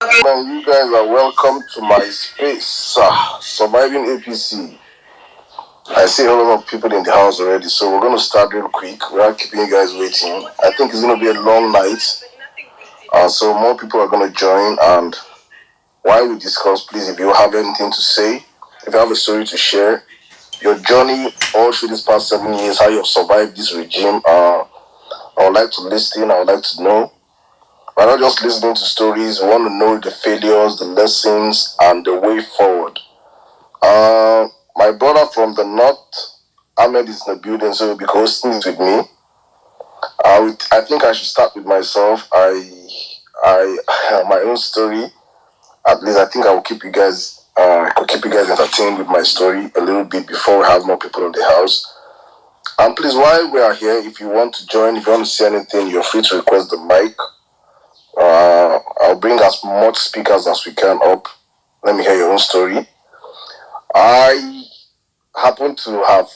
Man, you guys are welcome to my space. Surviving APC. I see a lot of people in the house already, so we're going to start real quick without keeping you guys waiting. I think it's going to be a long night, so more people are going to join. And while we discuss, please, if you have anything to say, if you have a story to share, your journey all through these past 7 years, how you've survived this regime, I would like to listen, I would like to know. We're not just listening to stories, we want to know the failures, the lessons, and the way forward. My brother from the north, Ahmed, is in the building, so he'll be hosting it with me. I think I should start with myself. My own story. At least I think I will keep you guys. I could keep you guys entertained with my story a little bit before we have more people in the house. And please, while we are here, if you want to join, if you want to say anything, you're free to request the mic. I'll bring as much speakers as we can up. Let me hear your own story. I happen to have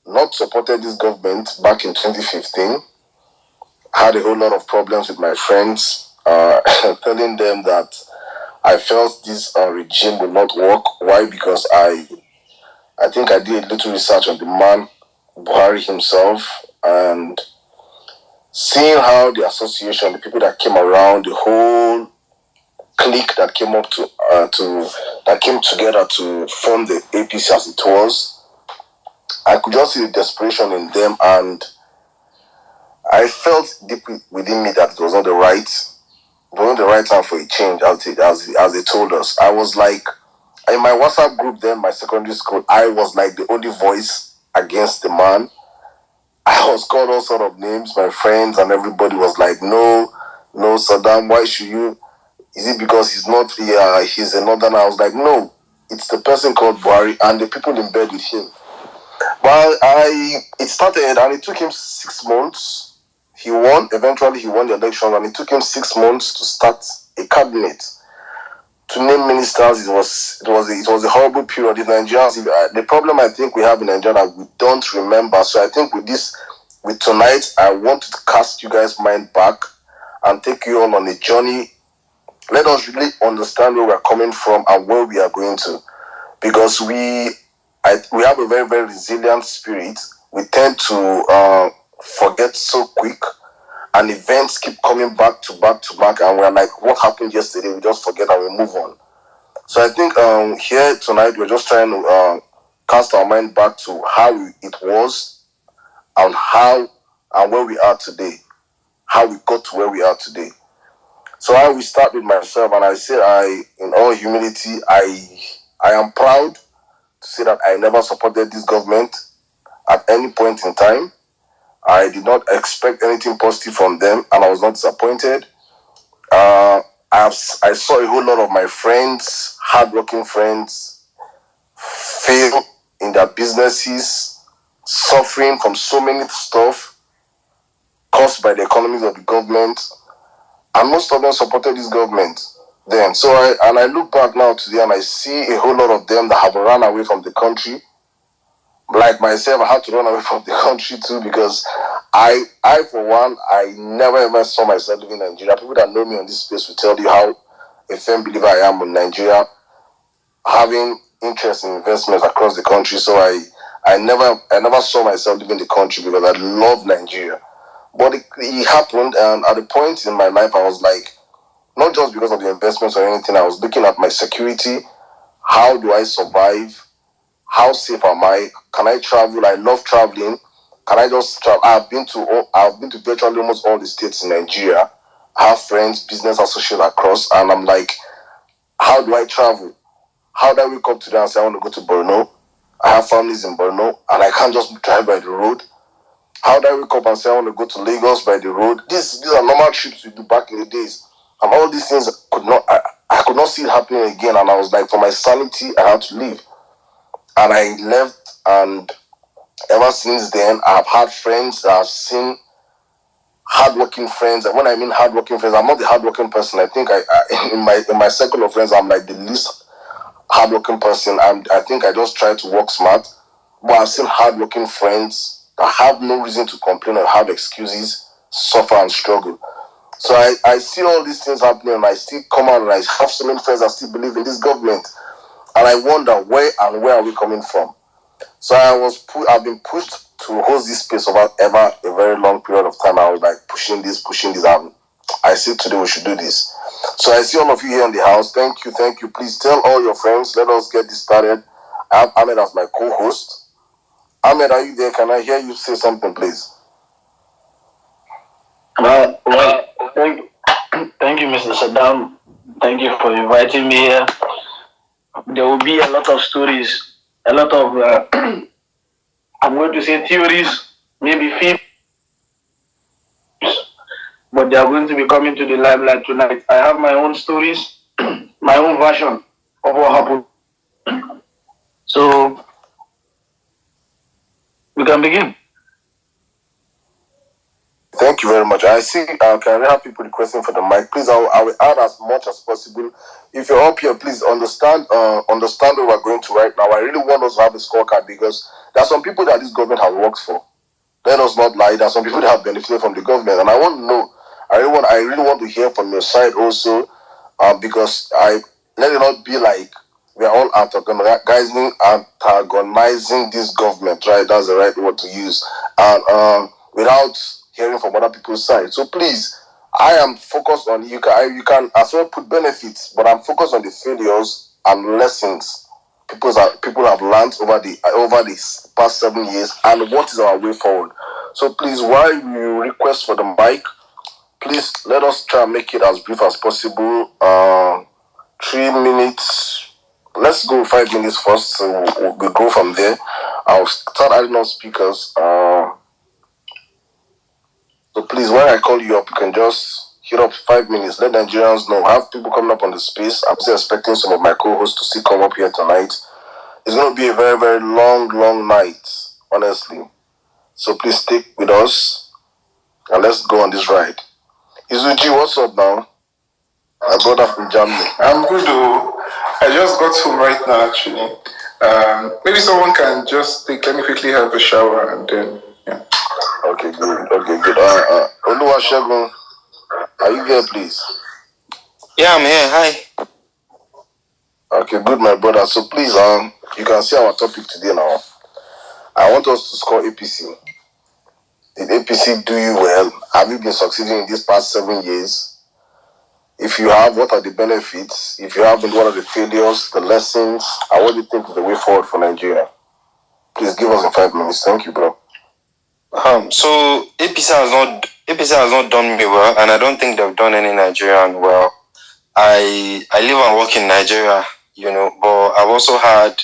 not supported this government back in 2015. I had a whole lot of problems with my friends, telling them that I felt this regime would not work. Why? Because I think I did a little research on the man, Buhari himself, and seeing how the association, the people that came around, the whole clique that came up that came together to form the APC as it was, I could just see the desperation in them, and I felt deep within me that it was not the right time for a change, as they told us. I was like, in my WhatsApp group then, my secondary school, I was like the only voice against the man. I was called all sort of names. My friends and everybody was like, no, Saddam, why should you? Is it because he's not here? He's a northern? I was like, no, it's the person called Buhari and the people in bed with him. Well, it started and it took him 6 months. He won. Eventually, he won the election, and it took him 6 months to start a cabinet, to name ministers. It was a horrible period in Nigeria. The problem I think we have in Nigeria, we don't remember. So I think with tonight, I want to cast you guys' mind back and take you all on a journey. Let us really understand where we're coming from and where we are going to, because we have a very, very resilient spirit. We tend to forget so quick, and events keep coming back to back to back, and we're like, what happened yesterday? We just forget and we move on. So I think here tonight we're just trying to cast our mind back to how it was and where we are today, how we got to where we are today. So I will start with myself, and I say, in all humility, I am proud to say that I never supported this government at any point in time. I did not expect anything positive from them, and I was not disappointed. I saw a whole lot of my friends, hardworking friends, fail in their businesses, suffering from so many stuff caused by the economies of the government, and most of them supported this government then. So I look back now today and I see a whole lot of them that have run away from the country. Like myself, I had to run away from the country too, because I for one, I never ever saw myself living in Nigeria. People that know me on this space will tell you how a firm believer I am in Nigeria, having interest in investments across the country. So I never saw myself living in the country because I love Nigeria. But it happened, and at a point in my life, I was like, not just because of the investments or anything, I was looking at my security. How do I survive? How safe am I? Can I travel? I love traveling. Can I just travel? I've been to virtually almost all the states in Nigeria. I have friends, business associates across, and I'm like, how do I travel? How do I wake up today and say I want to go to Borno? I have families in Borno, and I can't just drive by the road. How do I wake up and say I want to go to Lagos by the road? These are normal trips we do back in the days, and all these things I could not see it happening again. And I was like, for my sanity, I had to leave. And I left, and ever since then, I've had friends that I've seen, hardworking friends. And when I mean hardworking friends, I'm not the hardworking person. I think in my circle of friends, I'm like the least hardworking person. I think I just try to work smart. But I've seen hardworking friends that have no reason to complain or have excuses, suffer and struggle. So I see all these things happening, and I still come out, and I have so many friends that still believe in this government, and I wonder where are we coming from. So I've been pushed to host this space over a very long period of time. I was like pushing this. I said today we should do this. So I see all of you here in the house. Thank you. Please tell all your friends. Let us get this started. I have Ahmed as my co-host. Ahmed, are you there? Can I hear you say something, please? Well, thank you, Mr. Saddam. Thank you for inviting me here. There will be a lot of stories, a lot of, I'm going to say theories, maybe films, but they are going to be coming to the limelight tonight. I have my own stories, my own version of what happened. So, we can begin. Thank you very much. I see. Can I have people requesting for the mic? Please, I will add as much as possible. If you're up here, please understand what we're going to right now. I really want us to have a scorecard because there are some people that this government has worked for. Let us not lie. There are some people that have benefited from the government, and I want to know. I really want to hear from your side also, because let it not be like we are all antagonizing this government. Right? That's the right word to use, and without hearing from other people's side. So please, I am focused on you can as well put benefits, but I'm focused on the failures and lessons people have learned over the past 7 years and what is our way forward. So please, while you request for the mic, please let us try and make it as brief as possible. 3 minutes. Let's go 5 minutes first. So we go from there. I'll start adding on speakers. So please, when I call you up, you can just hit up 5 minutes. Let Nigerians know. I have people coming up on the space. I'm still expecting some of my co-hosts to still come up here tonight. It's going to be a very, very long night, honestly. So please stick with us and let's go on this ride. Izuji, what's up now? My brother from Germany. I'm good though. I just got home right now actually. Maybe someone can just let me quickly have a shower and then yeah. Okay, good. Oluwasegun, are you there, please? Yeah, I'm here. Hi. Okay, good, my brother. So please, you can see our topic today now. I want us to score APC. Did APC do you well? Have you been succeeding in these past 7 years? If you have, what are the benefits? If you haven't, what are the failures, the lessons, and what do you think is the way forward for Nigeria? Please give us in 5 minutes. Thank you, bro. So APC has not done me well, and I don't think they've done any Nigerian well. I live and work in Nigeria, but I've also had,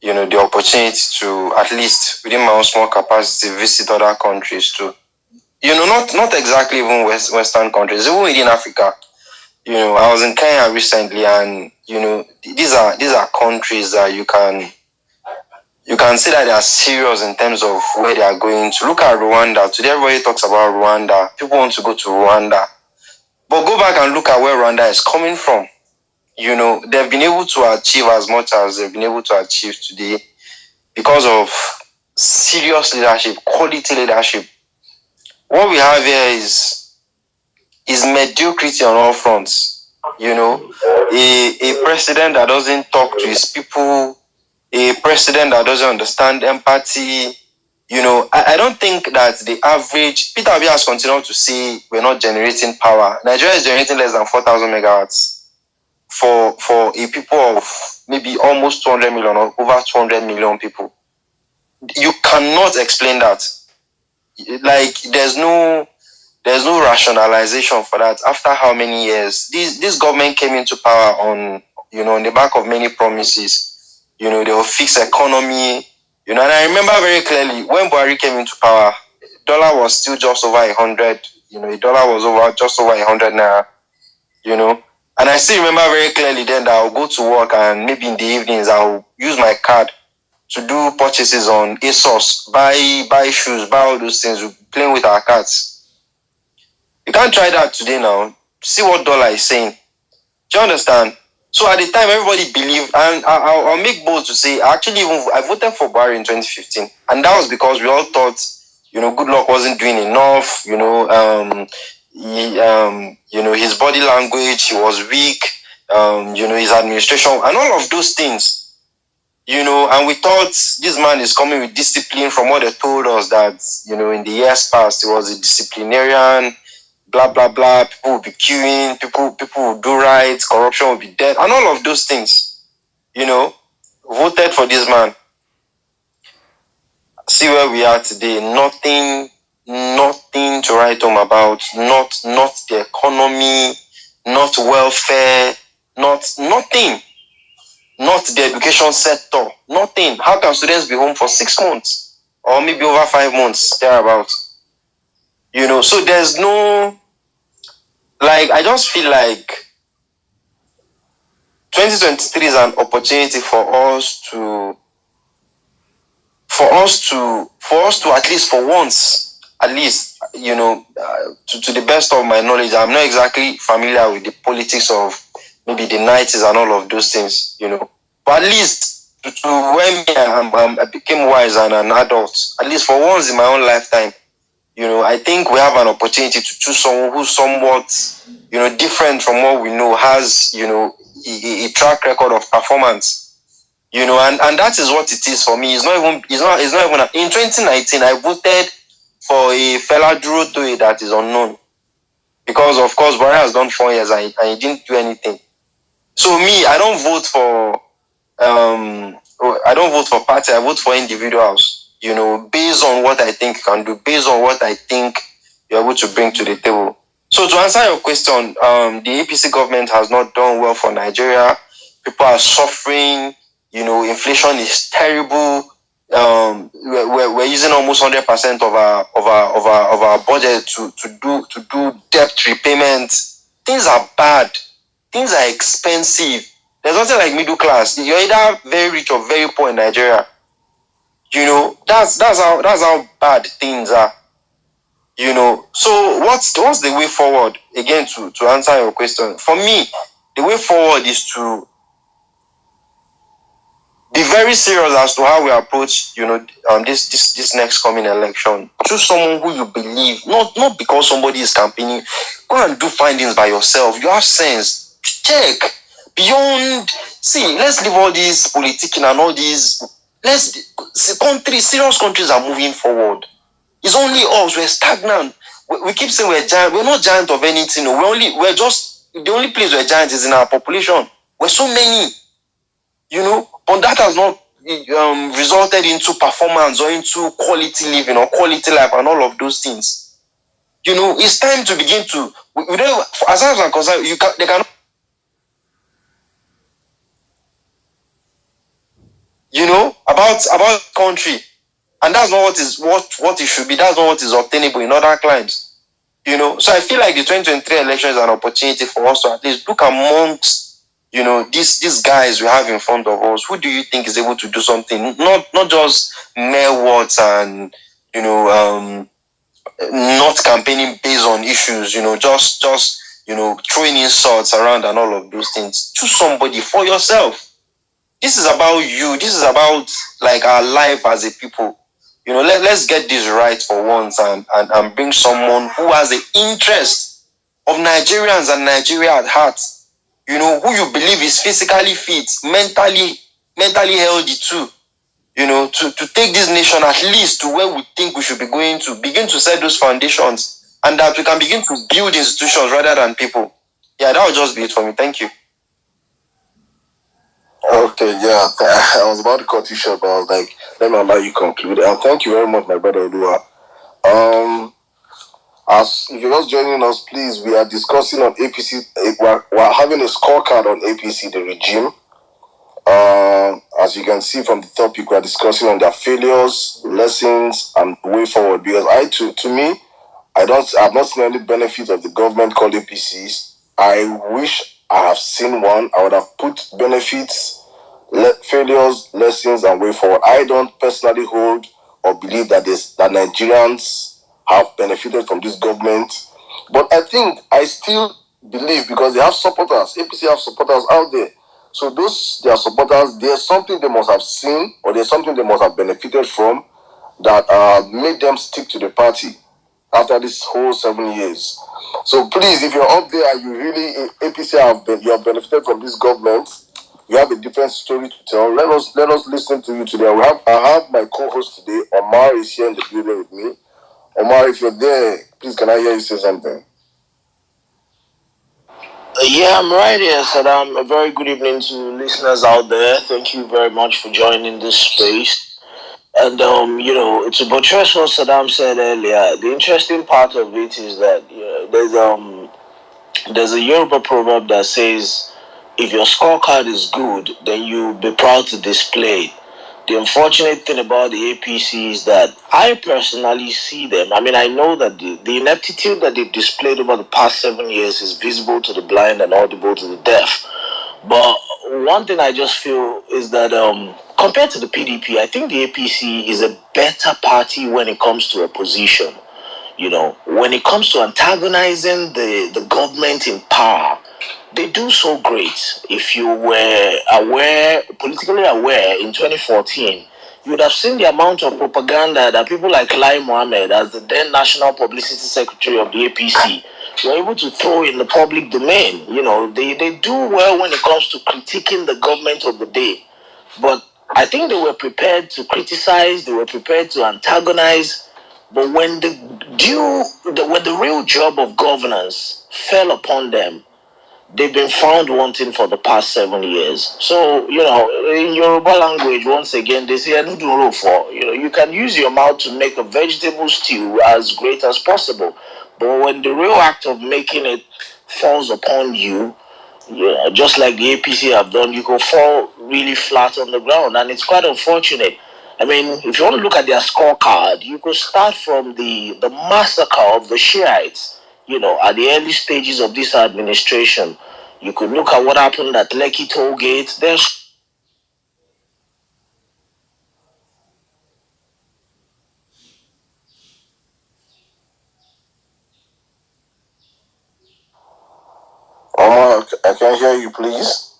the opportunity to, at least within my own small capacity, visit other countries too. Not exactly even Western countries, even within Africa. I was in Kenya recently, and these are countries that you can see that they are serious in terms of where they are going to. Look at Rwanda. Today everybody talks about Rwanda. People want to go to Rwanda. But go back and look at where Rwanda is coming from. They've been able to achieve as much as they've been able to achieve today because of serious leadership, quality leadership. What we have here is mediocrity on all fronts. A president that doesn't talk to his people, a president that doesn't understand empathy. I don't think that the average, Peter Obi has continued to say we're not generating power. Nigeria is generating less than 4,000 megawatts for a people of maybe almost 200 million or over 200 million people. You cannot explain that. Like, there's no rationalization for that. After how many years this government came into power on the back of many promises. They will fix economy. And I remember very clearly when Buhari came into power, dollar was still just over 100. A dollar was just over 100 naira. And I still remember very clearly then that I'll go to work, and maybe in the evenings I'll use my card to do purchases on ASOS, buy shoes, buy all those things, playing with our cards. You can't try that today now. See what dollar is saying. Do you understand? So at the time, everybody believed, and I'll make bold to say, I voted for Buhari in 2015, and that was because we all thought, Good Luck wasn't doing enough. his body language, he was weak, his administration, and all of those things, and we thought this man is coming with discipline from what they told us that, in the years past, he was a disciplinarian, blah, blah, blah, people will be queuing, people will do right, corruption will be dead, and all of those things, voted for this man. See where we are today. Nothing to write home about. Not the economy, not welfare, nothing. Not the education sector. Nothing. How can students be home for 6 months? Or maybe over 5 months, thereabout? So there's no, I just feel like 2023 is an opportunity for us to at least for once, to the best of my knowledge, I'm not exactly familiar with the politics of maybe the 90s and all of those things, but at least to when I became wise and an adult, at least for once in my own lifetime, I think we have an opportunity to choose someone who's somewhat, different from what we know, has, a track record of performance. And that is what it is for me. It's not even in 2019 I voted for a fella Duro Toye that is unknown. Because of course Buhari has done 4 years and he didn't do anything. So me, I don't vote for party, I vote for individuals, based on what I think you can do, based on what I think you're able to bring to the table. So to answer your question, the APC government has not done well for Nigeria. People are suffering. Inflation is terrible. We're using almost 100% of our budget to do debt repayment. Things are bad. Things are expensive. There's nothing like middle class. You're either very rich or very poor in Nigeria. That's how bad things are. So what's the way forward? Again, to answer your question, for me, the way forward is to be very serious as to how we approach, this next coming election. Choose someone who you believe, not because somebody is campaigning. Go and do findings by yourself. You have sense. Check beyond. See, let's leave all these politicking and all these. Serious countries are moving forward. It's only us. We're stagnant. We keep saying we're giant. We're not giant of anything. We're just the only place we're giant is in our population. We're so many. But that has not resulted into performance or into quality living or quality life and all of those things. It's time to begin to. We don't, as far as I'm concerned, they cannot. About country, and that's not what it should be. That's not what is obtainable in other climes. So I feel like the 2023 election is an opportunity for us to at least look amongst. These guys we have in front of us, who do you think is able to do something? Not just mere words and, not campaigning based on issues, just throwing insults around and all of those things. Choose somebody for yourself. This is about you. This is about our life as a people. Let's get this right for once and bring someone who has the interest of Nigerians and Nigeria at heart. Who you believe is physically fit, mentally healthy too. To take this nation at least to where we think we should be going to, begin to set those foundations, and that we can begin to build institutions rather than people. Yeah, that would just be it for me. Thank you. Okay, yeah, I was about to cut you short, but I was like, let me allow you conclude. And thank you very much, my brother Olua. As if you're just joining us, please, we are discussing on APC. We're having a scorecard on APC, the regime. As you can see from the topic, we're discussing on their failures, lessons, and way forward. Because to me, I've not seen any benefit of the government called APCs. I wish I have seen one. I would have put benefits, failures, lessons, and way forward. I don't personally hold or believe that Nigerians have benefited from this government, but I still believe, because they have supporters. APC have supporters out there. So their supporters, there's something they must have seen, or there's something they must have benefited from that made them stick to the party. after this whole 7 years. So please, if you're up there and you really APC you have benefited from this government, you have a different story to tell. Let us listen to you today. I have my co-host today. Omar is here in the building with me. Omar, if you're there, please can I hear you say something? Yeah, I'm right here, Saddam. A very good evening to listeners out there. Thank you very much for joining this space. And to buttress what Saddam said earlier, the interesting part of it is that there's a Yoruba proverb that says, "If your scorecard is good, then you be proud to display it." The unfortunate thing about the APC is that I personally see them. I mean, I know that the ineptitude that they've displayed over the past 7 years is visible to the blind and audible to the deaf. But one thing I just feel is that compared to the PDP, I think the APC is a better party when it comes to opposition. When it comes to antagonizing the government in power, they do so great. If you were politically aware in 2014, you would have seen the amount of propaganda that people like Lai Mohammed, as the then National Publicity Secretary of the APC, were able to throw in the public domain. They do well when it comes to critiquing the government of the day. But I think they were prepared to criticize, they were prepared to antagonize. But when the real job of governance fell upon them, they've been found wanting for the past 7 years. So, in Yoruba language, once again, they say, you can use your mouth to make a vegetable stew as great as possible. But when the real act of making it falls upon you, just like the APC have done, you can fall really flat on the ground. And it's quite unfortunate. I mean, if you want to look at their scorecard, you could start from the massacre of the Shiites, at the early stages of this administration. You could look at what happened at Lekki Toll Gate. There's Omar, I can hear you, please.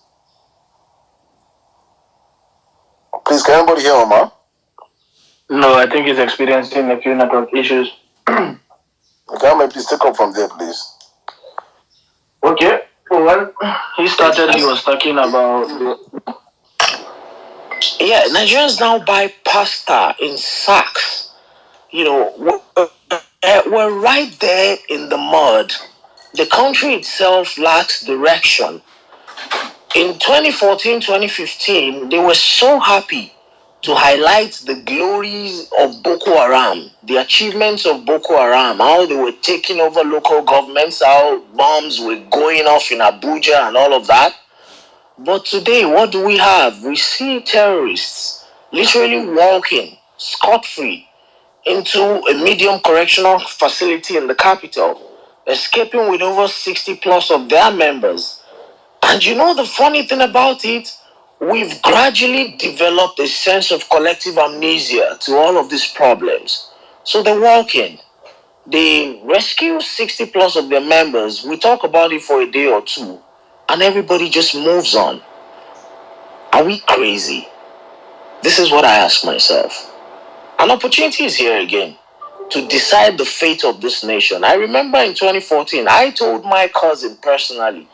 Please, can anybody hear Omar? No, I think he's experiencing a few network issues. Can I please take up from there, please? Okay. Well, he was talking about. Yeah, Nigerians now buy pasta in sacks. We're right there in the mud. The country itself lacks direction. In 2014, 2015, they were so happy to highlight the glories of Boko Haram, the achievements of Boko Haram, how they were taking over local governments, how bombs were going off in Abuja and all of that. But today, what do we have? We see terrorists literally walking scot-free into a medium correctional facility in the capital, escaping with over 60 plus of their members. And the funny thing about it, we've gradually developed a sense of collective amnesia to all of these problems. So they're walking. They rescue 60 plus of their members. We talk about it for a day or two, and everybody just moves on. Are we crazy? This is what I ask myself. An opportunity is here again to decide the fate of this nation. I remember in 2014, I told my cousin personally,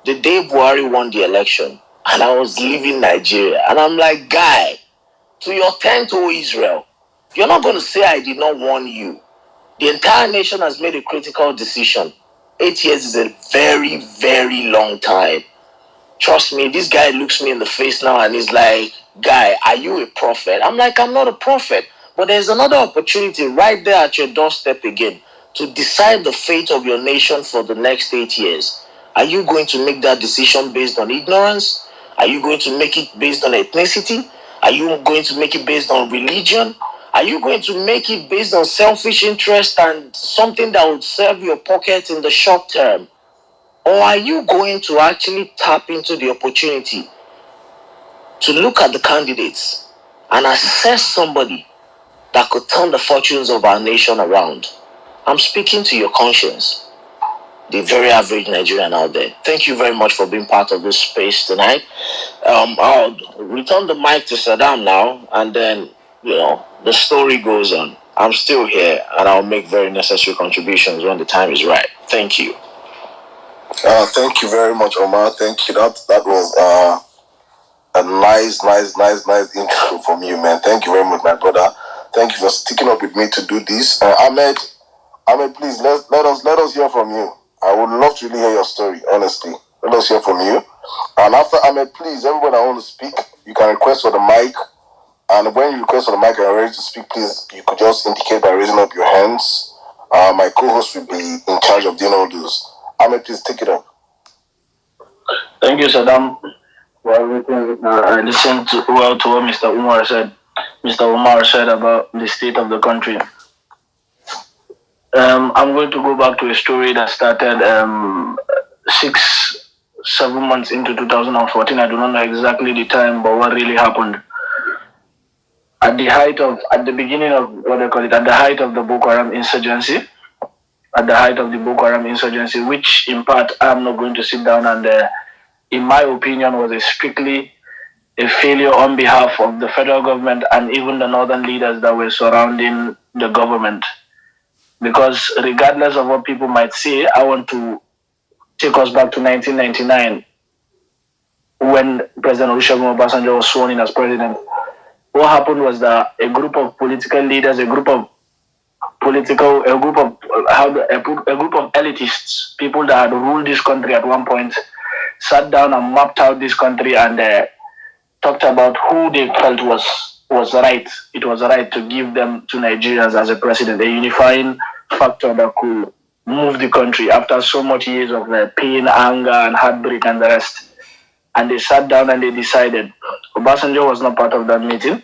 the day Buhari won the election, and I was leaving Nigeria. And I'm like, guy, to your tent, O Israel, you're not going to say I did not warn you. The entire nation has made a critical decision. 8 years is a very, very long time. Trust me, this guy looks me in the face now and he's like, guy, are you a prophet? I'm like, I'm not a prophet. But there's another opportunity right there at your doorstep again to decide the fate of your nation for the next 8 years. Are you going to make that decision based on ignorance? Are you going to make it based on ethnicity? Are you going to make it based on religion? Are you going to make it based on selfish interest and something that would serve your pocket in the short term? Or are you going to actually tap into the opportunity to look at the candidates and assess somebody that could turn the fortunes of our nation around? I'm speaking to your conscience, the very average Nigerian out there. Thank you very much for being part of this space tonight. I'll return the mic to Saddam now, and then, the story goes on. I'm still here, and I'll make very necessary contributions when the time is right. Thank you. Thank you very much, Omar. Thank you. That was a nice intro from you, man. Thank you very much, my brother. Thank you for sticking up with me to do this. Ahmed, please let us hear from you. I would love to really hear your story, honestly. Let us hear from you. And after Ahmed, please, everybody that want to speak, you can request for the mic. And when you request for the mic and you're ready to speak, please, you could just indicate by raising up your hands. My co-host will be in charge of doing all those. Ahmed, please take it up. Thank you, Saddam, for everything. I listened to what Mr. Umar said. Mr. Umar said about the state of the country. I'm going to go back to a story that started 6-7 months into 2014. I do not know exactly the time, but what really happened. At the height of the Boko Haram insurgency, which in part I'm not going to sit down and, in my opinion, was strictly a failure on behalf of the federal government and even the northern leaders that were surrounding the government. Because regardless of what people might say, I want to take us back to 1999 when President Olusegun Obasanjo was sworn in as president. What happened was that a group of political leaders, a group of elitists, people that had ruled this country at one point, sat down and mapped out this country and talked about who they felt was right. It was right to give them to Nigerians as a president, a unifying factor that could move the country after so much years of pain, anger, and heartbreak and the rest. And they sat down and they decided. Obasanjo was not part of that meeting.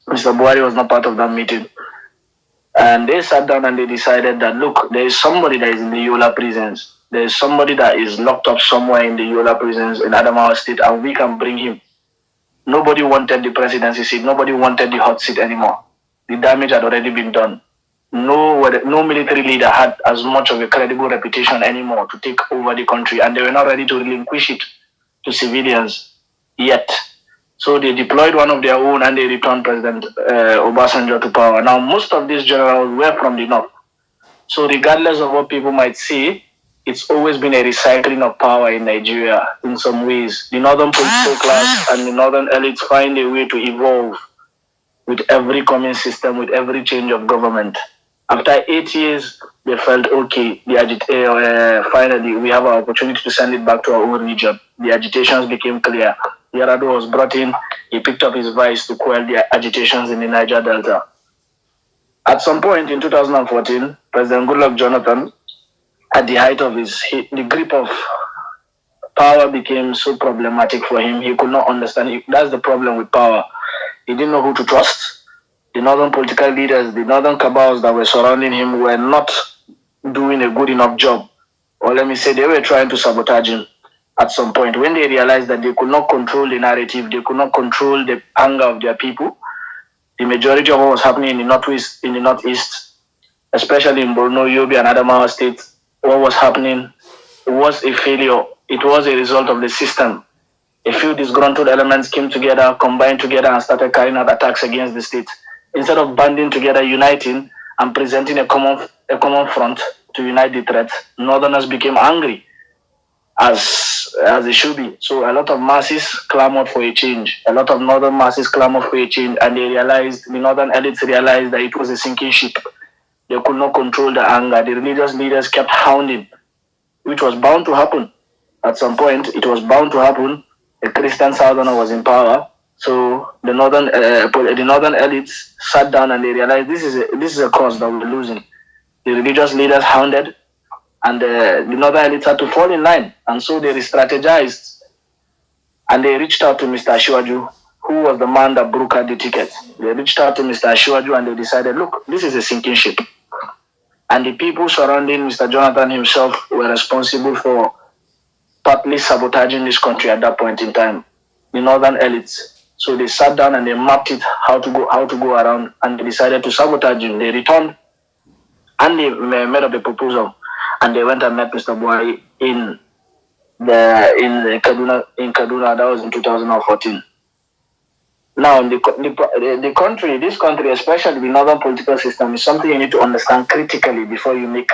Mr. Buhari was not part of that meeting. And they sat down and they decided that, look, there is somebody that is in the Yola prisons. There is somebody that is locked up somewhere in the Yola prisons in Adamawa State, and we can bring him. Nobody wanted the presidency seat. Nobody wanted the hot seat anymore. The damage had already been done. No military leader had as much of a credible reputation anymore to take over the country, and they were not ready to relinquish it to civilians yet. So they deployed one of their own and they returned President Obasanjo to power. Now, most of these generals were from the north. So regardless of what people might say, it's always been a recycling of power in Nigeria in some ways. The northern political class and the northern elites find a way to evolve with every coming system, with every change of government. After 8 years, they felt, okay, finally we have an opportunity to send it back to our own region. The agitations became clear. Yar'Adua was brought in. He picked up his vice to quell the agitations in the Niger Delta. At some point in 2014, President Goodluck Jonathan, at the height of the grip of power became so problematic for him. He could not understand. That's the problem with power. He didn't know who to trust. The northern political leaders, the northern cabals that were surrounding him were not doing a good enough job. Or let me say, they were trying to sabotage him at some point. When they realized that they could not control the narrative, they could not control the anger of their people, the majority of what was happening in the northeast, especially in Borno, Yobe, and Adamawa State, what was happening was a failure. It was a result of the system. A few disgruntled elements came together, combined together, and started carrying out attacks against the state. Instead of banding together, uniting, and presenting a common front to unite the threat, Northerners became angry, as it should be. So a lot of masses clamored for a change. A lot of northern masses clamored for a change, and the northern elites realized that it was a sinking ship. They could not control the anger. The religious leaders kept hounding, which was bound to happen. At some point, it was bound to happen. A Christian southerner was in power. So the northern elites sat down and they realized this is a cause that we're losing. The religious leaders hounded, and the northern elites had to fall in line. And so they re-strategized, and they reached out to Mr. Asiwaju, who was the man that brokered the ticket. They reached out to Mr. Asiwaju and they decided, look, this is a sinking ship. And the people surrounding Mr. Jonathan himself were responsible for partly sabotaging this country at that point in time, the northern elites. So they sat down and they mapped it, how to go around, and they decided to sabotage him. They returned and they made up a proposal, and they went and met Mr. Buhari in Kaduna. That was in 2014. Now, the country, this country, especially the northern political system, is something you need to understand critically before you make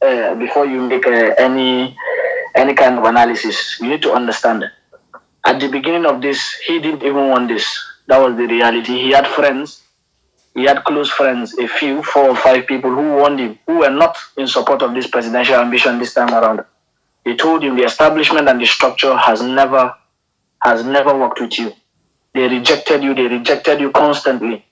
any kind of analysis. You need to understand it. At the beginning of this, he didn't even want this. That was the reality. He had friends. He had close friends, a few, 4 or 5 people who warned him, who were not in support of this presidential ambition this time around. They told him the establishment and the structure has never worked with you. They rejected you. They rejected you constantly.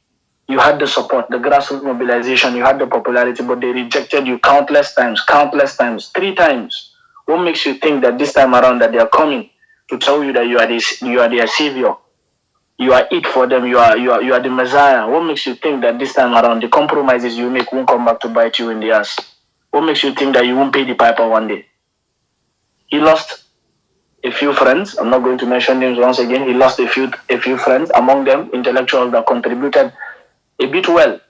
You had the support, the grassroots mobilization, you had the popularity, but they rejected you countless times, 3 times. What makes you think that this time around that they are coming to tell you that you are their savior? You are it for them. You are the Messiah. What makes you think that this time around the compromises you make won't come back to bite you in the ass? What makes you think that you won't pay the piper one day? He lost a few friends. I'm not going to mention names once again. He lost a few friends, among them intellectuals that contributed a bit well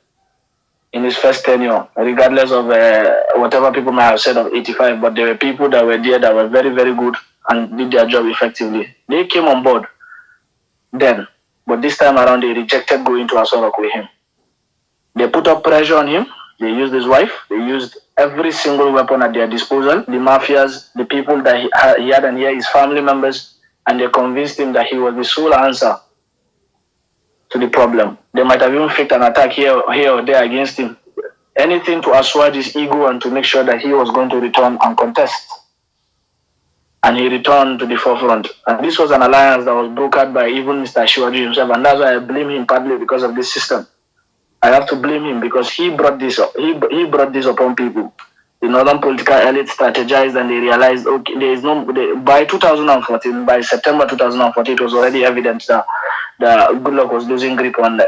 in his first tenure, regardless of whatever people might have said of 85. But there were people that were there that were very, very good and did their job effectively. They came on board then, but this time around they rejected going to Asorok with him. They put up pressure on him. They used his wife. They used every single weapon at their disposal. The mafias, the people that he had and here, his family members, and they convinced him that he was the sole answer to the problem. They might have even faked an attack here or there against him. Anything to assuage his ego and to make sure that he was going to return and contest. And he returned to the forefront. And this was an alliance that was brokered by even Mr. Shiwaji himself. And that's why I blame him partly because of this system. I have to blame him because he brought this up. He brought this upon people. The northern political elite strategized and they realized, okay, by 2014, by September 2014, it was already evident that Goodluck was losing grip on,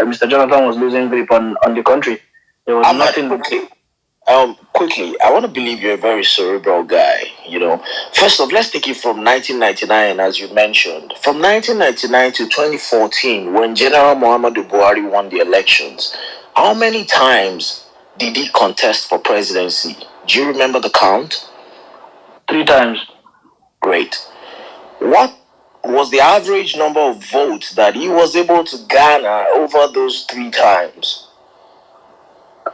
Mr. Jonathan was losing grip on the country. There was nothing. Quickly, I want to believe you're a very cerebral guy. First off, let's take it from 1999, as you mentioned. From 1999 to 2014, when General Muhammadu Buhari won the elections, how many times did he contest for presidency? Do you remember the count? 3 times. Great. What was the average number of votes that he was able to garner over those 3 times?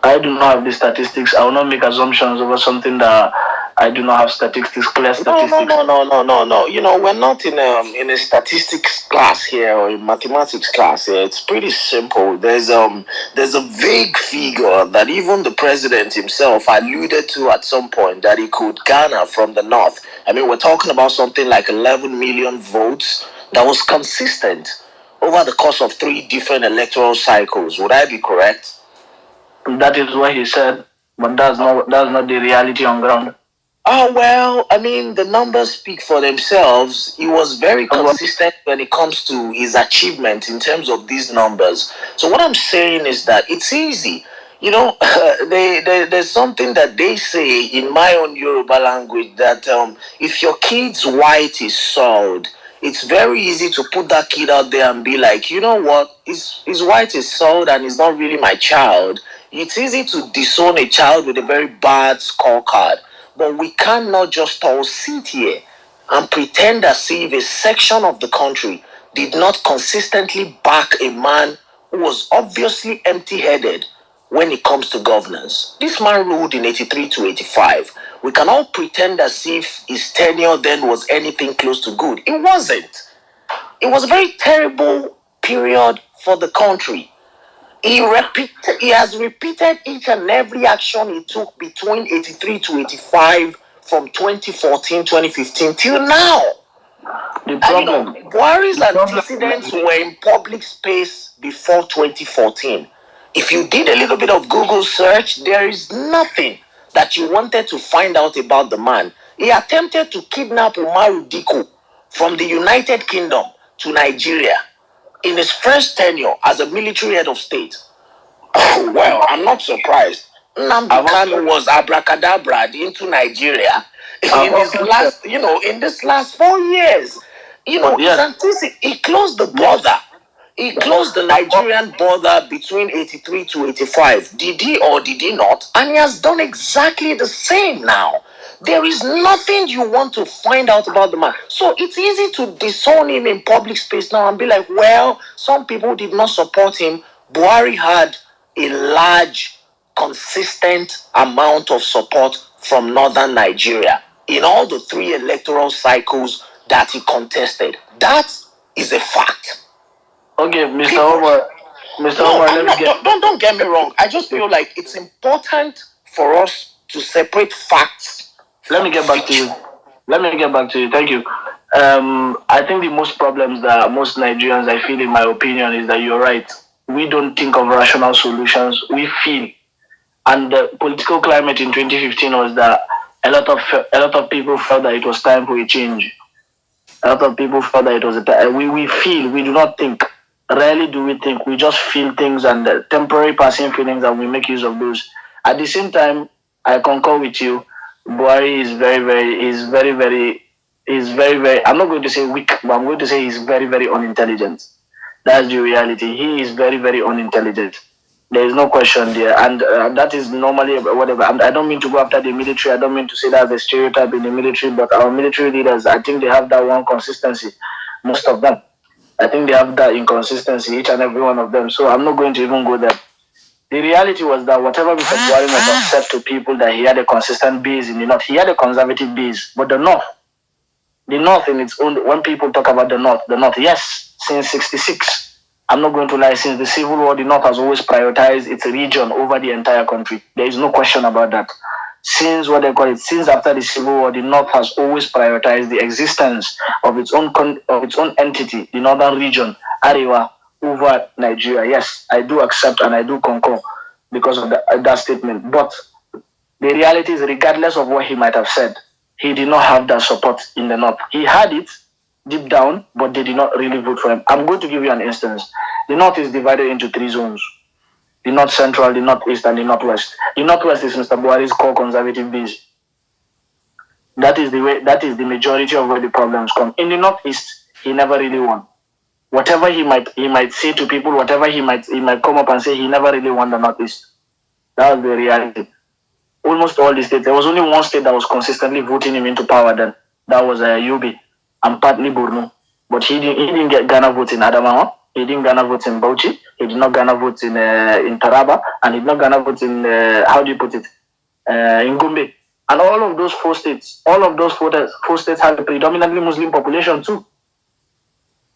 I do not have the statistics. I will not make assumptions over something that I do not have clear statistics. No. We're not in a statistics class here or in mathematics class here. It's pretty simple. There's a vague figure that even the president himself alluded to at some point that he could garner from the north. I mean, we're talking about something like 11 million votes that was consistent over the course of 3 different electoral cycles. Would I be correct? That is what he said, but that's not the reality on ground. Oh, well, I mean, the numbers speak for themselves. He was very consistent when it comes to his achievement in terms of these numbers. So what I'm saying is that it's easy. There's something that they say in my own Yoruba language that if your kid's white is soiled, it's very easy to put that kid out there and be like, you know what, his white is soiled and he's not really my child. It's easy to disown a child with a very bad scorecard. But we cannot just all sit here and pretend as if a section of the country did not consistently back a man who was obviously empty-headed when it comes to governance. This man ruled in 83 to 85. We can all pretend as if his tenure then was anything close to good. It wasn't. It was a very terrible period for the country. He has repeated each and every action he took between 83 to 85 from 2014, 2015 till now. Buhari's antecedents were in public space before 2014. If you did a little bit of Google search, there is nothing that you wanted to find out about the man. He attempted to kidnap Umaru Diko from the United Kingdom to Nigeria in his first tenure as a military head of state. Oh, well, I'm not surprised. Nnamdi Kanu was abracadabra into Nigeria in this last 4 years. He closed the border. He closed the Nigerian border between 83 to 85. Did he or did he not? And he has done exactly the same now. There is nothing you want to find out about the man. So it's easy to disown him in public space now and be like, well, some people did not support him. Buhari had a large, consistent amount of support from northern Nigeria in all the 3 electoral cycles that he contested. That is a fact. Okay, Mr. Omar. Mr. No, Omar, don't get me wrong. I just feel like it's important for us to separate facts. Let me get back to you. Thank you. I think the most problems that most Nigerians, I feel, in my opinion, is that you're right. We don't think of rational solutions. We feel, and the political climate in 2015 was that a lot of people felt that it was time for a change. A lot of people felt that it was a time. We feel. We do not think. Rarely do we think. We just feel things and temporary passing feelings, and we make use of those. At the same time, I concur with you. Buhari is very, I'm not going to say weak, but I'm going to say he's very, very unintelligent. That's the reality. He is very, very unintelligent. There is no question there. And that is normally whatever. I don't mean to go after the military. I don't mean to say that's a stereotype in the military, but our military leaders, I think they have that one consistency. Most of them. I think they have that inconsistency, each and every one of them. So I'm not going to even go there. The reality was that whatever Mr. Buhari might have said to people that he had a consistent base in the North, he had a conservative base. But the North in its own, when people talk about the North, yes, since 66, I'm not going to lie, since the Civil War, the North has always prioritized its region over the entire country. There is no question about that. Since after the Civil War, the North has always prioritized the existence of its own entity, the Northern region, Arewa, over Nigeria. Yes, I do accept and I do concur because of that statement. But the reality is, regardless of what he might have said, he did not have that support in the North. He had it deep down, but they did not really vote for him. I'm going to give you an instance. The North is divided into 3 zones. The North Central, the Northeast, and the Northwest. The Northwest is Mr. Buhari's core conservative base. That is the majority of where the problems come. In the Northeast, he never really won. Whatever he might say to people, whatever he might come up and say, he never really won the Northeast. That was the reality. Almost all the states. There was only one state that was consistently voting him into power then. That was Yobe and partly Borno. But he didn't get Ghana votes in Adamawa. He didn't Ghana votes in Bauchi. He did not Ghana votes in Taraba. And he did not Ghana votes in, in Gombe. And all of those 4 states, four states had a predominantly Muslim population too.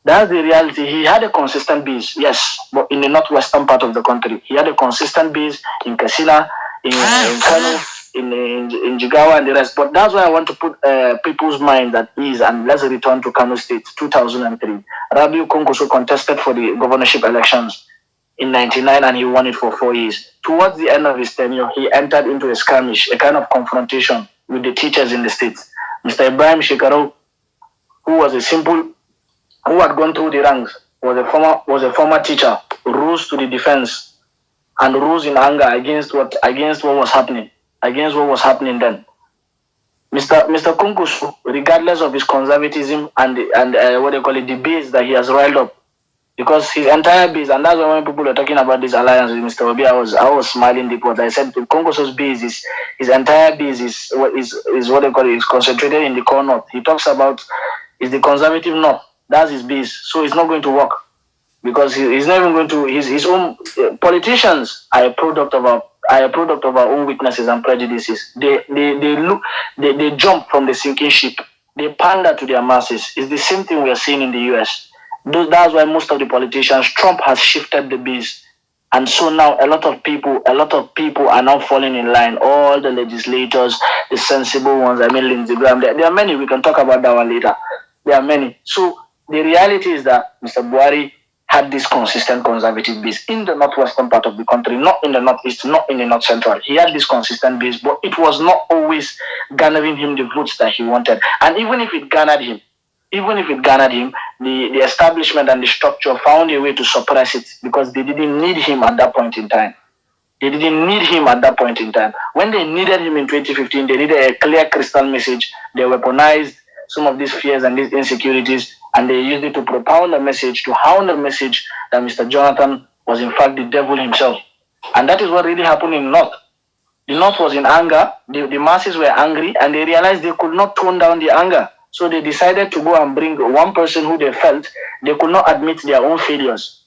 That's the reality. He had a consistent base, yes, but in the northwestern part of the country. He had a consistent base in Katsina, in Kano, in Jigawa and the rest. But that's why I want to put people's mind at ease, and let's return to Kano State, 2003. Rabiu Konkoso contested for the governorship elections in 1999 and he won it for 4 years. Towards the end of his tenure, he entered into a skirmish, a kind of confrontation with the teachers in the state. Mr. Ibrahim Shekarau, who had gone through the ranks, was a former teacher, rose to the defense and rose in anger against what was happening then. Mr. Kunkusu, regardless of his conservatism and the base that he has riled up, because his entire base, and that's why when people are talking about this alliance with Mr. Obi, I was smiling because I said Kunkusu's base his entire base is concentrated in the core north. He talks about is the conservative north. That's his base, so it's not going to work because he's not even going to. His own politicians are a product of our own weaknesses and prejudices. They jump from the sinking ship. They pander to their masses. It's the same thing we are seeing in the US. That's why most of the politicians, Trump has shifted the base, and so now a lot of people are now falling in line. All the legislators, the sensible ones. I mean, Lindsey Graham. There are many. We can talk about that one later. There are many. So the reality is that Mr. Buhari had this consistent conservative base in the northwestern part of the country, not in the northeast, not in the north central. He had this consistent base, but it was not always garnering him the votes that he wanted. And even if it garnered him, the establishment and the structure found a way to suppress it because they didn't need him at that point in time. When they needed him in 2015, they needed a clear crystal message. They weaponized some of these fears and these insecurities, and they used it to propound a message, to hound a message that Mr. Jonathan was in fact the devil himself. And that is what really happened in North. The North was in anger, the masses were angry, and they realized they could not tone down the anger. So they decided to go and bring one person who they felt they could not admit their own failures.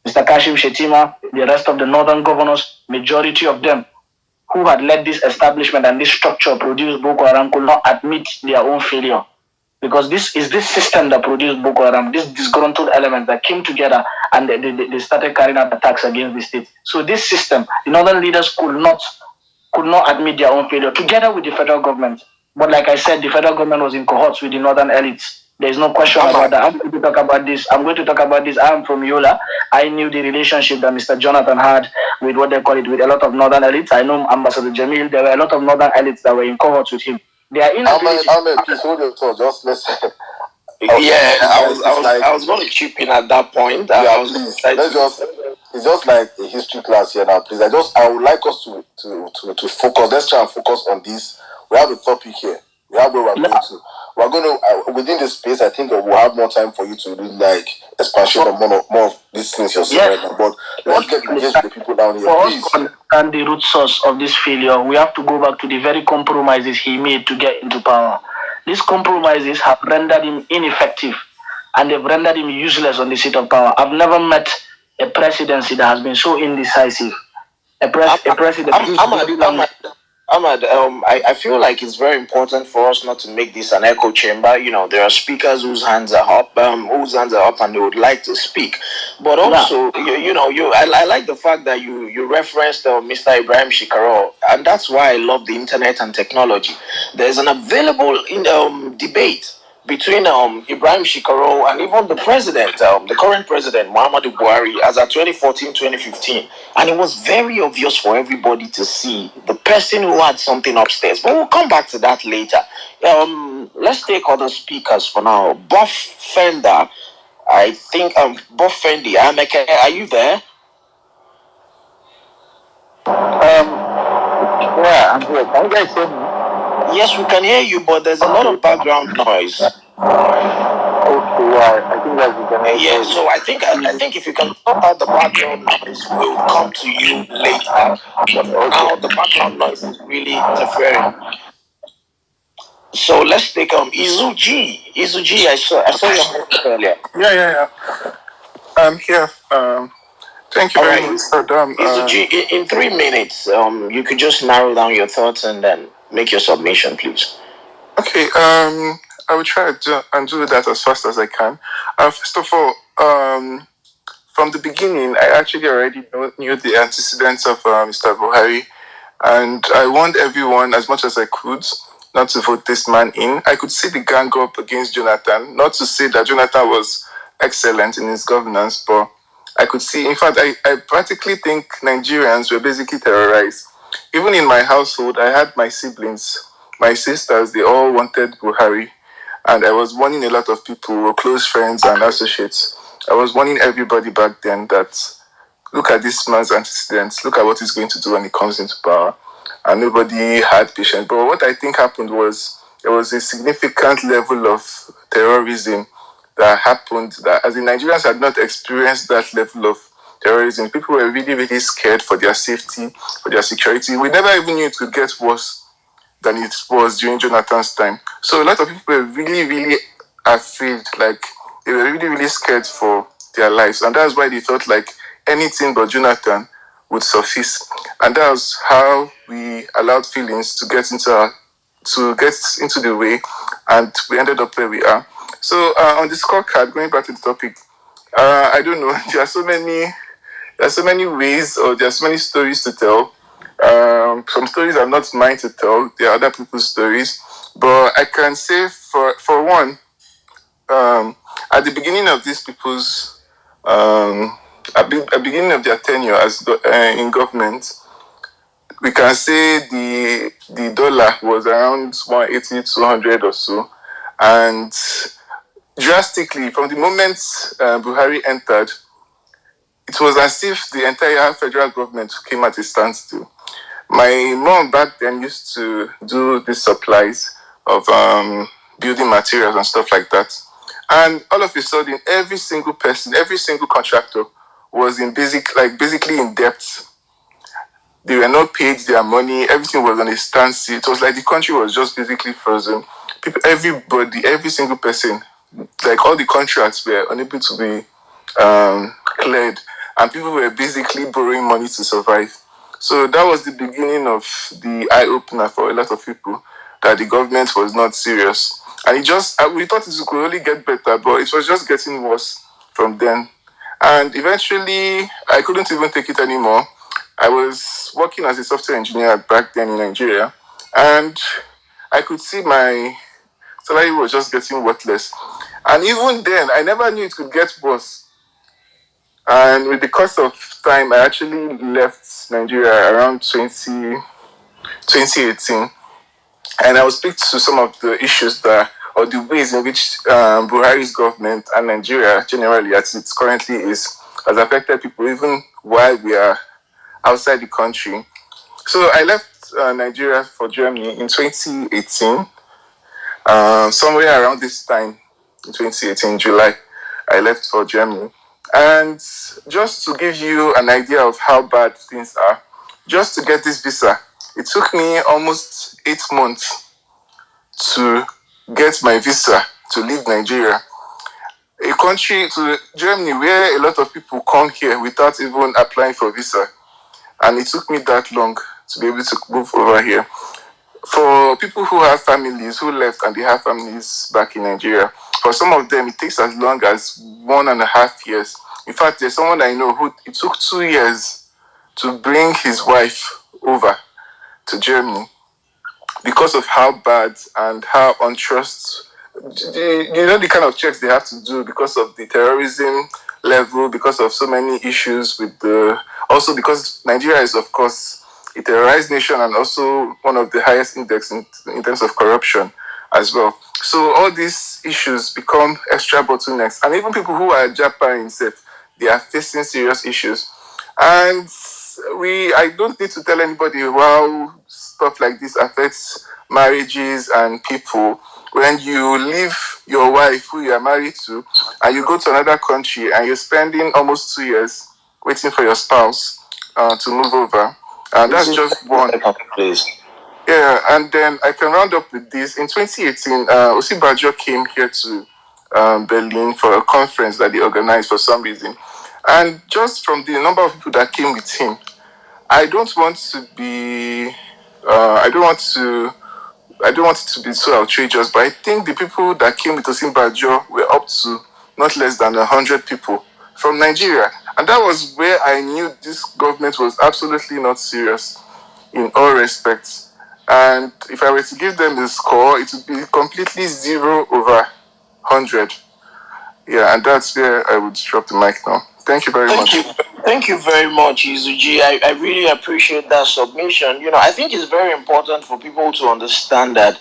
Mr. Kashim Shettima, the rest of the northern governors, majority of them who had led this establishment and this structure produced Boko Haram could not admit their own failure. Because this system that produced Boko Haram, this disgruntled element that came together and they started carrying out attacks against the state. So this system, the northern leaders could not admit their own failure, together with the federal government. But like I said, the federal government was in cohorts with the northern elites. There is no question about that. I'm going to talk about this. I'm from Yola. I knew the relationship that Mr. Jonathan had with what they call it, with a lot of northern elites. I know Ambassador Jamil. There were a lot of northern elites that were in cohorts with him. They are inability. Ahmed, please hold your thought. Just listen. I was going to chip in at that point. It's just like a history class here now, please. I would like us to focus. Let's try and focus on this. We have a topic here. We have where we're going to. We're going to within this space. I think we'll have more time for you to really like expansion on more of these things yourself. Right now. But let's get the people down here, please. For us to understand the root source of this failure, we have to go back to the very compromises he made to get into power. These compromises have rendered him ineffective, and they've rendered him useless on the seat of power. I've never met a presidency that has been so indecisive. Ahmad, I feel like it's very important for us not to make this an echo chamber. You know, there are speakers whose hands are up, and they would like to speak. But also, I like the fact that you referenced Mr. Ibrahim Shikaro, and that's why I love the internet and technology. There's an available debate between Ibrahim Shikaro and even the president, the current president, Muhammadu Buhari, as at 2014-2015. And it was very obvious for everybody to see the person who had something upstairs. But we'll come back to that later. Let's take other speakers for now. Buff Fender, I think, Buff Fendi, Ameke, are you there? Yeah, I'm here. Can you guys hear me? Yes, we can hear you, but there's a lot of background noise. Okay, yeah, I think that's the Yeah, so I think if you can sort out the background noise, we'll come to you later. But now the background noise is really interfering. So let's take Izu G. Izu G, I saw your hand earlier. Yeah. I'm here. Thank you very much, Saddam. Izu G, in 3 minutes, you could just narrow down your thoughts and then make your submission, please. Okay. I will try and do that as fast as I can. First of all, from the beginning, I actually already knew the antecedents of Mr. Buhari, and I warned everyone as much as I could not to vote this man in. I could see the gang up against Jonathan. Not to say that Jonathan was excellent in his governance, but I could see, in fact, I practically think Nigerians were basically terrorized. Even in my household, I had my siblings, my sisters, they all wanted Buhari. And I was warning a lot of people, close friends and associates. I was warning everybody back then that look at this man's antecedents, look at what he's going to do when he comes into power. And nobody had patience. But what I think happened was there was a significant level of terrorism that happened that as the Nigerians had not experienced that level of terrorism. People were really, really scared for their safety, for their security. We never even knew it could get worse than it was during Jonathan's time. So a lot of people were really, really afraid, like they were really, really scared for their lives. And that's why they thought like anything but Jonathan would suffice. And that was how we allowed feelings to get into the way, and we ended up where we are. So on the scorecard, going back to the topic, I don't know, there are so many ways, or there are so many stories to tell. Some stories are not mine to tell; they are other people's stories. But I can say, for one, at the beginning of these people's, at the beginning of their tenure as in government, we can say the dollar was around 180, 200 or so, and drastically from the moment Buhari entered, it was as if the entire federal government came at a standstill. My mom back then used to do these supplies of building materials and stuff like that. And all of a sudden, every single person, every single contractor was basically in debt. They were not paid their money. Everything was on a standstill. It was like the country was just basically frozen. People, everybody, every single person, like all the contracts were unable to be cleared, and people were basically borrowing money to survive. So that was the beginning of the eye opener for a lot of people that the government was not serious. And we thought it could only get better, but it was just getting worse from then. And eventually, I couldn't even take it anymore. I was working as a software engineer back then in Nigeria, and I could see my salary was just getting worthless. And even then, I never knew it could get worse. And with the course of time, I actually left Nigeria around 2018. And I will speak to some of the issues or the ways in which Buhari's government and Nigeria generally, as it currently is, has affected people even while we are outside the country. So I left Nigeria for Germany in 2018. Somewhere around this time, in 2018, July, I left for Germany. And just to give you an idea of how bad things are, just to get this visa, it took me almost 8 months to get my visa to leave Nigeria. A country to Germany where a lot of people come here without even applying for visa. And it took me that long to be able to move over here. For people who have families who left and they have families back in Nigeria, for some of them it takes as long as 1.5 years. In fact, there's someone I know who it took 2 years to bring his wife over to Germany because of how bad and how untrust. You know the kind of checks they have to do because of the terrorism level, because of so many issues also because Nigeria is, of course, a terrorized nation and also one of the highest index in terms of corruption as well. So all these issues become extra bottlenecks, and even people who are Japan they are facing serious issues. And I don't need to tell anybody how stuff like this affects marriages and people. When you leave your wife who you are married to and you go to another country and you're spending almost 2 years waiting for your spouse to move over, that's just one. Please. Yeah, and then I can round up with this. In 2018, Osibajo came here to Berlin for a conference that they organized for some reason. And just from the number of people that came with him, I don't want it to be so outrageous, but I think the people that came with Osinbajo were up to not less than 100 people from Nigeria. And that was where I knew this government was absolutely not serious in all respects. And if I were to give them a score, it would be completely 0/100. Yeah, and that's where I would drop the mic now. Thank you very much. Thank you very much, Izuji. I really appreciate that submission. I think it's very important for people to understand that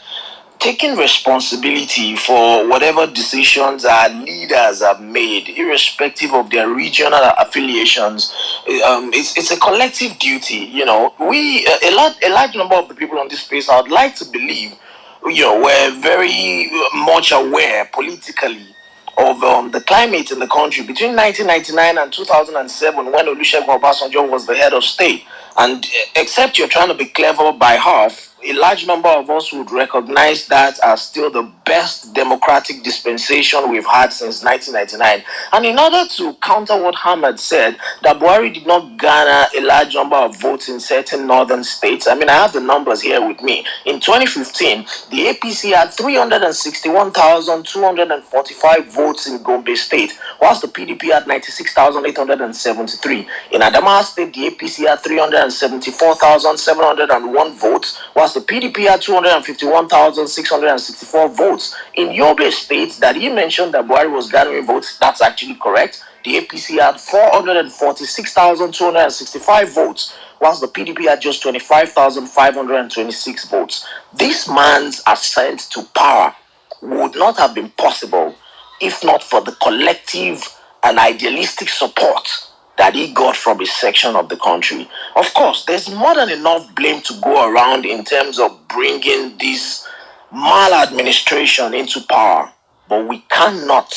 taking responsibility for whatever decisions our leaders have made, irrespective of their regional affiliations, it's a collective duty. A large number of the people on this space, I would like to believe, were very much aware politically of the climate in the country between 1999 and 2007, when Olusegun Obasanjo was the head of state. And except you're trying to be clever by half, a large number of us would recognize that as still the best democratic dispensation we've had since 1999. And in order to counter what Hamad said, that Buhari did not garner a large number of votes in certain northern states. I have the numbers here with me. In 2015, the APC had 361,245 votes in Gombe State, whilst the PDP had 96,873. In Adamawa State, the APC had 374,701 votes, whilst the PDP had 251,664 votes. In Yobe State, that he mentioned that Buhari was gathering votes, that's actually correct. The APC had 446,265 votes, whilst the PDP had just 25,526 votes. This man's ascent to power would not have been possible if not for the collective and idealistic support that he got from a section of the country. Of course, there's more than enough blame to go around in terms of bringing this maladministration into power. but we cannot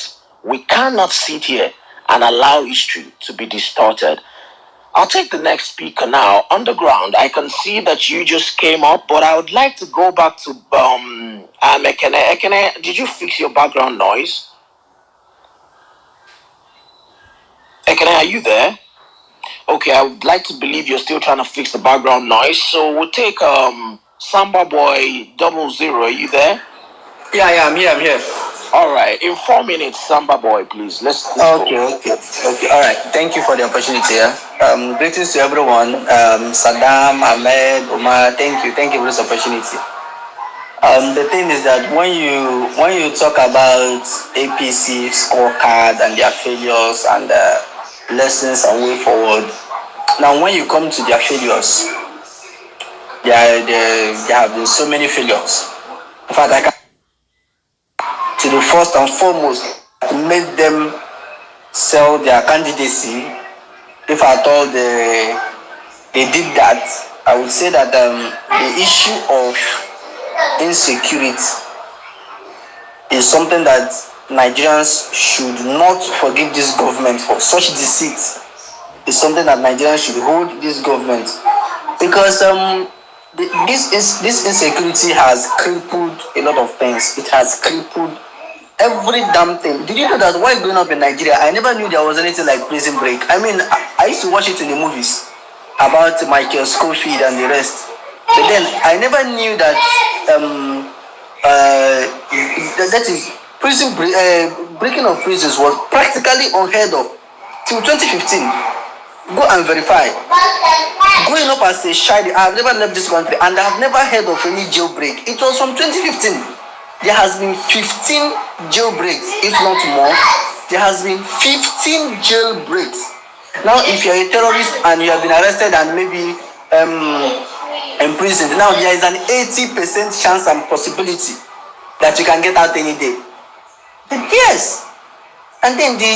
sit here and allow history to be distorted. I'll take the next speaker now. Underground, I can see that you just came up, but I would like to go back to Ekene. Ekene, did you fix your background noise? Ekene, are you there? Okay, I would like to believe you're still trying to fix the background noise. So we'll take Samba Boy 00. Are you there? Yeah, I'm here. All right, in 4 minutes, Samba Boy, please. Let's go. Okay. All right. Thank you for the opportunity. Greetings to everyone. Saddam, Ahmed, Omar. Thank you for this opportunity. The thing is that when you talk about APC scorecard and their failures and lessons and way forward, now when you come to their failures, there have been so many failures. In fact, I can to the first and foremost made them sell their candidacy. If at all they did that, I would say that the issue of insecurity is something that Nigerians should not forgive this government for. Such deceit is something that Nigerians should hold this government, because this insecurity has crippled a lot of things. It has crippled every damn thing. Did you know that while growing up in Nigeria, I never knew there was anything like Prison Break? I mean, I used to watch it in the movies about Michael Scofield and the rest, but then I never knew that that is breaking of prisons was practically unheard of till 2015. Go and verify. Growing up as a child, I have never left this country and I have never heard of any jailbreak. It was from 2015. There has been 15 jailbreaks, if not more. There has been 15 jailbreaks. Now, if you're a terrorist and you have been arrested and maybe imprisoned, now there is an 80% chance and possibility that you can get out any day. But yes. And then the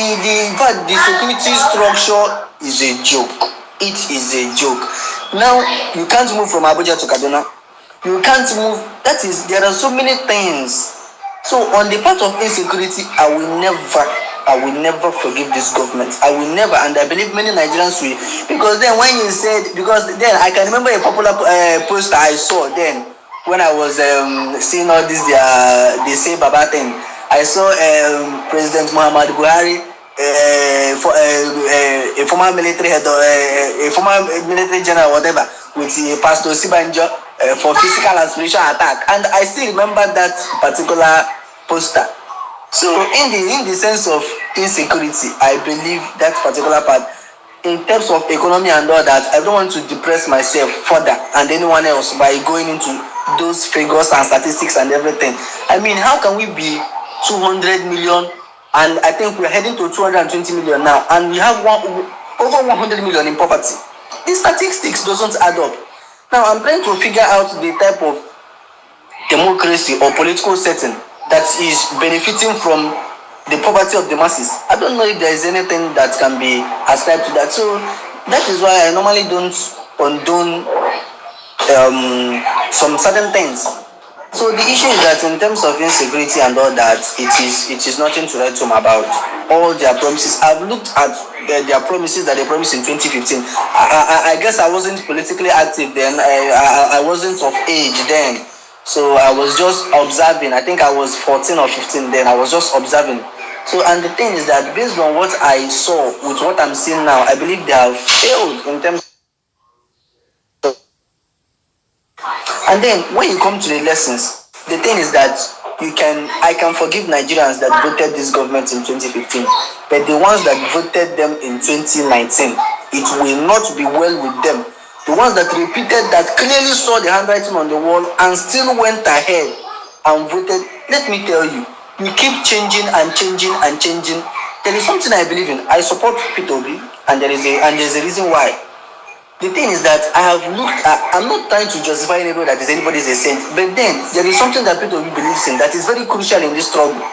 security structure is a joke. It is a joke. Now, you can't move from Abuja to Kaduna. You can't move. There are so many things. So on the part of insecurity, I will never forgive this government. I will never, and I believe many Nigerians will. Because then then I can remember a popular poster I saw then when I was seeing all this they say Baba thing. I saw President Muhammad Buhari, a former military head, a former military general, whatever, with Pastor Sibanjo for physical and spiritual attack, and I still remember that particular poster. So in the sense of insecurity, I believe that particular part. In terms of economy and all that, I don't want to depress myself further and anyone else by going into those figures and statistics and everything. I mean, how can we be 200 million and I think we're heading to 220 million now, and we have over 100 million in poverty? These statistics doesn't add up. Now I'm trying to figure out the type of democracy or political setting that is benefiting from the poverty of the masses. I don't know if there is anything that can be ascribed to that. So that is why I normally don't condone some certain things. So the issue is that in terms of insecurity and all that, it is nothing to write home about. All their promises, I've looked at their promises that they promised in 2015. I guess I wasn't politically active then. I wasn't of age then. So I was just observing. I think I was 14 or 15 then. I was just observing. So, and the thing is that based on what I saw with what I'm seeing now, I believe they have failed in terms. And then when you come to the lessons, the thing is that I can forgive Nigerians that voted this government in 2015, but the ones that voted them in 2019, it will not be well with them. The ones that repeated that clearly saw the handwriting on the wall and still went ahead and voted. Let me tell you, you keep changing and changing and changing. There is something I believe in. I support P2B, and there's a reason why. The thing is that I'm not trying to justify anybody that anybody's a saint, but then there is something that P2B believes in that is very crucial in this struggle,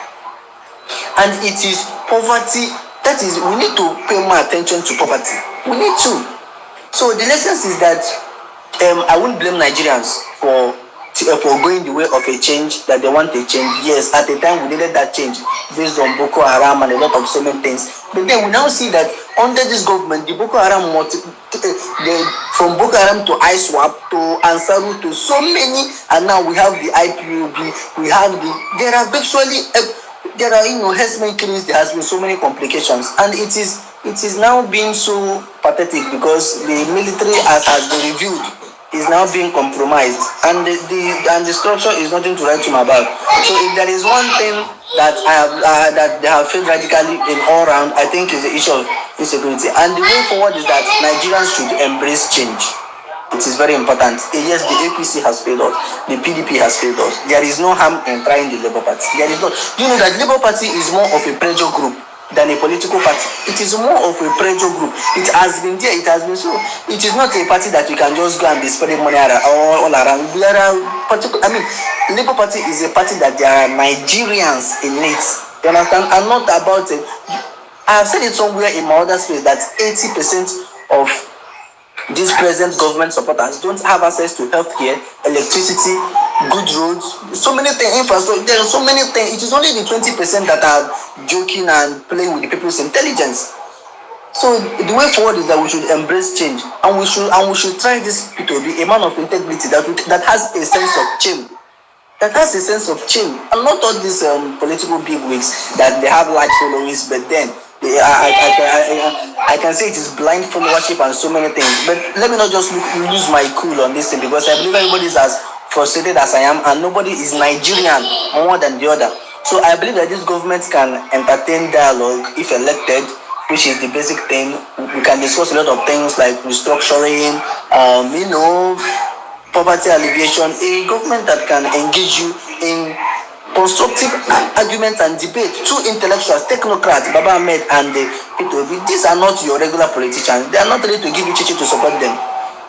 and it is poverty. That is, we need to pay more attention to poverty. We need to. So the essence is that I won't blame Nigerians for for going the way of a change, that they want a change. Yes, at the time we needed that change based on Boko Haram and a lot of so many things. But then we now see that under this government, the Boko Haram from Boko Haram to ISWAP to Ansaru to so many, and now we have the IPOB, we have there are virtually there are herdsmen killings. There has been so many complications, and it is now being so pathetic because the military has been reviewed, is now being compromised, and the structure is nothing to write home about. So if there is one thing that I have that they have failed radically in all round, I think is the issue of insecurity. And the way forward is that Nigerians should embrace change. It is very important. Yes, the APC has failed us. The PDP has failed us. There is no harm in trying the Labour Party. There is no. You know that Labour Party is more of a pressure group than a political party. It is more of a pressure group. It has been there. It has been so. It is not a party that you can just go and be spreading money all around. There are Labour Party is a party that there are Nigerians in it. You understand? And not about it. I have said it somewhere in my other space that 80% of these present government supporters don't have access to healthcare, electricity, good roads, so many things, infrastructure. There are so many things. It is only the 20% that are joking and playing with the people's intelligence. So the way forward is that we should embrace change, and we should try this to be a man of integrity that has a sense of change. That has a sense of change, and not all these political bigwigs that they have large followings, but then I can say it is blind followership and so many things. But let me not just lose my cool on this thing, because I believe everybody is as frustrated as I am, and nobody is Nigerian more than the other. So I believe that this government can entertain dialogue if elected, which is the basic thing. We can discuss a lot of things like restructuring, poverty alleviation. A government that can engage you in constructive argument and debate. Two intellectuals, technocrats, Baba Ahmed and the P2B, these are not your regular politicians. They are not ready to give you chichi to support them.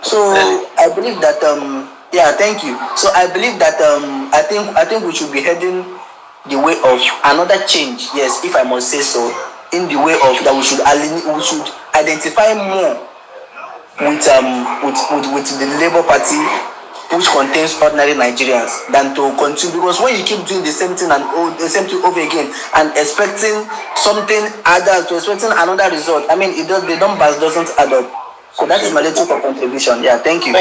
So I believe that thank you. So I believe that I think we should be heading the way of another change. Yes, if I must say so, in the way of that we should identify more with the Labour Party, which contains ordinary Nigerians, than to continue. Because when you keep doing the same thing the same thing over again and expecting something other, to expecting another result, I mean, the numbers doesn't add up. So that is my little contribution. Yeah, thank you.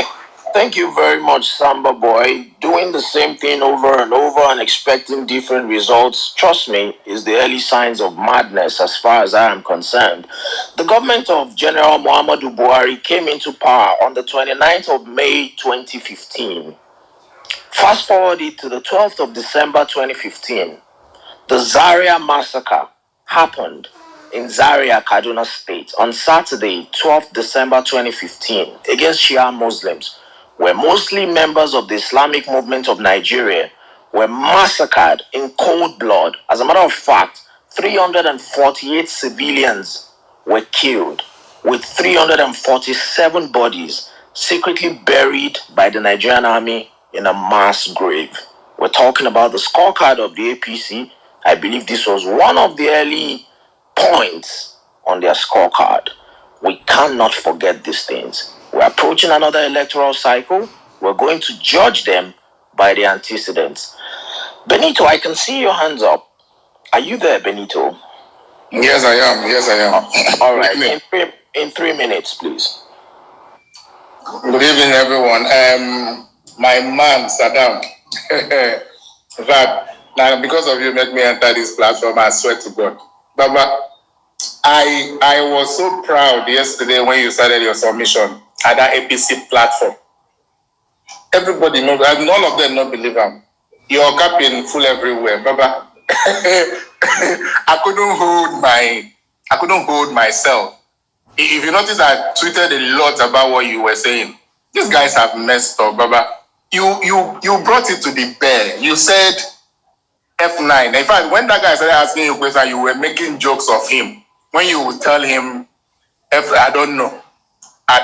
Thank you very much, Samba Boy. Doing the same thing over and over and expecting different results, trust me, is the early signs of madness as far as I am concerned. The government of General Muhammadu Buhari came into power on the 29th of May 2015. Fast forwarded to the 12th of December 2015. The Zaria massacre happened in Zaria, Kaduna State on Saturday, 12th December 2015 against Shia Muslims, where mostly members of the Islamic movement of Nigeria were massacred in cold blood. As a matter of fact, 348 civilians were killed, with 347 bodies secretly buried by the Nigerian army in a mass grave. We're talking about the scorecard of the APC. I believe this was one of the early points on their scorecard. We cannot forget these things. We're approaching another electoral cycle. We're going to judge them by the antecedents. Benito, I can see your hands up. Are you there, Benito? Yes, I am. All right. In 3 minutes, please. Good evening, everyone. My man, Saddam. In fact, now because of you, make me enter this platform. I swear to God, Baba, I was so proud yesterday when you started your submission at that APC platform. Everybody knows, and none of them not believe him. Your campaign full everywhere, Baba. I couldn't hold myself. If you notice, I tweeted a lot about what you were saying. These guys have messed up, Baba. You brought it to the bear. You said F9. In fact, when that guy started asking you questions, you were making jokes of him. When you would tell him, I don't know. I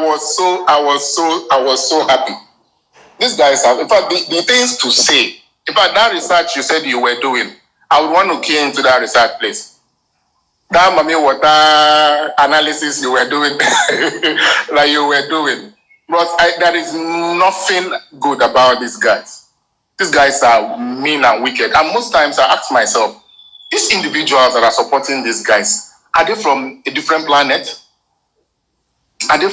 was so happy. These guys have, in fact, the things to say. In fact, that research you said you were doing, I would want to key into that research place. That mommy water analysis you were doing, like you were doing. But there is nothing good about these guys. These guys are mean and wicked. And most times I ask myself, these individuals that are supporting these guys, are they from a different planet? Are they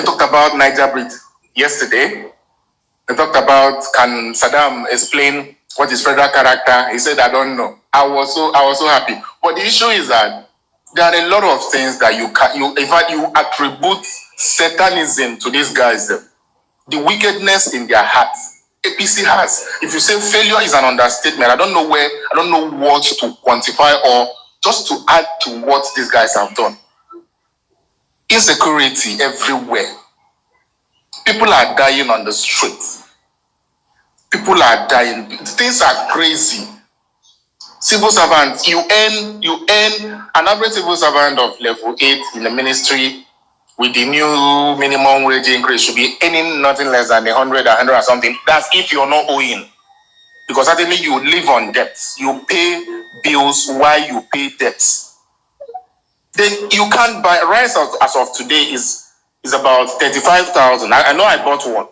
talked about Niger Bridge yesterday. They talked about, can Saddam explain what is federal character? He said, I don't know. I was so happy. But the issue is that there are a lot of things that you attribute Satanism to these guys. The wickedness in their hearts. APC has. If you say failure is an understatement, I don't know what to quantify or just to add to what these guys have done. Insecurity everywhere. People are dying on the streets. People are dying. Things are crazy. Civil servants, you earn an average civil servant of level 8 in the ministry with the new minimum wage increase should be earning nothing less than 100 or something. That's if you're not owing. Because certainly you live on debts. You pay bills while you pay debts. Then you can't buy rice as of today is about 35,000. I know I bought one.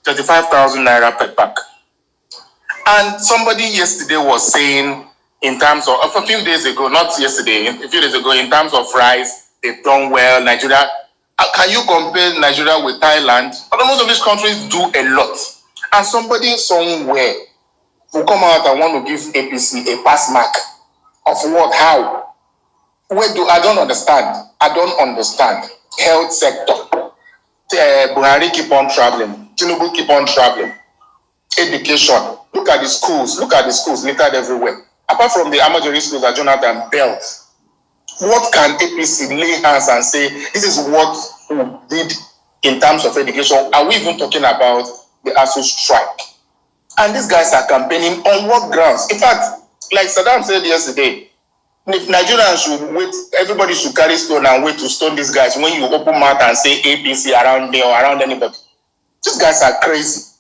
35,000 naira per pack. And somebody yesterday was saying, in terms of, a few days ago, not yesterday, a few days ago, in terms of rice, they've done well. Nigeria, can you compare Nigeria with Thailand? But most of these countries do a lot. And somebody somewhere will come out and want to give APC a pass mark of what, how? I don't understand. Health sector. Buhari keep on traveling. Tinubu keep on traveling. Education. Look at the schools littered everywhere. Apart from the Amajori schools that Jonathan built, what can APC lay hands and say, this is what we did in terms of education? Are we even talking about the ASU strike? And these guys are campaigning on what grounds? In fact, like Saddam said yesterday, if Nigerians should wait, everybody should carry stone and wait to stone these guys when you open mouth and say APC around there or around anybody. These guys are crazy.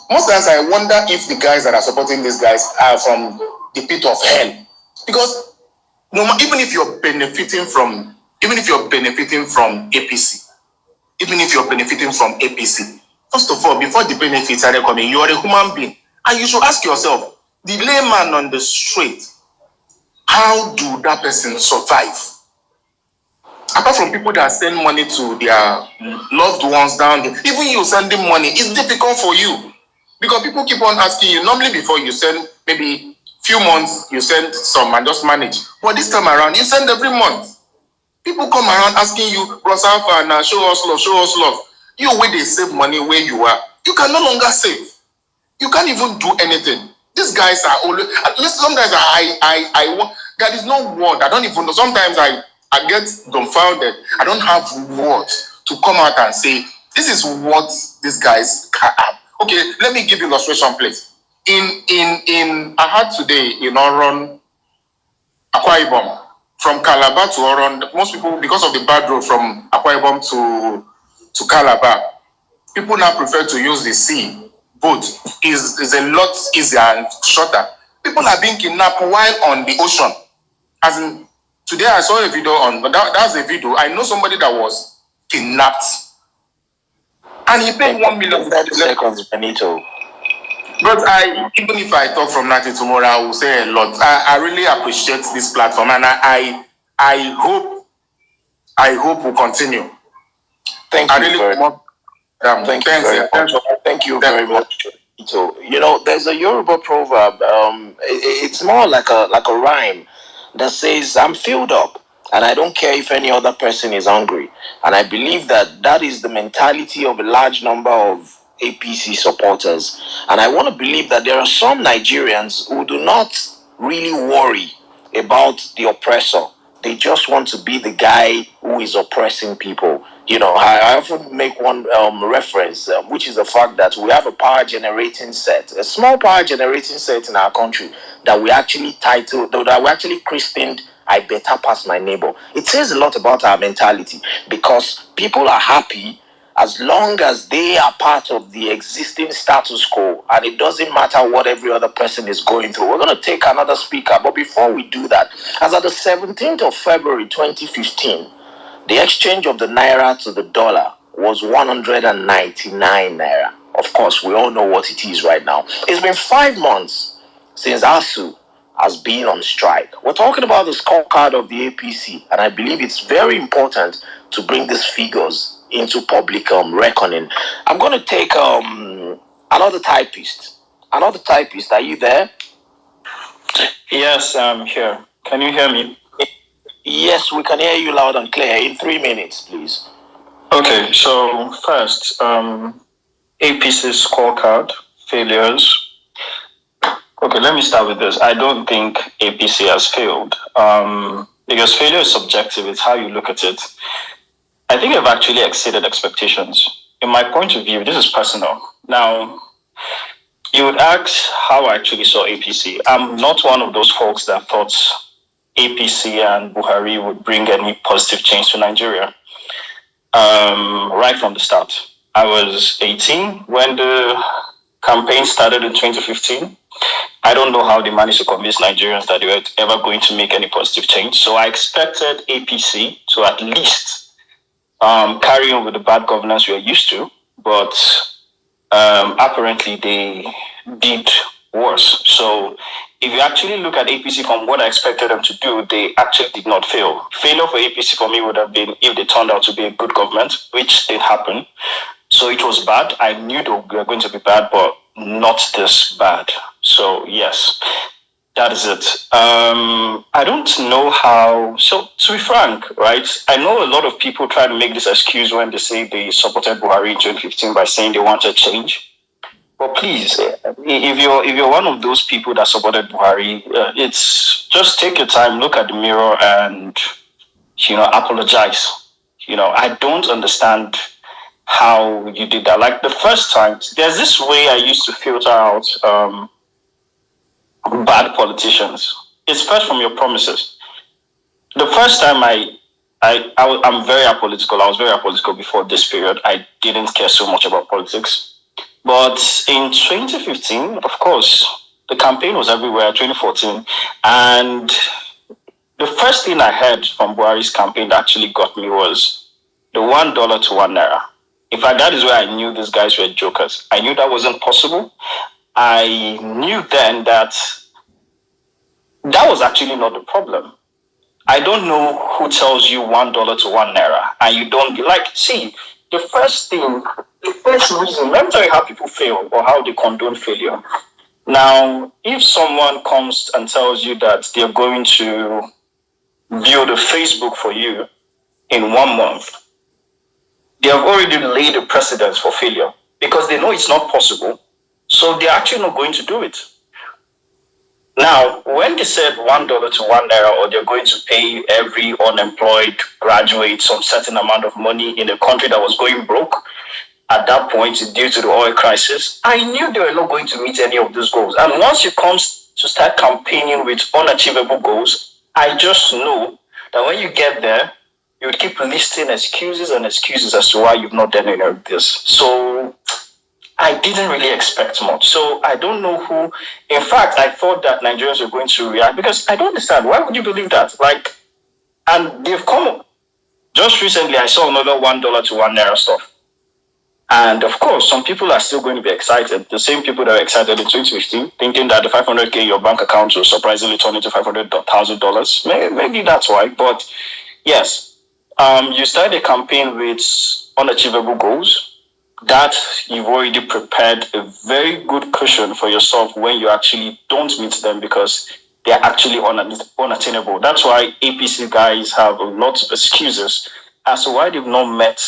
Most times I wonder if the guys that are supporting these guys are from the pit of hell. Because even if you're benefiting from APC, first of all, before the benefits are coming, you are a human being. And you should ask yourself, the layman on the street, how do that person survive? Apart from people that send money to their loved ones down there, even you sending money, it's difficult for you. Because people keep on asking you, normally before you send, maybe few months, you send some and just manage. But this time around, you send every month. People come around asking you, Bros Alpha, now show us love. You where they save money where you are, you can no longer save. You can't even do anything. These guys are always, at least sometimes there is no word. I don't even know. Sometimes I get dumbfounded. I don't have words to come out and say, this is what these guys can have. Okay, let me give you illustration, please. I had today in Oron, Akwa Ibom, from Calabar to Oron. Most people, because of the bad road from Akwa Ibom to Calabar, people now prefer to use the sea. Boat is a lot easier and shorter. People are being kidnapped while on the ocean. As in, today I saw a video that's a video. I know somebody that was kidnapped. And he paid 1 million. 30 seconds, Benito. But even if I talk from now to tomorrow, I will say a lot. I really appreciate this platform, and I hope we'll continue. Thank you very much. So, there's a Yoruba proverb. It's more like a rhyme that says, "I'm filled up, and I don't care if any other person is hungry." And I believe that is the mentality of a large number of APC supporters. And I want to believe that there are some Nigerians who do not really worry about the oppressor. They just want to be the guy who is oppressing people. I often make one reference, which is the fact that we have a power generating set, a small power generating set in our country that we actually christened "I better pass my neighbor." It says a lot about our mentality, because people are happy as long as they are part of the existing status quo, and it doesn't matter what every other person is going through. We're going to take another speaker, but before we do that, as of the 17th of February 2015, the exchange of the naira to the dollar was 199 naira. Of course, we all know what it is right now. It's been 5 months since ASU has been on strike. We're talking about the scorecard of the APC, and I believe it's very important to bring these figures into public reckoning. I'm going to take another typist. Another typist, are you there? Yes, I'm here. Can you hear me? Yes, we can hear you loud and clear. In 3 minutes, please. Okay, so first, APC scorecard failures. Okay, let me start with this. I don't think APC has failed because failure is subjective. It's how you look at it. I think I've actually exceeded expectations. In my point of view, this is personal. Now, you would ask how I actually saw APC. I'm not one of those folks that thought APC and Buhari would bring any positive change to Nigeria. Right from the start. I was 18 when the campaign started in 2015. I don't know how they managed to convince Nigerians that they were ever going to make any positive change. So I expected APC to at least carry on with the bad governance we are used to, but apparently they did worse. So if you actually look at APC from what I expected them to do, they actually did not fail. Failure for APC for me would have been if they turned out to be a good government, which did happen. So it was bad. I knew they were going to be bad, but not this bad. So yes, that is it. I don't know how. So to be frank, right? I know a lot of people try to make this excuse when they say they supported Buhari in 2015 by saying they wanted change. But please, if you're one of those people that supported Buhari, it's just take your time, look at the mirror, and apologize. I don't understand how you did that. Like the first time, there's this way I used to filter out bad politicians. It's first from your promises. The first time I'm very apolitical. I was very apolitical before this period. I didn't care so much about politics. But in 2015, of course, the campaign was everywhere, 2014. And the first thing I heard from Buhari's campaign that actually got me was the $1 to 1 naira. In fact, that is where I knew these guys were jokers. I knew that wasn't possible. I knew then that was actually not the problem. I don't know who tells you $1 to 1 naira, and you don't see the first reason. Let me tell you how people fail or how they condone failure. Now, if someone comes and tells you that they're going to build a Facebook for you in 1 month, they have already laid a precedence for failure because they know it's not possible. So they're actually not going to do it. Now, when they said $1 to 1 naira, or they're going to pay every unemployed graduate some certain amount of money in a country that was going broke at that point due to the oil crisis, I knew they were not going to meet any of those goals. And once it comes to start campaigning with unachievable goals, I just know that when you get there, you would keep listing excuses and excuses as to why you've not done any of this. So I didn't really expect much. So I don't know who. In fact, I thought that Nigerians were going to react because I don't understand. Why would you believe that? And they've come. Just recently, I saw another $1 to 1 naira stuff. And of course, some people are still going to be excited. The same people that were excited in 2015, thinking that the 500K in your bank account will surprisingly turn into $500,000. Maybe that's why. But yes, you started a campaign with unachievable goals. That you've already prepared a very good cushion for yourself when you actually don't meet them because they're actually unattainable. That's why APC guys have a lot of excuses as to why they've not met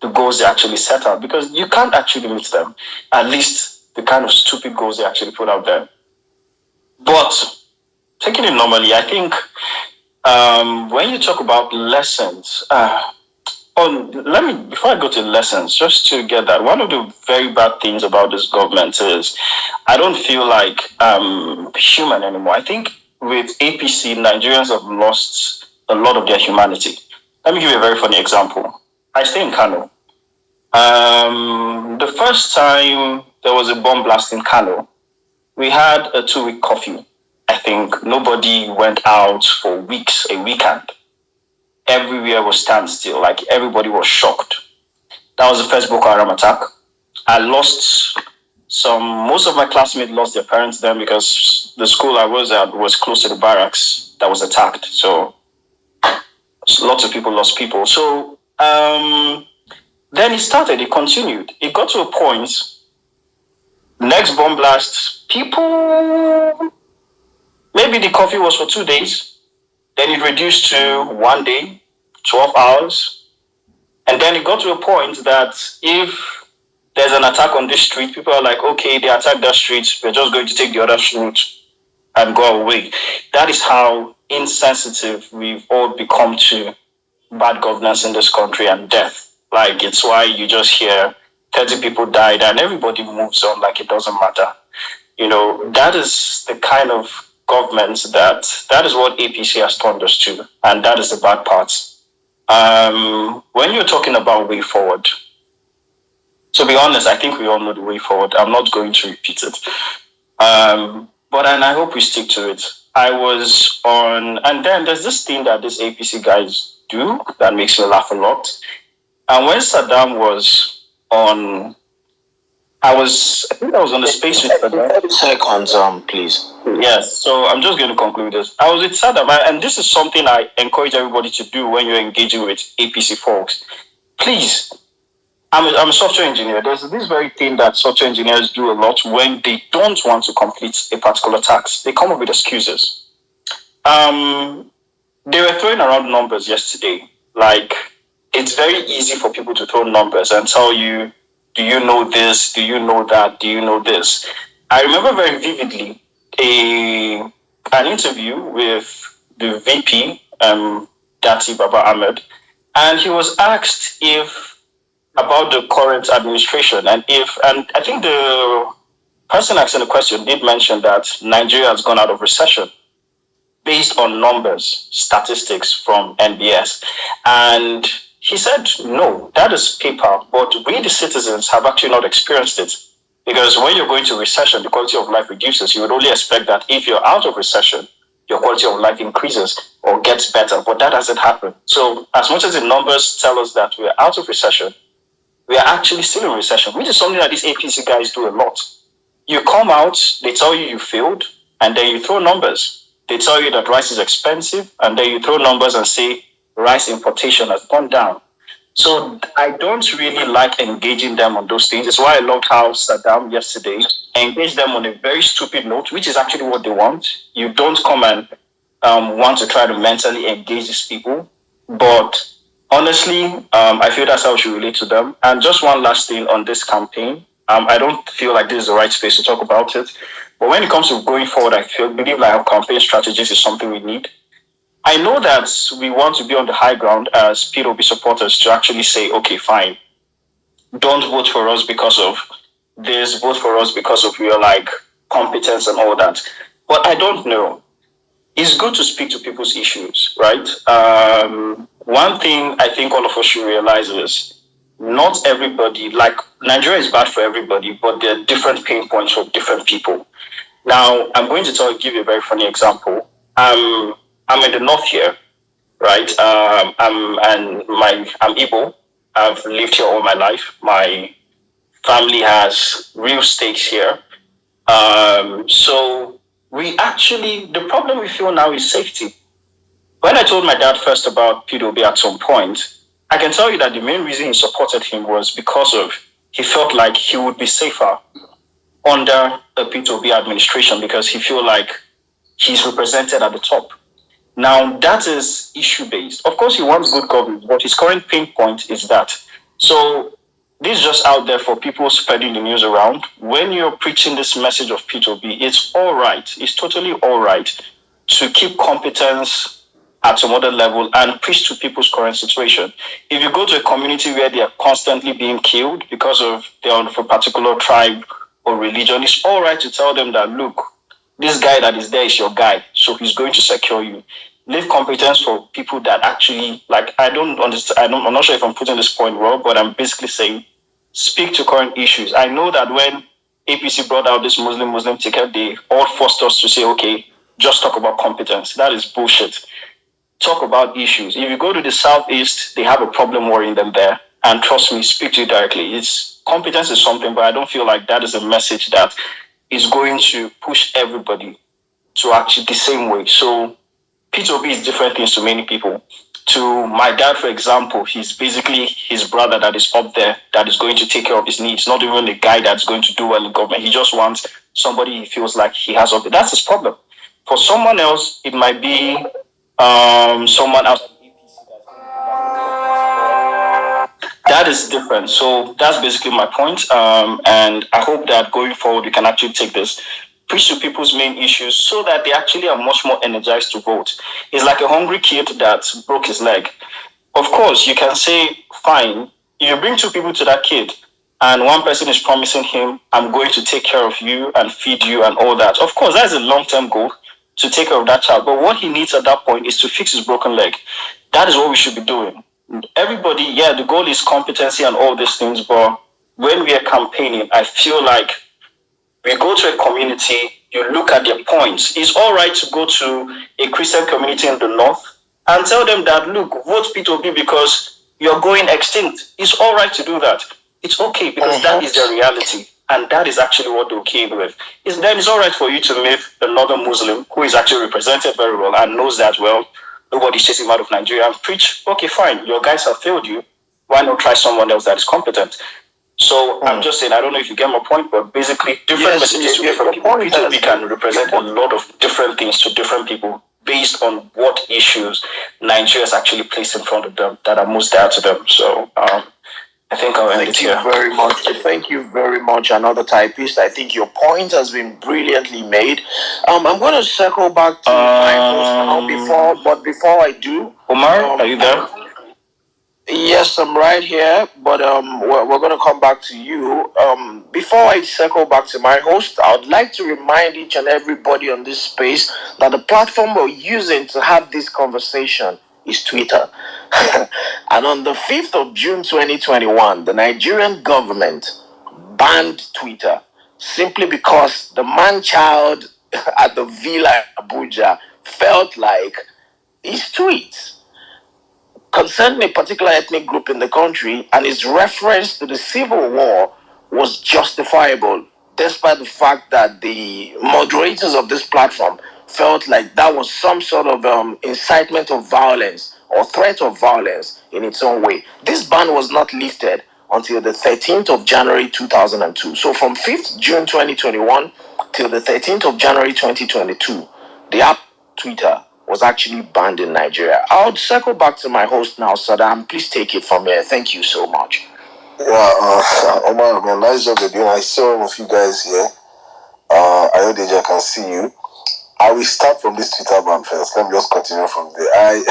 the goals they actually set out, because you can't actually meet them, at least the kind of stupid goals they actually put out there. But taking it normally, I think when you talk about lessons, before I go to lessons, just to get that, one of the very bad things about this government is I don't feel like human anymore. I think with APC, Nigerians have lost a lot of their humanity. Let me give you a very funny example. I stay in Kano. The first time there was a bomb blast in Kano, we had a 2-week curfew. I think nobody went out for weeks, a weekend. Everywhere was standstill, like everybody was shocked. That was the first Boko Haram attack. I lost most of my classmates lost their parents then because the school I was at was close to the barracks that was attacked. So lots of people lost people. So then it continued. It got to a point, next bomb blast, people, maybe the coffee was for 2 days, then it reduced to 1 day, 12 hours. And then it got to a point that if there's an attack on this street, people are like, okay, they attacked that street, we're just going to take the other route and go away. That is how insensitive we've all become to bad governance in this country and death. Like, it's why you just hear 30 people died and everybody moves on like it doesn't matter. You know, that is the kind of government that is what APC has turned us to. And that is the bad part. When you're talking about way forward, to be honest, I think we all know the way forward. I'm not going to repeat it. And I hope we stick to it. I was on, and then there's this thing that these APC guys do that makes me laugh a lot. And when Saddam was on, I think I was on the space with Saddam. 30 seconds, please. Yes, so I'm just going to conclude this. I was with Saddam, and this is something I encourage everybody to do when you're engaging with APC folks. Please, I'm a software engineer. There's this very thing that software engineers do a lot when they don't want to complete a particular task. They come up with excuses. They were throwing around numbers yesterday. Like, it's very easy for people to throw numbers and tell you, do you know this? Do you know that? Do you know this? I remember very vividly an interview with the VP, Dati Baba Ahmed, and he was asked about the current administration, and I think the person asking the question did mention that Nigeria has gone out of recession based on numbers, statistics from NBS. And he said, no, that is paper, but we, the citizens, have actually not experienced it. Because when you're going to recession, the quality of life reduces. You would only expect that if you're out of recession, your quality of life increases or gets better, but that hasn't happened. So as much as the numbers tell us that we're out of recession, we are actually still in recession, which is something that these APC guys do a lot. You come out, they tell you failed, and then you throw numbers. They tell you that rice is expensive, and then you throw numbers and say rice importation has gone down. So I don't really like engaging them on those things. It's why I loved how Saddam yesterday engaged them on a very stupid note, which is actually what they want. You don't come and want to try to mentally engage these people. But honestly, I feel that's how we should relate to them. And just one last thing on this campaign. I don't feel like this is the right space to talk about it. But when it comes to going forward, I believe like our campaign strategies is something we need. I know that we want to be on the high ground as PWB supporters to actually say, okay, fine, don't vote for us because of this, vote for us because of your like competence and all that. But I don't know. It's good to speak to people's issues, right? One thing I think all of us should realize is not everybody, like Nigeria is bad for everybody, but there are different pain points for different people. Now, I'm going to give you a very funny example. I'm in the north here, right? I'm Igbo. I've lived here all my life. My family has real stakes here. So the problem we feel now is safety. When I told my dad first about PWB at some point, I can tell you that the main reason he supported him was because he felt like he would be safer under a PWB administration because he feel like he's represented at the top. Now, that is issue-based. Of course, he wants good governance, but his current pain point is that. So, this is just out there for people spreading the news around. When you're preaching this message of P2B, it's all right. It's totally all right to keep competence at some other level and preach to people's current situation. If you go to a community where they are constantly being killed because they're of a particular tribe or religion, it's all right to tell them that, look, this guy that is there is your guy, so he's going to secure you. Leave competence for people that actually, like, I don't understand. I'm not sure if I'm putting this point well, but I'm basically saying, speak to current issues. I know that when APC brought out this Muslim ticket, they all forced us to say, okay, just talk about competence. That is bullshit. Talk about issues. If you go to the Southeast, they have a problem worrying them there. and trust me, speak to you directly. It's competence is something, but I don't feel like that is a message that is going to push everybody to actually the same way. So P2B is different things to many people. To my dad, for example, he's basically his brother that is up there that is going to take care of his needs, not even a guy that's going to do well in government. He just wants somebody he feels like he has up there. That's his problem. For someone else, it might be someone else. That is different. So that's basically my point. And I hope that going forward, we can actually take this, preach to people's main issues so that they actually are much more energized to vote. It's like a hungry kid that broke his leg. Of course, you can say, fine, you bring two people to that kid, and one person is promising him, I'm going to take care of you and feed you and all that. Of course, that is a long-term goal to take care of that child. But what he needs at that point is to fix his broken leg. That is what we should be doing. Everybody, yeah, the goal is competency and all these things, but when we are campaigning, I feel like we go to a community, you look at their points. It's all right to go to a Christian community in the north and tell them that, look, vote P2B because you're going extinct. It's all right to do that. It's okay because that is their reality. And that is actually what they're okay with. Then it's all right for you to meet another Muslim who is actually represented very well and knows that, well, nobody's chasing him out of Nigeria and preach, okay, fine, your guys have failed you. Why not try someone else that is competent? So I'm just saying, I don't know if you get my point, but basically different messages to different people. P2B can represent a lot of different things to different people based on what issues Nigeria is actually placed in front of them that are most dire to them. So I think I'll end it here. Very much. Thank you very much, another typist. I think your point has been brilliantly made. I'm going to circle back to my host now before I do. Omar, are you there? Yes, I'm right here, but we're going to come back to you. Before I circle back to my host, I would like to remind each and everybody on this space that the platform we're using to have this conversation is Twitter. And on the 5th of June 2021, the Nigerian government banned Twitter simply because the man-child at the villa in Abuja felt like his tweets concerning a particular ethnic group in the country and his reference to the civil war was justifiable, despite the fact that the moderators of this platform felt like that was some sort of incitement of violence or threat of violence in its own way. This ban was not lifted until the 13th of January 2002. So from 5th June 2021 till the 13th of January 2022, the app Twitter was actually banned in Nigeria. I'll circle back to my host now, Saddam. Please take it from here. Thank you so much. Yeah, Omar, man, nice job you're doing. I see all of you guys here. I know Deja can see you. I will start from this Twitter ban first. Let me just continue from there.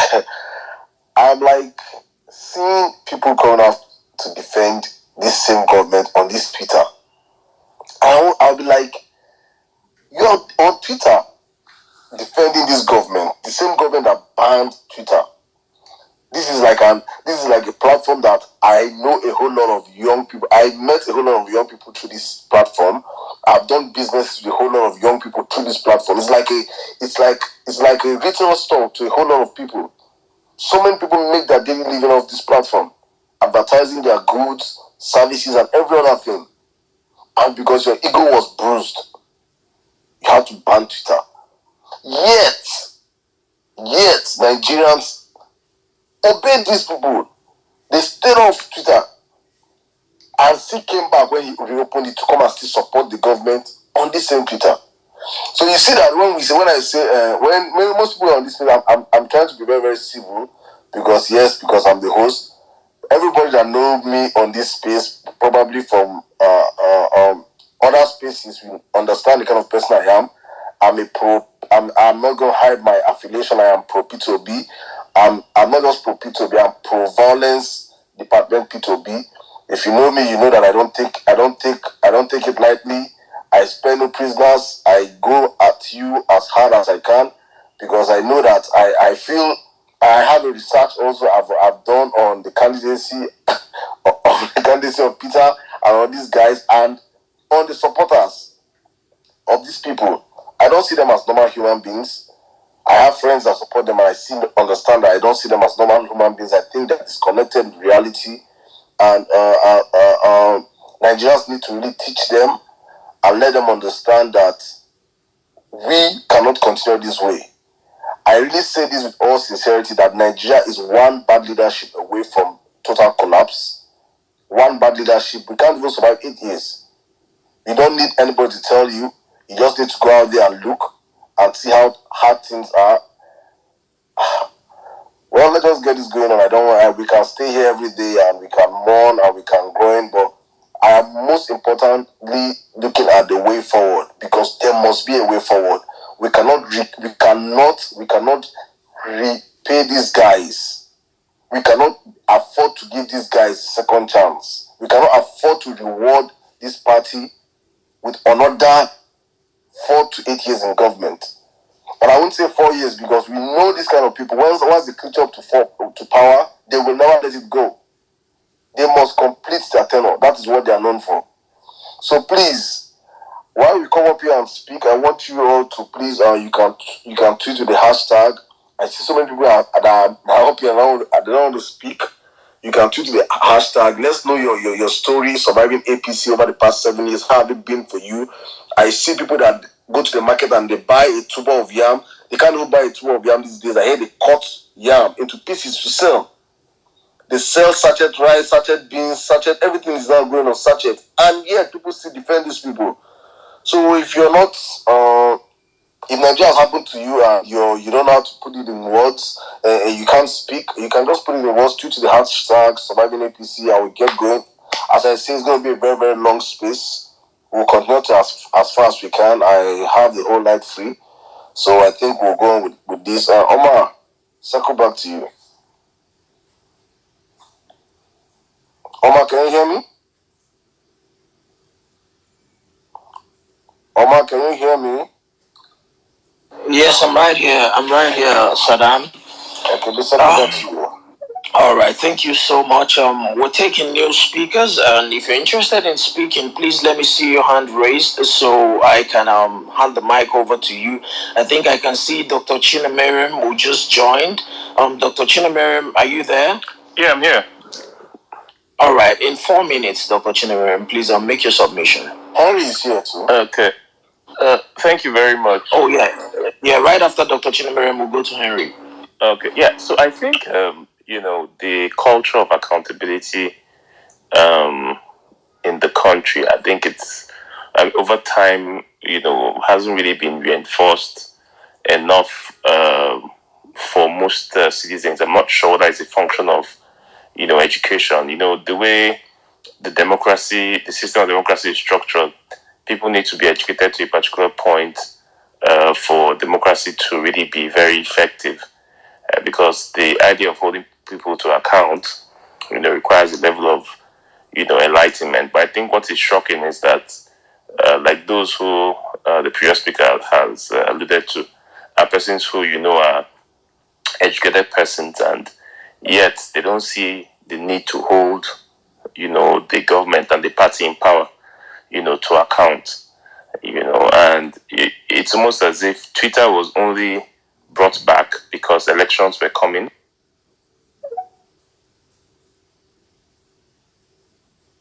I'm like seeing people coming out to defend this same government on this Twitter. I'll be like, you're on Twitter defending this government, the same government that banned Twitter. This is like a platform that I know a whole lot of young people. I met a whole lot of young people through this platform. I've done business with a whole lot of young people through this platform. It's like a retail store to a whole lot of people. So many people make their daily living off this platform, advertising their goods, services, and every other thing. And because your ego was bruised, you had to ban Twitter. Yet Nigerians obeyed these people. They stayed off Twitter and still came back when he reopened it to come and still support the government on this same Twitter. So you see that when most people are on this page, I'm trying to be very, very civil because I'm the host. Everybody that knows me on this space, probably from other spaces, will understand the kind of person I am. I'm not going to hide my affiliation. I am pro P2B. I'm not just pro P2B. I'm pro Vawulence Department P2B. If you know me, you know that I don't take it lightly. I spare no prisoners. I go at you as hard as I can because I know that I feel I have a research also I've done on the candidacy of Peter and on these guys and on the supporters of these people. I don't see them as normal human beings. I have friends that support them and understand that I don't see them as normal human beings. I think they're disconnected with reality. And Nigerians need to really teach them and let them understand that we cannot continue this way. I really say this with all sincerity that Nigeria is one bad leadership away from total collapse. One bad leadership. We can't even survive 8 years. You don't need anybody to tell you. You just need to go out there and look and see how hard things are. Well, let us get this going on. I don't want. We can stay here every day and we can mourn and we can go in, but I am most importantly looking at the way forward, because there must be a way forward. We cannot repay these guys. We cannot afford to give these guys a second chance. We cannot afford to reward this party with another 4 to 8 years in government. And I won't say 4 years, because we know these kind of people. Once they click up to power, they will never let it go. They must complete their tenure. That is what they are known for. So please, while we come up here and speak, I want you all to please, you can tweet with the hashtag. I see so many people that are up here now. I don't want to speak. You can tweet with the hashtag. Let's know your story surviving APC over the past 7 years. How have it been for you? I see people that go to the market and they buy a tuber of yam. They can't even buy a tuber of yam these days. I hear they cut yam into pieces to sell. They sell sachet rice, sachet beans, sachet, everything is now going on sachet. And yet people still defend these people. So if you're not, if Nigeria has happened to you and you don't know how to put it in words, you can't speak, you can just put it in words due to the hashtag surviving APC and we get going. As I say, it's going to be a very, very long space. We'll continue to as far as we can. I have the whole night free. So I think we'll go on with this. Omar, circle back to you. Omar, can you hear me? Omar, can you hear me? Yes, I'm right here, Saddam. Okay, let's circle back to you. All right, thank you so much. We're taking new speakers, and if you're interested in speaking, please let me see your hand raised so I can hand the mic over to you. I think I can see Dr. Chinamerim, who just joined. Dr. Chinamerim, are you there? Yeah, I'm here. All right, in 4 minutes, Dr. Chinamerim, please make your submission. Henry is here too. Okay. Thank you very much. Oh yeah. Right after Dr. Chinamerim, we'll go to Henry. Okay. Yeah. So I think the culture of accountability in the country, I think it's over time hasn't really been reinforced enough for most citizens. I'm not sure that it's a function of education. The way the system of democracy is structured, people need to be educated to a particular point for democracy to really be very effective. Because the idea of holding people to account, requires a level of, enlightenment. But I think what is shocking is that, like those who the previous speaker has alluded to, are persons who are educated persons, and yet they don't see the need to hold, the government and the party in power, to account. And it's almost as if Twitter was only brought back because elections were coming.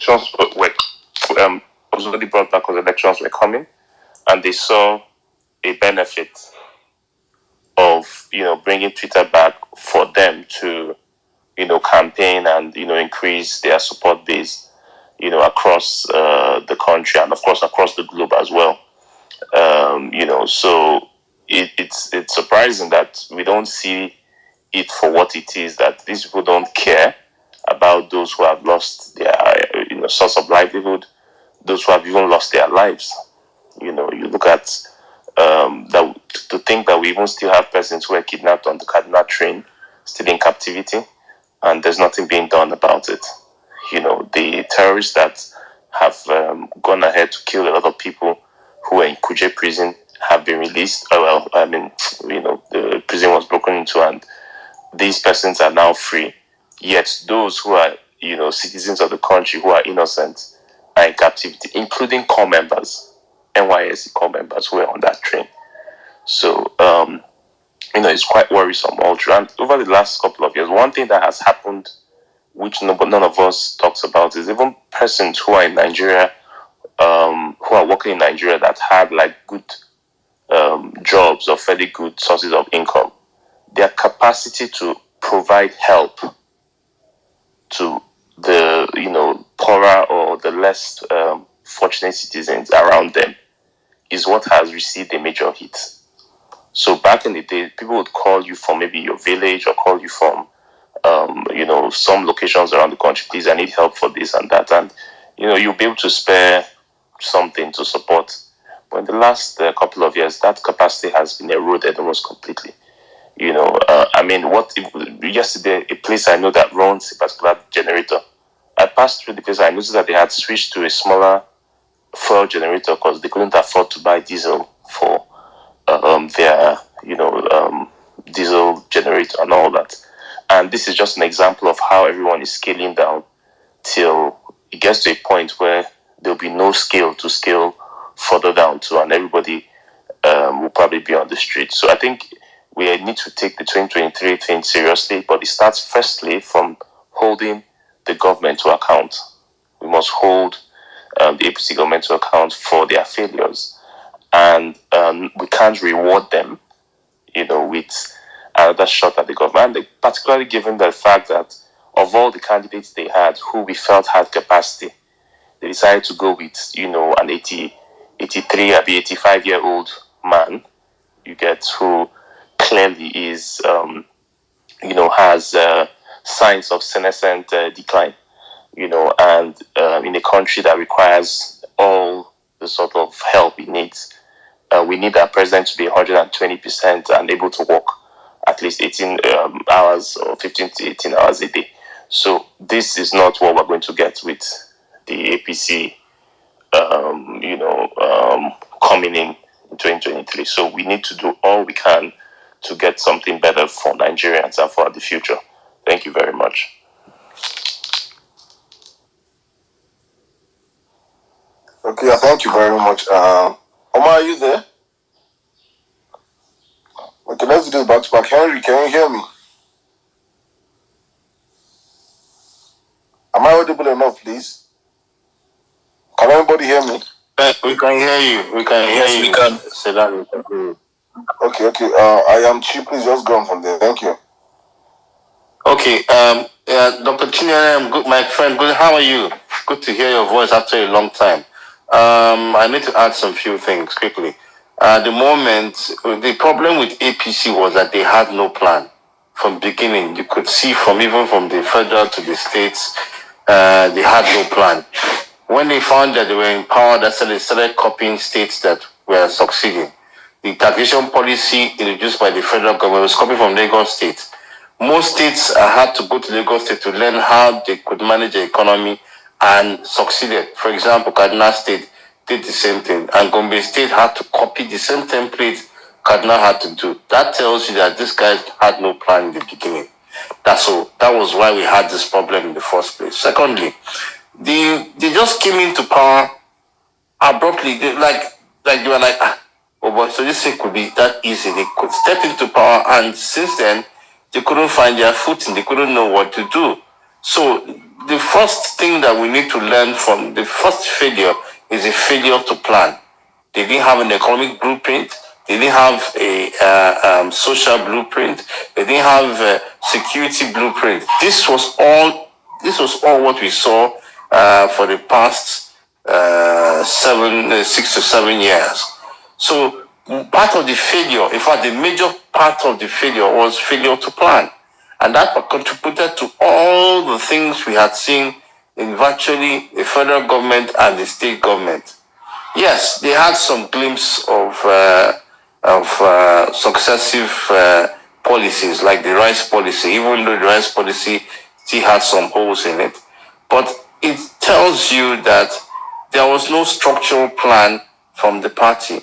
Was only brought back because elections were coming, and they saw a benefit of bringing Twitter back for them to campaign and increase their support base across the country and of course across the globe as well. So it's surprising that we don't see it for what it is, that these people don't care about those who have lost their source of livelihood, those who have even lost their lives. You look at that, to think that we even still have persons who are kidnapped on the Kaduna train, still in captivity, and there's nothing being done about it. The terrorists that have gone ahead to kill a lot of people who were in Kuje prison have been released. The prison was broken into and these persons are now free. Yet those who are, citizens of the country who are innocent are in captivity, including core members, NYSC core members who were on that train. So, it's quite worrisome all through. And over the last couple of years, one thing that has happened which none of us talks about, is even persons who are in Nigeria, who are working in Nigeria that had like good jobs or fairly good sources of income. Their capacity to provide help to the poorer or the less fortunate citizens around them is what has received a major hit. So back in the day, people would call you from maybe your village or call you from some locations around the country. Please, I need help for this and that, and you'll be able to spare something to support. But in the last couple of years, that capacity has been eroded almost completely. Yesterday, a place I know that runs a particular generator, I passed through the place. I noticed that they had switched to a smaller fuel generator because they couldn't afford to buy diesel for their diesel generator and all that. And this is just an example of how everyone is scaling down till it gets to a point where there'll be no scale to scale further down to, and everybody will probably be on the street. So I think we need to take the 2023 thing seriously, but it starts firstly from holding the government to account. We must hold the APC government to account for their failures, and we can't reward them, with another shot at the government. And particularly given the fact that of all the candidates they had, who we felt had capacity, they decided to go with an 83 or 85-year-old man. You get who clearly is has signs of senescent decline. And in a country that requires all the sort of help it needs, we need our president to be 120% and able to work at least 18 hours or 15 to 18 hours a day. So this is not what we're going to get with the APC, coming in 2023. So we need to do all we can to get something better for Nigerians and for the future. Thank you very much. Okay, thank you very much. Omar, are you there? Okay, let's do this back to back. Henry, can you hear me? Am I audible enough, please? Can everybody hear me? We can hear you. We can hear you. We can. Say that we can hear you. Okay. I am Chief. Please just go on from there. Thank you. Okay. Dr. Chinyere, I'm good, my friend. Good. How are you? Good to hear your voice after a long time. I need to add some few things quickly. At the moment, the problem with APC was that they had no plan from beginning. You could see even from the federal to the states, they had no plan. When they found that they were in power, that's when they started copying states that were succeeding. The taxation policy introduced by the federal government was copied from Lagos State. Most states had to go to Lagos State to learn how they could manage the economy and succeeded. For example, Kaduna State did the same thing, and Gombe State had to copy the same template Kaduna had to do. That tells you that these guys had no plan in the beginning. That was why we had this problem in the first place. Secondly, they just came into power abruptly. They were like, oh boy, so this thing could be that easy. They could step into power, and since then, they couldn't find their footing. They couldn't know what to do. So the first thing that we need to learn from the first failure is a failure to plan. They didn't have an economic blueprint. They didn't have a social blueprint. They didn't have a security blueprint. This was all what we saw for the past 6 to 7 years. So part of the failure, in fact, the major part of the failure was failure to plan. And that contributed to all the things we had seen in virtually the federal government and the state government. Yes, they had some glimpse of successive policies, like the rice policy, even though the rice policy still had some holes in it. But it tells you that there was no structural plan from the party.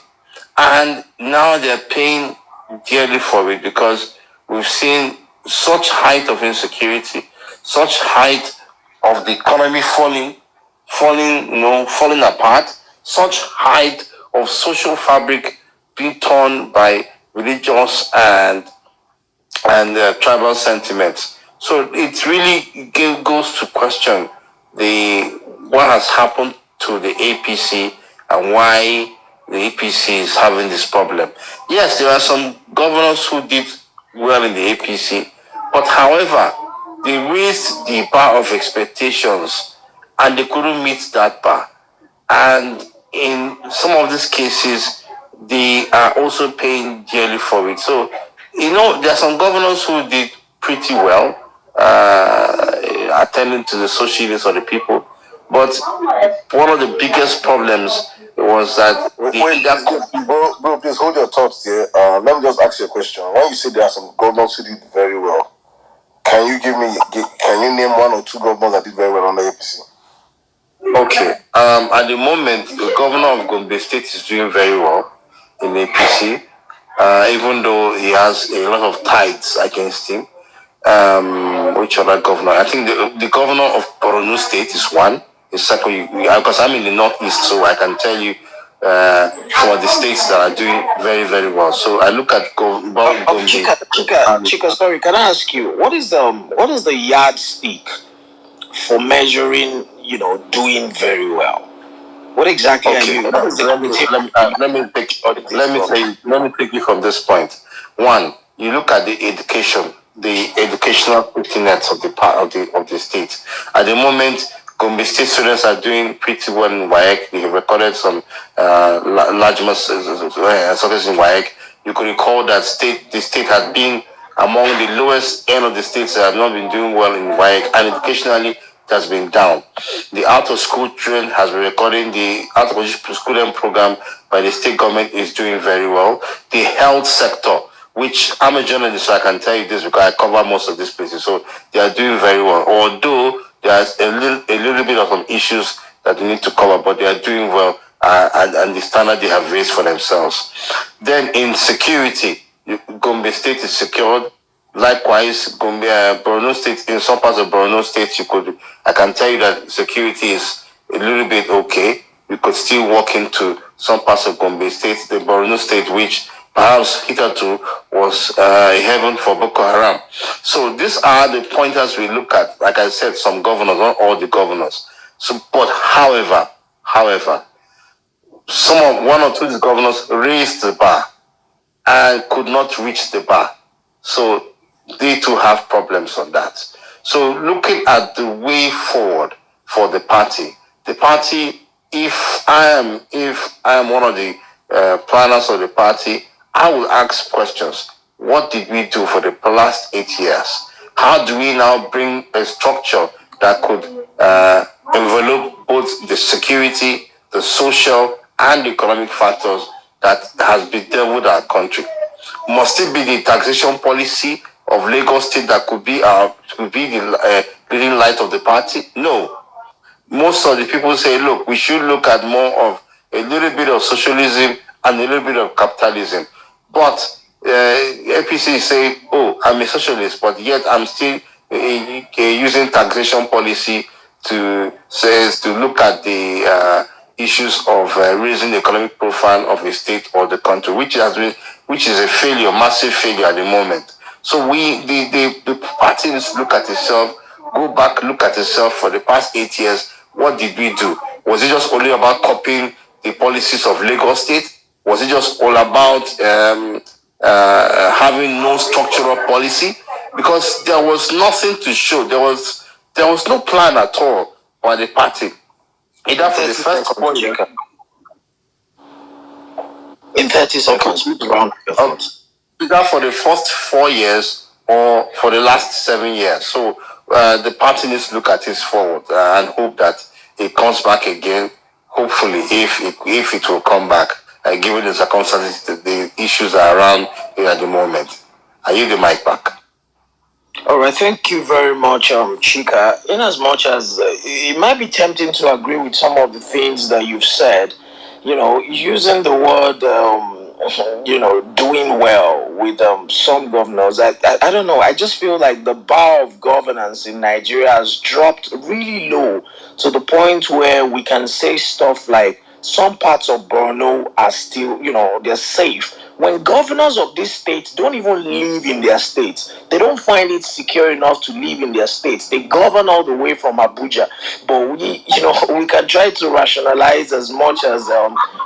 And now they're paying dearly for it, because we've seen such height of insecurity, such height of the economy falling apart, such height of social fabric being torn by religious and tribal sentiments. So it really goes to question what has happened to the APC and why the APC is having this problem. Yes, there are some governors who did well in the APC, but however, they raised the bar of expectations and they couldn't meet that bar. And in some of these cases, they are also paying dearly for it. So, there are some governors who did pretty well, attending to the social needs of the people. But one of the biggest problems was that bro, please hold your thoughts there. Let me just ask you a question. When you say there are some governors who did very well, can you name one or two governors that did very well on the APC? Okay. At the moment, the governor of Gombe State is doing very well in APC, even though he has a lot of tithes against him. Which other governor? I think the governor of Borno State is one. The second, because I'm in the northeast, so I can tell you some of the states that are doing very, very well. So I look at Gombe. Chika, sorry, can I ask you what is the yardstick for measuring, doing very well? What exactly are you? Let me take you from this point. One, you look at the education, the educational pertinence of the state. At the moment, Gombe State students are doing pretty well in WAEC. They have recorded some large success in WAEC. You could recall that the state had been among the lowest end of the states that have not been doing well in WAEC, and educationally it has been down. The out of school trend has been recording. The out of school program by the state government is doing very well. The health sector, which I'm a journalist, so I can tell you this because I cover most of these places. So they are doing very well. Although there's a little bit of some issues that they need to cover, but they are doing well, and the standard they have raised for themselves. Then in security, Gombe State is secured. Likewise, Borno State, in some parts of Borno State, I can tell you that security is a little bit okay. You could still walk into some parts of Gombe State, the Borno State, which perhaps hitherto was a heaven for Boko Haram. So these are the pointers we look at. Like I said, some governors, not all the governors. So, but however, one or two of the governors raised the bar and could not reach the bar. So they too have problems on that. So looking at the way forward for the party, if I am one of the planners of the party, I will ask questions. What did we do for the last 8 years? How do we now bring a structure that could envelope both the security, the social, and the economic factors that has bedeviled our country? Must it be the taxation policy of Lagos State that could be the leading light of the party? No. Most of the people say, look, we should look at more of a little bit of socialism and a little bit of capitalism. But APC say, oh, I'm a socialist, but yet I'm still using taxation policy to look at the issues of raising the economic profile of a state or the country, which is a failure, massive failure at the moment. So the party needs to look at itself, go back, look at itself for the past 8 years. What did we do? Was it just only about copying the policies of Lagos State? Was it just all about having no structural policy? Because there was nothing to show. There was no plan at all by the party. Either for the first 4 years. In 30 seconds, either for the first 4 years or for the last 7 years. So the party needs to look at this forward and hope that it comes back again. Hopefully, if it will come back, given the circumstances, the issues are around here at the moment. I yield the mic back. All right, thank you very much, Chika. In as much as it might be tempting to agree with some of the things that you've said, using the word, doing well with some governors, I don't know. I just feel like the bar of governance in Nigeria has dropped really low to the point where we can say stuff like some parts of Borno are still, they're safe, when governors of these states don't even live in their states, they don't find it secure enough to live in their states. They govern all the way from Abuja. But we can try to rationalize as much as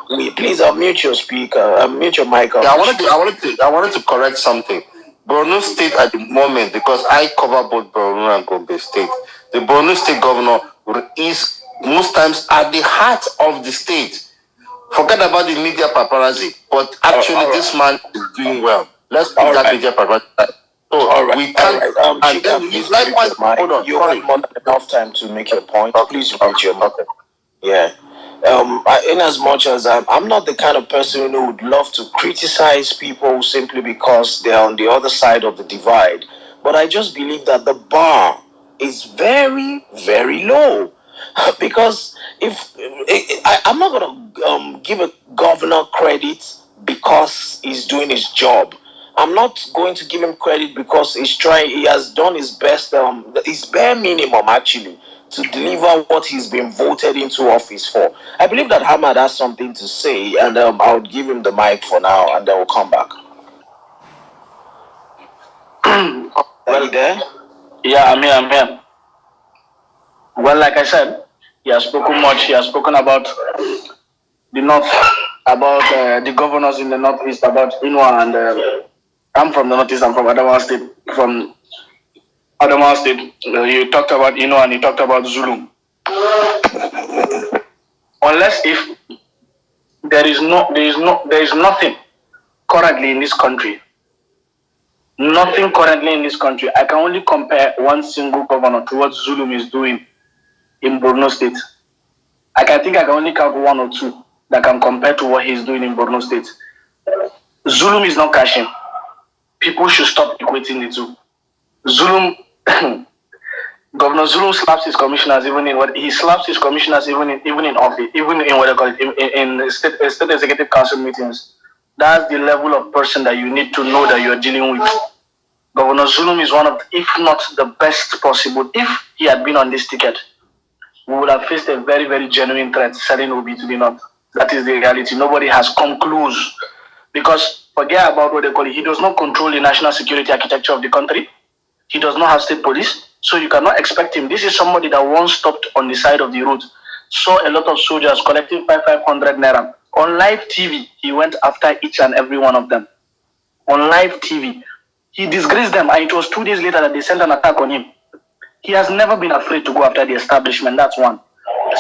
we. Please unmute your speaker, unmute your mic. Yeah, I wanted to correct something. Borno State at the moment, because I cover both Borno and Gombe State, the Borno State governor is most times at the heart of the state. Forget about the media paparazzi, but actually this man is doing well. Let's put that media paparazzi. So we can't. And then likewise, hold on. You have more than enough time to make your point. Please repeat your mic. Yeah. In as much as I'm not the kind of person who would love to criticize people simply because they're on the other side of the divide, but I just believe that the bar is very, very low. Because I'm not gonna give a governor credit because he's doing his job. I'm not going to give him credit because he has done his best, his bare minimum actually, to deliver what he's been voted into office for. I believe that Hamad has something to say, and I would give him the mic for now, and then we'll come back. Are you there? Yeah, I'm here. Well, like I said, he has spoken much. He has spoken about the North, about the governors in the Northeast, about Inua, and I'm from the Northeast. I'm from Adamawa State. From Adamawa State, you talked about Inua and you talked about Zulu. Unless if there is nothing currently in this country. Nothing currently in this country. I can only compare one single governor to what Zulum is doing in Borno State. I can only count one or two that can compare to what he's doing in Borno State. Zulum is not cashing. People should stop equating the two. Zulum, Governor Zulum slaps his commissioners even in what he slaps his commissioners even in office, even in what they call it in state executive council meetings. That's the level of person that you need to know that you're dealing with. Governor Zulum is one of, if not the best possible. If he had been on this ticket, we would have faced a very, very genuine threat selling Obi to the North. That is the reality. Nobody has come close. Because forget about what they call it. He does not control the national security architecture of the country. He does not have state police. So you cannot expect him. This is somebody that once stopped on the side of the road, saw a lot of soldiers collecting 500 naira. On live TV, he went after each and every one of them. On live TV. He disgraced them, and it was 2 days later that they sent an attack on him. He has never been afraid to go after the establishment. That's one.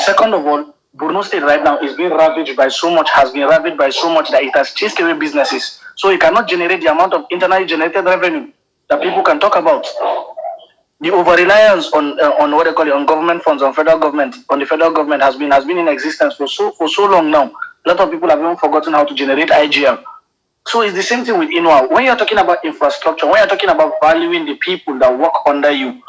Second of all, Borno State right now is being ravaged by so much, has been ravaged by so much that it has chased away businesses. So it cannot generate the amount of internally generated revenue that people can talk about. The over-reliance on what they call it, on government funds, on the federal government has been in existence for so long now. A lot of people have even forgotten how to generate IGR. So it's the same thing with Inua. When you're talking about infrastructure, when you're talking about valuing the people that work under you,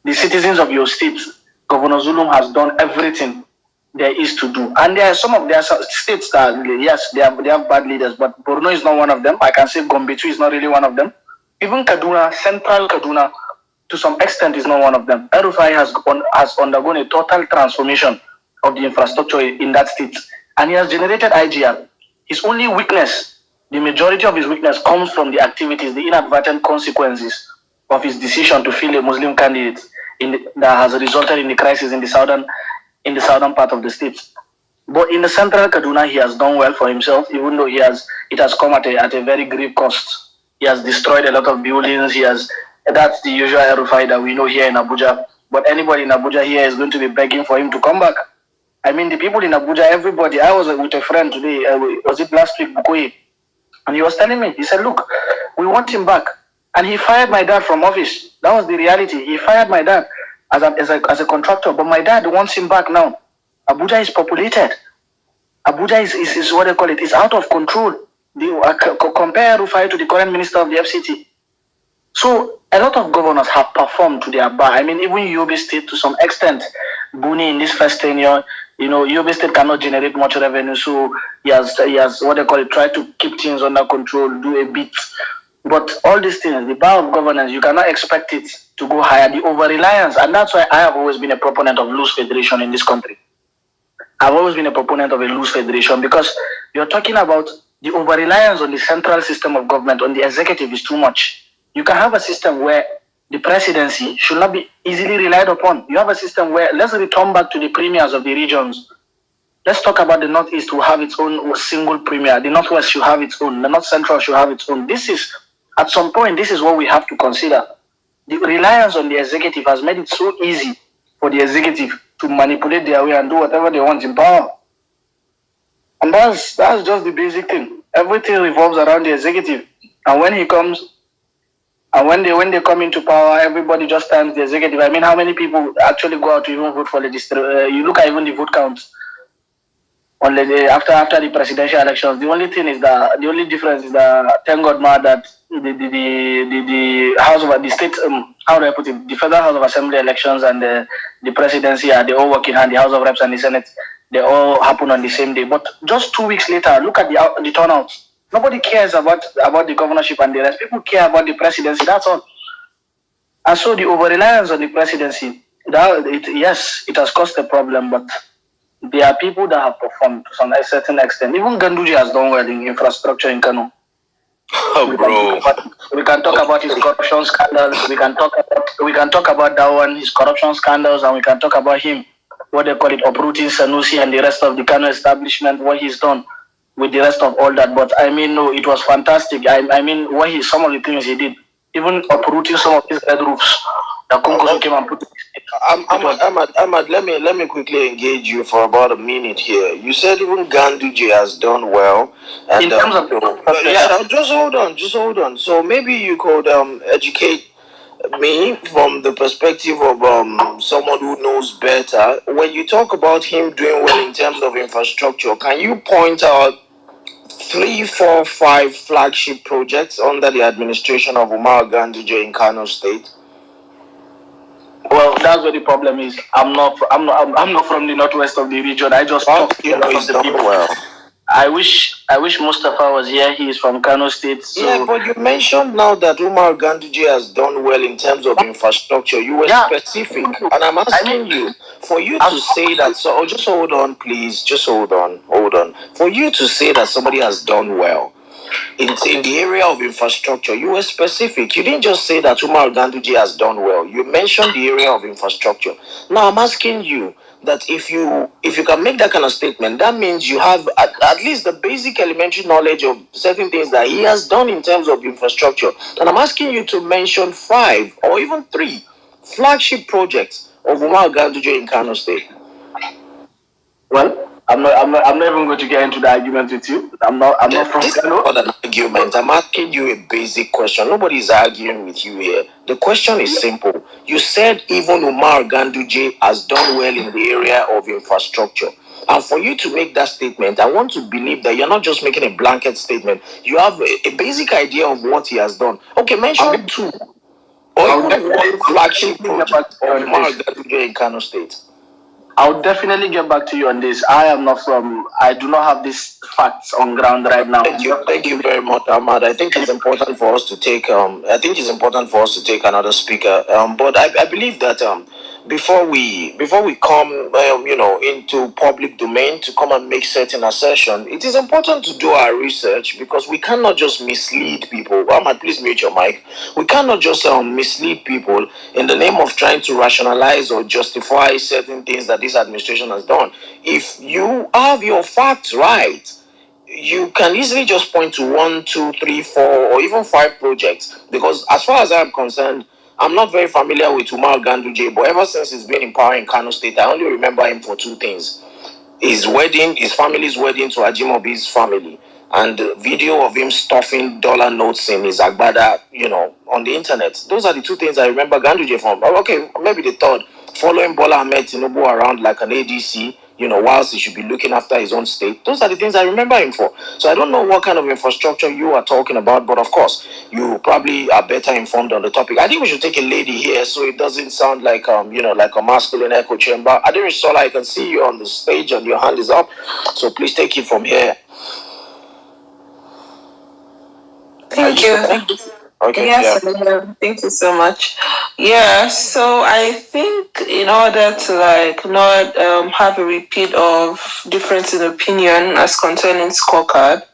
the citizens of your state, Governor Zulum has done everything there is to do. And there are states that, yes, they have bad leaders, but Borno is not one of them. I can say Gombe too is not really one of them. Even Kaduna, central Kaduna, to some extent is not one of them. Erufai has undergone a total transformation of the infrastructure in that state. And he has generated IGR. His only weakness, the majority of his weakness comes from the activities, the inadvertent consequences of his decision to fill a Muslim candidate that has resulted in the crisis in the southern part of the state. But in the central Kaduna, he has done well for himself, even though it has come at a very grave cost. He has destroyed a lot of buildings. That's the usual Erufai that we know here in Abuja. But anybody in Abuja here is going to be begging for him to come back. I mean, the people in Abuja, everybody. I was with a friend today. Was it last week, Bukoye? And he was telling me, he said, look, we want him back. And he fired my dad from office. That was the reality. He fired my dad as a contractor. But my dad wants him back now. Abuja is populated. Abuja is what they call it. It's out of control. Compare Rufai to the current minister of the FCT. So a lot of governors have performed to their bar. I mean, even Yobe State to some extent, Buni in this first tenure, Yobe State cannot generate much revenue. So he has what they call it, try to keep things under control, do a bit. But all these things, the bar of governance, you cannot expect it to go higher. The over-reliance, and that's why I have always been a proponent of loose federation in this country. I've always been a proponent of a loose federation because you're talking about the over-reliance on the central system of government, on the executive, is too much. You can have a system where the presidency should not be easily relied upon. You have a system where, let's return back to the premiers of the regions. Let's talk about the Northeast will have its own single premier. The Northwest should have its own. The North Central should have its own. This is, at some point, this is what we have to consider. The reliance on the executive has made it so easy for the executive to manipulate their way and do whatever they want in power. And that's just the basic thing. Everything revolves around the executive. And when he comes, and when they come into power, everybody just stands the executive. I mean, how many people actually go out to even vote for the district? You look at even the vote counts. Only after the presidential elections, the only difference is that, thank God, man, that the House of the state, how do I put it, the Federal House of Assembly elections and the presidency they all working hand. The House of Reps and the Senate, they all happen on the same day. But just 2 weeks later, look at the turnout. Nobody cares about the governorship and the rest. People care about the presidency. That's all. And so the over-reliance on the presidency, yes, it has caused a problem, but there are people that have performed to some certain extent. Even Ganduji has done well in infrastructure in Kano. Oh, bro. We can talk about his corruption scandals. We can talk about that one, his corruption scandals, and we can talk about him, what they call it, uprooting Sanusi and the rest of the Kano establishment, what he's done with the rest of all that. But I mean, no, it was fantastic. I mean, some of the things he did, even uprooting some of his red roofs that Kunkoso came and put. Ahmad, let me quickly engage you for about a minute here. You said even Ganduje has done well. And, in terms of just hold on. So maybe you could educate me from the perspective of someone who knows better. When you talk about him doing well in terms of infrastructure, can you point out 3, 4, 5 flagship projects under the administration of Umar Ganduje in Kano State? Well, that's where the problem is. I'm not from the northwest of the region. I just talk to a lot of the people. Well. I wish Mustafa was here. He is from Kano State. So yeah, but you mentioned now that Umar Ganduje has done well in terms of infrastructure. You were specific, and I'm asking you for you to say that. So just hold on, please. Just hold on. For you to say that somebody has done well in the area of infrastructure, you were specific. You didn't just say that Umar Ganduje has done well. You mentioned the area of infrastructure. Now I'm asking you that if you can make that kind of statement, that means you have at least the basic elementary knowledge of certain things that he has done in terms of infrastructure. And I'm asking you to mention 5 or even 3 flagship projects of Umar Ganduje in Kano State. Well, I'm not even going to get into the argument with you. I'm not from Kano. Not an argument. I'm asking you a basic question. Nobody is arguing with you here. The question is simple. You said even Umar Ganduje has done well in the area of infrastructure. And for you to make that statement, I want to believe that you're not just making a blanket statement. You have a basic idea of what he has done. Okay, mention 2 or even 1 flagship project of Umar Ganduje in Kano State. I'll definitely get back to you on this. I do not have these facts on ground right now. Thank you very much, Ahmad. I think it's important for us to take another speaker. But I believe that before we come into public domain to come and make certain assertion, it is important to do our research, because we cannot just mislead people. Ahmad, please mute your mic. We cannot just mislead people in the name of trying to rationalize or justify certain things that this administration has done. If you have your facts right, you can easily just point to 1, 2, 3, 4, or even 5 projects. Because as far as I'm concerned, I'm not very familiar with Umar Ganduje, but ever since he's been in power in Kano State, I only remember him for 2 things: his family's wedding to Ajimobi's family, and the video of him stuffing dollar notes in his agbada, on the internet. Those are the 2 things I remember Ganduje from. Okay, maybe the third, following Bola Ahmed Tinubu around like an ADC, whilst he should be looking after his own state. Those are the things I remember him for. So I don't know what kind of infrastructure you are talking about, but of course, you probably are better informed on the topic. I think we should take a lady here so it doesn't sound like, like a masculine echo chamber. Adiri Sola, I can see you on the stage and your hand is up. So please take it from here. Thank you. Okay, yes, yeah. Thank you so much. Yeah, so I think in order to not have a repeat of difference in opinion as concerning scorecard,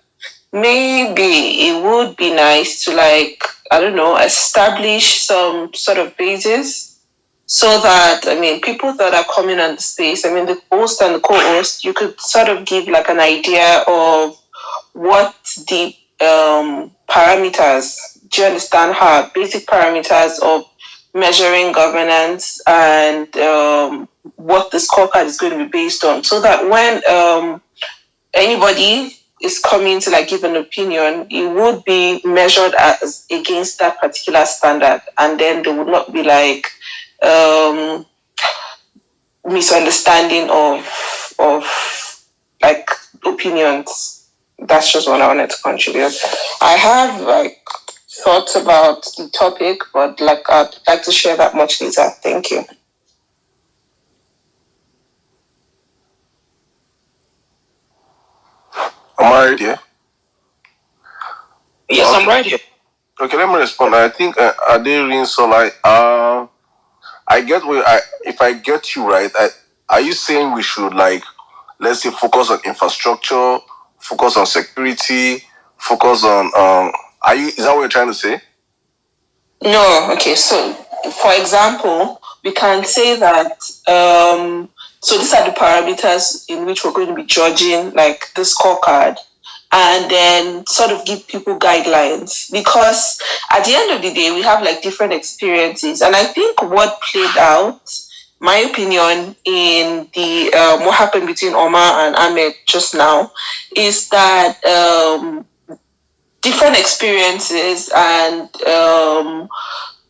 maybe it would be nice to, like, I don't know, establish some sort of basis so that, I mean, people that are coming on the space, I mean, the host and the co-host, you could sort of give like an idea of what the parameters, do you understand her basic parameters of measuring governance and what the scorecard is going to be based on, so that when anybody is coming to like give an opinion, it would be measured as against that particular standard, and then there would not be like misunderstanding of like opinions. That's just what I wanted to contribute. I have like thoughts about the topic, but like I'd like to share that much later. Thank you. Am I right here? Yes, Okay. I'm right here. Okay, let me respond. I think Adering Solai, I get where if I get you right, are you saying we should, like, let's say, focus on infrastructure, focus on security, focus on is that what you're trying to say? No, okay. So, for example, we can say that. So these are the parameters in which we're going to be judging, like the scorecard, and then sort of give people guidelines, because at the end of the day, we have like different experiences, and I think what played out, my opinion, in the what happened between Omar and Ahmed just now, is that different experiences and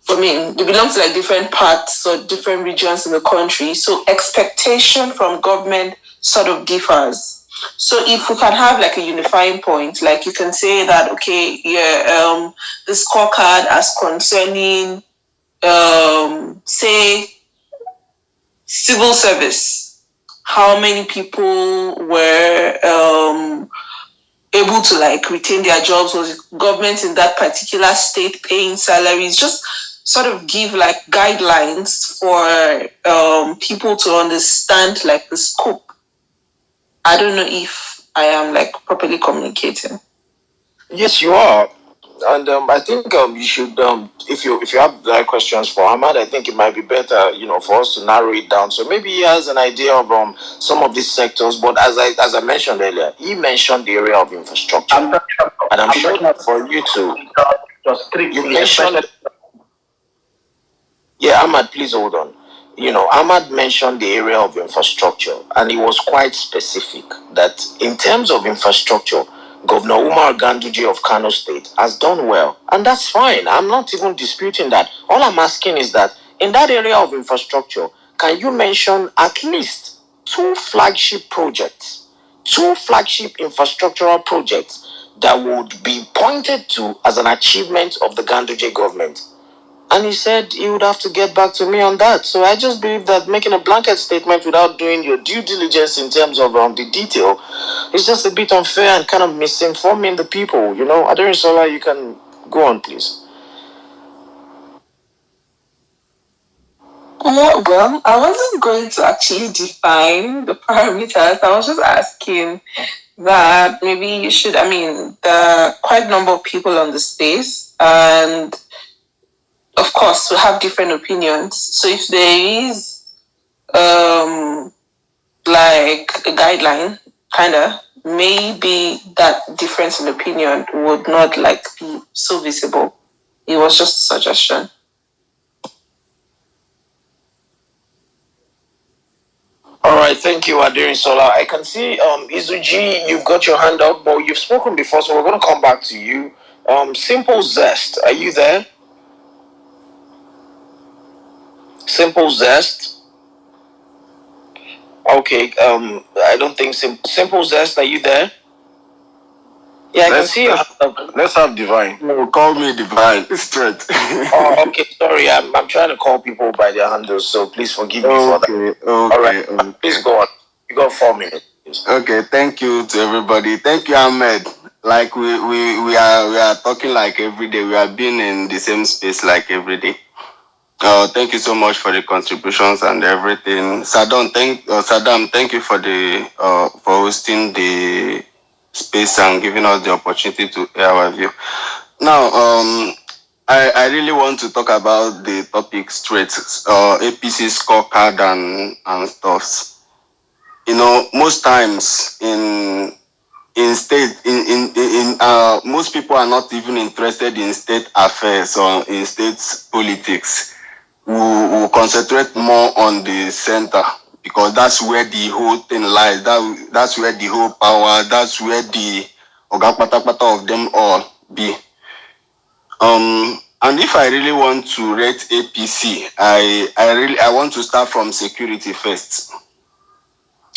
I mean, they belong to like different parts or different regions in the country. So expectation from government sort of differs. So if we can have like a unifying point, like you can say that, okay, yeah, the scorecard as concerning, say, civil service, how many people were able to like retain their jobs, was government in that particular state paying salaries, just sort of give like guidelines for people to understand like the scope. I don't know if I am like properly communicating. Yes, you are. And I think you should, if you have questions for Ahmad, I think it might be better, for us to narrow it down. So maybe he has an idea of some of these sectors. But as I mentioned earlier, he mentioned the area of infrastructure, and I'm sure that for you to, you mentioned. Yeah, Ahmad, please hold on. Ahmad mentioned the area of infrastructure, and he was quite specific that in terms of infrastructure, Governor Umar Ganduje of Kano State has done well, and that's fine. I'm not even disputing that. All I'm asking is that in that area of infrastructure, can you mention at least two flagship infrastructural projects that would be pointed to as an achievement of the Ganduje government? And he said he would have to get back to me on that. So I just believe that making a blanket statement without doing your due diligence in terms of the detail is just a bit unfair and kind of misinforming the people. Adering Sola, you can go on, please. Well, I wasn't going to actually define the parameters. I was just asking that maybe you should, I mean, there are quite a number of people on the space, and of course, we have different opinions. So if there is like a guideline, kinda, maybe that difference in opinion would not like be so visible. It was just a suggestion. All right, thank you, Adering Sola. I can see Izuji, you've got your hand up, but you've spoken before, so we're gonna come back to you. Simple Zest, are you there? Simple Zest. Okay, I don't think Simple Zest, are you there? Yeah, I can see you. Let's have Divine. No, call me Divine. Straight. Oh, okay, sorry. I'm trying to call people by their handles, so please forgive me for that. Okay. All right, please go on. You got 4 minutes. Please. Okay, thank you to everybody. Thank you, Ahmed. Like we are talking like every day. We are being in the same space like every day. Thank you so much for the contributions and everything. Saddam, thank you for the for hosting the space and giving us the opportunity to air our view. Now, I really want to talk about the topic straight, APC scorecard and stuffs. You know, most times in state in most people are not even interested in state affairs or in state politics. We concentrate more on the center because that's where the whole thing lies. That's where the whole power. That's where the ogapatapata of them all be. And if I really want to rate APC, I want to start from security first.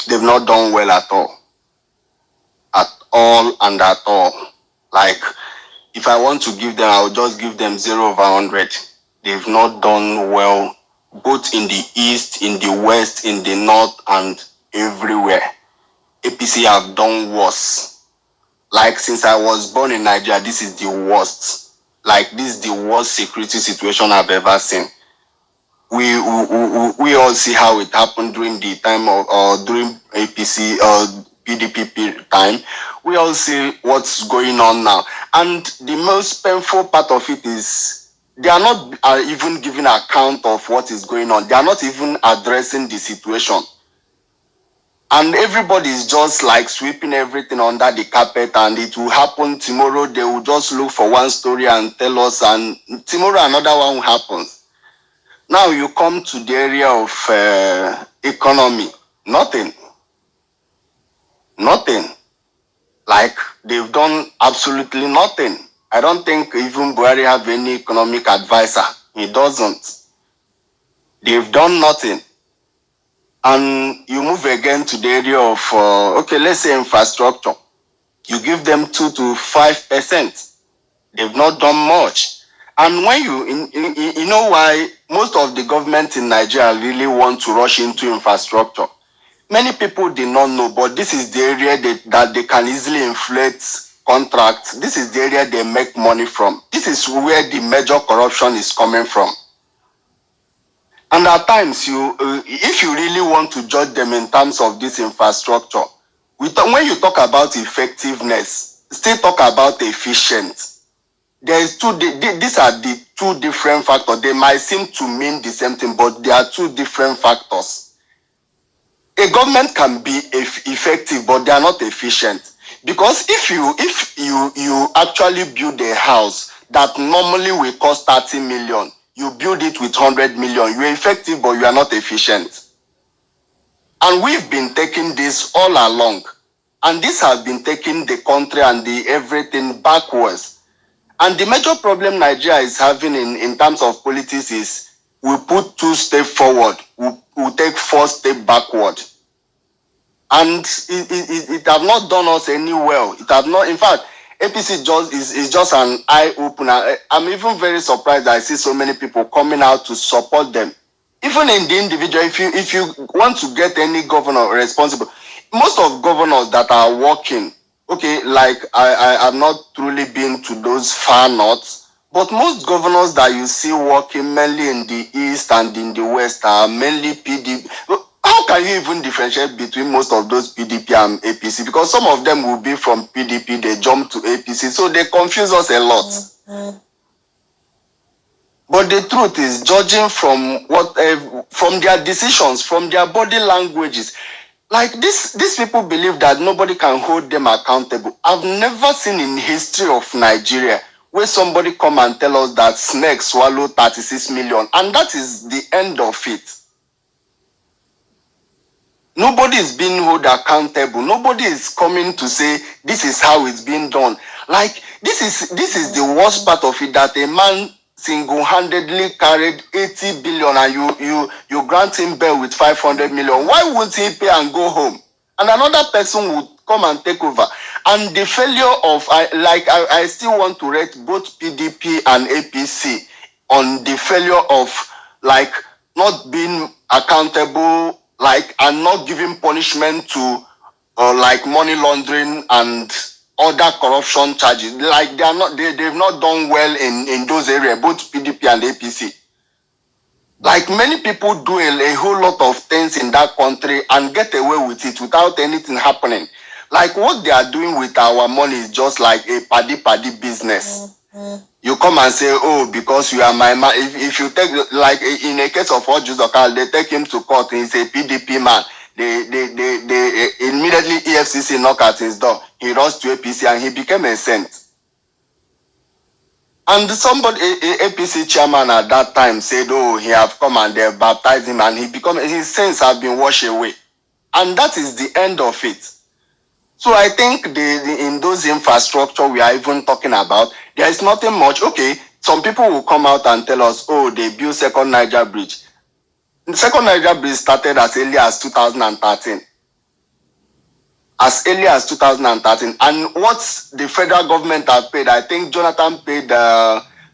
They've not done well at all. At all and at all. Like, if I want to give them, I'll just give them 0/100. They've not done well, both in the east, in the west, in the north, and everywhere. APC have done worse. Like, since I was born in Nigeria, this is the worst. Like, this is the worst security situation I've ever seen. We all see how it happened during the time of during APC or PDP time. We all see what's going on now, and the most painful part of it is they are not even giving account of what is going on. They are not even addressing the situation, and everybody is just like sweeping everything under the carpet, and it will happen tomorrow. They will just look for one story and tell us, and tomorrow another one will happen. Now you come to the area of economy, nothing. Like, they've done absolutely nothing. I don't think even Buhari have any economic advisor. He doesn't. They've done nothing. And you move again to the area of, okay, let's say infrastructure. You give them 2 to 5%. They've not done much. And when you know why most of the government in Nigeria really want to rush into infrastructure? Many people did not know, but this is the area that they can easily inflate contracts. This is the area they make money from. This is where the major corruption is coming from. And at times, if you really want to judge them in terms of this infrastructure, when you talk about effectiveness, still talk about efficient. These are the two different factors. They might seem to mean the same thing, but they are two different factors. A government can be effective, but they are not efficient. Because if you actually build a house that normally will cost 30 million, you build it with 100 million, you're effective, but you are not efficient. And we've been taking this all along. And this has been taking the country and the everything backwards. And the major problem Nigeria is having in terms of politics is we put 2 steps forward, we take 4 steps backward. And it have not done us any well. It have not, in fact, APC is just an eye-opener. I'm even very surprised that I see so many people coming out to support them. Even in the individual, if you want to get any governor responsible, most of governors that are working, okay, like I have not truly been to those far north, but most governors that you see working mainly in the east and in the west are mainly PDP. How can you even differentiate between most of those PDP and APC? Because some of them will be from PDP, they jump to APC, so they confuse us a lot. Mm-hmm. But the truth is, judging from from their decisions, from their body languages, like these people believe that nobody can hold them accountable. I've never seen in history of Nigeria where somebody come and tell us that snake swallowed 36 million, and that is the end of it. Nobody is being held accountable. Nobody is coming to say this is how it's being done. Like, this is the worst part of it, that a man single-handedly carried 80 billion and you grant him bail with 500 million. Why won't he pay and go home? And another person would come and take over. And the failure of, I still want to rate both PDP and APC on the failure of, like, not being accountable, like, and not giving punishment to like money laundering and other corruption charges. Like, they've not done well in those areas, both PDP and APC. Like, many people do a whole lot of things in that country and get away with it without anything happening. Like what they are doing with our money is just like a paddy business. You come and say, oh, because you are my man. If you take, like in a case of Vawulence, they take him to court. He's a PDP man. They immediately EFCC knock at his door. He runs to APC and he became a saint. And somebody, APC chairman at that time said, oh, he have come and they baptized him and his sins have been washed away. And that is the end of it. So I think in those infrastructure we are even talking about, there is nothing much. Okay, some people will come out and tell us, oh, they built second Niger Bridge. The second Niger Bridge started as early as 2013. As early as 2013. And what the federal government have paid, I think Jonathan paid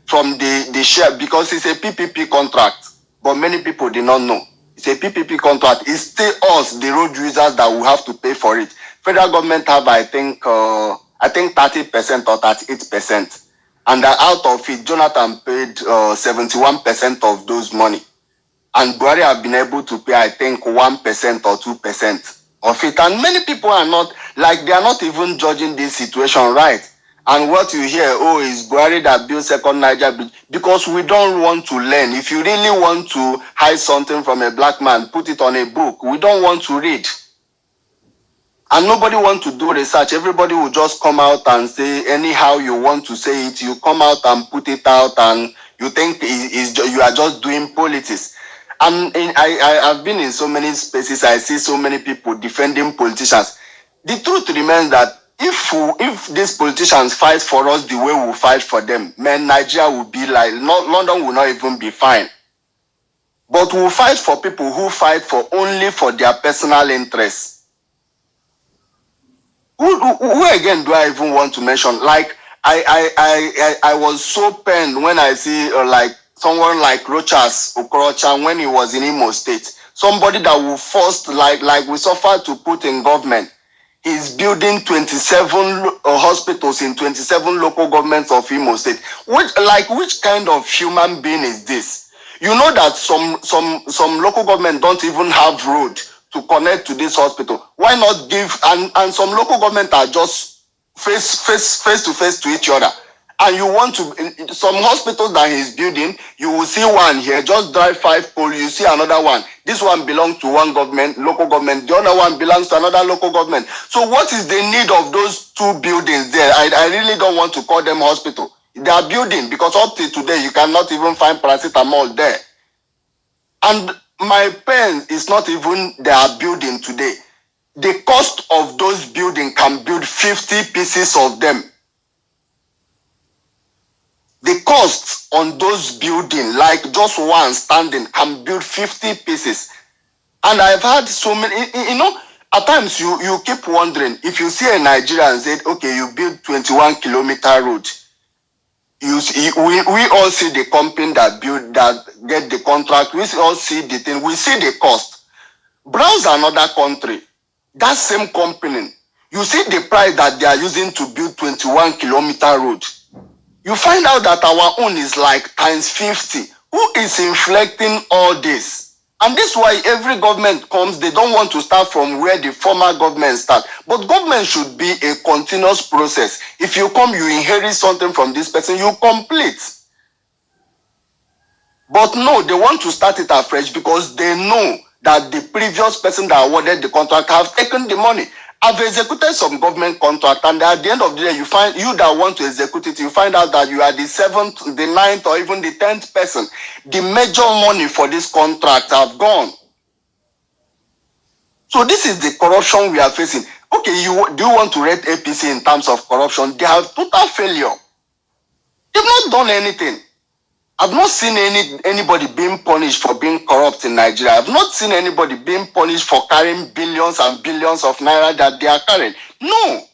from the share, because it's a PPP contract. But many people did not know. It's a PPP contract. It's still us, the road users, that will have to pay for it. Federal government have, I think 30% or 38%. And out of it, Jonathan paid 71% of those money. And Buhari have been able to pay, I think, 1% or 2% of it. And many people are not, like, they are not even judging this situation right. And what you hear, oh, is Buhari that built second Niger Bridge, because we don't want to learn. If you really want to hide something from a black man, put it on a book. We don't want to read. And nobody wants to do research. Everybody will just come out and say anyhow you want to say it. You come out and put it out, and you think you are just doing politics. And I've been in so many spaces. I see so many people defending politicians. The truth remains that if these politicians fight for us the way we fight for them, man, Nigeria will be like, London will not even be fine. But we'll fight for people who fight for only for their personal interests. Who again do I even want to mention? Like I was so pained when I see like someone like Rochas Okorocha when he was in Imo State. Somebody that will force, like we suffered to put in government. He's building 27 hospitals in 27 local governments of Imo State. Which kind of human being is this? You know that some local government don't even have road to connect to this hospital. Why not give, and some local government are just face to face to each other. And you want to, some hospitals that he's building, you will see one here, just drive 5 poles, you see another one. This one belongs to one government, local government, the other one belongs to another local government. So what is the need of those 2 buildings there? I really don't want to call them hospital. They are building, because up to today, you cannot even find paracetamol there. And my pain is not even they are building today. The cost of those buildings can build 50 pieces of them. The cost on those buildings, like just one standing, can build 50 pieces. And I've had so many, at times you keep wondering, if you see a Nigerian say, okay, you build 21-kilometer road, we all see the company that get the contract, we all see the thing, we see the cost. Browse another country, that same company, you see the price that they are using to build 21-kilometer road. You find out that our own is like times 50. Who is inflecting all this? And this is why every government comes, they don't want to start from where the former government start. But government should be a continuous process. If you come, you inherit something from this person, you complete. But no, they want to start it afresh because they know that the previous person that awarded the contract have taken the money. I've executed some government contract, and at the end of the day, you find you that want to execute it, you find out that you are the 7th, the 9th, or even the 10th person. The major money for this contract have gone. So this is the corruption we are facing. Okay, do you want to rate APC in terms of corruption? They have total failure. They've not done anything. I've not seen anybody being punished for being corrupt in Nigeria. I've not seen anybody being punished for carrying billions and billions of naira that they are carrying. No,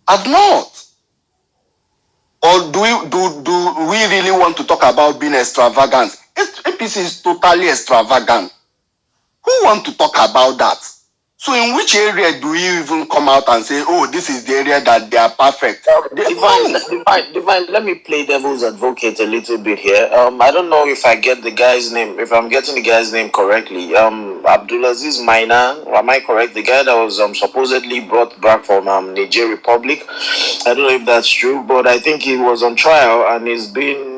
I've not. Or do we really want to talk about being APC is totally extravagant. Who want to talk about that? So in which area do you even come out and say, oh, this is the area that they are perfect? Divine, let me play devil's advocate a little bit here. I don't know if I get the guy's name, if I'm getting the guy's name correctly. Abdulaziz Maina, am I correct? The guy that was supposedly brought back from Niger Republic. I don't know if that's true, but I think he was on trial and he's been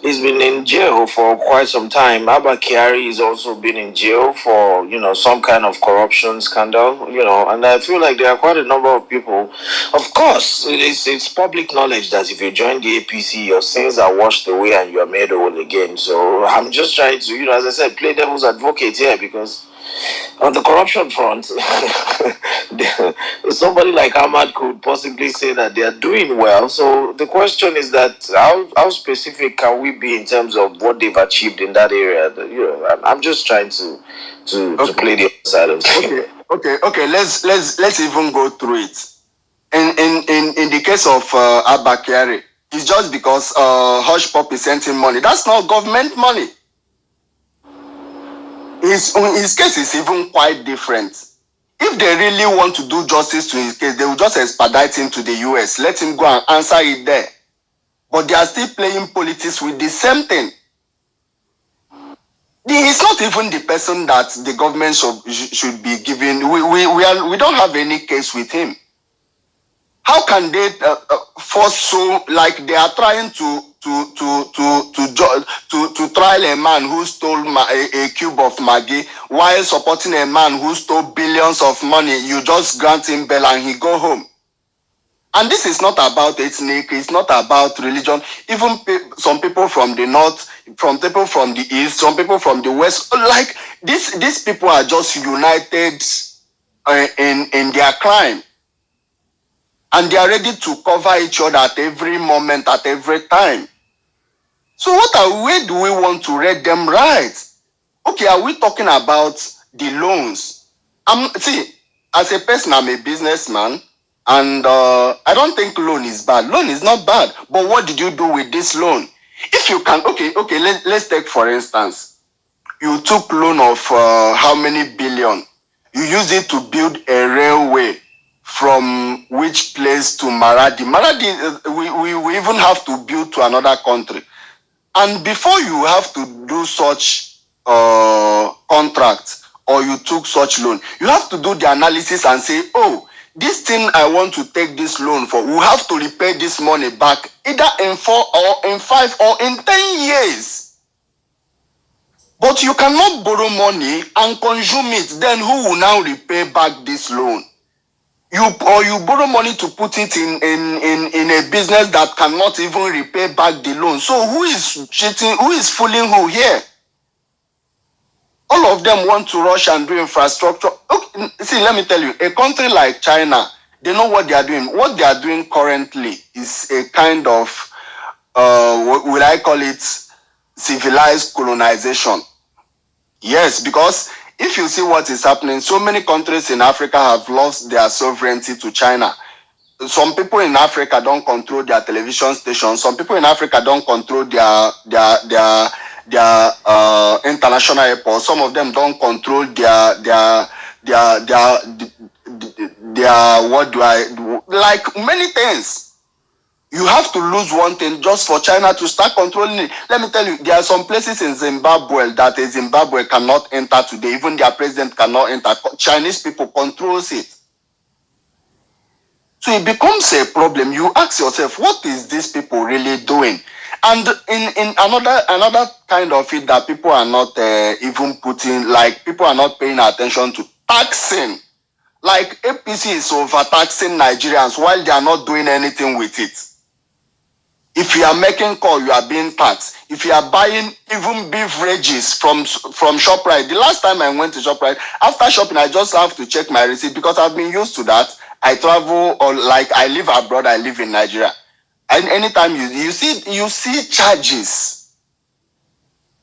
in jail for quite some time. Abba Kyari has also been in jail for, some kind of corruption scandal, and I feel like there are quite a number of people. Of course, it's public knowledge that if you join the APC, your sins are washed away and you are made whole again. So I'm just trying to, as I said, play devil's advocate here because on the corruption front, somebody like Ahmad could possibly say that they are doing well. So the question is that how specific can we be in terms of what they've achieved in that area? I'm just trying to play the other side of it. Okay. Let's even go through it. In the case of Abba Kyari, it's just because Hush Pop is sending money. That's not government money. His case is even quite different. If they really want to do justice to his case, they will just expedite him to the US. Let him go and answer it there. But they are still playing politics with the same thing. He's not even the person that the government should be giving. We don't have any case with him. How can they force so like they are trying to trial a man who stole a cube of Maggi while supporting a man who stole billions of money? You just grant him bail and he go home. And this is not about ethnic, it's not about religion. Even some people from the north, from people from the east, some people from the west, like these people are just united in their crime. And they are ready to cover each other at every moment, at every time. So where do we want to read them right? Okay, are we talking about the loans? See, as a person, I'm a businessman, and I don't think loan is bad. Loan is not bad, but what did you do with this loan? If you can, okay, let's take for instance, you took loan of how many billion? You used it to build a railway from which place to Maradi. Maradi, we even have to build to another country. And before you have to do such contract or you took such loan, you have to do the analysis and say, oh, this thing I want to take this loan for, we have to repay this money back either in 4 or in 5 or in 10 years. But you cannot borrow money and consume it. Then who will now repay back this loan? You borrow money to put it in a business that cannot even repay back the loan. So who is cheating? Who is fooling who here? All of them want to rush and do infrastructure. Okay, see, let me tell you, a country like China, they know what they are doing. What they are doing currently is a kind of, what will I call it, civilized colonization. Yes, because if you see what is happening, so many countries in Africa have lost their sovereignty to China. Some people in Africa don't control their television stations. Some people in Africa don't control their international airports. Some of them don't control their what do I like many things. You have to lose one thing just for China to start controlling it. Let me tell you, there are some places in Zimbabwe that Zimbabwe cannot enter today. Even their president cannot enter. Chinese people controls it. So it becomes a problem. You ask yourself, what is these people really doing? And in another kind of it that people are not even putting, like people are not paying attention to, taxing. Like APC is overtaxing Nigerians while they are not doing anything with it. If you are making call, you are being taxed. If you are buying even beverages from ShopRite, the last time I went to ShopRite, after shopping, I just have to check my receipt because I've been used to that. I travel, or like I live abroad, I live in Nigeria. And anytime you see charges.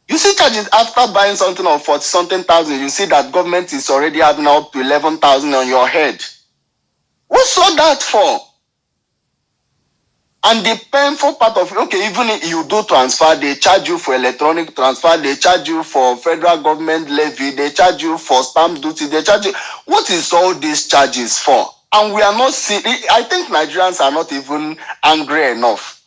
You see charges after buying something of 40-something thousand, you see that government is already having up to 11,000 on your head. What's all that for? And the painful part of, okay, even if you do transfer, they charge you for electronic transfer, they charge you for federal government levy, they charge you for stamp duty, they charge you. What is all these charges for? And we are not seeing, I think Nigerians are not even angry enough.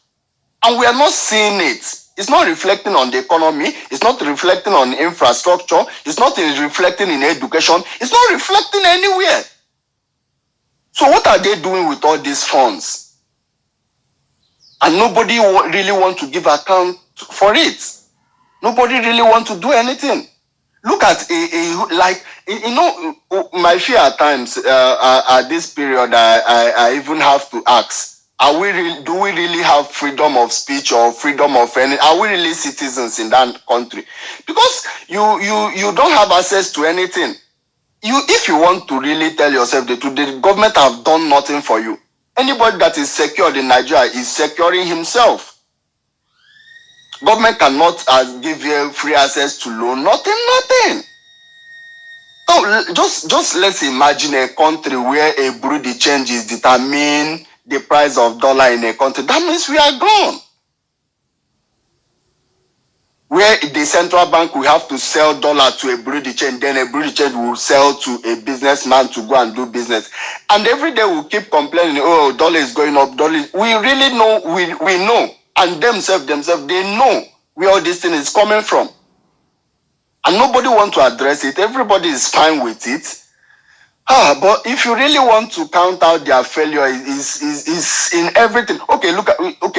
And we are not seeing it. It's not reflecting on the economy. It's not reflecting on infrastructure. It's not reflecting in education. It's not reflecting anywhere. So what are they doing with all these funds? And nobody really wants to give account for it. Nobody really wants to do anything. Look at my fear at times at this period, I even have to ask, do we really have freedom of speech or freedom of any? Are we really citizens in that country? Because you don't have access to anything. If you want to really tell yourself the truth, the government have done nothing for you. Anybody that is secured in Nigeria is securing himself. Government cannot give you free access to loan, nothing. So just let's imagine a country where a bureau de change is determining the price of dollar in a country. That means we are gone. Where the central bank will have to sell dollar to a bureau de change, then a bureau de change will sell to a businessman to go and do business. And every day we'll keep complaining, oh, dollar is going up, dollar. We really know, we know. And themselves, they know where all this thing is coming from. And nobody wants to address it. Everybody is fine with it. But if you really want to count out their failure, is in everything. Okay,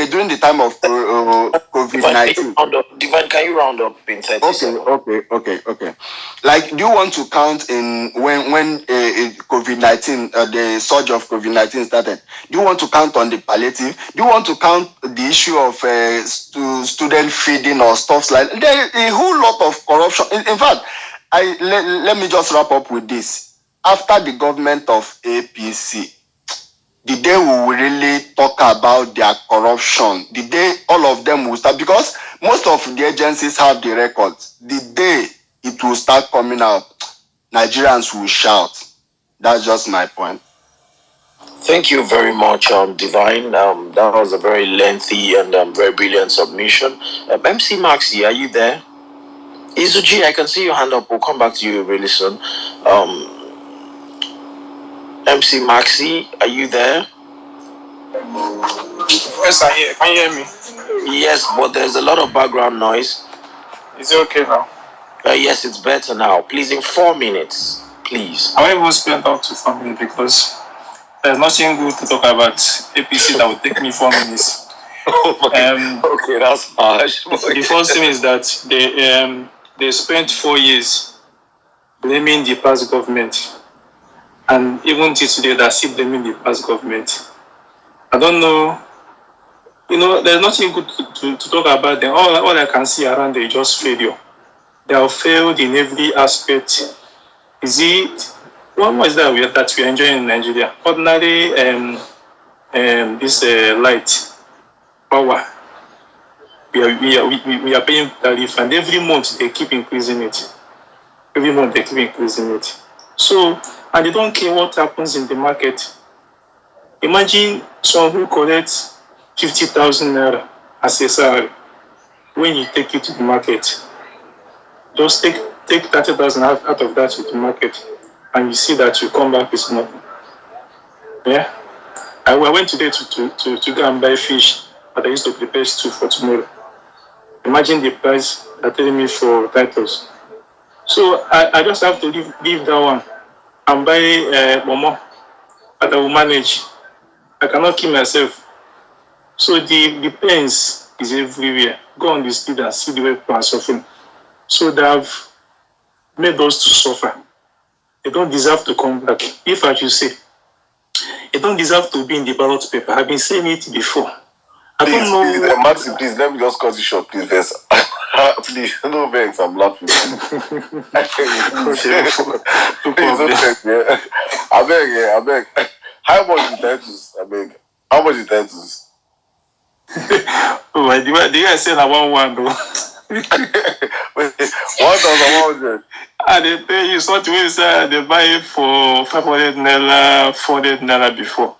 during the time of COVID-19. Divine, can you round up in 30 seconds? Okay. Like, do you want to count in when COVID-19, the surge of COVID-19 started? Do you want to count on the palliative? Do you want to count the issue of student feeding or stuff like that? There is a whole lot of corruption. In fact, let me just wrap up with this. After the government of APC, the day we will really talk about their corruption, the day all of them will start, because most of the agencies have the records. The day it will start coming out, Nigerians will shout. That's just my point. Thank you very much, Divine. That was a very lengthy and very brilliant submission. MC Maxi, are you there? Izuji, I can see your hand up. We'll come back to you really soon. MC Maxi, are you there? Yes, I'm here. Can you hear me? Yes, but there's a lot of background noise. Is it okay now? Yes, it's better now. Please, in 4 minutes, please. I won't even spend up to 4 minutes because there's nothing good to talk about APC that would take me 4 minutes. Okay, that's harsh. The first thing is that they spent 4 years blaming the past government. And even till today, they're still blaming the past government. I don't know. There's nothing good to talk about them. All I can see around there is just failure. They have failed in every aspect. Is it what is that we are enjoying in Nigeria? Ordinary this light power. We are paying tariff, and every month they keep increasing it. So, and they don't care what happens in the market. Imagine someone who collects 50,000 naira as a salary. When you take it to the market, just take 30,000 out of that to the market, and you see that you come back with nothing. Yeah, I went today to go and buy fish, but I used to prepare stew for tomorrow. Imagine the price they're telling me for titles. So I just have to leave that one and buy momo that I will manage. I cannot keep myself. So the pains is everywhere. Go on the street and see the way people are suffering. So they have made us to suffer. They don't deserve to come back. If I should say, they don't deserve to be in the ballot paper. I've been saying it before. I don't know. Please, Maxi, please, let me just cut you short, please, Vess. Please, no vex, I'm laughing. I beg. How much is titles? I beg. How much is titles? Oh, the way I said I want one, though. 1,100. And they pay you something when you say they buy it for 500 naira, 400 naira before.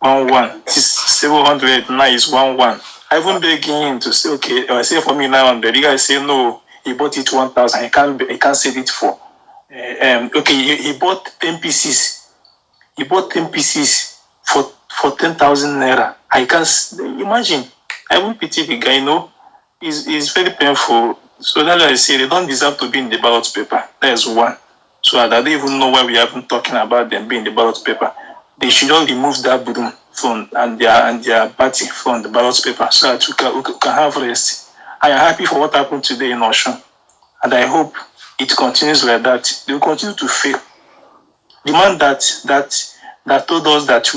1-1. 700 now is 1-1. I even begging him to say, okay, I say for me 900. You guys say no. He bought it 1,000. He can't sell it for. Okay, he bought 10 pieces. He bought 10 pieces for 10,000 naira. I can't imagine. I won't pity the guy. No, it's very painful. So that's why I say they don't deserve to be in the ballot paper. That is one. So I don't even know why we haven't talking about them being in the ballot paper. They should all remove that broom from and their party from the ballot paper so that we can have rest. I am happy for what happened today in Osun, and I hope it continues like that. They will continue to fail. The man that told us that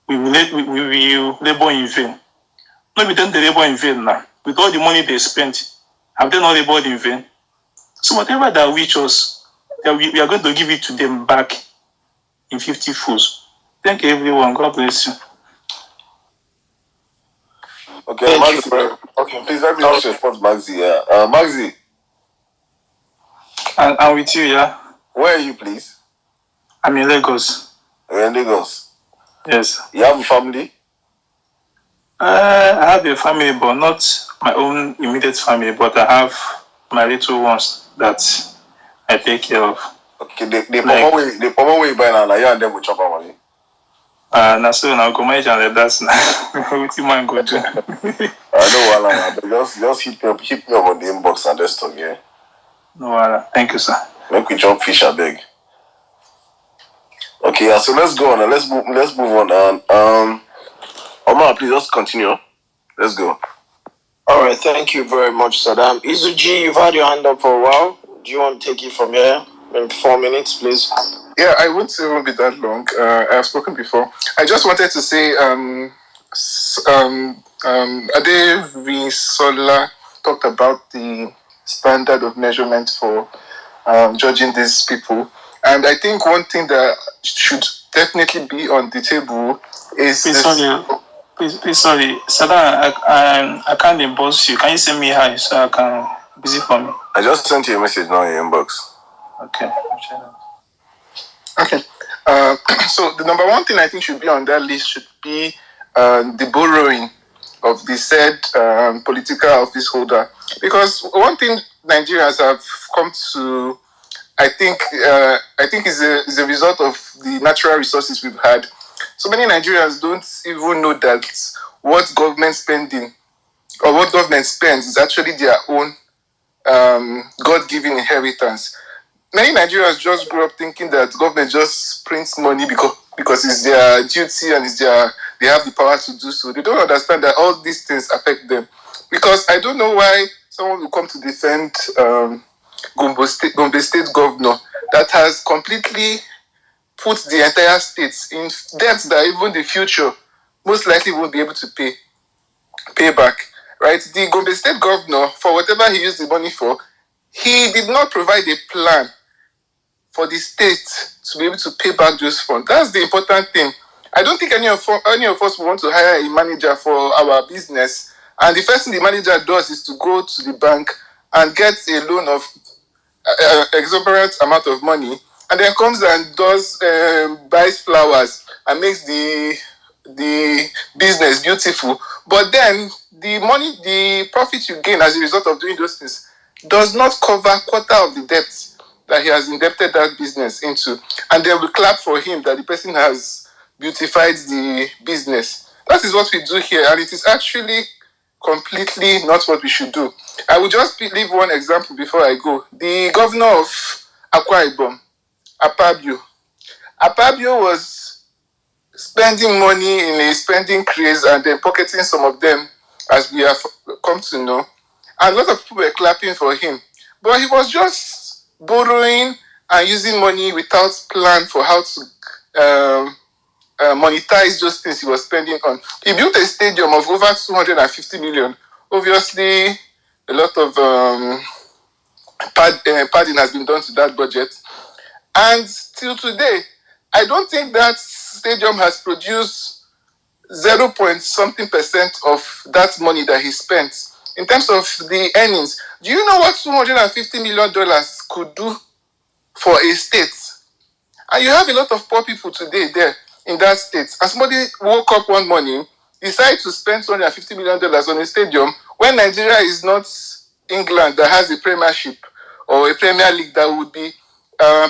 we will labor in vain. No, we don't labor in vain now. With all the money they spent, have they not labored in vain? So whatever that reach us, we are going to give it to them back in 50 folds. Thank you, everyone. God bless you. Okay, Maxi. Okay, please let me know your response, Maxi. Yeah, Maxi. I'm with you, yeah. Where are you, please? I'm in Lagos. You're in Lagos. Yes. You have a family? I have a family, but not my own immediate family. But I have my little ones that I take care of. Okay, the promo way by now, you and them will chop our money. Now so now go manage and that's now. What you man go do? I know, just hit me up on the inbox and let's talk, yeah. No, thank you, sir. Make we jump fish, I beg. Okay, yeah, so let's go on and let's move on and Omar, please just continue. Let's go. All right, thank you very much, Saddam. Izuji, you've had your hand up for a while. Do you want to take it from here? Maybe 4 minutes, please. Yeah, I won't say it won't be that long. I've spoken before. I just wanted to say, Ade Visola talked about the standard of measurement for judging these people. And I think one thing that should definitely be on the table is... Please, sorry. Sada, I can't inbox you. Can you send me hi so I can busy for me? I just sent you a message now in your inbox. Okay. Okay. So the number one thing I think should be on that list should be the borrowing of the said political office holder. Because one thing Nigerians have come to, I think is a result of the natural resources we've had. So many Nigerians don't even know that what government spending or what government spends is actually their own God-given inheritance. Many Nigerians just grew up thinking that government just prints money because it's their duty and they have the power to do so. They don't understand that all these things affect them. Because I don't know why someone will come to defend Gombe State governor that has completely put the entire state in debt that even the future most likely won't be able to pay back. Right? The Gombe State governor, for whatever he used the money for, he did not provide a plan for the state to be able to pay back those funds. That's the important thing. I don't think any of us want to hire a manager for our business, and the first thing the manager does is to go to the bank and get a loan of exorbitant amount of money, and then comes and buys flowers and makes the business beautiful. But then the profit you gain as a result of doing those things does not cover quarter of the debt that he has indebted that business into, and they will clap for him that the person has beautified the business. That is what we do here, and it is actually completely not what we should do. I will just leave one example before I go. The governor of Akwa Ibom, Akpabio was spending money in a spending craze and then pocketing some of them, as we have come to know. And a lot of people were clapping for him. But he was just borrowing and using money without plan for how to monetize those things he was spending on. He built a stadium of over 250 million. Obviously, a lot of padding has been done to that budget. And till today, I don't think that stadium has produced 0.something% of that money that he spent. In terms of the earnings, do you know what $250 million could do for a state? And you have a lot of poor people today there. in that state. And somebody woke up one morning, decided to spend $250 million on a stadium when Nigeria is not England that has a premiership or a Premier League that would be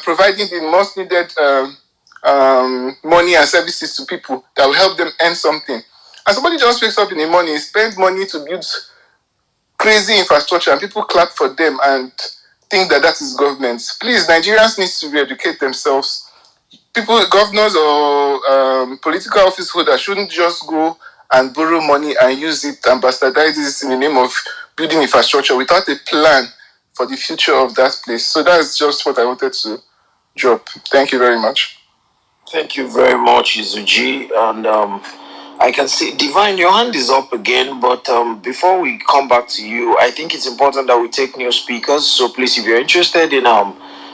providing the most needed money and services to people that will help them earn something. And somebody just wakes up in the morning, spends money to build crazy infrastructure, and people clap for them and think that that is government. Please, Nigerians need to re-educate themselves. People, governors or political office holders shouldn't just go and borrow money and use it and bastardize it in the name of building infrastructure without a plan for the future of that place. So that's just what I wanted to drop. Thank you very much. Thank you very much, Izuji. And I can see, Divine, your hand is up again, but before we come back to you, I think it's important that we take new speakers. So please, if you're interested in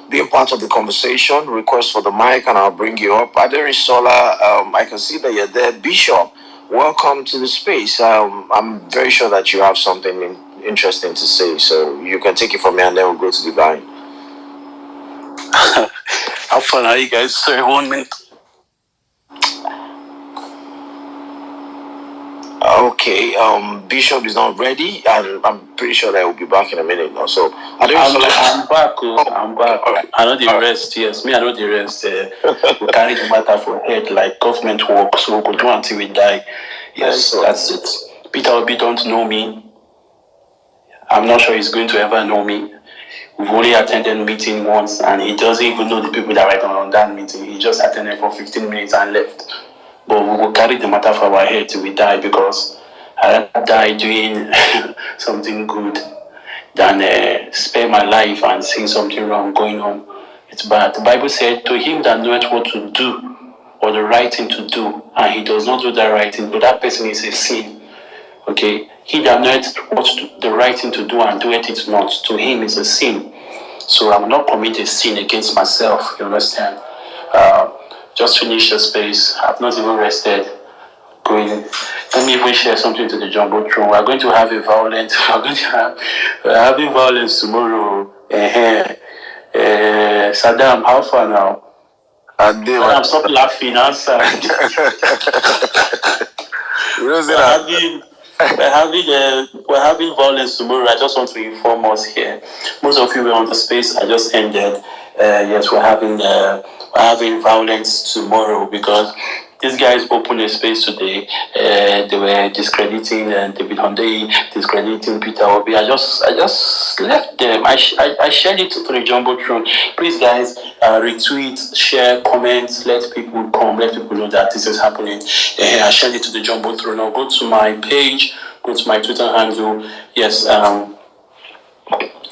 being part of the conversation, request for the mic and I'll bring you up. Aderisola, I can see that you're there. Bishop, welcome to the space. I'm very sure that you have something interesting to say, so you can take it from me and then we'll go to Divine. How fun are you guys? Sorry, 1 minute. Okay, Bishop is not ready, and I'm pretty sure that will be back in a minute or so. I'm back. I'm back. Right. I know the rest. Yes, me. I know the rest. We carry the matter for head like government work, so we go do until we die. Yes, that's it. Peter Obi don't know me. I'm not sure he's going to ever know me. We've only attended meeting once, and he doesn't even know the people that were on that meeting. He just attended for 15 minutes and left. But we will carry the matter for our head till we die, because I die doing something good than spend my life and seeing something wrong going on. It's bad. The Bible said, to him that knoweth what to do, or the right thing to do, and he does not do the right thing, but that person is a sin. Okay? He that knoweth what the right thing to do and doeth it not, to him is a sin. So I will not commit a sin against myself, you understand? Just finished the space. I've not even rested. Let me even share something to the Jumbotron. We're going to have a violent. We're having Vawulence tomorrow. Saddam, how far now? Saddam, stop laughing. Answer. We're having Vawulence tomorrow. I just want to inform us here. Most of you were on the space I just ended. Yes, we're having Vawulence tomorrow because these guys opened a space today. They were discrediting David Hunday, discrediting Peter Obi. I just left them. I shared it to the Jumbotron. Please, guys, retweet, share, comment, let people come, let people know that this is happening. I shared it to the Jumbotron. Now go to my page, go to my Twitter handle. Yes,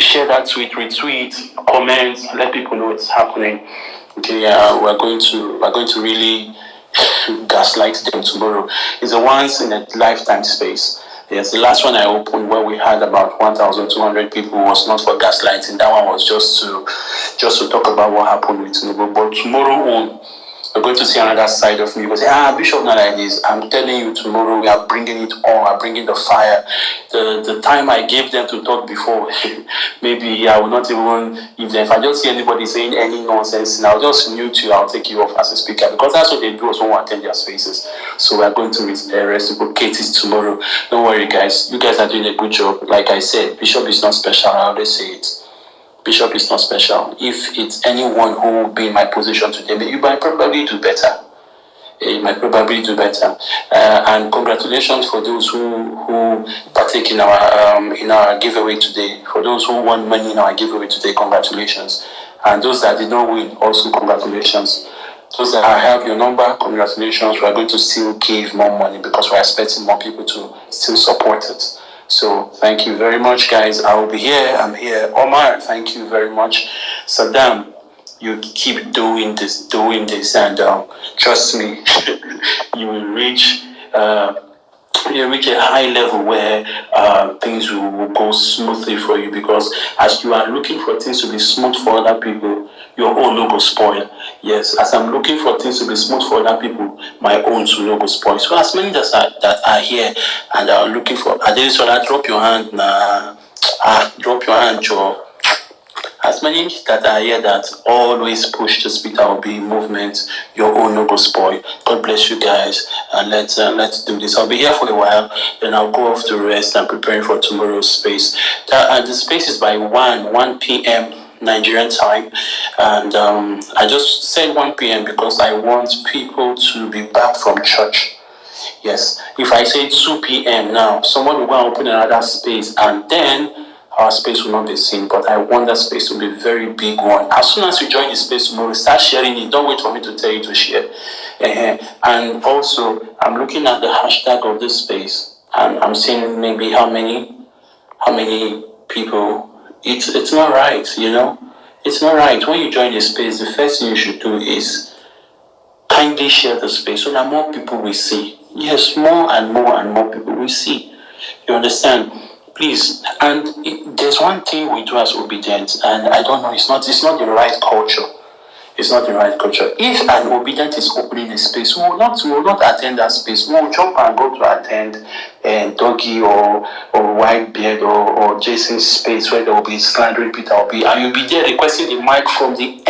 share that tweet, retweet, comment, let people know it's happening. Okay, we're going to really gaslight them tomorrow. It's a once in a lifetime space. Yes, the last one I opened where we had about 1,200 people was not for gaslighting. That one was just to talk about what happened with Tinubu. But tomorrow on, we're going to see another side of me. Because Bishop, not like this. I'm telling you, tomorrow we are bringing it on. I'm bringing the fire. The time I gave them to talk before, maybe I will not even. If I just see anybody saying any nonsense, I'll just mute you. I'll take you off as a speaker, because that's what they do. Also, want to attend their spaces. So we are going to reciprocate it tomorrow. Don't worry, guys. You guys are doing a good job. Like I said, Bishop is not special. I always say it. Bishop is not special. If it's anyone who will be in my position today, you might probably do better. You might probably do better. And congratulations for those who partake in our giveaway today. For those who won money in our giveaway today, congratulations. And those that did not win, also congratulations. Those that have your number, congratulations. We are going to still give more money because we are expecting more people to still support it. So thank you very much, guys. I will be here. I'm here. Omar, thank you very much. Saddam, you keep doing this, and trust me, you will reach a high level where things will go smoothly for you, because as you are looking for things to be smooth for other people, your own no go spoil. Yes, as I'm looking for things to be smooth for other people, my own to no go spoil. So as many that are here and are looking for, drop your hand now. Drop your hand, Joe. As many that are here that always push the Peter Obi movement, your own no go spoil. God bless you guys, and let's do this. I'll be here for a while, then I'll go off to rest and preparing for tomorrow's space. The space is by 1 p.m. Nigerian time, and I just said 1 p.m. because I want people to be back from church. Yes, if I say 2 p.m. now, someone will go and open another space, and then our space will not be seen. But I want that space to be a very big one. As soon as you join the space tomorrow, start sharing it. Don't wait for me to tell you to share. And also, I'm looking at the hashtag of this space, and I'm seeing maybe how many people. It's not right, you know. It's not right. When you join the space, the first thing you should do is kindly share the space so that more people will see. Yes, more and more people will see. You understand? Please. And there's one thing we do as obedient, and I don't know, it's not the right culture. It's not the right culture. If an obedient is opening a space, we will not attend that space. We will jump and go to attend Doggy or Whitebeard or Jason's space where they will be slandering Peter Obi, and you'll be there requesting the mic from the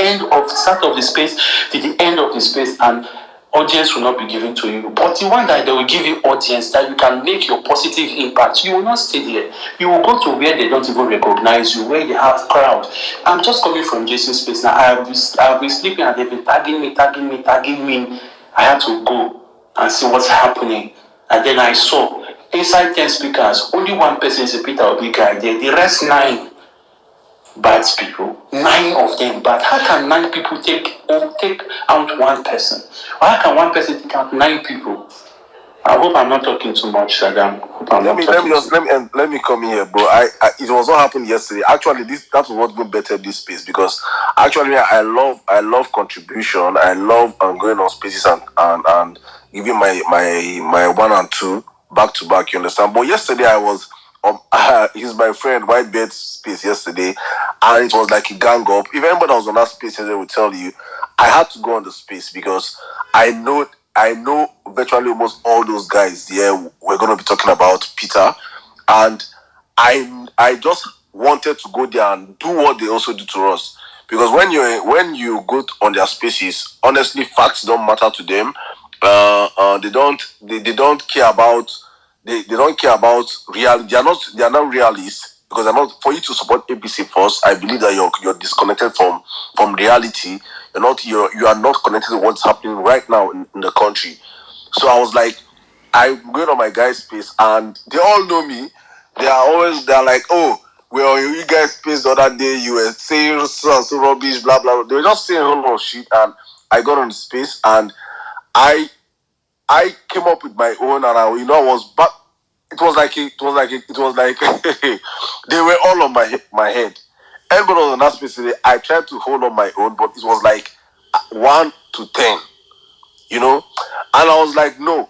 start of the space to the end of the space, and audience will not be given to you. But the one that they will give you audience that you can make your positive impact, you will not stay there. You will go to where they don't even recognize you, where they have crowd. I'm just coming from Jason's space now. I've been sleeping and they've been tagging me. I had to go and see what's happening. And then I saw inside 10 speakers, only one person is a Peter Obi guy there. The rest 9 bad people, 9 of them bad. How can 9 people take out one person? Or how can one person take out 9 people? I hope I'm not talking too much, Saddam. Let me come in here, bro. It was what happened yesterday. Actually, that was what got better this space, because actually I love contribution. I love going on spaces and giving my 1 and 2 back to back. You understand? But yesterday I was he's my friend Whitebeard's space yesterday, and it was like a gang up. If anybody was on that space yesterday will tell you, I had to go on the space because I know virtually almost all those guys there were going to be talking about Peter, and I just wanted to go there and do what they also do to us, because when you go on their spaces, honestly, facts don't matter to them. They don't care about they don't care about reality. They are not realists, because they're not. For you to support APC first, I believe that you're disconnected from reality. You are not connected to what's happening right now in the country. So I was like, I'm going on my guys' space, and they all know me. They're like, oh, well, you guys' space the other day, you were saying so rubbish, blah blah. They were just saying a whole lot of shit, and I got on the space, and I came up with my own, and I was back. It was like they were all on my head. Everybody was on that space today. I tried to hold on my own, but it was like 1 to 10, and I was like, no,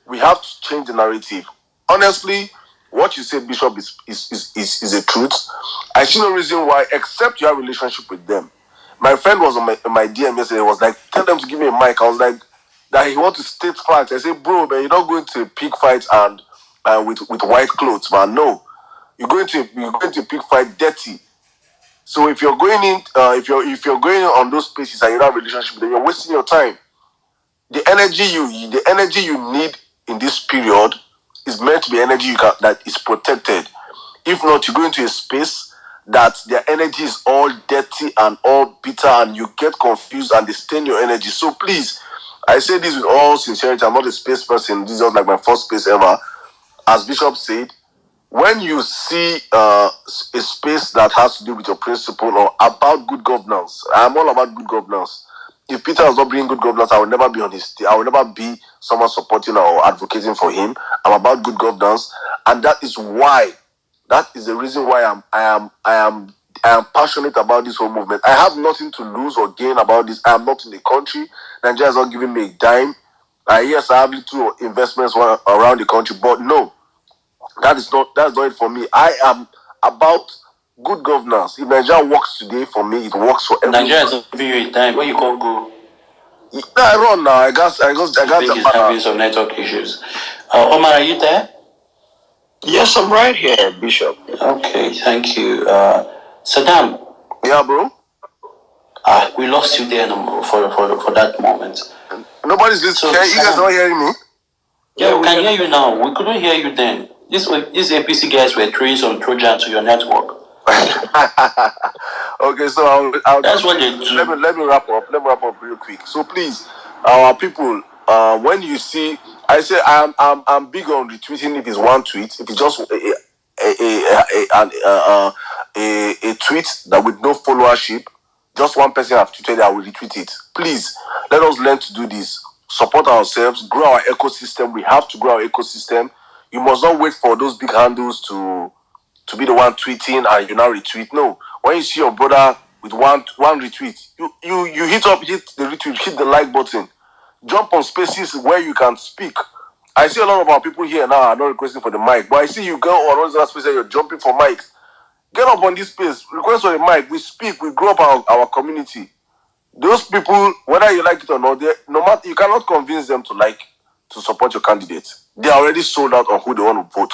we have to change the narrative. Honestly, what you said, Bishop, is a truth. I see no reason why, except you have a relationship with them. My friend was on my DM yesterday. Was like, tell them to give me a mic. I was like, that he want to state facts. I said, bro, man, you're not going to pig fights and with white clothes, man. No, you're going to pig fight dirty. So if you're going in, if you're going on those places and you don't have a relationship, then you're wasting your time. The energy you need in this period is meant to be energy that is protected. If not, you go into a space that their energy is all dirty and all bitter, and you get confused and they stain your energy. So please, I say this with all sincerity. I'm not a space person. This is not like my first space ever. As Bishop said, when you see a space that has to do with your principle or about good governance, I'm all about good governance. If Peter was not bringing good governance, I will never be on his team. I will never be someone supporting or advocating for him. I'm about good governance, and that is the reason why I am passionate about this whole movement. I have nothing to lose or gain about this. I am not in the country. Nigeria is not giving me a dime. Yes, I have little investments around the country, but no, that's not it for me. I am about good governance. If Nigeria works today for me, it works for everyone. Nigeria is not giving you a time. Where you can't go? I run now. I got he's having some network issues. Omar, are you there? Yes, I'm right here, Bishop. Okay, thank you. Saddam, Yeah, bro. We lost you there for that moment. Nobody's listening. You guys not hearing me? Yeah, we can hear you now. We couldn't hear you then. These APC guys were throwing some Trojan to your network. Okay, so that's what they do. Let me wrap up. Let me wrap up real quick. So please, our people, when you see, I say I'm big on retweeting if it's one tweet. If it's just a tweet that with no followership, just one person have tweeted, I will retweet it. Please, let us learn to do this. Support ourselves, grow our ecosystem. We have to grow our ecosystem. You must not wait for those big handles to be the one tweeting and you now retweet. No, when you see your brother with one retweet, you hit the retweet, hit the like button, jump on spaces where you can speak. I see a lot of our people here now are not requesting for the mic, but I see you go on all those spaces, you're jumping for mics. Get up on this space, request for the mic. We speak, we grow up our community. Those people, whether you like it or not, no matter, you cannot convince them to support your candidate. They are already sold out on who they want to vote.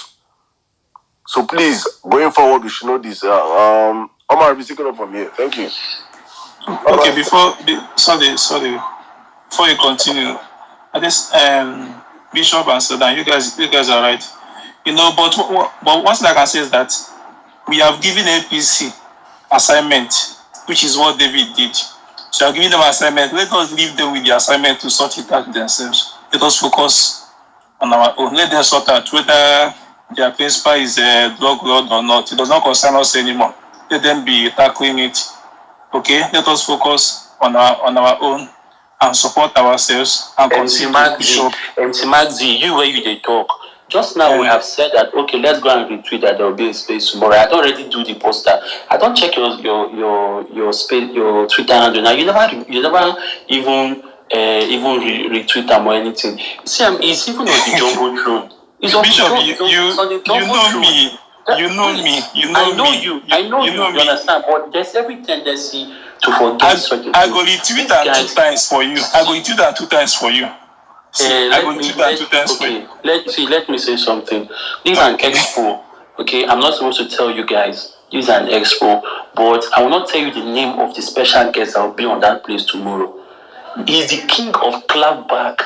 So please, going forward, we should know this. Omar will be taking up from here. Thank you. Okay, sorry. Before you continue, Bishop and Sudan, you guys are right. But one thing I can say is that we have given APC assignment, which is what David did. So I'm giving them assignment. Let us leave them with the assignment to sort it out themselves. Let us focus on our own. Let them sort out whether their principal is a drug lord or not. It does not concern us anymore. Let them be tackling it. Okay, let us focus on our own and support ourselves and continue to push up. MC Magzi, you where you they talk. Just now we have said that okay, let's go and retweet that there will be a space tomorrow. I don't already do the poster. I don't check your space, your Twitter handle. Now you never even retweet them or anything. See, it's even on the jumbo throne. It's on Bishop, the you know me. I know you. You understand? But there's every tendency to forget such a I go retweet that 2 times for you. I go retweet that 2 times for you. Let me say something. This is an expo. Okay, I'm not supposed to tell you guys. This is an expo, but I will not tell you the name of the special guest that will be on that place tomorrow. He's the king of clapback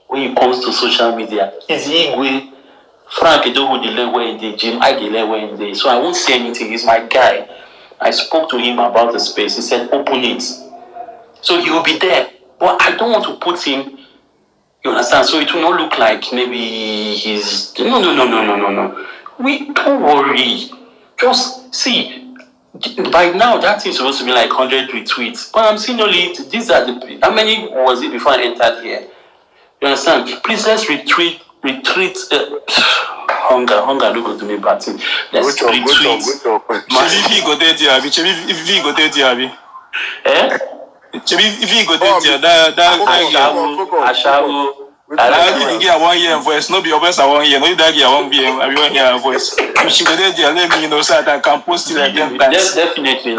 when it comes to social media. He's Igwe. Frank Edogu the level in the gym, I the level in the. So I won't say anything. He's my guy. I spoke to him about the space. He said, open it. So he will be there. But I don't want to put him, you understand? So it will not look like maybe he's. No. We don't worry. Just see. By now, that is supposed to be like 100 retweets. But I'm seeing only, these are the. How many was it before I entered here? You understand? Please let's retreat. Hunger, look at me, but let's retreat. If you go there, that 1 year voice, no be your voice 1 year, no that 1 year, I 1 year voice. If she go there, let me know so that I can post it again. Definitely.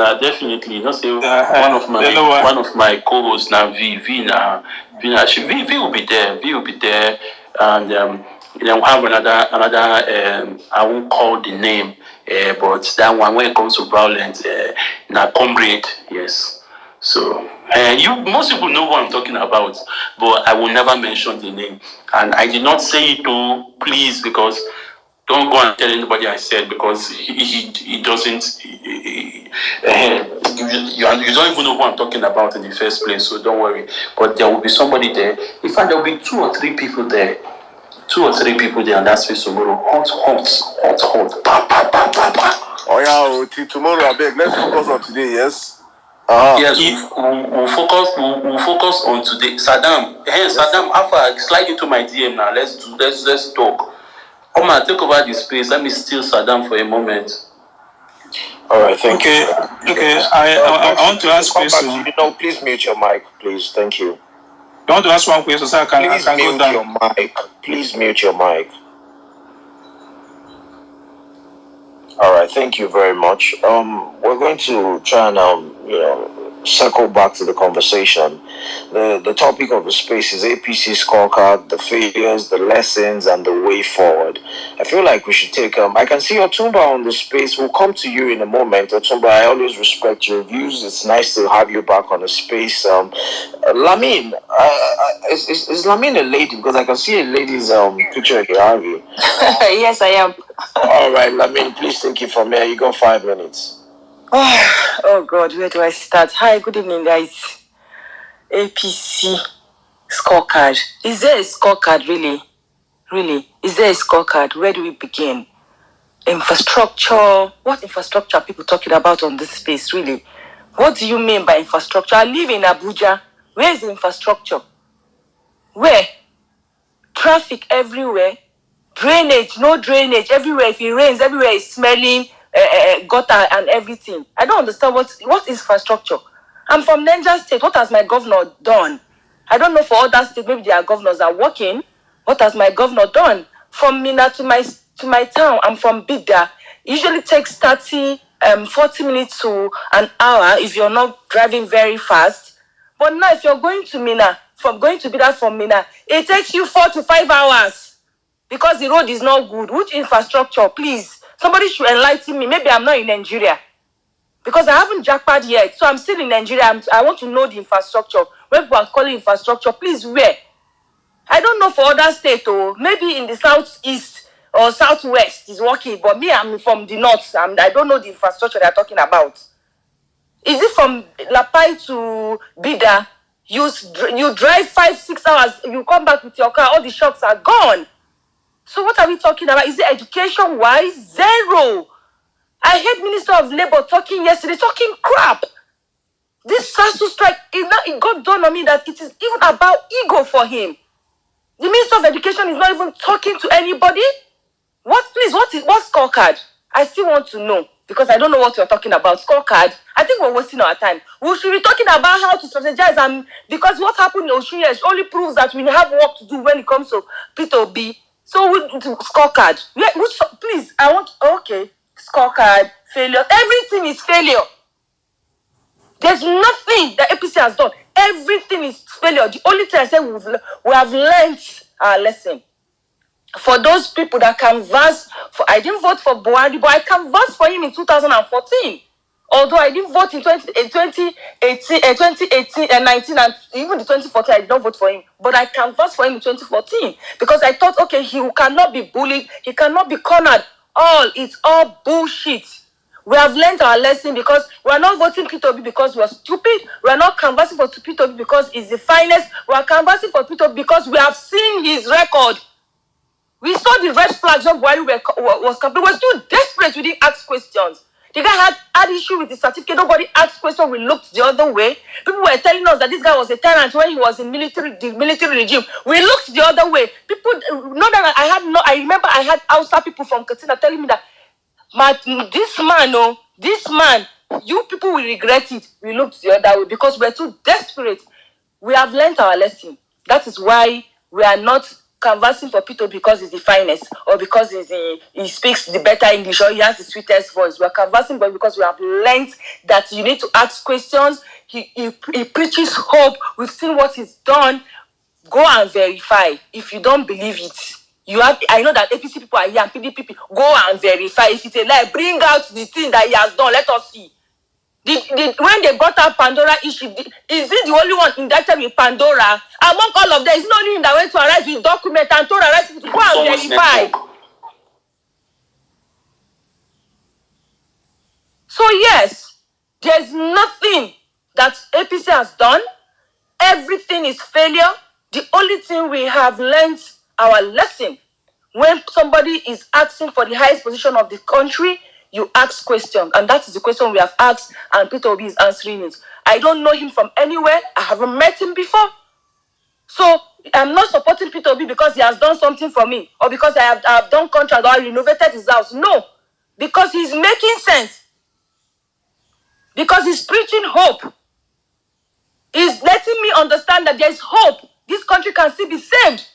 You know, say one of my co-hosts now, V will be there. And then we'll have another. I won't call the name, but that one when it comes to Vawulence, now comrade, yes. So most people know what I'm talking about, but I will never mention the name. And I did not say it to please, because don't go and tell anybody I said, because he doesn't. You don't even know what I'm talking about in the first place, so don't worry. But there will be somebody there. In fact, there will be 2 or 3 people there. 2 or 3 people there on that space tomorrow. Hot. Oh yeah, tomorrow I beg. Let's focus on today, yes? Yes, we'll focus on today. Saddam, Saddam, Alpha, slide into my DM now. Let's talk. Omar, take over the space. Let me steal Saddam for a moment. All right, thank you. Okay. I want to ask question. Please mute your mic, please. Thank you. I want to ask one question so I can go down. Your mic. Please mute your mic. All right, thank you very much. We're going to try and circle back to the conversation. The topic of the space is APC scorecard, the failures, the lessons, and the way forward. I feel like we should take I can see Otumba on the space. We'll come to you in a moment. Otumba, I always respect your views. It's nice to have you back on the space. Lamin, is Lamin a lady? Because I can see a lady's picture here, have you? Yes, I am. All right, Lamin, please take it from here. You got 5 minutes. Oh God, where do I start? Hi, good evening, guys. APC scorecard. Is there a scorecard, really? Really? Is there a scorecard? Where do we begin? Infrastructure. What infrastructure are people talking about on this space, really? What do you mean by infrastructure? I live in Abuja. Where is the infrastructure? Where? Traffic everywhere. Drainage, no drainage. Everywhere, if it rains, everywhere is smelling. Gutter and everything. I don't understand what is infrastructure. I'm from Niger State. What has my governor done? I don't know for other states. Maybe their governors are working. What has my governor done? From Mina to my town. I'm from Bida. Usually takes 40 minutes to an hour if you're not driving very fast. But now if you're going to Mina, from going to Bida from Mina, it takes you 4 to 5 hours because the road is not good. Which infrastructure, please? Somebody should enlighten me. Maybe I'm not in Nigeria because I haven't jackpot yet. So I'm still in Nigeria. I want to know the infrastructure. When people are calling infrastructure, please, where? I don't know for other states. Maybe in the southeast or southwest is working. But me, I'm from the north. I don't know the infrastructure they're talking about. Is it from Lapai to Bida? You drive 5-6 hours. You come back with your car. All the shops are gone. So what are we talking about? Is it education-wise? Zero. I heard Minister of Labour talking yesterday, talking crap. This SASU strike, it got done on me that it is even about ego for him. The Minister of Education is not even talking to anybody. What scorecard? I still want to know because I don't know what you're talking about. Scorecard, I think we're wasting our time. We should be talking about how to strategize, and because what happened in Oshuye only proves that we have work to do when it comes to P2B. So scorecard. Please, scorecard, failure. Everything is failure. There's nothing that APC has done. Everything is failure. The only thing I say we have learned our lesson. For those people that canvass, I didn't vote for Buhari, but I canvassed for him in 2014. Although I didn't vote in 2018 and 19, and even the 2014, I did not vote for him. But I canvassed for him in 2014 because I thought, okay, he cannot be bullied, he cannot be cornered. It's all bullshit. We have learned our lesson because we are not voting P2B because we are stupid. We are not canvassing for P2B because it's the finest. We are canvassing for P2B because we have seen his record. We saw the red flags of Buhari was campaigning. We were still desperate. We didn't ask questions. The guy had issue with the certificate. Nobody asked questions. We looked the other way. People were telling us that this guy was a tyrant when he was in the military regime. We looked the other way. People, not that I remember I had Hausa people from Katsina telling me that, this man, you people will regret it. We looked the other way because we're too desperate. We have learned our lesson. That is why we are not canvassing for Peter because he's the finest or because he speaks the better English or he has the sweetest voice. We are canvassing because we have learned that you need to ask questions. He preaches hope. We've seen what he's done. Go and verify. If you don't believe it, I know that APC people are here and PDP people. Go and verify. If it's a lie, bring out the thing that he has done. Let us see. When they brought up Pandora issue, is it the only one indicted with Pandora? Among all of them, it's not only him that went to arrest with document and told arrest people to go and verify. So yes, there's nothing that APC has done. Everything is failure. The only thing we have learned our lesson. When somebody is asking for the highest position of the country, you ask questions, and that is the question we have asked, and Peter Obi is answering it. I don't know him from anywhere. I haven't met him before. So I'm not supporting Peter Obi because he has done something for me, or because I have done contract or I renovated his house. No, because he's making sense. Because he's preaching hope. He's letting me understand that there's hope. This country can still be saved.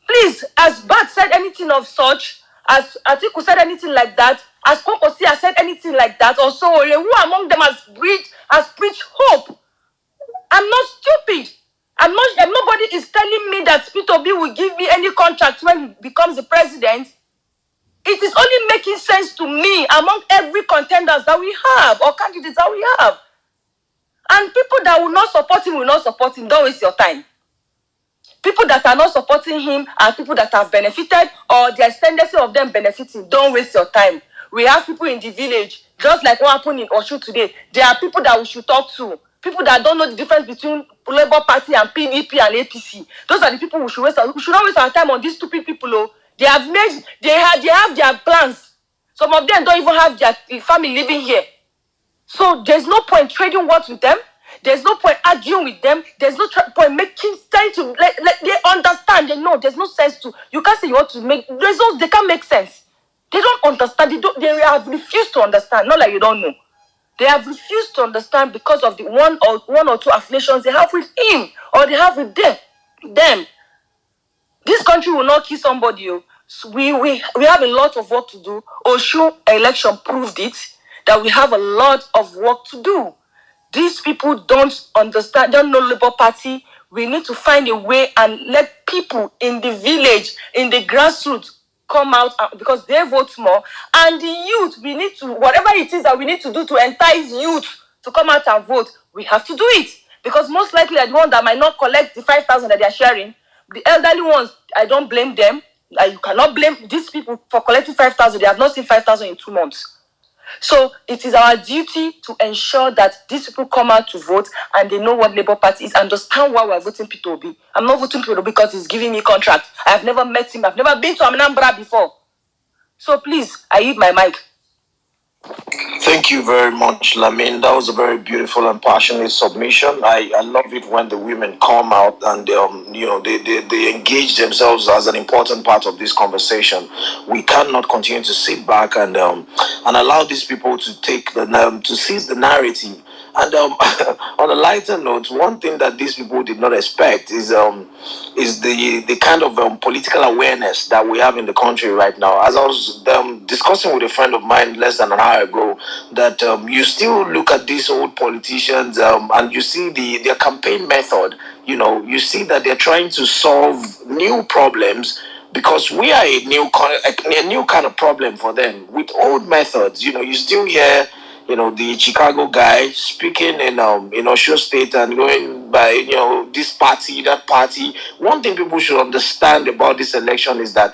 Please, as Bart said anything of such, as Atiku said anything like that, Has Kokosi has said anything like that? Or so who among them has preached hope? I'm not stupid. Nobody is telling me that P2B will give me any contract when he becomes the president. It is only making sense to me among every contenders that we have or candidates that we have. And people that will not support him will not support him. Don't waste your time. People that are not supporting him are people that have benefited or there's tendency of them benefiting. Don't waste your time. We have people in the village, just like what happened in Oshu today. There are people that we should talk to. People that don't know the difference between Labour Party and PDP and APC. Those are the people we should not waste our time on these stupid people. Oh. They have their plans. Some of them don't even have their family living here. So there's no point trading words with them. There's no point arguing with them. There's no point trying to let they understand. They know there's no sense to. You can't say you want to make results. They can't make sense. They don't understand. They have refused to understand. Not like you don't know. They have refused to understand because of the one or two affiliations they have with him or they have with them. This country will not kill somebody. So we have a lot of work to do. Oshu election proved it that we have a lot of work to do. These people don't understand, don't know Labour Party. We need to find a way and let people in the village, in the grassroots, come out because they vote more. And the youth, we need to, whatever it is that we need to do to entice youth to come out and vote, we have to do it. Because most likely the one that might not collect the 5,000 that they are sharing, the elderly ones, I don't blame them. You cannot blame these people for collecting 5,000. They have not seen 5,000 in 2 months. So it is our duty to ensure that these people come out to vote and they know what Labour Party is, understand why we're voting P2B. I'm not voting P2B because he's giving me contract. I've never met him. I've never been to Anambra before. So please, I yield my mic. Thank you very much, Lamin. That was a very beautiful and passionate submission. I love it when the women come out and they engage themselves as an important part of this conversation. We cannot continue to sit back and allow these people to take to seize the narrative. And on a lighter note, one thing that these people did not expect is the kind of political awareness that we have in the country right now. As I was discussing with a friend of mine less than an hour ago, that you still look at these old politicians and you see their campaign method. You see that they're trying to solve new problems because we are a new kind of problem for them with old methods. You still hear the Chicago guy speaking in Osho State and going by this party, that party. One thing people should understand about this election is that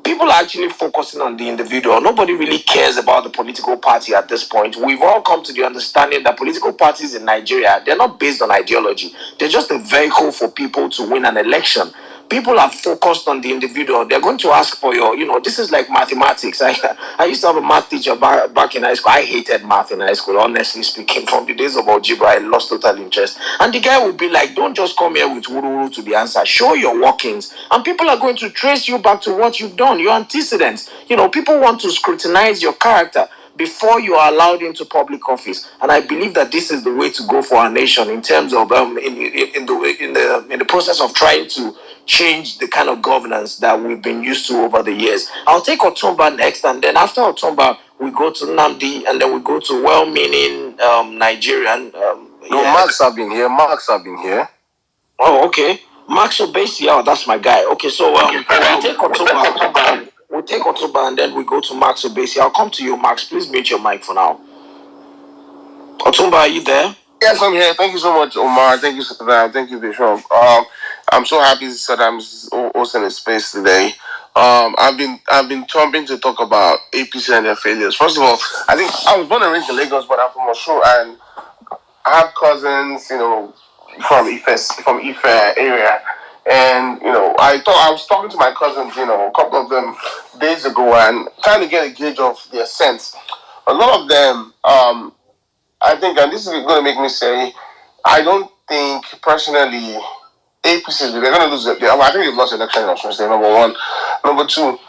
people are actually focusing on the individual. Nobody really cares about the political party at this point. We've all come to the understanding that political parties in Nigeria, they're not based on ideology. They're just a vehicle for people to win an election. People are focused on the individual. They're going to ask for this is like mathematics. I used to have a math teacher back in high school. I hated math in high school, honestly speaking. From the days of algebra, I lost total interest. And the guy would be like, don't just come here with wuru to the answer. Show your workings. And people are going to trace you back to what you've done, your antecedents. People want to scrutinize your character before you are allowed into public office. And I believe that this is the way to go for our nation in terms of in the process of trying to change the kind of governance that we've been used to over the years. I'll take Otumba next, and then after Otumba, we go to Nnamdi, and then we go to well-meaning Nigerian. Marks have been here. Oh, okay. Max Obesi, that's my guy. Okay, so we'll take Otumba. We'll take Otumba, and then we go to Max Obesi. I'll come to you, Max. Please mute your mic for now. Otumba, are you there? Yes, I'm here. Thank you so much, Omar. Thank you, Saddam. Thank you, Bishop. I'm so happy Saddam's hosting a space today. I've been jumping to talk about APC and their failures. First of all, I think I was born and raised in Lagos, but I'm from Osho, and I have cousins, from Ife area. And I was talking to my cousins, a couple of them days ago, and trying to get a gauge of their sense. A lot of them, I think, and this is going to make me say, I don't think personally APC, they're going to lose it. I think they've lost the election in Osun State, number one. Number two,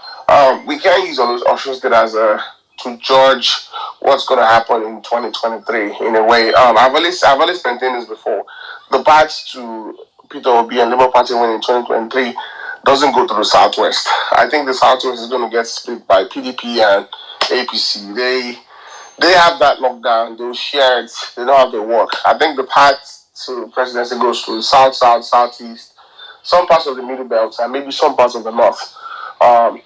we can't use Osun State as to judge what's going to happen in 2023 in a way. I've always maintained this before. The path to Peter Obi and Labour Party win in 2023 doesn't go to the Southwest. I think the Southwest is going to get split by PDP and APC. They have that lockdown. They'll share it. They know how they work. I think the path to presidency goes through south, southeast, some parts of the middle belt, and maybe some parts of the north. For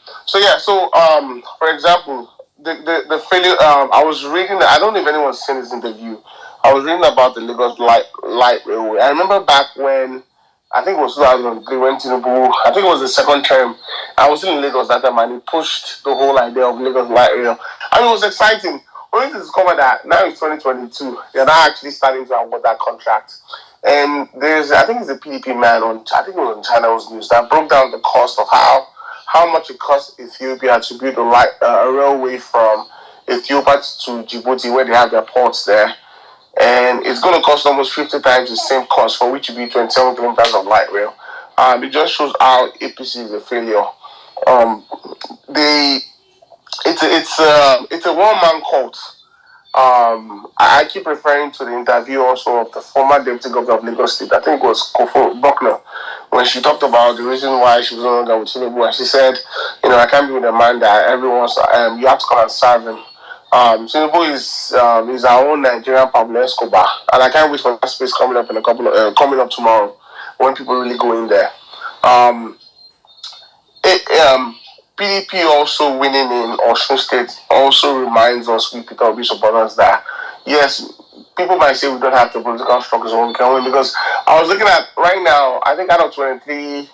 example, the failure. I was reading. I don't know if anyone's seen this interview. I was reading about the Lagos light railway. I remember back when I think it was 2003 when Tinubu. I think it was the second term. I was in Lagos that time, and he pushed the whole idea of Lagos light rail, and it was exciting. Only to discover that now it's 2022. They're not actually starting to award that contract. And I think it's a PDP man I think it was on Channel's News that broke down the cost of how much it costs Ethiopia to build a railway from Ethiopia to Djibouti, where they have their ports there. And it's going to cost almost 50 times the same cost for which to be 27 kilometers of light rail. It just shows how APC is a failure. It's a one-man cult. I keep referring to the interview also of the former deputy governor of Lagos State. I think it was Kofo Buckner, when she talked about the reason why she was no longer with Tinubu, and she said, I can't be with a man that everyone's you have to come and serve him. Tinubu is our own Nigerian Pablo Escobar, and I can't wait for that space coming up coming up tomorrow when people really go in there. PDP also winning in Osun State also reminds us, we Peter Obi supporters, that yes, people might say we don't have the political structures when we can win, because I was looking at right now, I think out of 23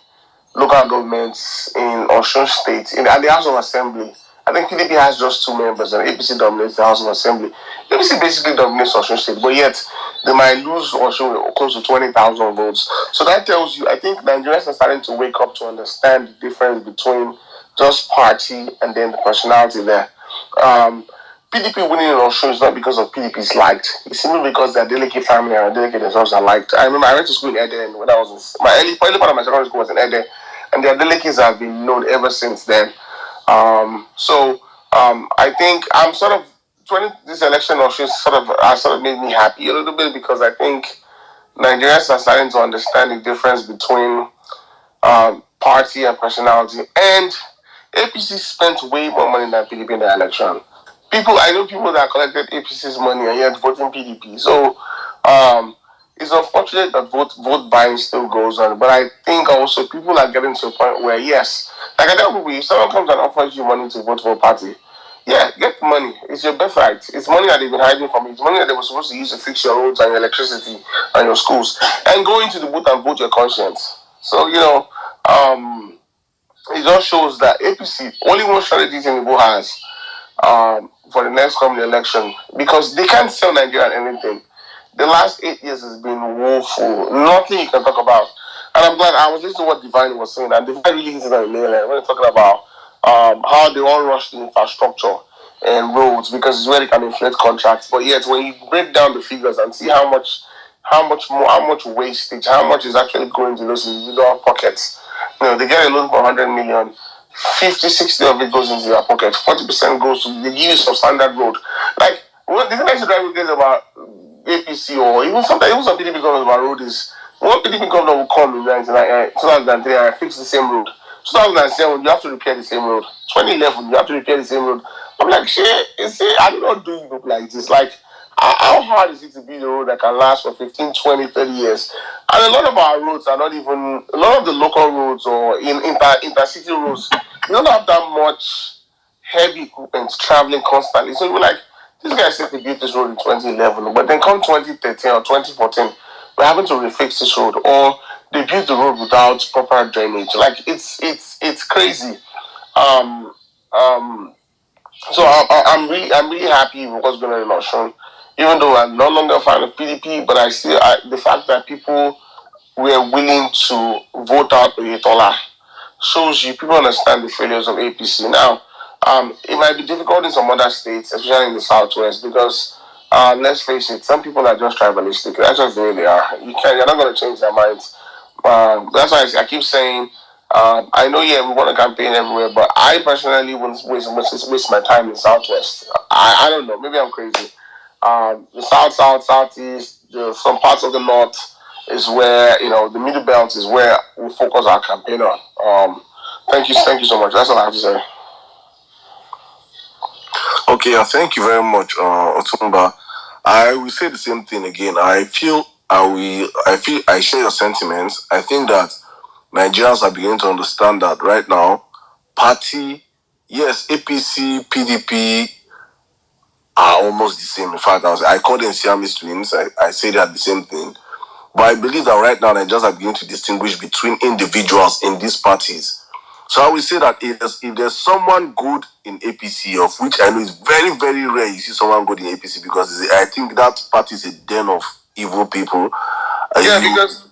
local governments in Osun State, at the House of Assembly, I think PDP has just 2 members and APC dominates the House of Assembly. APC basically dominates Osun State, but yet they might lose Osun with close to 20,000 votes. So that tells you, I think Nigerians are starting to wake up to understand the difference between just party and then the personality there. PDP winning in Osun is not because of PDP's liked. It's simply because their delegate family and delegate themselves are liked. I remember I went to school in Ede when I was my early part of my secondary school was in Ede, and their delegates have been known ever since then. I think I'm sort of this election of sort of made me happy a little bit, because I think Nigerians are starting to understand the difference between party and personality. And APC spent way more money than PDP in the election. I know people that collected APC's money and yet voting PDP. So it's unfortunate that vote buying still goes on. But I think also people are getting to a point where, yes, like I tell people, if someone comes and offers you money to vote for a party, yeah, get the money. It's your birthright. It's money that they've been hiding from you. It's money that they were supposed to use to fix your roads and your electricity and your schools. And go into the booth and vote your conscience. So, it just shows that APC, only one strategy Tinubu has for the next coming election, because they can't sell Nigeria anything. The last 8 years has been woeful. Nothing you can talk about. And I'm glad I was listening to what Divine was saying, and Divine really hits it on the nail when they're talking about how they all rush the infrastructure and roads because it's where they can inflate contracts. But yet, when you break down the figures and see how much wastage, how much is actually going to those individual pockets, they get a loan for 100 million. 50, 60 of it goes into their pocket. 40% goes to the use of standard road. Like, the thing I should drive with about APC or even some PDP government about road is one PDP government will come in 2003 and fix the same road. 2007, you have to repair the same road. 2011, you have to repair the same road. I'm like, shit, I do not do it like this. Like, how hard is it to build a road that can last for 15, 20, 30 years? And a lot of our roads are not even, a lot of the local roads or intercity roads, we don't have that much heavy equipment traveling constantly. So we're like, this guy said to build this road in 2011, but then come 2013 or 2014, we're having to refix this road, or they built the road without proper drainage. Like, it's crazy. So I'm really happy with what's going on in Osun. Even though I'm no longer a fan of PDP, but the fact that people were willing to vote out Oyetola shows you people understand the failures of APC. Now, it might be difficult in some other states, especially in the Southwest, because let's face it, some people are just tribalistic. That's just the way they are. You're not going to change their minds. That's why I keep saying, I know, we want to campaign everywhere, but I personally wouldn't waste my time in Southwest. I don't know, maybe I'm crazy. The Southeast, some parts of the North is where, the Middle Belt is where we focus our campaign on. Thank you so much. That's all I have to say. Okay, thank you very much, Otumba. I will say the same thing again. I feel I share your sentiments. I think that Nigerians are beginning to understand that right now, party, yes, APC, PDP are almost the same. In fact, I call them Siamese twins. I say they are the same thing. But I believe that right now Nigerians are beginning to distinguish between individuals in these parties. So I will say that if there's someone good in APC, of which I know is very, very rare you see someone good in APC, because I think that party is a den of evil people. Because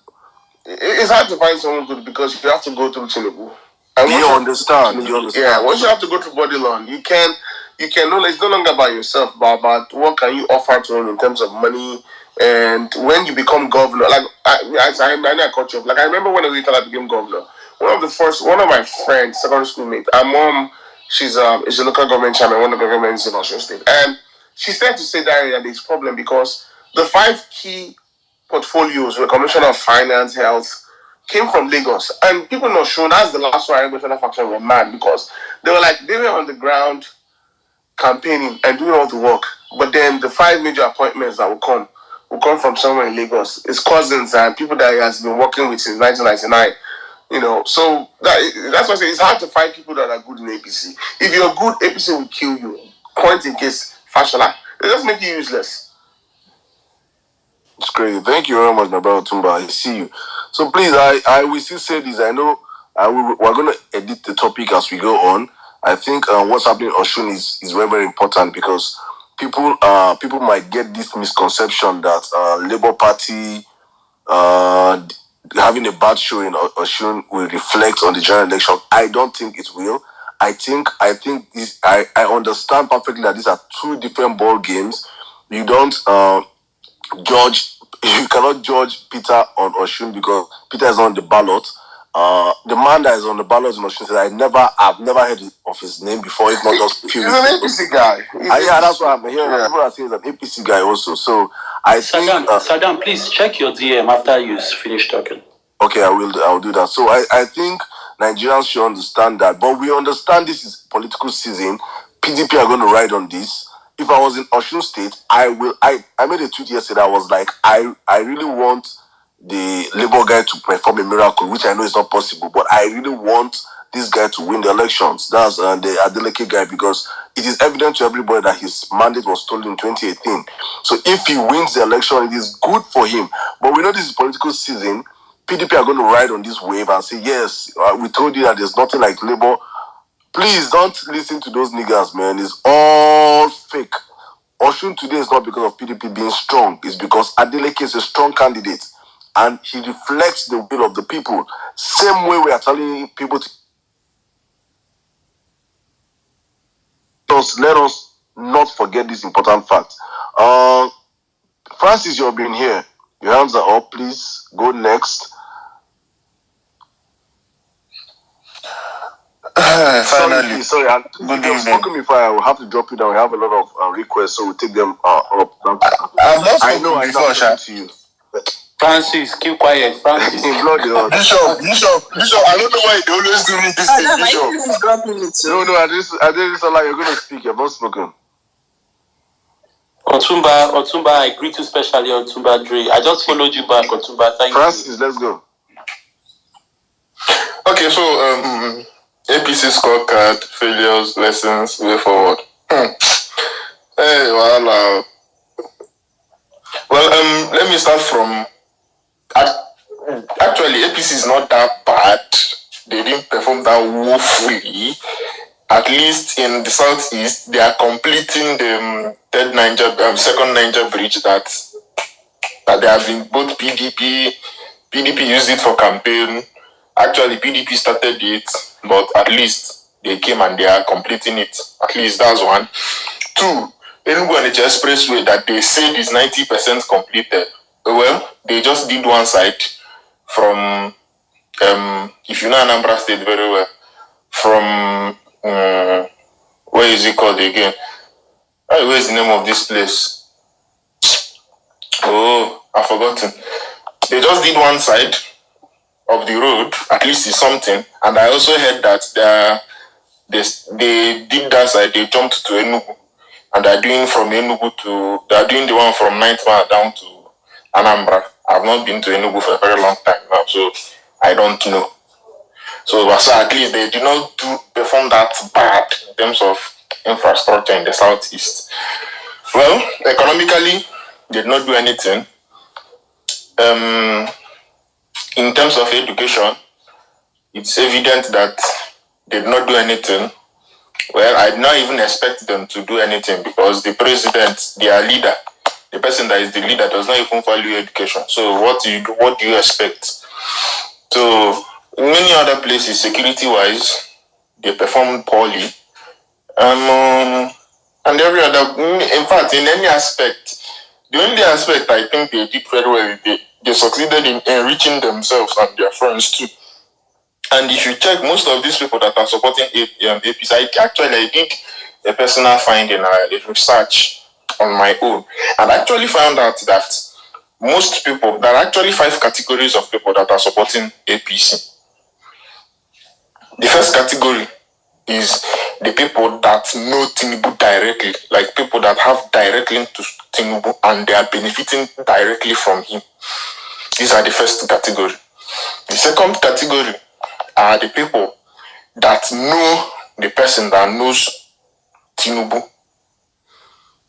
it's hard to find someone good because you have to go through Tinubu. And you understand? Yeah, once you have to go through body loan, you can no, it's no longer about yourself, but about what can you offer to him in terms of money. And when you become governor, like I know I caught you up. Like I remember when I became governor, one of my friends, secondary school mate, her mom, is a local government chairman, one of the governments in Osun State, and she started to say that there's a problem because the 5 key portfolios, the Commissioner of Finance, Health, came from Lagos. And people not sure that's the last one Emotional Faction were mad because they were on the ground campaigning and doing all the work. But then the 5 major appointments that will come from somewhere in Lagos. His cousins and people that he has been working with since 1999. So that's why I say it's hard to find people that are good in APC. If you're good, APC will kill you. Point in case, Fashola. It just make you useless. It's crazy. Thank you very much, my brother Tumba. I see you. So please, I will still say this. I know we're going to edit the topic as we go on. I think what's happening in Osun is very, very important because people might get this misconception that Labour Party having a bad show in Osun will reflect on the general election. I don't think it will. I think this. I understand perfectly that these are 2 different ball games. You don't you cannot judge Peter on Osun because Peter is on the ballot. The man that is on the ballot in Osun said I've never heard of his name before. It's not just He's an APC guy. Yeah, that's what I'm hearing. Yeah. People are saying he's an APC guy also. So I think Saddam, please check your DM after you finish talking. Okay, I'll do that. So I think Nigerians should understand that. But we understand this is political season. PDP are going to ride on this. If I was in Osun State, I made a tweet yesterday. I was like, I really want the Labour guy to perform a miracle, which I know is not possible, but I really want this guy to win the elections. That's the Adeleke guy, because it is evident to everybody that his mandate was stolen in 2018. So if he wins the election, it is good for him. But we know this is political season. PDP are going to ride on this wave and say, yes, we told you that there's nothing like Labour. Please don't listen to those niggas, man. It's all fake. Osun today is not because of PDP being strong. It's because Adeleke is a strong candidate and he reflects the will of the people. Same way we are telling people to let us not forget this important fact. Francis, you've been here. Your hands are up. Please go next. Finally. Sorry. Good evening. Spoken before, I will have to drop you down. We have a lot of requests, so we'll take them up. I've not spoken before, Sha. To you. Francis, keep quiet. Francis. Bishop, I don't know why they always do me this thing, Bishop. No, I didn't sound like you're going to speak. You've not spoken. Otumba, I greet you specially, Otumba Dre. I just followed you back, Otumba. Thank Francis, you. Let's go. Okay, so APC scorecard, failures, lessons, way forward. Hey, well, let me start from. Actually, APC is not that bad. They didn't perform that woefully. At least in the southeast, they are completing the second Niger bridge that they have been both PDP used it for campaign. Actually, PDP started it, but at least they came and they are completing it. At least that's one. 2, Enugu and Expressway that they said is 90% completed. Well, they just did one side from, if you know Anambra State very well, from, where is it called again? Where is the name of this place? Oh, I've forgotten. They just did one side of the road, at least it's something. And I also heard that they did that side, they jumped to Enugu. and they're doing from Enugu to, they're doing the one from Ninth Mile down to Anambra. I've not been to Enugu for a very long time now, so I don't know. So at least they did not perform that bad in terms of infrastructure in the southeast. Well, economically, they did not do anything. In terms of education, it's evident that they did not do anything. Well, I did not even expect them to do anything because the president, their leader, the person that is the leader, does not even value education. So what do you expect? So in many other places, security-wise, they performed poorly. And every other, in fact, in any aspect, the only aspect I think they did very well is they succeeded in enriching themselves and their friends too. And if you check, most of these people that are supporting APC, I did a personal finding, a research on my own, and I actually found out that most people, there are actually 5 categories of people that are supporting APC. The first category is the people that know Tinubu directly, like people that have direct link to Tinubu and they are benefiting directly from him. These are the first category. The second category are the people that know the person that knows Tinubu,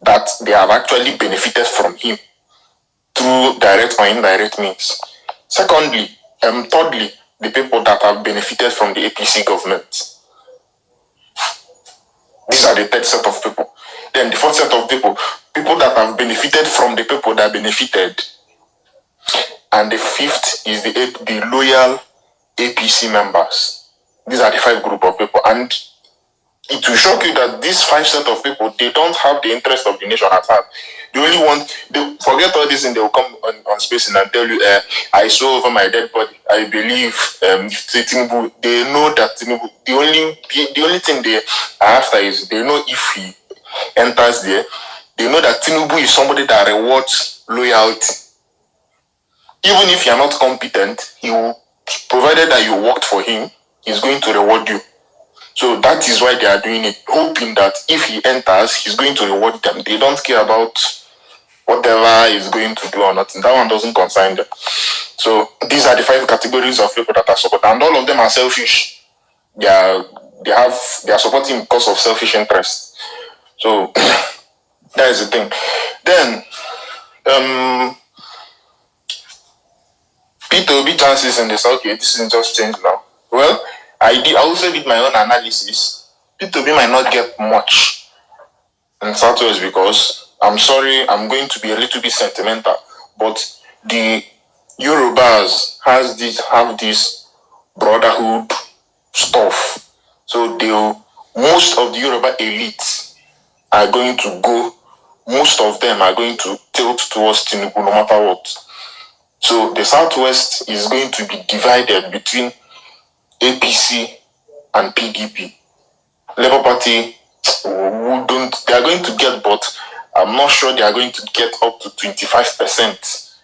that they have actually benefited from him through direct or indirect means. Thirdly, the people that have benefited from the APC government. These are the third set of people. Then the fourth set of people that have benefited from the people that benefited. And the fifth is the loyal APC members. These are the 5 group of people. And it will shock you that these 5 set of people, they don't have the interest of the nation at heart. They only want, they forget all this and they will come on space and tell you, I saw over my dead body. I believe Tinubu, they know that Tinubu, the only thing they are after is they know if he enters there, they know that Tinubu is somebody that rewards loyalty. Even if you are not competent, he will, provided that you worked for him, he's going to reward you. So that is why they are doing it, hoping that if he enters, he's going to reward them. They don't care about whatever he's going to do or nothing. That one doesn't concern them. So these are the 5 categories of people that are supported, and all of them are selfish. They are supporting because of selfish interest. So that is the thing. Then P2B chances in the South, okay, this isn't just changed now. Well, I also did my own analysis. P2B might not get much in Southwest because, I'm sorry, I'm going to be a little bit sentimental, but the Yorubas have this brotherhood stuff. So most of the Yoruba elites are going to go, most of them are going to tilt towards Tinubu no matter what. So the Southwest is going to be divided between APC and PDP. Labour Party they are going to get, but I'm not sure they are going to get up to 25%.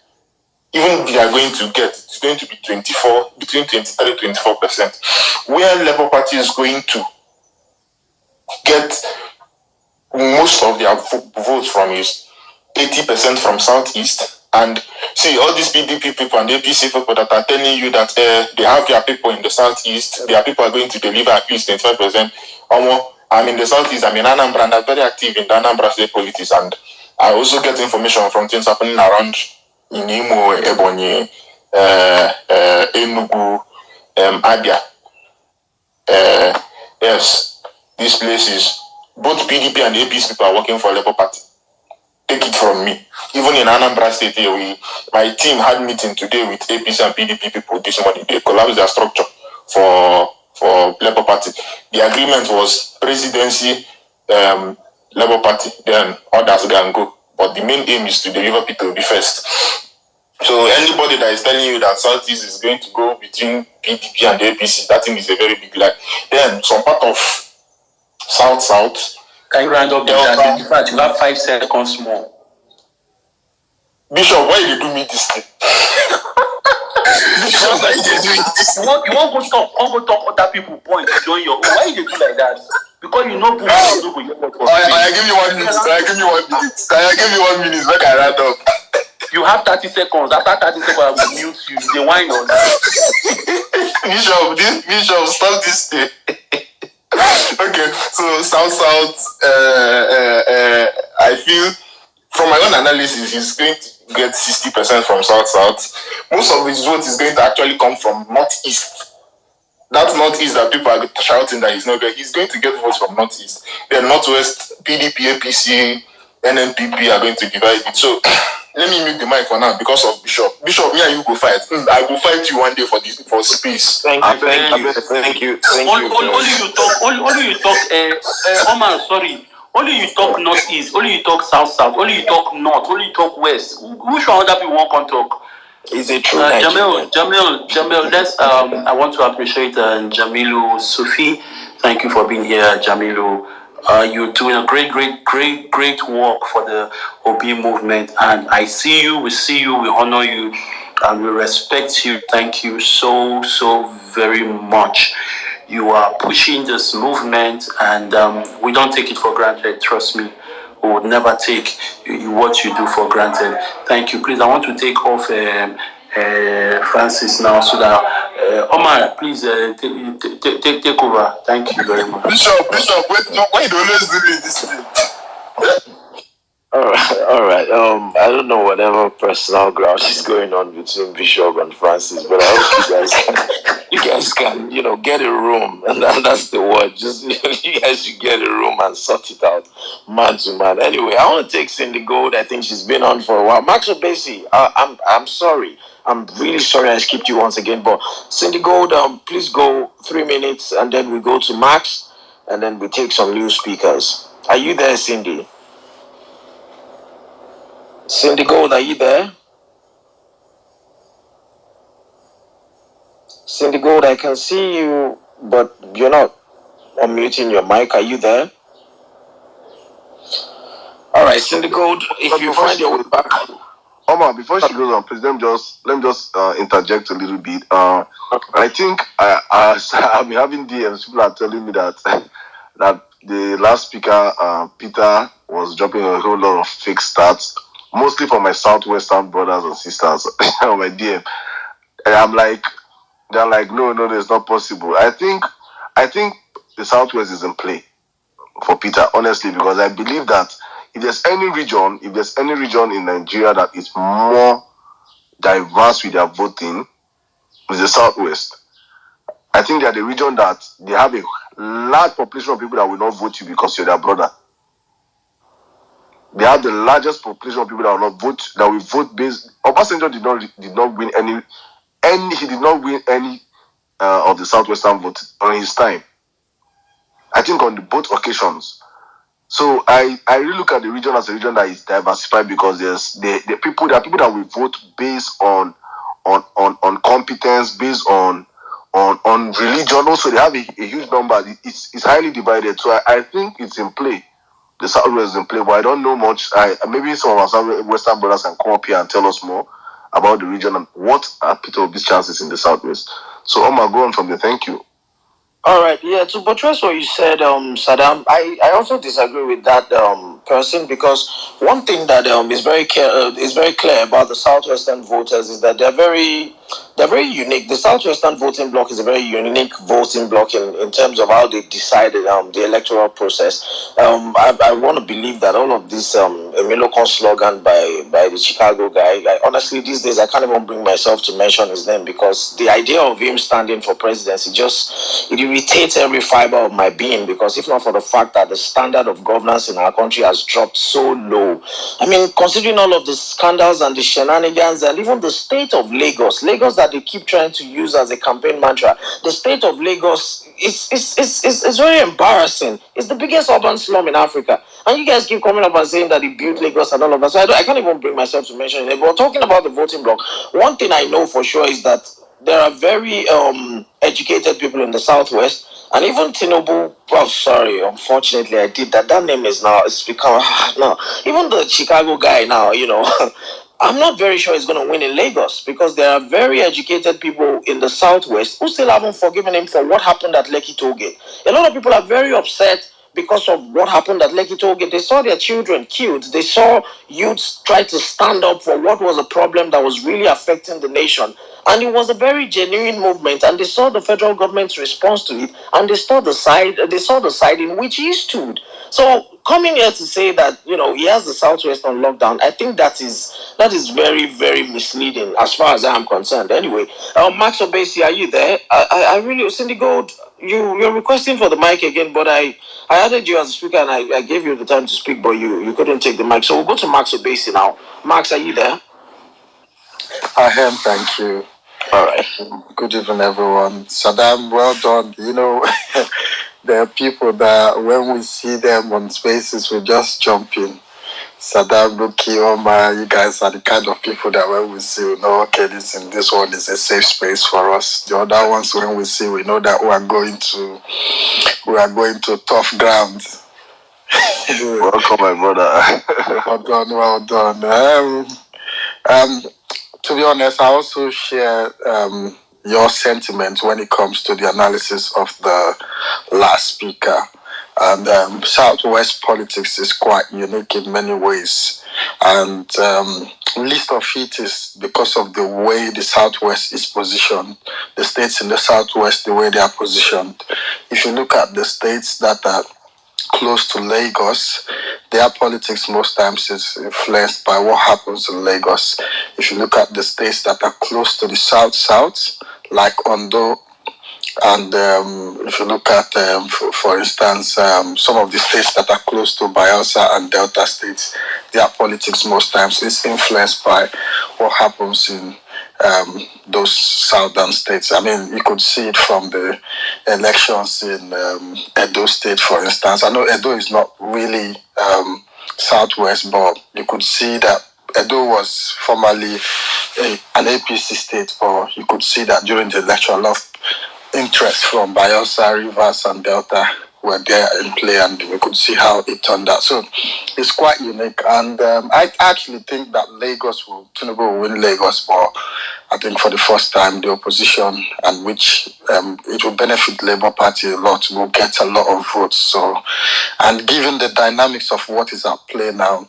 Even if they are going to get, it's going to be between 23 to 24%. Where Labour Party is going to get most of their votes from is 80% from Southeast. And see, all these PDP people and APC people that are telling you that they have their people in the Southeast, their people are going to deliver at least 25%. I'm in the Southeast, I'm in Anambra, and I'm very active in the Anambra state politics. And I also get information from things happening around in Imo, Ebonyi, Enugu, Abia. Yes, these places, both PDP and APC people are working for Labour Party. Take it from me. Even in Anambra State here, my team had meeting today with APC and PDP people this morning. They collapsed their structure for Labour Party. The agreement was presidency, Labour Party, then others can go. But the main aim is to deliver P2B first. So anybody that is telling you that Southeast is going to go between PDP and APC, that thing is a very big lie. Then some part of South. Can you round up that? In fact, you have 5 seconds more. Bishop, why you do me this thing? Bishop, why you do me this thing? You won't go talk other people point to join your own. Why you do like that? Because you know, I give you 1 minute. I give you 1 minute. I give you 1 minute. Make I round up. You have 30 seconds. After 30 seconds, I will mute you. They whine on. Bishop, stop this thing. Okay, so South, I feel from my own analysis, he's going to get 60% from South. Most of his vote is going to actually come from Northeast. That Northeast that people are shouting that he's not going. He's going to get votes from Northeast. Then Northwest, PDP, APC, NNPP are going to divide it. So let me mute the mic for now because of Bishop. Bishop, me and you go fight. I will fight you one day for space. Thank you. Only you talk. Omar, sorry. Only you talk Northeast. Only you talk South. Only you talk North. Only you talk West. Which one other people won't talk? Is it true? Jamil, let's I want to appreciate Jamilu Sufi. Thank you for being here, Jamilu. You're doing a great work for the OB movement, and I see you, we honor you, and we respect you. Thank you so very much. You are pushing this movement, and we don't take it for granted, trust me. We would never take what you do for granted. Thank you. Please, I want to take off Francis now so that Omar, please take over. Thank you very much. Bishop, why you always doing this thing? All right. I don't know whatever personal grouch is going on between Bishop and Francis, but I hope you guys can, get a room, and that's the word. Just you guys should get a room and sort it out, man to man. Anyway, I want to take Cindy Gold. I think she's been on for a while. Max Obesi, I'm sorry. I'm really sorry I skipped you once again, but Cindy Gold, please go 3 minutes, and then we go to Max, and then we take some new speakers. Are you there, Cindy? Cindy Gold, are you there? Cindy Gold, I can see you, but you're not unmuting your mic. Are you there? All right, Cindy Gold, if you find your way back. Omar, before she goes on, please let me just interject a little bit. I think I've been having DMs. People are telling me that the last speaker, Peter, was dropping a whole lot of fake stats, mostly for my Southwestern brothers and sisters on my DM. And they're like, no, it's not possible. I think the Southwest is in play for Peter, honestly, because I believe that if there's any region in Nigeria that is more diverse with their voting, it's the Southwest. I think they are the region that they have a large population of people that will not vote you because you're their brother. They have the largest population of people that will vote based. Obasanjo did not win any of the Southwestern vote on his time. I think on both occasions. So I really look at the region as a region that is diversified because there are people that will vote based on competence, based on religion. Also, they have a huge number. It's highly divided. So I think it's in play. The Southwest is in play, but I don't know much. Maybe some of our Southwestern brothers can come up here and tell us more about the region and what are Peter Obi's chances in the Southwest. So Omar, go on from there. Thank you. All right, yeah, to buttress what you said, Saddam, I also disagree with that person because one thing that is very clear about the Southwestern voters is that they're very unique. The Southwestern voting bloc is a very unique voting bloc in terms of how they decided the electoral process. I want to believe that all of this Emilokon slogan by the Chicago guy, honestly, these days I can't even bring myself to mention his name because the idea of him standing for presidency it irritates every fiber of my being, because if not for the fact that the standard of governance in our country has dropped so low. I mean, considering all of the scandals and the shenanigans and even the state of Lagos that they keep trying to use as a campaign mantra, the state of Lagos is very embarrassing. It's the biggest urban slum in Africa. And you guys keep coming up and saying that he built Lagos and all of that. So I can't even bring myself to mention it. But talking about the voting bloc, one thing I know for sure is that there are very educated people in the Southwest, and even Tinubu. Oh, sorry, unfortunately, I did that. That name it's become no. Even the Chicago guy now, I'm not very sure he's going to win in Lagos because there are very educated people in the Southwest who still haven't forgiven him for what happened at Lekki Tollgate. A lot of people are very upset because of what happened at Lekki Tollgate. They saw their children killed. They saw youths try to stand up for what was a problem that was really affecting the nation. And it was a very genuine movement. And they saw the federal government's response to it. And they saw the side in which he stood. So coming here to say that, he has the Southwest on lockdown, I think that is very, very misleading as far as I am concerned. Anyway, Max Obesi, are you there? I really, Cindy Gold, you're requesting for the mic again, but I added you as a speaker and I gave you the time to speak, but you couldn't take the mic. So we'll go to Max Obesi now. Max, are you there? I am, thank you. All right. Good evening, everyone. Saddam, well done. There are people that when we see them on spaces, we just jump in. Saddam, Ruki, Omar, you guys are the kind of people that when we see, we know, okay, this one is a safe space for us. The other ones, when we see, we know that we are going to tough ground. Welcome, my brother. Well done. To be honest, I also share your sentiment when it comes to the analysis of the last speaker. And Southwest politics is quite unique in many ways. And least of it is because of the way the Southwest is positioned. The states in the Southwest, the way they are positioned. If you look at the states that are close to Lagos, their politics most times is influenced by what happens in Lagos. If you look at the states that are close to the south, like Ondo, and if you look at, for instance, some of the states that are close to Bayelsa and Delta states, their politics most times is influenced by what happens in those southern states. I mean, you could see it from the elections in Edo State, for instance. I know Edo is not really Southwest, but you could see that Edo was formerly an APC state, but you could see that during the election, a lot of interest from Bayelsa, Rivers, and Delta were there in play, and we could see how it turned out. So it's quite unique, and I actually think that Tinubu will win Lagos, but I think for the first time, the opposition, and which it will benefit Labour Party a lot, will get a lot of votes. So, and given the dynamics of what is at play now,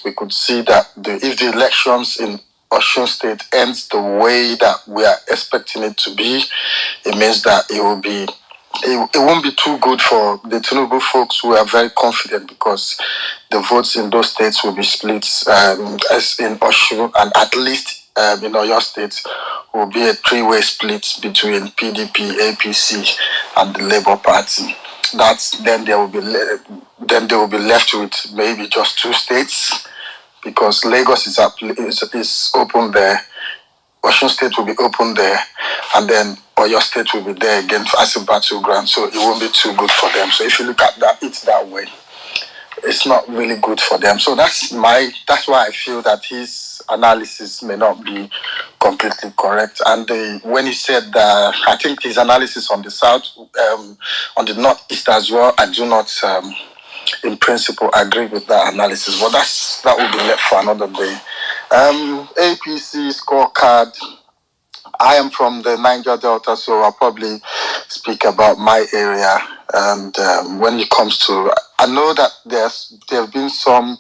we could see that if the elections in Osun State ends the way that we are expecting it to be, it means that it won't be too good for the Tinubu folks who are very confident, because the votes in those states will be split as in Osun, and at least in Oyo State will be a three-way split between PDP, APC, and the Labour Party. Then they will be left with maybe just two states, because Lagos is open there, Osun State will be open there, and then Oyo State will be there again as a battleground, so it won't be too good for them. So if you look at it that way, it's not really good for them. So that's why I feel that his analysis may not be completely correct. And when he said that, I think his analysis on the south, on the northeast as well, I do not in principle agree with that analysis, but that will be left for another day. APC scorecard. I am from the Niger Delta, so I'll probably speak about my area. And when it comes to, I know that there have been some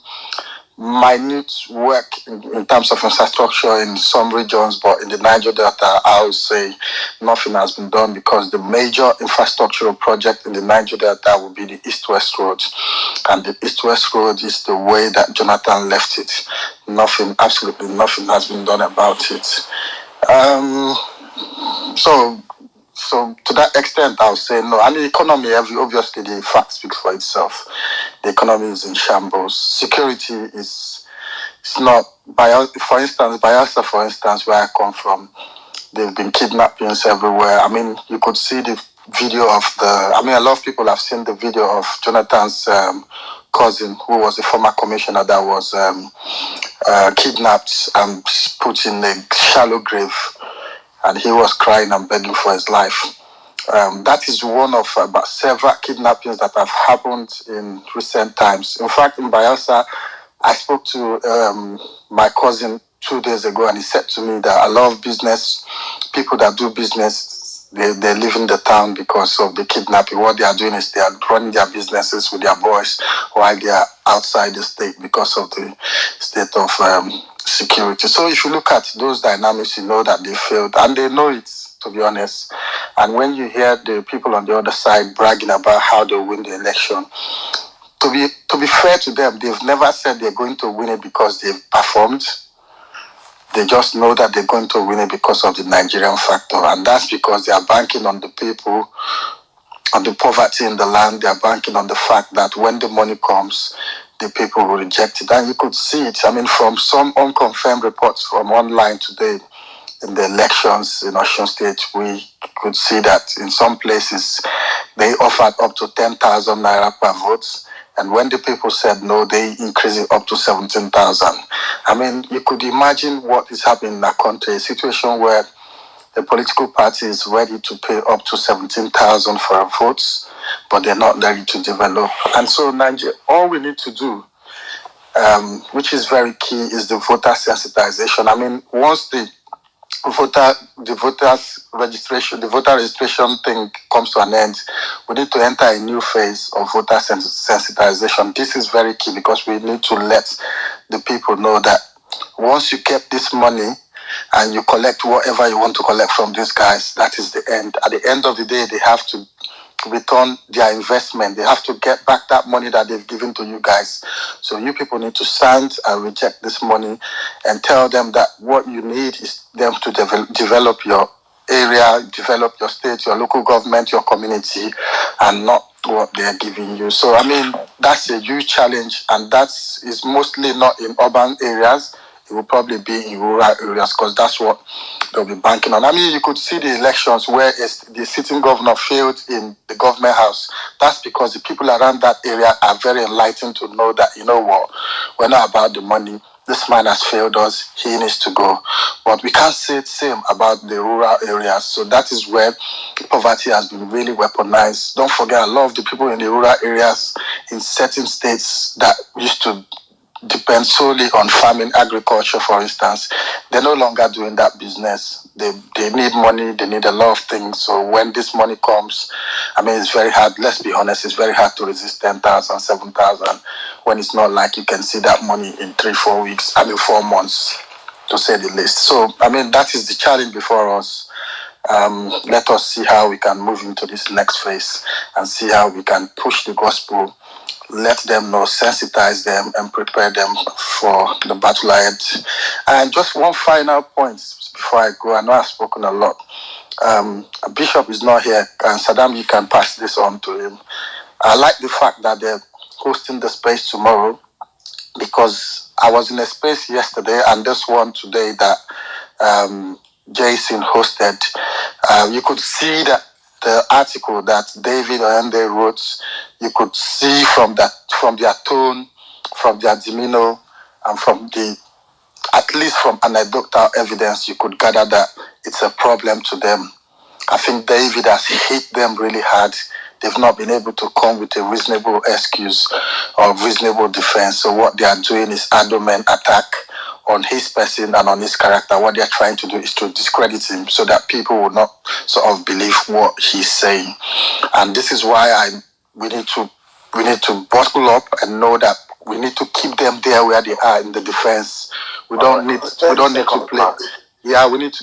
minute work in terms of infrastructure in some regions, but in the Niger Delta, I would say nothing has been done, because the major infrastructural project in the Niger Delta will be the East-West Road. And the East-West Road is the way that Jonathan left it. Absolutely nothing has been done about it. So to that extent, I would say no. And the economy, obviously, the fact speaks for itself. The economy is in shambles. Security is not. For instance, where I come from, they've been kidnappings everywhere. I mean, you could see the video of a lot of people have seen the video of Jonathan's cousin, who was a former commissioner that was kidnapped and put in a shallow grave, and he was crying and begging for his life. That is one of about several kidnappings that have happened in recent times. In fact, in Bayelsa, I spoke to my cousin 2 days ago, and he said to me that a lot of people that do business they're leaving the town because of the kidnapping. What they are doing is they are running their businesses with their boys while they are outside the state because of the state of security. So if you look at those dynamics, you know that they failed, and they know it, to be honest. And when you hear the people on the other side bragging about how they win the election, to be fair to them, they've never said they're going to win it because they've performed. They just know that they're going to win it because of the Nigerian factor, and that's because they are banking on the people, on the poverty in the land. They are banking on the fact that when the money comes, the people will reject it. And you could see it. I mean, from some unconfirmed reports from online today, in the elections in Osun State, we could see that in some places they offered up to 10,000 naira per vote. And when the people said no, they increased it up to 17,000. I mean, you could imagine what is happening in our country, a situation where the political party is ready to pay up to 17,000 for votes, but they're not ready to develop. And so Nigeria, all we need to do, which is very key, is the voter sensitization. I mean, once the voter registration thing comes to an end, we need to enter a new phase of voter sensitization. This is very key because we need to let the people know that once you get this money and you collect whatever you want to collect from these guys, that is the end. At the end of the day, they have to return their investment. They have to get back that money that they've given to you guys. So you people need to stand and reject this money and tell them that what you need is them to develop your area, develop your state, your local government, your community, and not what they are giving you. So, I mean, that's a huge challenge, and that is mostly not in urban areas. It will probably be in rural areas because that's what they'll be banking on. I mean, you could see the elections where the sitting governor failed in the government house. That's because the people around that area are very enlightened to know that, you know what, we're not about the money. This man has failed us. He needs to go. But we can't say the same about the rural areas. So that is where poverty has been really weaponized. Don't forget, a lot of the people in the rural areas in certain states that used to depend solely on farming, agriculture, for instance, they're no longer doing that business. They need money, they need a lot of things. So when this money comes, I mean, it's very hard. Let's be honest, it's very hard to resist 10,000, 7,000 when it's not like you can see that money in 3-4 weeks, 4 months, to say the least. So, I mean, that is the challenge before us. Let us see how we can move into this next phase and see how we can push the gospel, let them know, sensitize them, and prepare them for the battle ahead. And just one final point before I go. I know I've spoken a lot. Bishop is not here, and Saddam, you can pass this on to him. I like the fact that they're hosting the space tomorrow, because I was in a space yesterday and this one today that Jason hosted. You could see that the article that David Oyende wrote, you could see from their tone, from their demeanor, and at least from anecdotal evidence, you could gather that it's a problem to them. I think David has hit them really hard. They've not been able to come with a reasonable excuse or reasonable defense. So what they are doing is adamant attack on his person and on his character. What they're trying to do is to discredit him so that people will not sort of believe what he's saying. And this is why we need to buckle up and know that we need to keep them there where they are in the defense. We don't need to play. We need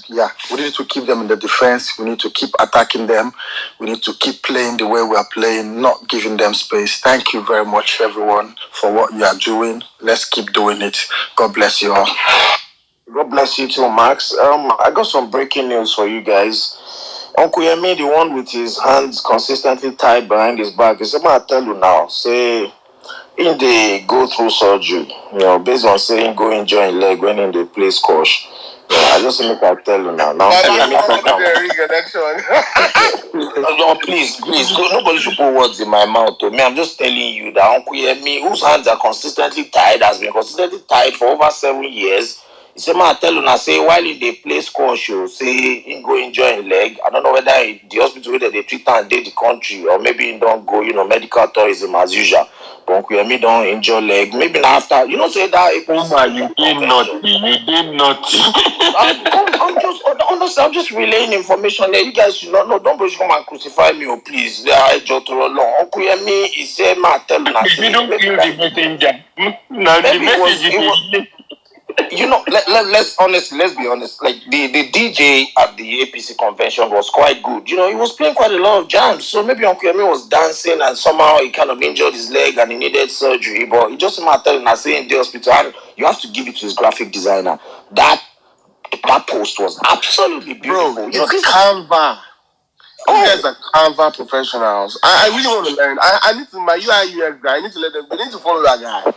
to keep them in the defense. We need to keep attacking them. We need to keep playing the way we are playing, not giving them space. Thank you very much, everyone, for what you are doing. Let's keep doing it. God bless you all. God bless you too, Max. I got some breaking news for you guys. Uncle Yemi, the one with his hands consistently tied behind his back, he said, I tell you now, say, in they go through surgery, based on saying go enjoy your leg when in the play squash. I just make I tell you now. Please, nobody should put words in my mouth. Me, I'm just telling you that Uncle Yemi, whose hands are consistently tied, has been consistently tied for over 7 years. He said, I tell you now, say while in the play squash, say he go enjoy his leg. I don't know whether the hospital where they treat and they the country, or maybe he don't go, medical tourism as usual. But Uncle Yemi don't enjoy leg. Maybe now after, say that. You did not. I'm just honestly, I'm just relaying information there. You guys should not know. Don't come and crucify me, oh please. Uncle Yemi is a matter. You don't feel the messenger. Now the Maybe message it was you know, let's be honest. Like the DJ at the APC convention was quite good. You know, he was playing quite a lot of jams. So maybe Uncle Yemi was dancing and somehow he kind of injured his leg and he needed surgery. But it just mattered and saying the hospital. And you have to give it to his graphic designer. That post was absolutely beautiful. Bro, it's Canva. You guys are Canva professionals. I really want to learn. I need to, my UI UX guy, I need to let them, they need to follow that guy.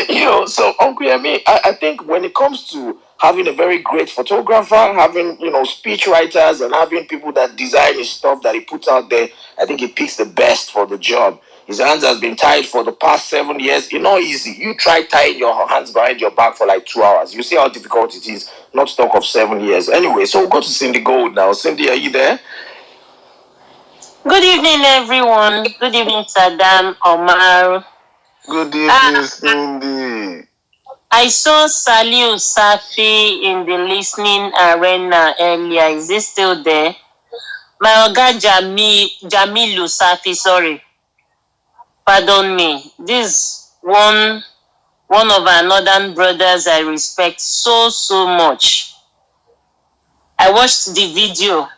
You know, so Uncle Yemi, I think when it comes to having a very great photographer, having, you know, speech writers and having people that design his stuff that he puts out there, I think he picks the best for the job. His hands has been tied for the past 7 years. It's not easy. You try tying your hands behind your back for like 2 hours. You see how difficult it is, not to talk of 7 years. Anyway, so we'll go to Cindy Gold now. Cindy, are you there? Good evening, everyone. Good evening, Saddam, Omar. Good evening, Cindy. I saw Saliu Safi in the listening arena earlier. Is he still there? My Oga Jamilu Safi, sorry. Pardon me. This one of our northern brothers I respect so much. I watched the video.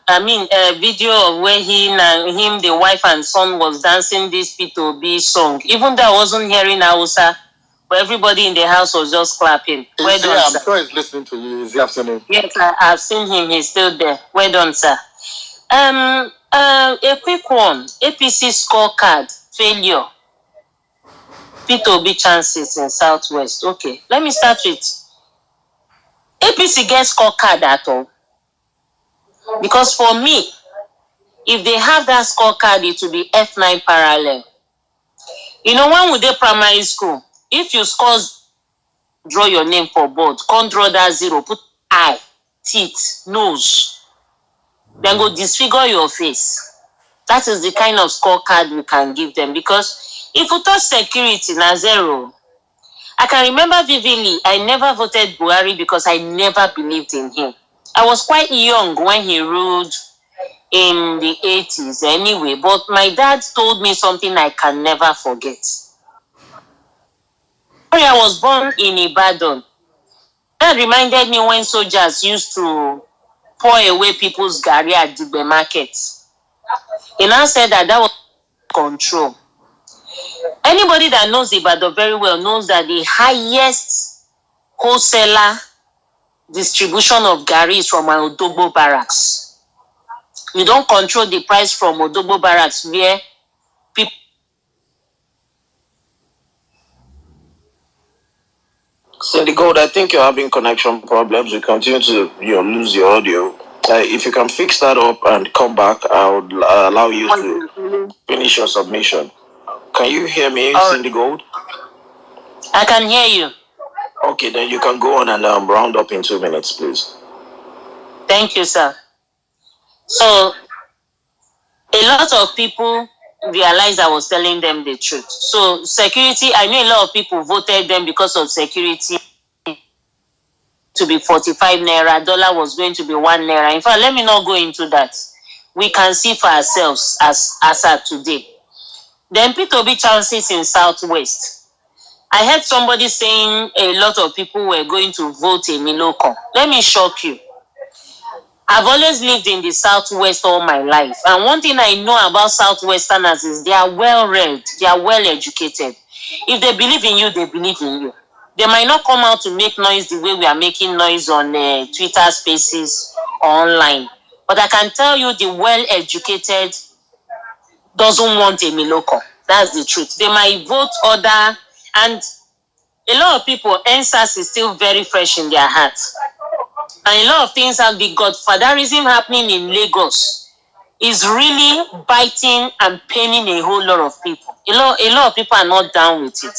Video of where him, the wife and son was dancing this P2B song. Even though I wasn't hearing Hausa, but everybody in the house was just clapping. Well done, I'm sir. sure he's listening to you. Is he afternoon? Yes, I've seen him. He's still there. Well done, sir. A quick one. APC scorecard failure. P2B chances in Southwest. Okay, let me start with APC get scorecard at all. Because for me, if they have that scorecard, it will be F9 parallel. You know, when we did primary school, if you score, draw your name for board, can't draw that 0, put eye, teeth, nose, then go disfigure your face. That is the kind of scorecard we can give them. Because if we touch security, na 0. I can remember vividly, I never voted Buhari because I never believed in him. I was quite young when he ruled in the 80s anyway, but my dad told me something I can never forget. I was born in Ibadan. That reminded me when soldiers used to pour away people's gari at the market. He now said that was control. Anybody that knows Ibadan very well knows that the highest wholesaler distribution of gari is from Odogbo barracks. You don't control the price from Odogbo barracks where people. Cindy Gold, I think you're having connection problems. We continue to lose your audio. If you can fix that up and come back, I would allow you to finish your submission. Can you hear me, Cindy Gold? I can hear you. Okay, then you can go on and round up in 2 minutes, please. Thank you, sir. So, a lot of people realized I was telling them the truth. So, security, I know a lot of people voted them because of security to be 45 naira. Dollar was going to be 1 naira. In fact, let me not go into that. We can see for ourselves as at today. Then P2B chances in Southwest. I heard somebody saying a lot of people were going to vote Emiloko. Let me shock you. I've always lived in the Southwest all my life. And one thing I know about Southwesterners is they are well-read, they are well-educated. If they believe in you, they believe in you. They might not come out to make noise the way we are making noise on Twitter Spaces or online. But I can tell you the well-educated doesn't want Emiloko. That's the truth. They might vote other, and a lot of people, NSAS is still very fresh in their hearts. And a lot of things have the godfatherism happening in Lagos is really biting and paining a whole lot of people. A lot of people are not down with it.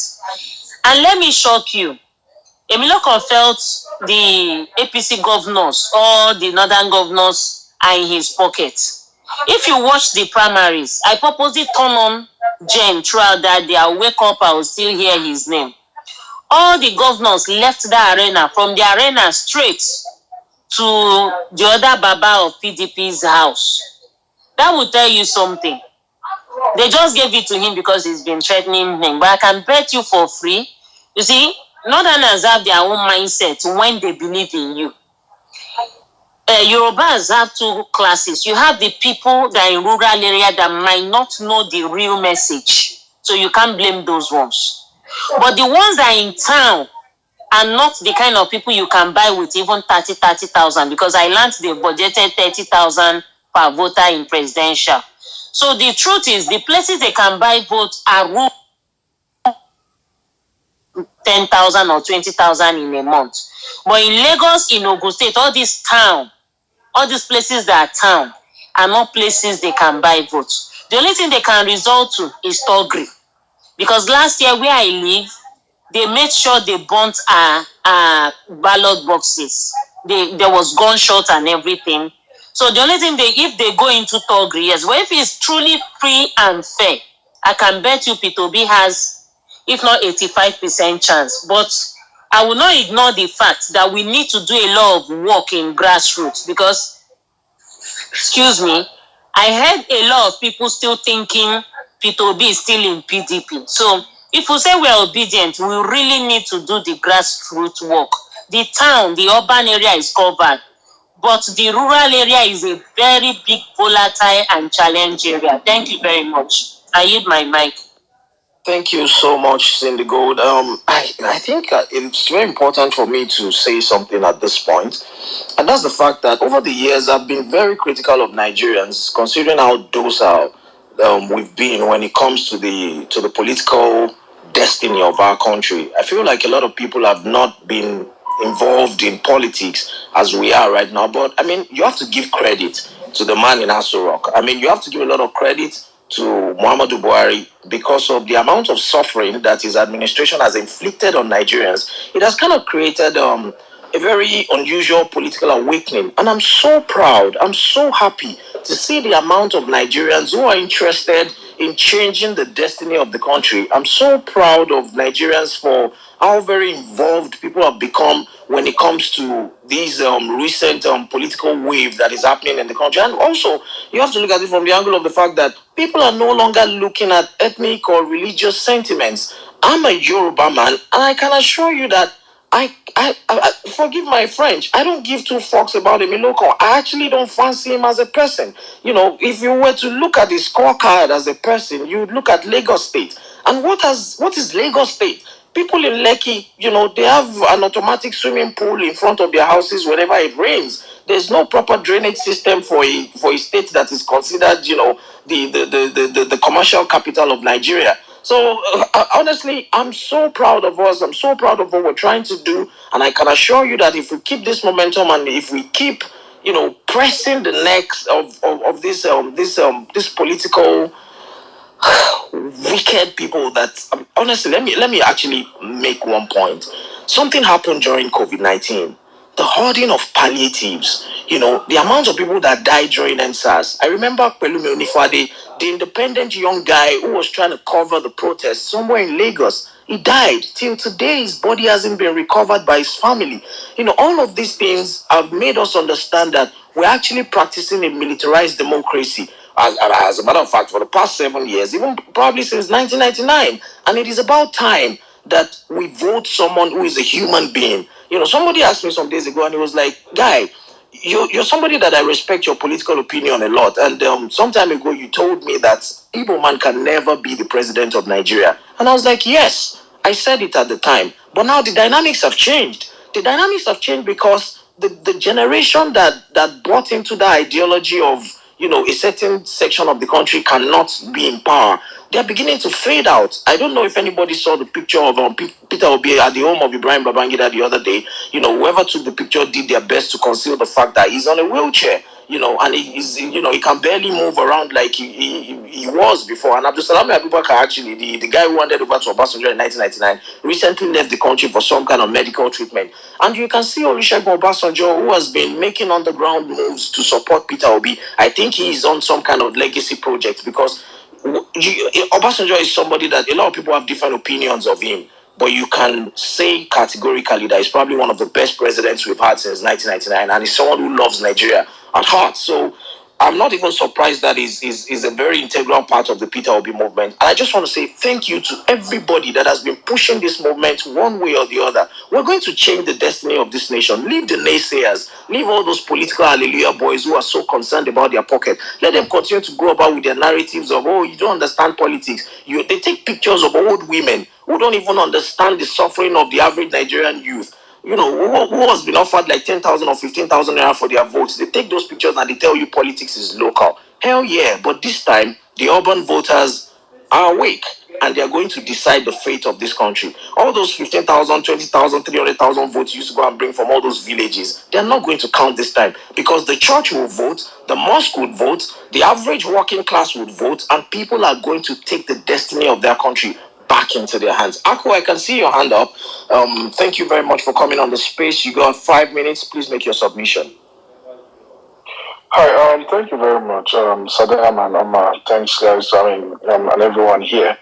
And let me shock you. Emiloko felt the APC governors, all the northern governors are in his pocket. If you watch the primaries, I purposely turn on Jen throughout that day. I'll wake up, I will still hear his name. All the governors left the arena, from the arena straight to the other Baba of PDP's house. That will tell you something. They just gave it to him because he's been threatening him. But I can bet you for free. You see, Northerners have their own mindset when they believe in you. Yorubas have two classes. You have the people that are in rural area that might not know the real message. So you can't blame those ones. But the ones that are in town are not the kind of people you can buy with even 30,000 because I learned they budgeted 30,000 per voter in presidential. So the truth is the places they can buy votes are 10,000 or 20,000 in a month. But in Lagos, in Ogun State, all these places that are town are not places they can buy votes. The only thing they can resort to is Togri. Because last year where I live, they made sure they burnt our ballot boxes. There was gunshot and everything. So the only thing if they go into Togri, yes, but if it's truly free and fair, I can bet you P2B has, if not 85% chance. But I will not ignore the fact that we need to do a lot of work in grassroots because, excuse me, I heard a lot of people still thinking P2B is still in PDP. So if we say we're obedient, we really need to do the grassroots work. The town, the urban area is covered, but the rural area is a very big, volatile and challenge area. Thank you very much. I yield my mic. Thank you so much, Cindy Gold. I think it's very important for me to say something at this point, and that's the fact that over the years I've been very critical of Nigerians, considering how docile we've been when it comes to the political destiny of our country. I feel like a lot of people have not been involved in politics as we are right now. But I mean, you have to give credit to the man in Aso Rock. I mean, you have to give a lot of credit to Muhammadu Buhari because of the amount of suffering that his administration has inflicted on Nigerians. It has kind of created a very unusual political awakening. And I'm so proud, I'm so happy to see the amount of Nigerians who are interested in changing the destiny of the country. I'm so proud of Nigerians for how very involved people have become when it comes to these recent political wave that is happening in the country. And also, you have to look at it from the angle of the fact that people are no longer looking at ethnic or religious sentiments. I'm a Yoruba man, and I can assure you that I forgive my French, I don't give two fucks about Emiloko. I actually don't fancy him as a person. You know, if you were to look at his scorecard as a person, you would look at Lagos State. And what is Lagos State? People in Lekki, you know, they have an automatic swimming pool in front of their houses whenever it rains. There's no proper drainage system for a state that is considered, you know, the commercial capital of Nigeria. So honestly, I'm so proud of us. I'm so proud of what we're trying to do, and I can assure you that if we keep this momentum and if we keep, you know, pressing the necks of this political wicked people that honestly, let me actually make one point. Something happened during COVID-19. The hoarding of palliatives, you know, the amount of people that died during NSAS. I remember Pelumi Onifade, the independent young guy who was trying to cover the protest somewhere in Lagos. He died. Till today, his body hasn't been recovered by his family. You know, all of these things have made us understand that we're actually practicing a militarized democracy. As a matter of fact, for the past 7 years, even probably since 1999. And it is about time that we vote someone who is a human being. You know, somebody asked me some days ago and he was like, guy, you're somebody that I respect your political opinion a lot. And some time ago, you told me that Igbo man can never be the president of Nigeria. And I was like, yes, I said it at the time. But now the dynamics have changed. The dynamics have changed because the generation that bought into the ideology of, you know, a certain section of the country cannot be in power, they're beginning to fade out. I don't know if anybody saw the picture of Peter Obi at the home of Ibrahim Babangida the other day. You know, whoever took the picture did their best to conceal the fact that he's on a wheelchair, you know, and he's, you know, he can barely move around like he was before. And Abdulsalami Abubakar, actually, the guy who wandered over to Obasanjo in 1999, recently left the country for some kind of medical treatment. And you can see Olusegun Obasanjo, who has been making underground moves to support Peter Obi. I think he is on some kind of legacy project because Obasanjo is somebody that a lot of people have different opinions of him. but you can say categorically that he's probably one of the best presidents we've had since 1999, and he's someone who loves Nigeria at heart. So I'm not even surprised that is a very integral part of the Peter Obi movement. And I just want to say thank you to everybody that has been pushing this movement one way or the other. We're going to change the destiny of this nation. Leave the naysayers. Leave all those political hallelujah boys who are so concerned about their pocket. Let them continue to go about with their narratives of, oh, you don't understand politics. They take pictures of old women who don't even understand the suffering of the average Nigerian youth. Who has been offered like 10,000 or 15,000 naira for their votes. They take those pictures and they tell you politics is local. Hell yeah, but this time the urban voters are awake and they are going to decide the fate of this country. All those 15,000, 20,000, 300,000 votes you used to go and bring from all those villages, they are not going to count this time because the church will vote, the mosque would vote, the average working class would vote, and people are going to take the destiny of their country back into their hands. Aku, I can see your hand up. Thank you very much for coming on the space. You got 5 minutes. Please make your submission. Hi, thank you very much, Saddam and Omar. Thanks, guys. And everyone here.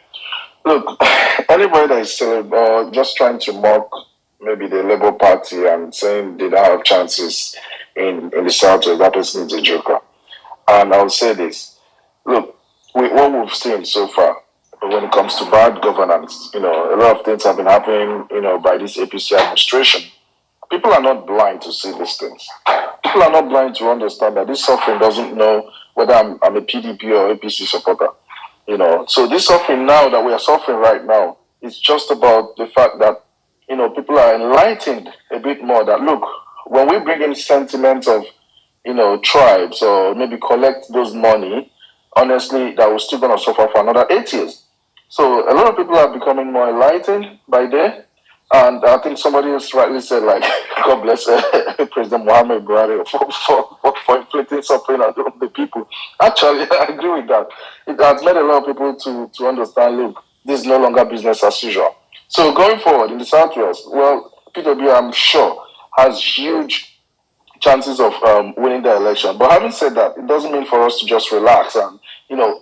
Look, anybody that is just trying to mock maybe the Labour Party and saying they don't have chances in the Southwest, that person is a joker. And I'll say this. Look, what we've seen so far, when it comes to bad governance, a lot of things have been happening, by this APC administration. People are not blind to see these things. People are not blind to understand that this suffering doesn't know whether I'm a PDP or APC supporter. So this suffering now that we are suffering right now is just about the fact that, people are enlightened a bit more that, look, when we bring in sentiments of, tribes or maybe collect those money, honestly, that we're still going to suffer for another 8 years. So a lot of people are becoming more enlightened by day. And I think somebody else rightly said, like, God bless President Muhammad Buhari for inflicting suffering on the people. Actually, I agree with that. It has led a lot of people to understand, look, this is no longer business as usual. So going forward in the Southwest, well, PW, I'm sure, has huge chances of winning the election. But having said that, it doesn't mean for us to just relax. And,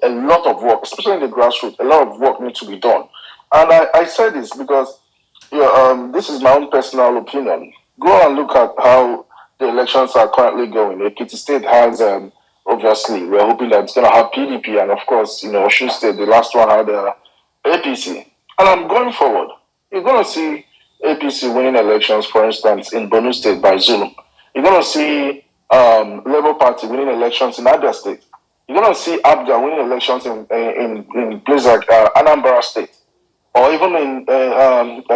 a lot of work, especially in the grassroots, a lot of work needs to be done. And I say this because this is my own personal opinion. Go and look at how the elections are currently going. Ekiti State has, obviously, we're hoping that it's going to have PDP. And of course, Osun State, the last one had APC. And I'm going forward. You're going to see APC winning elections, for instance, in Borno State by Zulum. You're going to see Labour Party winning elections in Abia State. You're going to see Abga winning elections in places like Anambra State. Or even in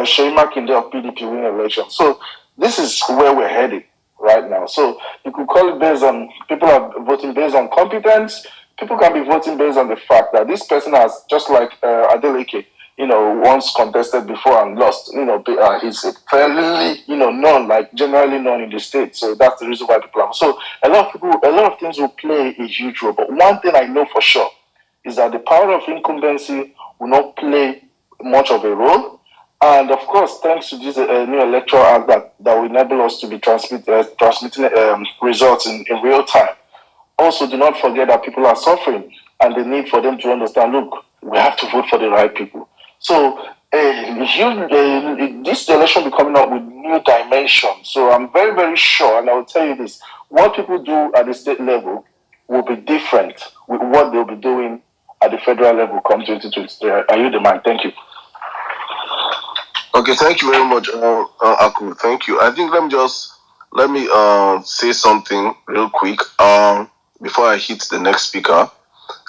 Shey Makinde of PDP winning elections. So this is where we're headed right now. So you could call it based on, people are voting based on competence. People can be voting based on the fact that this person has, just like Adeleke, once contested before and lost. He's fairly, known, like generally known in the state. So that's the reason why people are. So a lot of things will play a huge role. But one thing I know for sure is that the power of incumbency will not play much of a role. And of course, thanks to this new electoral act that will enable us to be transmitting results in real time. Also, do not forget that people are suffering and the need for them to understand, look, we have to vote for the right people. So this election will be coming up with new dimensions. So I'm very, very sure, and I will tell you this, what people do at the state level will be different with what they'll be doing at the federal level come 2023. Are you the man? Thank you. Okay, thank you very much, Aku. Thank you. I think let me say something real quick before I hit the next speaker.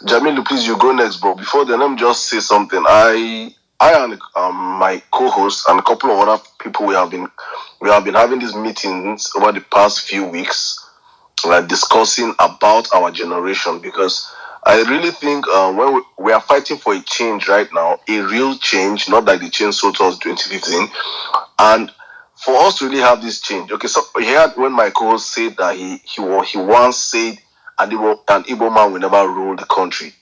Jamilu, please, you go next, bro. Before then, let me just say something. I and my co-host and a couple of other people, we have been having these meetings over the past few weeks, discussing about our generation, because I really think when we are fighting for a change right now, a real change, not like the change so towards 2015, and for us to really have this change. Okay, so he had, when my co-host said that he once said an Igbo man will never rule the country.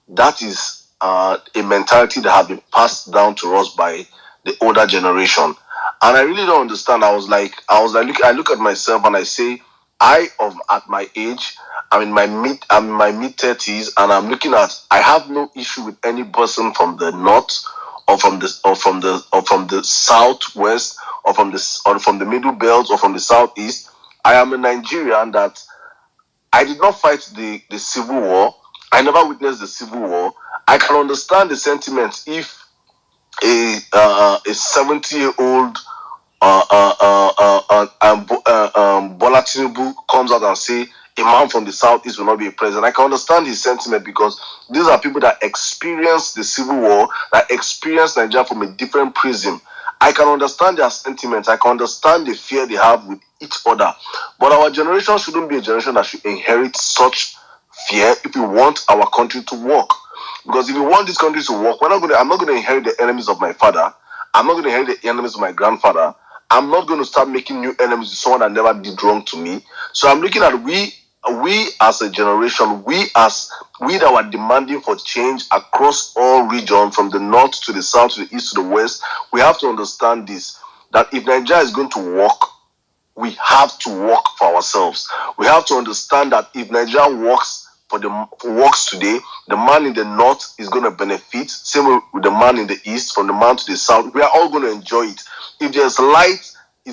That is a mentality that has been passed down to us by the older generation, and I really don't understand. I look at myself and I say, at my age, I'm in my mid 30s, and I'm looking at, I have no issue with any person from the north or from the southwest, or from the middle belt, or from the southeast. I am a Nigerian that I did not fight the civil war. I never witnessed the civil war. I can understand the sentiments if a 70-year-old Bola Tinubu comes out and say a man from the southeast will not be a president. I can understand his sentiment because these are people that experience the civil war, that experience Nigeria from a different prism. I can understand their sentiments. I can understand the fear they have with each other. But our generation shouldn't be a generation that should inherit such fear if we want our country to work. Because if we want this country to work, I'm not going to inherit the enemies of my father. I'm not going to inherit the enemies of my grandfather. I'm not going to start making new enemies with someone that never did wrong to me. So I'm looking at we as a generation, we that were demanding for change across all regions, from the north to the south to the east to the west. We have to understand this, that if Nigeria is going to work, we have to work for ourselves. We have to understand that if Nigeria works today, the man in the north is going to benefit. Same with the man in the east, from the man to the south. We are all going to enjoy it. If there's light, the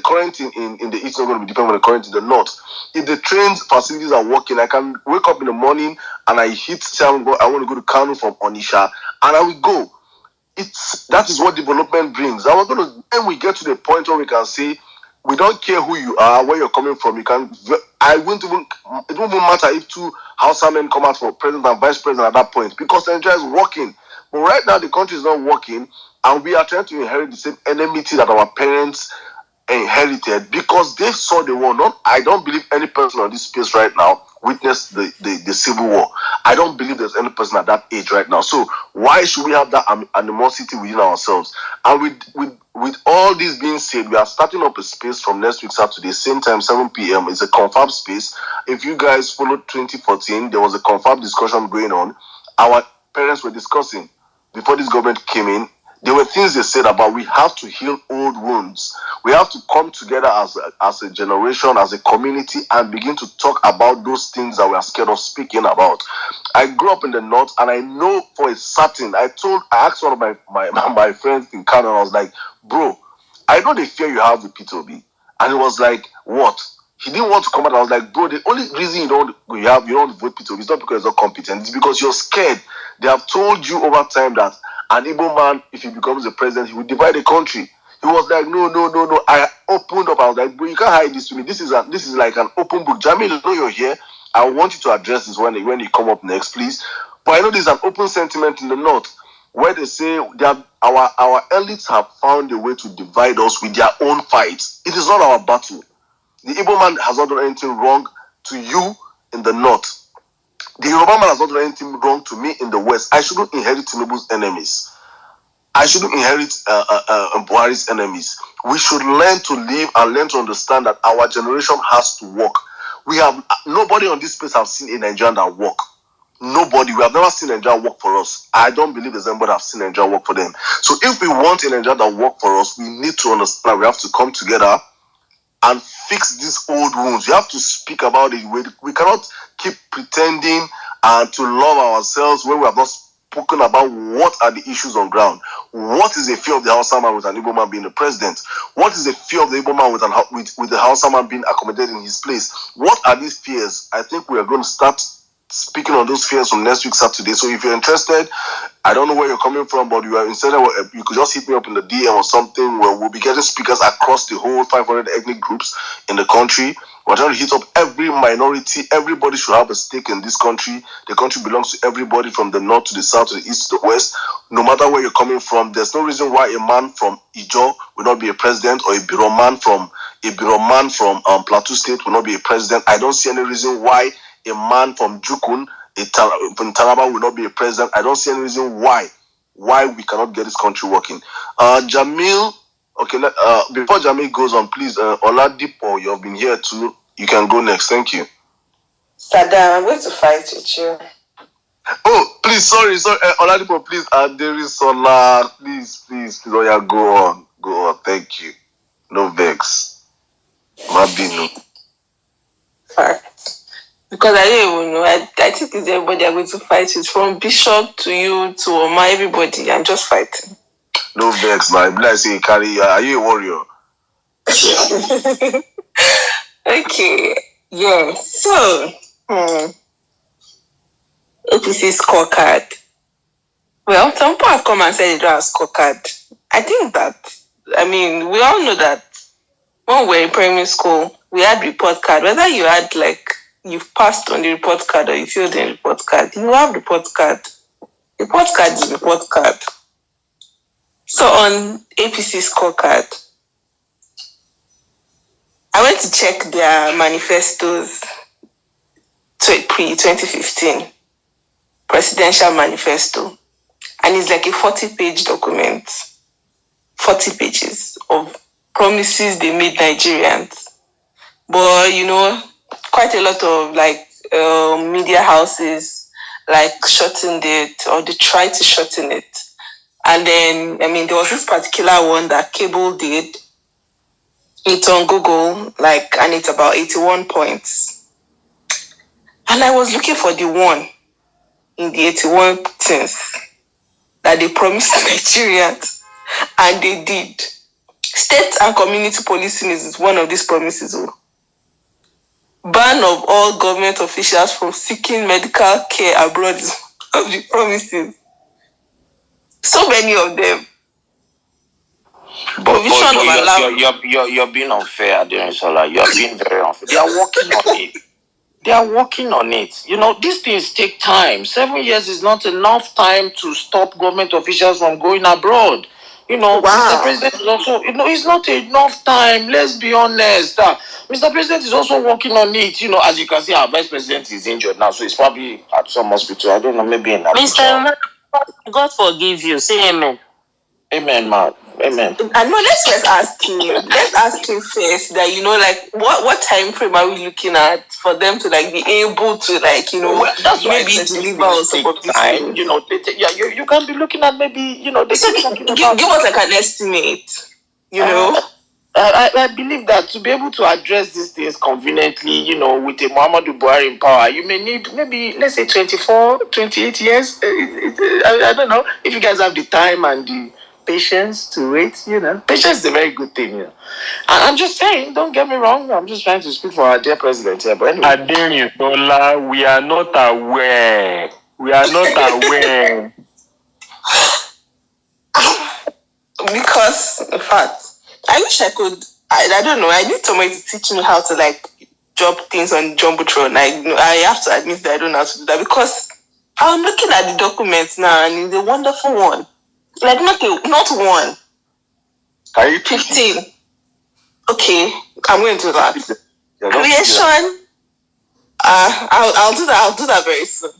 current in the east is not going to be different from the current in the north. If the train facilities are working, I can wake up in the morning and I want to go to Kano from Onisha, and I will go. That is what development brings. When we get to the point where we can say, we don't care who you are, where you're coming from. It won't even matter if two Hausa men come out for president and vice president at that point, because Nigeria is working. But right now, the country is not working, and we are trying to inherit the same enmity that our parents inherited because they saw the war. I don't believe any person on this space right now witnessed the civil war. I don't believe there's any person at that age right now. So why should we have that animosity within ourselves? And with all this being said, we are starting up a space from next week Saturday, same time, 7 p.m. It's a confab space. If you guys followed 2014, there was a confab discussion going on. Our parents were discussing before this government came in. There were things they said about we have to heal old wounds. We have to come together as a generation, as a community, and begin to talk about those things that we are scared of speaking about. I grew up in the north, and I know for a certain, I asked one of my friends in Canada, I was like, bro, I know the fear you have with Peter Obi. And he was like, what? He didn't want to come out. I was like, bro, the only reason you don't vote Peter Obi is not because he's not competent. It's because you're scared. They have told you over time that an Igbo man, if he becomes the president, he will divide the country. He was like, no. I opened up. I was like, bro, you can't hide this to me. This is like an open book. Jamil, I know you're here. I want you to address this when you come up next, please. But I know there's an open sentiment in the north where they say that our elites have found a way to divide us with their own fights. It is not our battle. The Igbo man has not done anything wrong to you in the north. The Yoruba man has not done anything wrong to me in the west. I shouldn't inherit Tinubu's enemies. I shouldn't inherit Buhari's enemies. We should learn to live and learn to understand that our generation has to work. Nobody on this place have seen a Nigerian that work. Nobody. We have never seen Nigeria work for us. I don't believe there's anybody that has seen Nigeria work for them. So if we want a Nigeria that work for us, we need to understand we have to come together and fix these old wounds. We have to speak about it. We cannot keep pretending and to love ourselves when we have not spoken about what are the issues on ground. What is the fear of the Hausa man with an Igbo man being the president? What is the fear of the Igbo man with the Hausa man being accommodated in his place? What are these fears? I think we are going to start speaking on those fears from next week Saturday. So if you're interested, I don't know where you're coming from, but you could just hit me up in the DM or something, where we'll be getting speakers across the whole 500 ethnic groups in the country. We're trying to hit up every minority. Everybody should have a stake in this country. The country belongs to everybody, from the north to the south to the east to the west. No matter where you're coming from, there's no reason why a man from Ijo will not be a president, or a Biro man from Plateau State will not be a president. I don't see any reason why a man from Jukun, from Taraba, will not be a president. I don't see any reason why we cannot get this country working. Jamil, okay. Before Jamil goes on, please, Oladipo, you have been here too. You can go next. Thank you. Saddam, I'm going to fight with you. Oh, please, sorry. Oladipo, please. There is Sola. Please. Oh yeah, go on. Thank you. No vex. Mabino. Alright. Because I don't even know. I think it's everybody are going to fight it. From Bishop to you to Oma, everybody. I'm just fighting. No vex, man. Bless you, carry. Are you a warrior? Okay. Yeah. So, APC scorecard. Well, some people have come and said they don't have scorecard. I think that, we all know that when we were in primary school, we had report card. Whether you had you've passed on the report card or you failed in report card, you have report card. Report card is report card. So on APC scorecard, I went to check their manifestos pre-2015 presidential manifesto, and it's like a 40-page document, 40 pages of promises they made Nigerians. But quite a lot of media houses shortened it, or they tried to shorten it. And then there was this particular one that Cable did. It's on Google, and it's about 81 points. And I was looking for the one in the 81 things that they promised Nigerians, and they did. State and community policing is one of these promises. Ban of all government officials from seeking medical care abroad is one of the promises. So many of them. But you're being unfair, Adenisola. You're being very unfair. They are working on it. They are working on it. These things take time. 7 years is not enough time to stop government officials from going abroad. Wow. Mr. President is also, it's not enough time. Let's be honest. Mr. President is also working on it. As you can see, our vice president is injured now, so he's probably at some hospital. I don't know, maybe in Mr. God forgive you. Say amen. Amen, man. Amen. And no, let's just ask him. Let's ask him first that what time frame are we looking at for them to be able to that's maybe deliver on some of this time. You can be looking at maybe give us an estimate. I believe that to be able to address these things conveniently, with a Muhammadu Buhari in power, you may need maybe, let's say, 24, 28 years. I don't know if you guys have the time and the patience to wait. Patience is a very good thing. And I'm just saying, don't get me wrong. I'm just trying to speak for our dear president here. But anyway, Adenisola, we are not aware. We are not aware. Because, in fact, I wish I could. I don't know. I need somebody to teach me how to drop things on Jumbotron. I have to admit that I don't know how to do that, because I'm looking at the documents now and it's a wonderful one. Not one. 15. Okay, I'm going to do that. Creation. I'll do that. I'll do that very soon.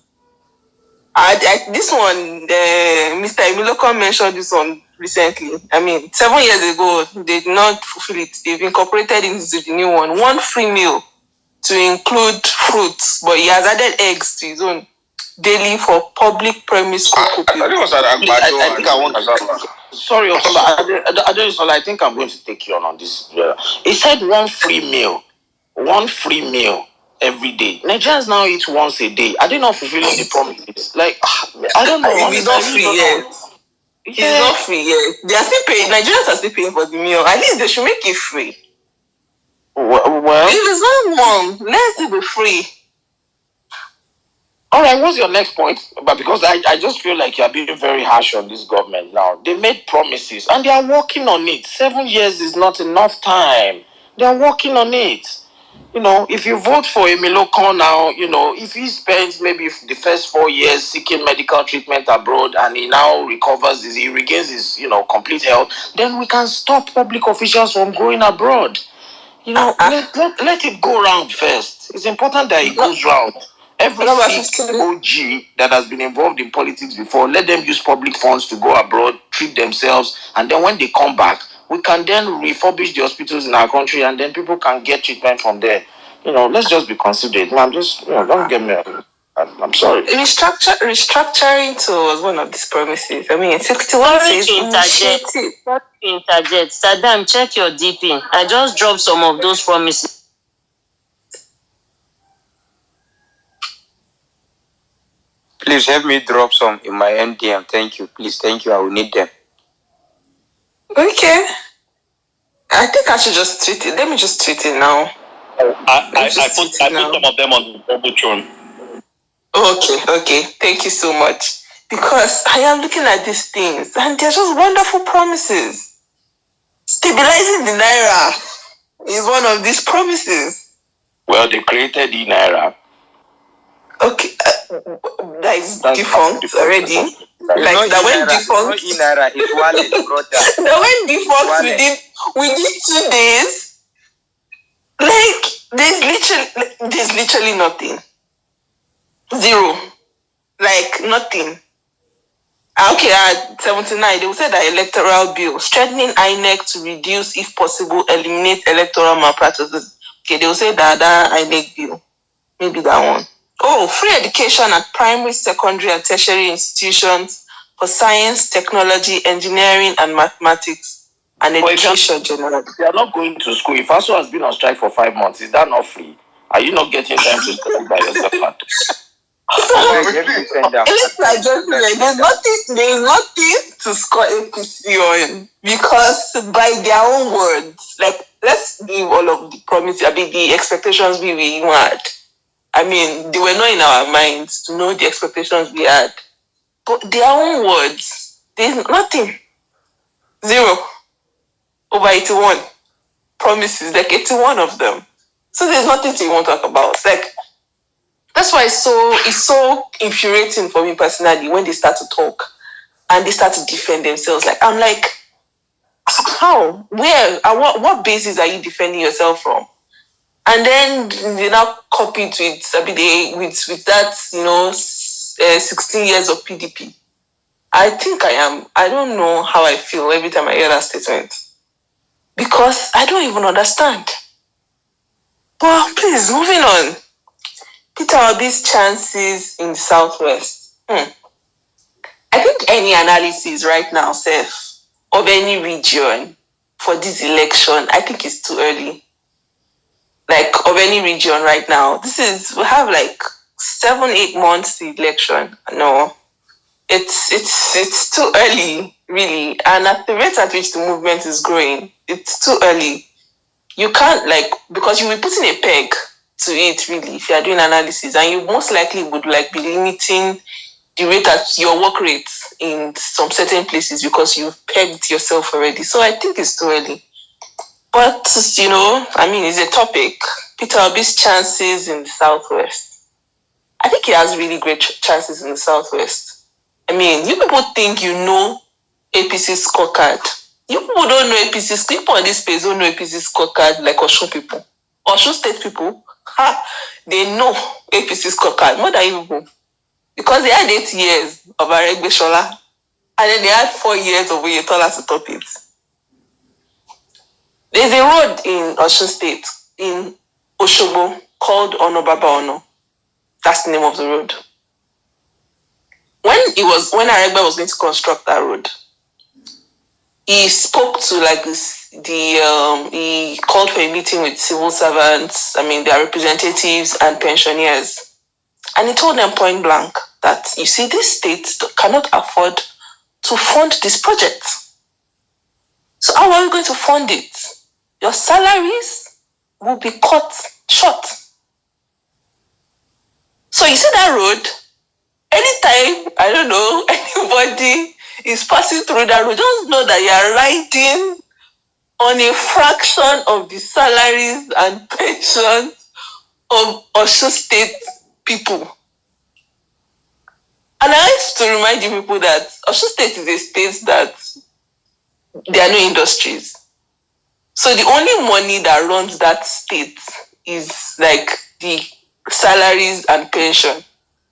This one, Mr. Emiloko mentioned this one recently. 7 years ago, they did not fulfill it. They've incorporated into the new one 1 free meal to include fruits, but he has added eggs to his own daily for public primary school cooking. I think I'm going to take you on this. He said 1 free meal. 1 free meal every day. Nigerians now eat once a day. Are they not fulfilling the promises? I don't know. It's not free yet. It's not free yet. They are still paying. Nigerians are still paying for the meal. At least they should make it free. Well, if it's not wrong, let it be free. All right, what's your next point? But because I just feel like you're being very harsh on this government now. They made promises and they are working on it. 7 years is not enough time. They are working on it. If you vote for Emiloko now, if he spends maybe the first 4 years seeking medical treatment abroad and he now he regains his, complete health, then we can stop public officials from going abroad. Let it go round first. It's important that it goes round. Every OG that has been involved in politics before, let them use public funds to go abroad, treat themselves, and then when they come back, we can then refurbish the hospitals in our country, and then people can get treatment from there. Let's just be considerate. I'm just, don't get me. I'm sorry. Restructuring was one of these promises. 61 says interject. Saddam, check your DP. I just dropped some of those promises. Please help me drop some in my NDM. Thank you. Please, thank you. I will need them. Okay. I think I should just tweet it. Let me just tweet it now. I put some of them on the Jumbotron. Okay. Thank you so much. Because I am looking at these things and they're just wonderful promises. Stabilizing the Naira is one of these promises. Well, they created the Naira. Okay, that is defunct already. Like that went defunct. Naira, it's wallet, brother. That went defunct within 2 days. Like there's literally nothing. Zero. Like nothing. Okay, at 79, they will say that electoral bill, strengthening INEC to reduce, if possible, eliminate electoral malpractices. Okay, they will say that INEC bill. Maybe that one. Oh, free education at primary, secondary, and tertiary institutions for science, technology, engineering, and mathematics, and education generally. They are not going to school. If ASU has been on strike for 5 months, is that not free? Are you not getting time to study by yourself? There's nothing to score APC on, because by their own words, like, let's give all of the promises, the expectations we had. I mean, they were not in our minds to know the expectations we had. But their own words, there's nothing. Zero. Over 81 promises, like 81 of them. So there's nothing to even talk about. Like, that's why it's so infuriating for me personally when they start to talk and they start to defend themselves. Like, I'm like, how? Where? What basis are you defending yourself from? And then they now copy it with that, 16 years of PDP. I don't know how I feel every time I hear that statement. Because I don't even understand. Well, please, moving on. Peter Obi's chances in the Southwest. I think any analysis right now, Seth, of any region for this election, I think it's too early. Like, of any region right now. We have like 7-8 months to election. No, it's too early, really. And at the rate at which the movement is growing, it's too early. You can't, because you will be putting a peg to it, really, if you are doing analysis, and you most likely would be limiting the rate at your work rate in some certain places because you've pegged yourself already. So I think it's too early. But, it's a topic. Peter Obi's chances in the Southwest. I think he has really great chances in the Southwest. I mean, you people think you know APCScoreCard. You people don't know APC. People on this space don't know APCScoreCard like Osun people. Osun State people, they know APCScoreCard more than you people. Because they had 8 years of Aregbesola, and then they had 4 years of Oyetola to top it. There's a road in Osun State, in Osogbo, called Onobaba Ono. That's the name of the road. When Aregbe was going to construct that road, he spoke to he called for a meeting with civil servants, their representatives and pensioners. And he told them point blank that, you see, this state cannot afford to fund this project. So how are we going to fund it? Your salaries will be cut short. So you see that road, anytime, anybody is passing through that road, just know that you are riding on a fraction of the salaries and pensions of Osun State people. And I like to remind you people that Osun State is a state that there are no industries. So the only money that runs that state is the salaries and pension.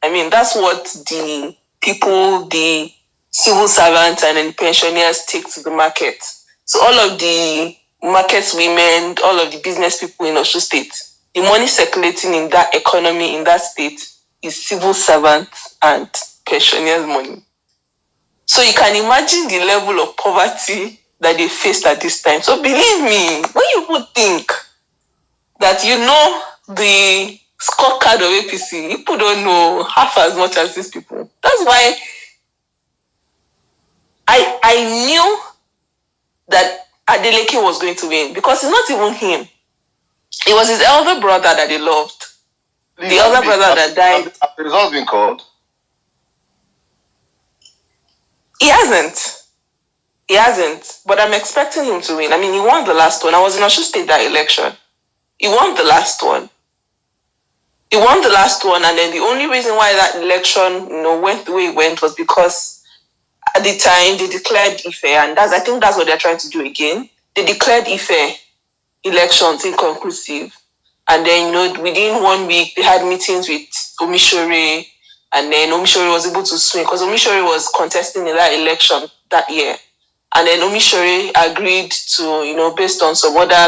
That's what the people, the civil servants and the pensioners take to the market. So all of the market women, all of the business people in Osun State, the money circulating in that economy, in that state, is civil servants and pensioners' money. So you can imagine the level of poverty that they faced at this time. So believe me, when you would think that the scorecard of APC. People don't know half as much as these people. That's why I knew that Adeleke was going to win, because it's not even him. It was his elder brother that they loved. The elder brother that died. Has the results been called? He hasn't. But I'm expecting him to win. I mean, he won the last one. I was in Osun State that election. He won the last one. And then the only reason why that election, went the way it went was because at the time they declared Ife, and I think that's what they're trying to do again. They declared Ife elections inconclusive, and then within 1 week they had meetings with Omishore, and then Omishore was able to swing because Omishore was contesting in that election that year, and then Omishore agreed to, based on some other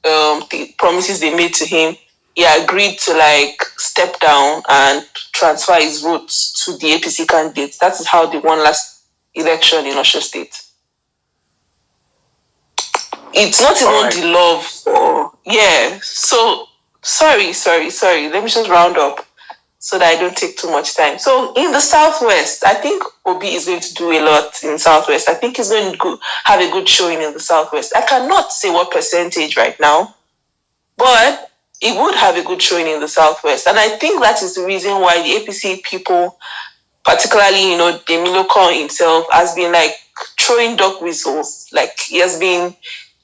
the promises they made to him, he agreed to step down and transfer his votes to the APC candidates. That is how they won last election in Osun State. It's not even the love for, so sorry. Let me just round up so that I don't take too much time. So in the Southwest, I think Obi is going to do a lot in Southwest. I think he's going to have a good showing in the Southwest. I cannot say what percentage right now, but he would have a good showing in the Southwest. And I think that is the reason why the APC people, particularly, Demiloko himself, has been throwing dog whistles. He has been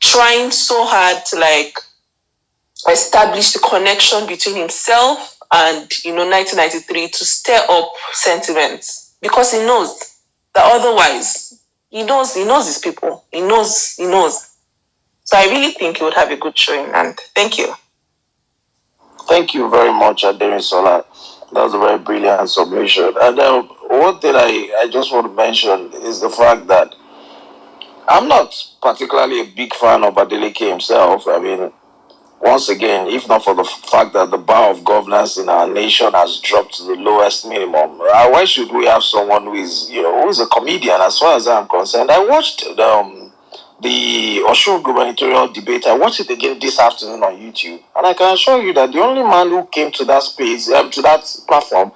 trying so hard to establish the connection between himself and 1993 to stir up sentiments, because he knows that otherwise he knows his people. He knows. So I really think he would have a good showing, and thank you. Thank you very much, Aderinsola. That was a very brilliant submission. And one thing I just want to mention is the fact that I'm not particularly a big fan of Adeleke himself. I mean, once again, if not for the fact that the bar of governance in our nation has dropped to the lowest minimum, why should we have someone who is a comedian? As far as I'm concerned, I watched the Osun gubernatorial debate. I watched it again this afternoon on YouTube, and I can assure you that the only man who came to that space, to that platform,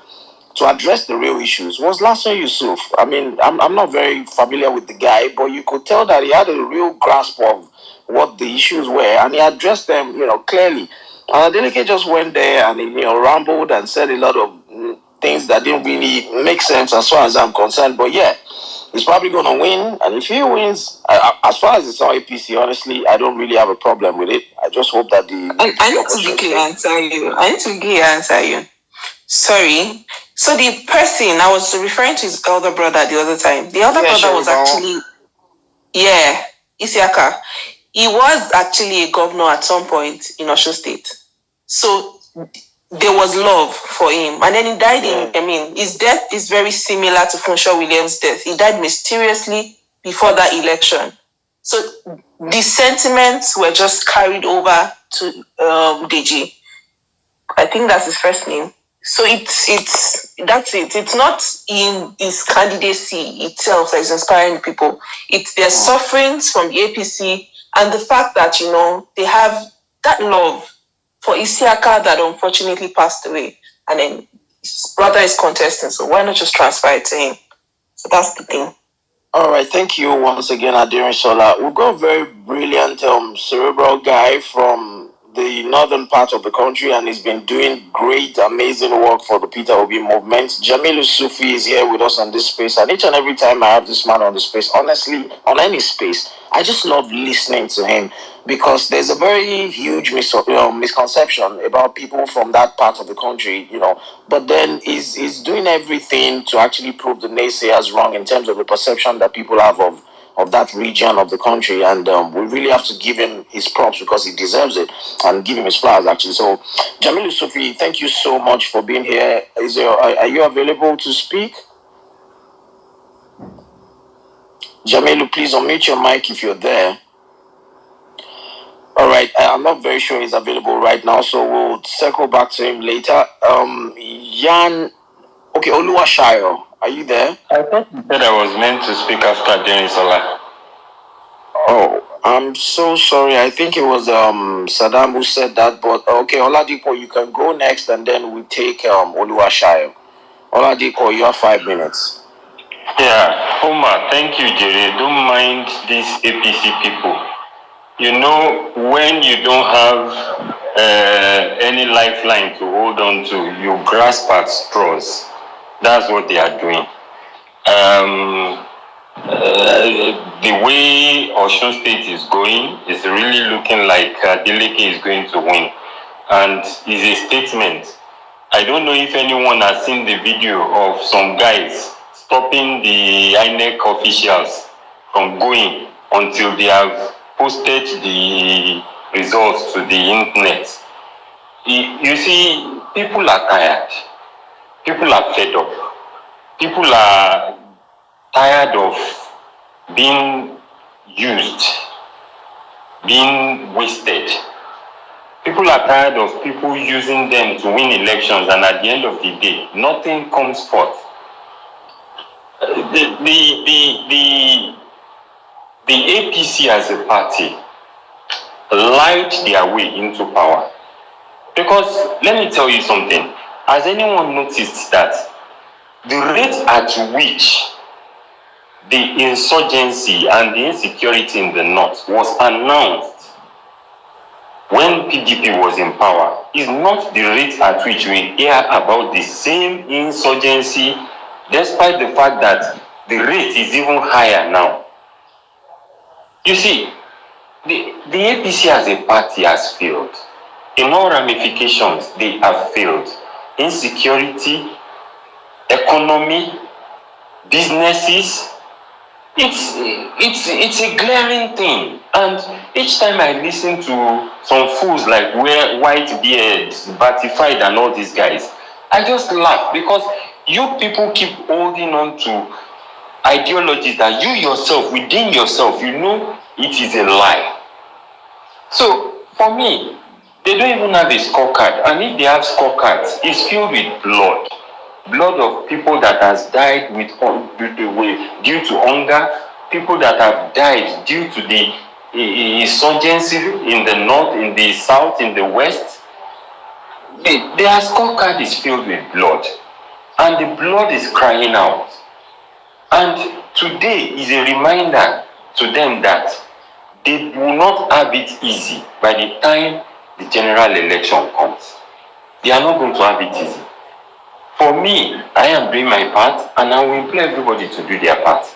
to address the real issues was Lasso Yusuf. I mean, I'm not very familiar with the guy, but you could tell that he had a real grasp of what the issues were, and he addressed them, clearly. And Adeleke just went there and he, rambled and said a lot of things that didn't really make sense as far as I'm concerned. But yeah, he's probably going to win, and if he wins, as far as it's on APC, honestly, I don't really have a problem with it. I just hope that I need to quickly answer you. Sorry. So the person, I was referring to his elder brother the other time. The elder brother was actually, Isiaka. He was actually a governor at some point in Osun State. So there was love for him. And then he died his death is very similar to Funshaw Williams' death. He died mysteriously before that election. So the sentiments were just carried over to Deji. I think that's his first name. So that's it. It's not in his candidacy itself that is inspiring people. It's their sufferings from the APC and the fact that, they have that love for Isiaka that unfortunately passed away. And then his brother is contesting, so why not just transfer it to him? So that's the thing. All right, thank you once again, Aderinsola. We've got a very brilliant cerebral guy from the northern part of the country, and he's been doing great, amazing work for the Peter Obi movement. Jamilu Sufi is here with us on this space, and each and every time I have this man on the space, honestly, on any space, I just love listening to him, because there's a very huge misconception about people from that part of the country, but then he's doing everything to actually prove the naysayers wrong in terms of the perception that people have of that region of the country, and we really have to give him his props because he deserves it, and give him his flowers actually. So Jamilu Sufi, thank you so much for being here. Are you available to speak? Jamilu, please unmute your mic if you're there. All right, I'm not very sure he's available right now, so we'll circle back to him later. Oluwaseyo, are you there? I thought you said I was meant to speak after Aderinsola. Oh, I'm so sorry. I think it was Saddam who said that, but okay, Oladipo, you can go next, and then we take Oluwaseun. Oladipo, you have 5 minutes. Yeah, Omar, thank you, Jerry. Don't mind these APC people. You know, when you don't have any lifeline to hold on to, you grasp at straws. That's what they are doing. The way Osun State is going is really looking like Adeleke is going to win. And it's a statement. I don't know if anyone has seen the video of some guys stopping the INEC officials from going until they have posted the results to the internet. You see, people are tired. People are fed up. People are tired of being used, being wasted. People are tired of people using them to win elections, and at the end of the day, nothing comes forth. The APC as a party lied their way into power. Because let me tell you something. Has anyone noticed that the rate at which the insurgency and the insecurity in the north was announced when PDP was in power is not the rate at which we hear about the same insurgency, despite the fact that the rate is even higher now? You see, the APC as a party has failed. In all ramifications, they have failed. Insecurity, economy, businesses, it's a glaring thing. And each time I listen to some fools like Whitebeard, Batified, and all these guys, I just laugh, because you people keep holding on to ideologies that you yourself, within yourself, you know it is a lie. So for me, they don't even have a scorecard, and if they have scorecards, it's filled with blood. Blood of people that has died due to hunger, people that have died due to the insurgency in the north, in the south, in the west. Their scorecard is filled with blood, and the blood is crying out. And today is a reminder to them that they will not have it easy by the time the general election comes. They are not going to have it easy. For me, I am doing my part, and I will implore everybody to do their part.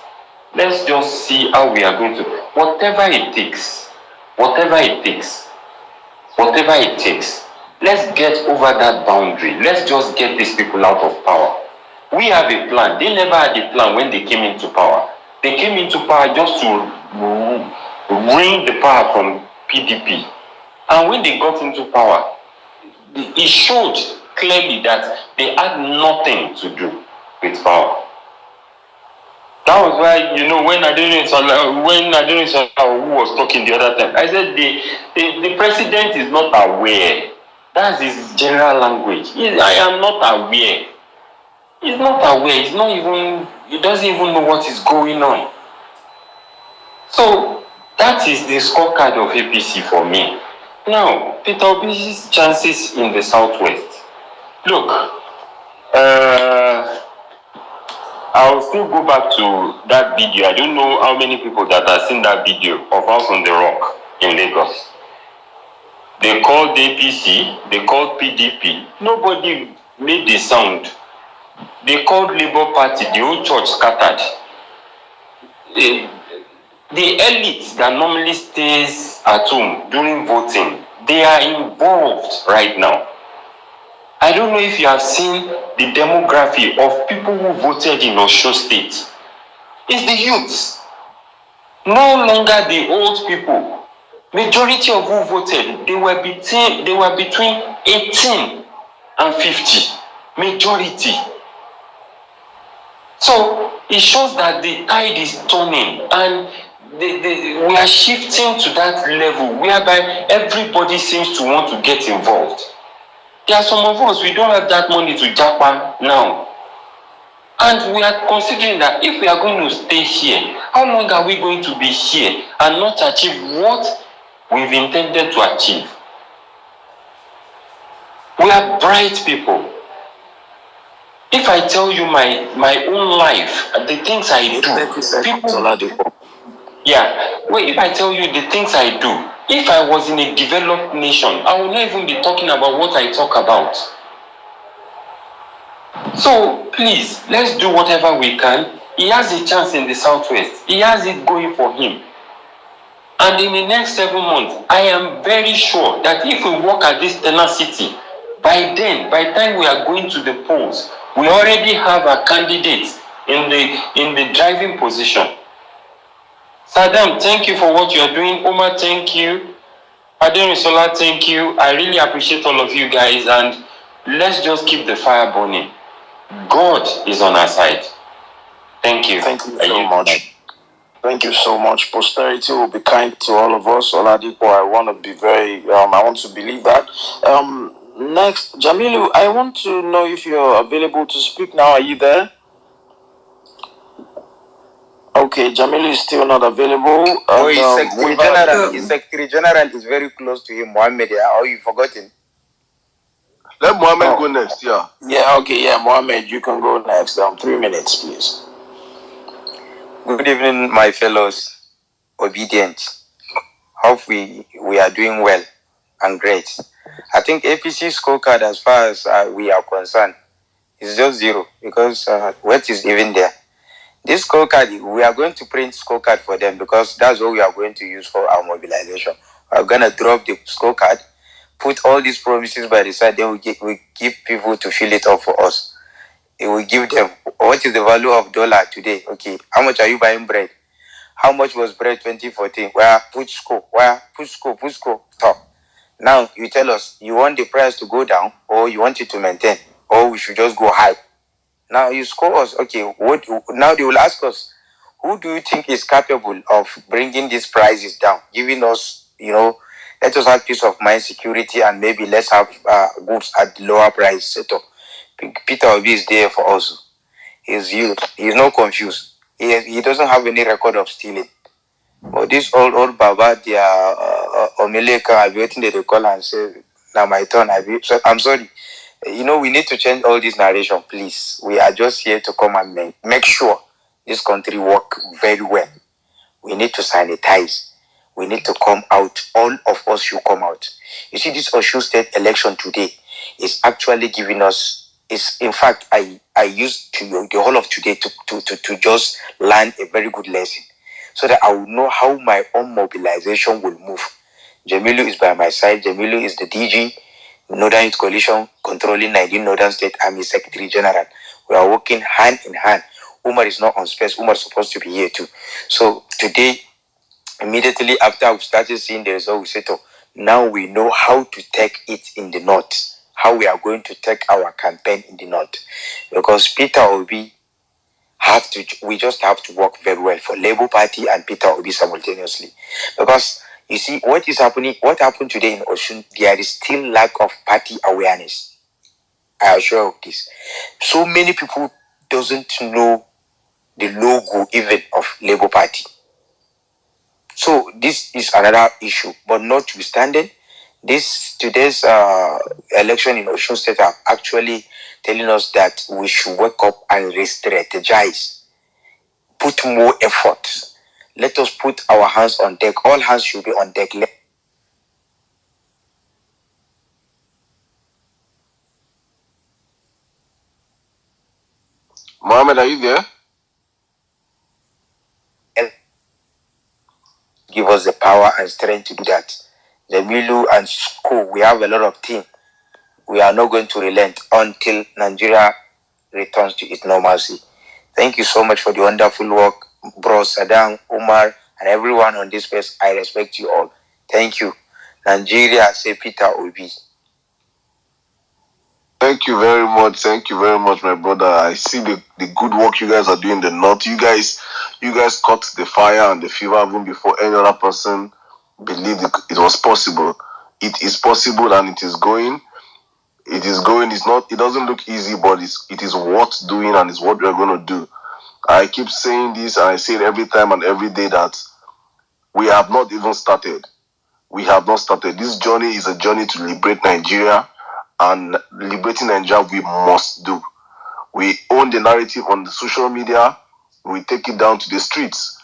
Let's just see how we are going to, whatever it takes, let's get over that boundary. Let's just get these people out of power. We have a plan. They never had a plan when they came into power. They came into power just to wring the power from PDP. And when they got into power, it showed clearly that they had nothing to do with power. That was why, you know, when Adeniran Salau, who was talking the other time, I said the president is not aware. That's his general language. I am not aware. He's not aware. He doesn't even know what is going on. So that is the scorecard of APC for me. Now, Peter Obi's chances in the southwest. Look, I'll still go back to that video. I don't know how many people that have seen that video of House on the Rock in Lagos. They called APC, they called PDP. Nobody made the sound. They called Labour Party, the whole church scattered. The elite that normally stays at home during voting, they are involved right now. I don't know if you have seen the demography of people who voted in Osun State. It's the youths. No longer the old people. Majority of who voted, they were between 18 and 50. Majority. So it shows that the tide is turning, and we are shifting to that level whereby everybody seems to want to get involved. There are some of us, we don't have that money to Japan now. And we are considering that if we are going to stay here, How long are we going to be here and not achieve what we've intended to achieve? We are bright people. If I tell you my own life, the things I do, people, yeah, wait, if I tell you the things I do, if I was in a developed nation, I would not even be talking about what I talk about. So please, let's do whatever we can. He has a chance in the Southwest. He has it going for him. And in the next 7 months, I am very sure that if we work at this tenacity, by then, by the time we are going to the polls, we already have a candidate in the driving position. Saddam, thank you for what you are doing. Omar, thank you. Ademisola, thank you. I really appreciate all of you guys, and let's just keep the fire burning. God is on our side. Thank you. Thank you so much. Thank you so much. Posterity will be kind to all of us. Oladipo, I want to be I want to believe that. Next, Jamilu, I want to know if you're available to speak now. Are you there? Okay, Jamilu is still not available. His Secretary General is very close to him, Mohammed. Or you forgotten? Let Mohammed go next, yeah. Yeah, okay, yeah, Mohammed, you can go next. 3 minutes, please. Good evening, my fellows. Obedient. Hope we are doing well and great. I think APC scorecard, as far as we are concerned, is just 0 because what is even there? This scorecard, we are going to print scorecard for them because that's what we are going to use for our mobilization. We are going to drop the scorecard, put all these promises by the side, then we give people to fill it up for us. It will give them, what is the value of dollar today? Okay, how much are you buying bread? How much was bread 2014? Where put score, top. Now you tell us, you want the price to go down or you want it to maintain, or we should just go high. Now you score us, okay, now they will ask us, who do you think is capable of bringing these prices down, giving us, let us have peace of mind, security, and maybe let's have goods at lower price setup. Peter Obi is there for us. He's not confused. He doesn't have any record of stealing. But this old Baba, they are Omeleka, I'll be waiting they call and say, now my turn. I'm sorry. We need to change all this narration, please. We are just here to come and make sure this country work very well. We need to sanitize. We need to come out. All of us should come out. You see, this Osun State election today is actually giving us. In fact, I used the whole of today to just learn a very good lesson, so that I will know how my own mobilization will move. Jamilu is by my side. Jamilu is the DG, Northern Youth Coalition, controlling 19 Northern State Army Secretary General. We are working hand in hand. Umar is not on space. Umar is supposed to be here too. So today, immediately after we started seeing the result, we said, oh, now we know how to take it in the north. How we are going to take our campaign in the north. Because Peter Obi we just have to work very well for Labour Party and Peter Obi simultaneously. Because you see, what happened today in Osun, there is still lack of party awareness. I assure of this. So many people doesn't know the logo even of Labour Party. So this is another issue. But notwithstanding, today's election in Osun State are actually telling us that we should wake up and re-strategize, put more effort. Let us put our hands on deck. All hands should be on deck. Mohammed, are you there? Give us the power and strength to do that. The Milu and school, we have a lot of team. We are not going to relent until Nigeria returns to its normalcy. Thank you so much for the wonderful work, Bro Saddam, Umar, and everyone on this space. I respect you all. Thank you. Nigeria, say Peter Obi. Thank you very much. Thank you very much, my brother. I see the good work you guys are doing in the north. You guys caught the fire and the fever even before any other person believed it was possible. It is possible and it is going. It is going. It doesn't look easy, but it is worth doing and it's what we are going to do. I keep saying this, and I say it every time and every day, that we have not even started. We have not started. This journey is a journey to liberate Nigeria, and liberating Nigeria we must do. We own the narrative on the social media. We take it down to the streets.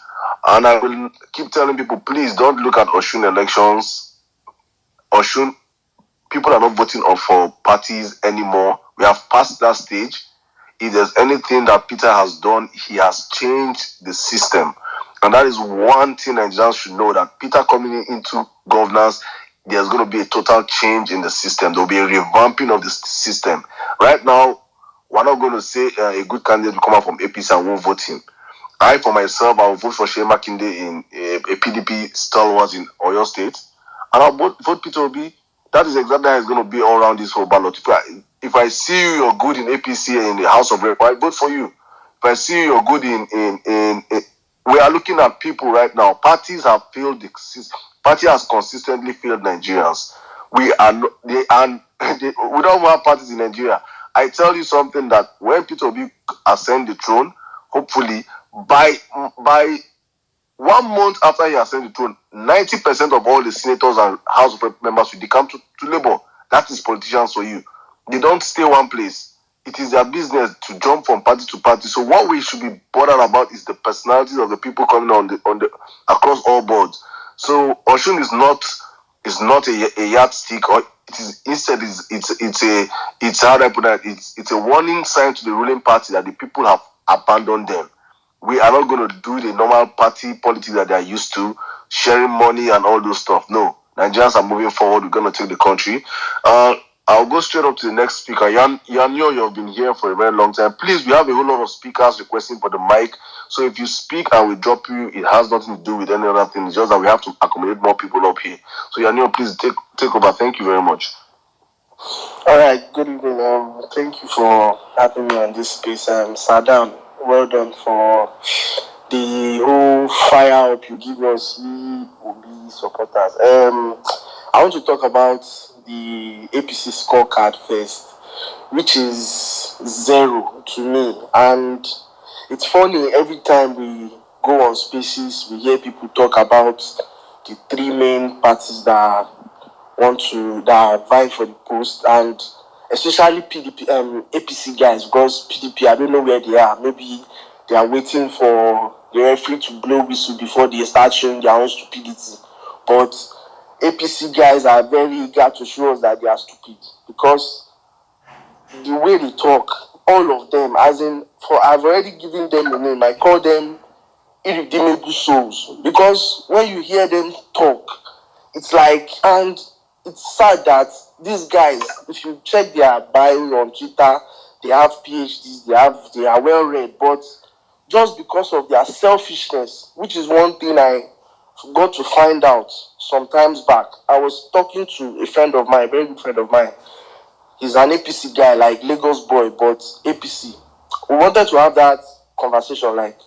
And I will keep telling people, please don't look at Osun elections. Osun, people are not voting for parties anymore. We have passed that stage. If there's anything that Peter has done, he has changed the system. And that is one thing Nigerians should know, that Peter coming into governance, there's going to be a total change in the system. There will be a revamping of the system. Right now, we're not going to say a good candidate will come out from APC and won't vote him. I, for myself, I will vote for Shea Makinde in a PDP stalwart in Oyo State. And I'll vote Peter Obi. That is exactly how it's going to be all around this whole ballot. If I see you're good in APC and in the House of Rep, I vote for you. If I see you're good in we are looking at people right now. Parties have failed. Party has consistently failed Nigerians. We don't have parties in Nigeria. I tell you something, that when Peter Obi ascend the throne, hopefully by 1 month after he ascend the throne, 90% of all the senators and House of Rep members will come to Labour. That is politicians for you. They don't stay one place. It is their business to jump from party to party. So what we should be bothered about is the personalities of the people coming on the across all boards. So Osun is not a yardstick, or it is instead it's how I put that, it's a warning sign to the ruling party that the people have abandoned them. We are not going to do the normal party politics that they are used to, sharing money and all those stuff. No, Nigerians are moving forward. We're going to take the country. I'll go straight up to the next speaker. Yanyo, you've been here for a very long time. Please, we have a whole lot of speakers requesting for the mic. So if you speak and we drop you, it has nothing to do with any other thing. It's just that we have to accommodate more people up here. So Yanyo, please take over. Thank you very much. All right, good evening. Thank you for having me on this space. Sadam, well done for the whole fire up you give us, we Obi supporters. I want to talk about the APC scorecard first, which is 0 to me. And it's funny, every time we go on spaces, we hear people talk about the 3 main parties that are vying for the post, and especially PDP, APC guys, because PDP, I don't know where they are. Maybe they are waiting for the referee to blow whistle before they start showing their own stupidity. But APC guys are very eager to show us that they are stupid, because the way they talk, all of them, as in, I've already given them a name. I call them irredeemable souls, because when you hear them talk, it's like, and it's sad that these guys, if you check their bio on Twitter, they have PhDs, they are well read, but just because of their selfishness, which is one thing I got to find out some times back. I was talking to a friend of mine, a very good friend of mine. He's an APC guy, like Lagos boy, but APC. We wanted to have that conversation, like,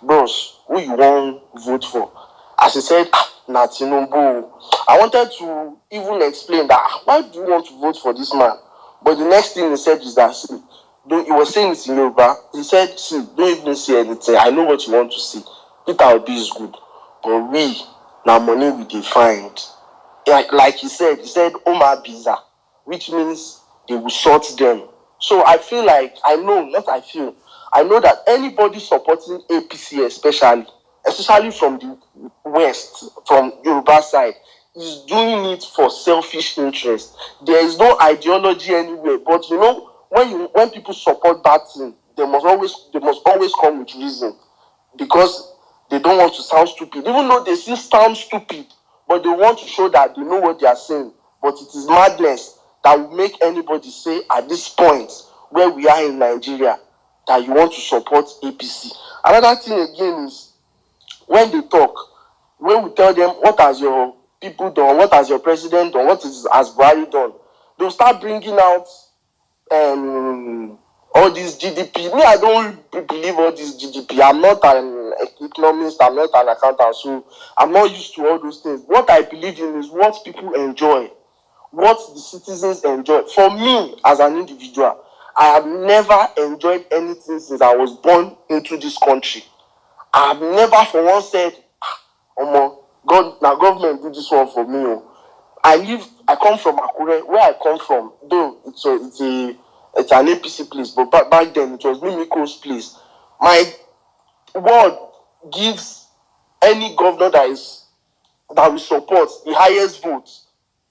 bros, who you want vote for? As he said, na Tinubu. I wanted to even explain that, why do you want to vote for this man? But the next thing he said is that, he was saying it in Yoruba. He said, don't even say anything. I know what you want to say. Peter Obi is good. But we, now money we define. Like he said, Omar Biza, which means they will sort them. So I feel like, I know that anybody supporting APC especially from the West, from Yoruba side, is doing it for selfish interest. There is no ideology anywhere. But when people support that thing, they must always come with reason, because they don't want to sound stupid, even though they still sound stupid, but they want to show that they know what they are saying. But it is madness that will make anybody say at this point where we are in Nigeria that you want to support APC. Another thing again is, when they talk, when we tell them, what has your people done, what has your president done, has Buhari done, they'll start bringing out all this GDP. Me, I don't believe all this GDP. I'm not an economist, I'm not an accountant, so I'm not used to all those things. What I believe in is what people enjoy, what the citizens enjoy. For me, as an individual, I have never enjoyed anything since I was born into this country. I have never for once said, God, now government do this one for me. I come from Akure. Where I come from, though it's an APC place, but back then it was Mimiko's place. My word gives any governor that will support the highest vote.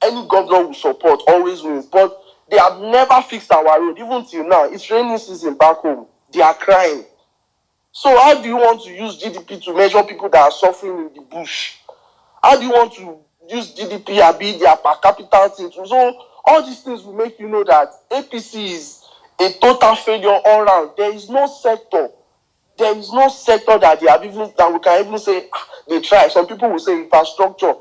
Any governor will support always wins. But they have never fixed our road, even till now. It's raining season back home. They are crying. So how do you want to use GDP to measure people that are suffering in the bush? How do you want to use GDP and be their per capita thing? So all these things will make you know that APC is a total failure all round. There is no sector that they have even that we can even say they try. Some people will say infrastructure.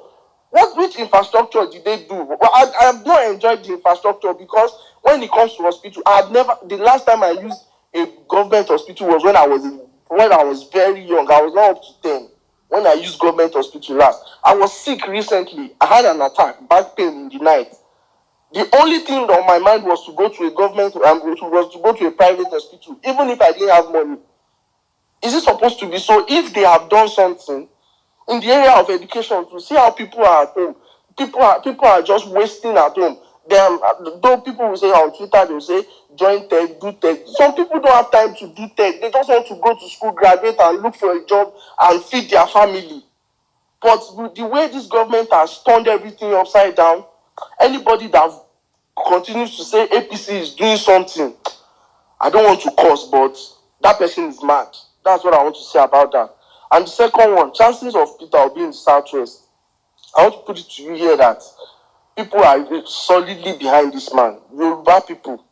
Which infrastructure did they do? Well, I have not enjoyed the infrastructure because when it comes to hospital, the last time I used a government hospital was when I was very young. I was not up to 10 when I used government hospital last. I was sick recently. I had an attack, back pain in the night. The only thing on my mind was to go to a government, was to go to a private hospital, even if I didn't have money. Is it supposed to be so? If they have done something in the area of education, to see how people are at home, people are just wasting at home. Though people will say on Twitter, they will say join tech, do tech. Some people don't have time to do tech. They just want to go to school, graduate, and look for a job and feed their family. But with the way this government has turned everything upside down, anybody that continues to say APC is doing something, I don't want to curse, but that person is mad. That's what I want to say about that. And the second one, chances of Peter Obi in the Southwest. I want to put it to you here that people are solidly behind this man. Yoruba people,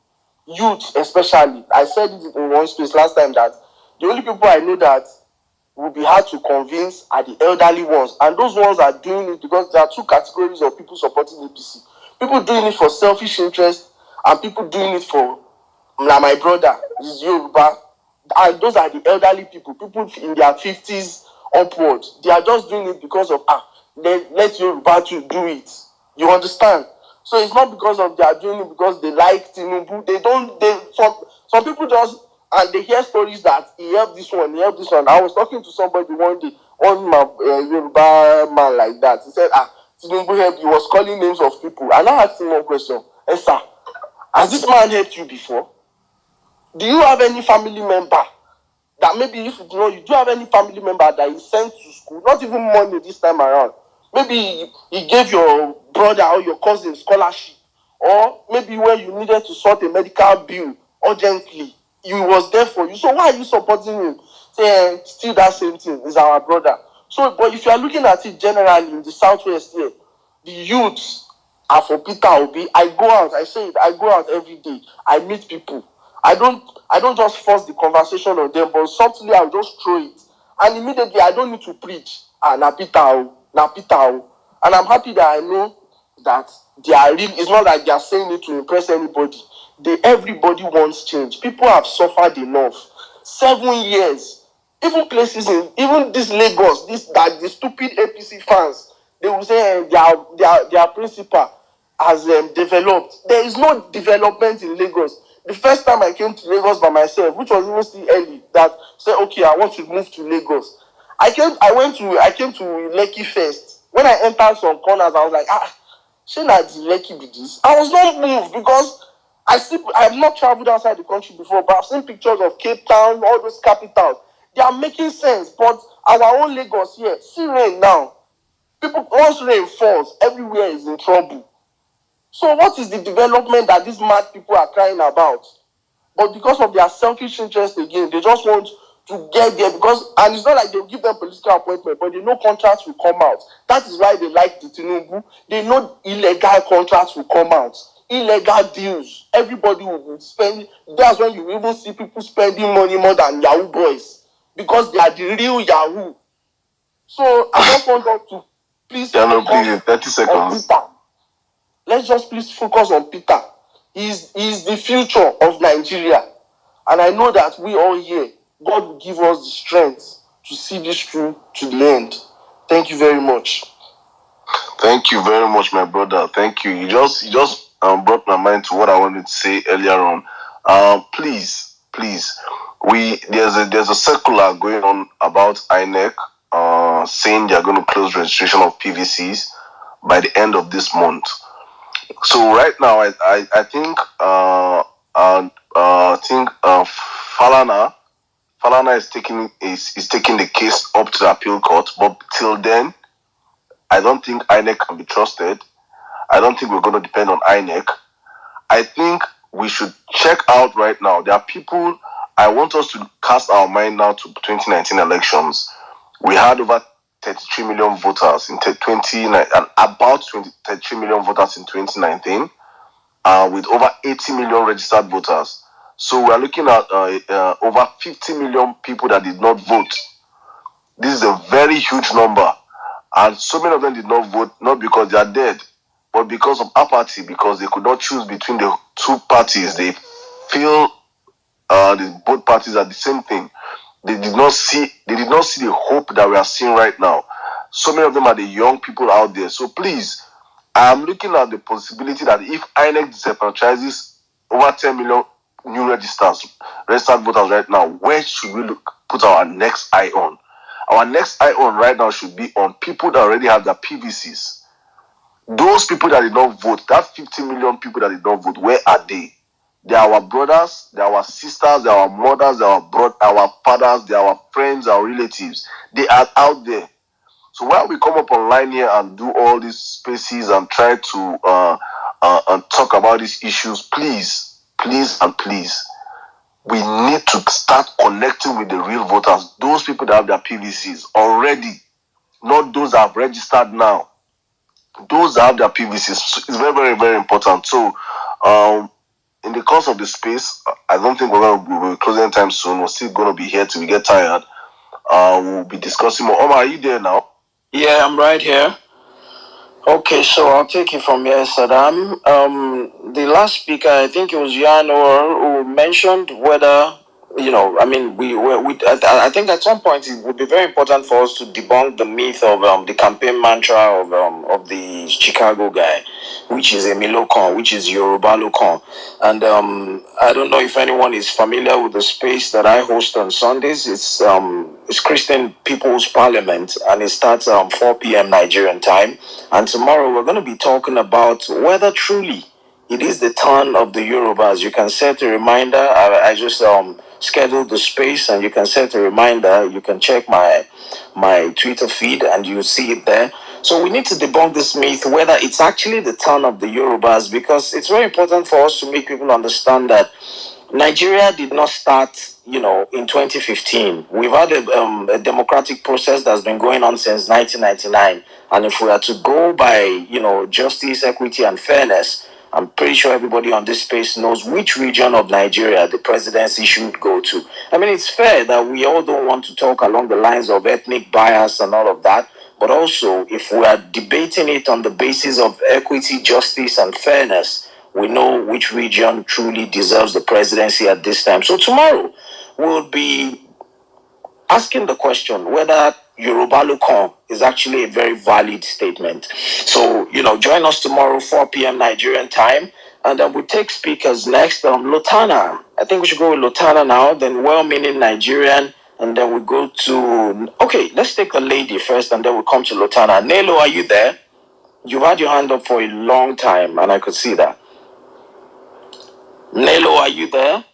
youth especially. I said it in one space last time that the only people I know that will be hard to convince are the elderly ones. And those ones are doing it because there are two categories of people supporting APC. People doing it for selfish interest and people doing it for, like my brother, is Yoruba. And those are the elderly people in their 50s upward. They are just doing it because of, let Yoruba to do it. You understand? So it's not because of they are doing it because they like Tinubu. Some people just, and they hear stories that he helped this one, he helped this one. I was talking to somebody one day, one Yoruba man like that. He said, Tinubu helped. He was calling names of people. And I asked him one question. Hey, sir, has this man helped you before? Do you have any family member that maybe if you know, you do have any family member that he sent to school, not even money this time around? Maybe he gave your brother or your cousin scholarship, or maybe when you needed to sort a medical bill urgently, he was there for you. So why are you supporting him? Say, still that same thing is our brother. So, but if you are looking at it generally in the Southwest here, the youths are for Peter Obi. I go out every day. I meet people. I don't just force the conversation on them, but subtly I'll just throw it. And immediately I don't need to preach. Na Peter. And I'm happy that I know that they are real. It's not like they are saying it to impress anybody. Everybody wants change. People have suffered enough. 7 years. Even this Lagos, the stupid APC fans, they will say their principal has developed. There is no development in Lagos. The first time I came to Lagos by myself, which was even still early, that said, okay, I want to move to Lagos. I came to Lekki first. When I entered some corners, I was like, shouldn't I be Lekki be this? I was not moved because I have not traveled outside the country before, but I've seen pictures of Cape Town, all those capitals. They are making sense, but our own Lagos here, see rain now. Once rain falls, everywhere is in trouble. So what is the development that these mad people are crying about? But because of their selfish interest again, they just want to get there and it's not like they'll give them political appointment, but they know contracts will come out. That is why they like the Tinubu. They know illegal contracts will come out. Illegal deals. Everybody will be spending. That's when you even see people spending money more than Yahoo boys. Because they are the real Yahoo. So I just want us to please focus 30 seconds. On Peter. Let's just please focus on Peter. He's the future of Nigeria. And I know that we all here, God will give us the strength to see this through to the end. Thank you very much. Thank you very much, my brother. Thank you. You just brought my mind to what I wanted to say earlier on. Please, there's a circular going on about INEC saying they're going to close registration of PVCs by the end of this month. So right now, I think Falana is taking the case up to the appeal court, but till then, I don't think INEC can be trusted. I don't think we're going to depend on INEC. I think we should check out right now. There are people. I want us to cast our mind now to 2019 elections. We had over 33 million voters in 33 million voters in 2019, with over 80 million registered voters. So we are looking at over 50 million people that did not vote. This is a very huge number, and so many of them did not vote, not because they are dead, but because of apathy, because they could not choose between the two parties. They feel both parties are the same thing. They did not see the hope that we are seeing right now. So many of them are the young people out there. So please, I am looking at the possibility that if INEC disenfranchises over 10 million new registered voters right now, where should we put our next eye on? Our next eye on right now should be on people that already have their PVCs. Those people that did not vote, that 50 million people that did not vote, where are they? They are our brothers, they are our sisters, they are our mothers, they are our fathers, they are our friends, our relatives. They are out there. So while we come up online here and do all these spaces and try to and talk about these issues, please, we need to start connecting with the real voters, those people that have their PVCs already, not those that have registered now. Those that have their PVCs, it's very, very, very important. So, in the course of the space, I don't think we'll be closing anytime soon. We're still going to be here till we get tired. We'll be discussing more. Omar, are you there now? Yeah, I'm right here. Okay, so I'll take it from here, Saddam. The last speaker, I think it was Jan, who mentioned whether, I think at some point it would be very important for us to debunk the myth of the campaign mantra of the Chicago guy, which is Emilokon, which is Yoruba Lokon. And I don't know if anyone is familiar with the space that I host on Sundays. It's Christian People's Parliament, and it starts 4 p.m. Nigerian time. And tomorrow we're going to be talking about whether truly it is the turn of the Yorubas. You can set a reminder. I just scheduled the space, and you can set a reminder. You can check my Twitter feed, and you see it there. So we need to debunk this myth, whether it's actually the turn of the Yorubas, because it's very important for us to make people understand that Nigeria did not start, in 2015. We've had a democratic process that's been going on since 1999. And if we are to go by, justice, equity, and fairness, I'm pretty sure everybody on this space knows which region of Nigeria the presidency should go to. I mean, it's fair that we all don't want to talk along the lines of ethnic bias and all of that. But also, if we are debating it on the basis of equity, justice, and fairness, we know which region truly deserves the presidency at this time. So tomorrow, we'll be asking the question whether Yoruba Lokon is actually a very valid statement. So, join us tomorrow, 4 p.m. Nigerian time, and then we'll take speakers next. Lotana. I think we should go with Lotana now, then well-meaning Nigerian, and then we go to... Okay, let's take a lady first, and then we'll come to Lotana. Nelo, are you there? You've had your hand up for a long time, and I could see that. Nelo, are you there?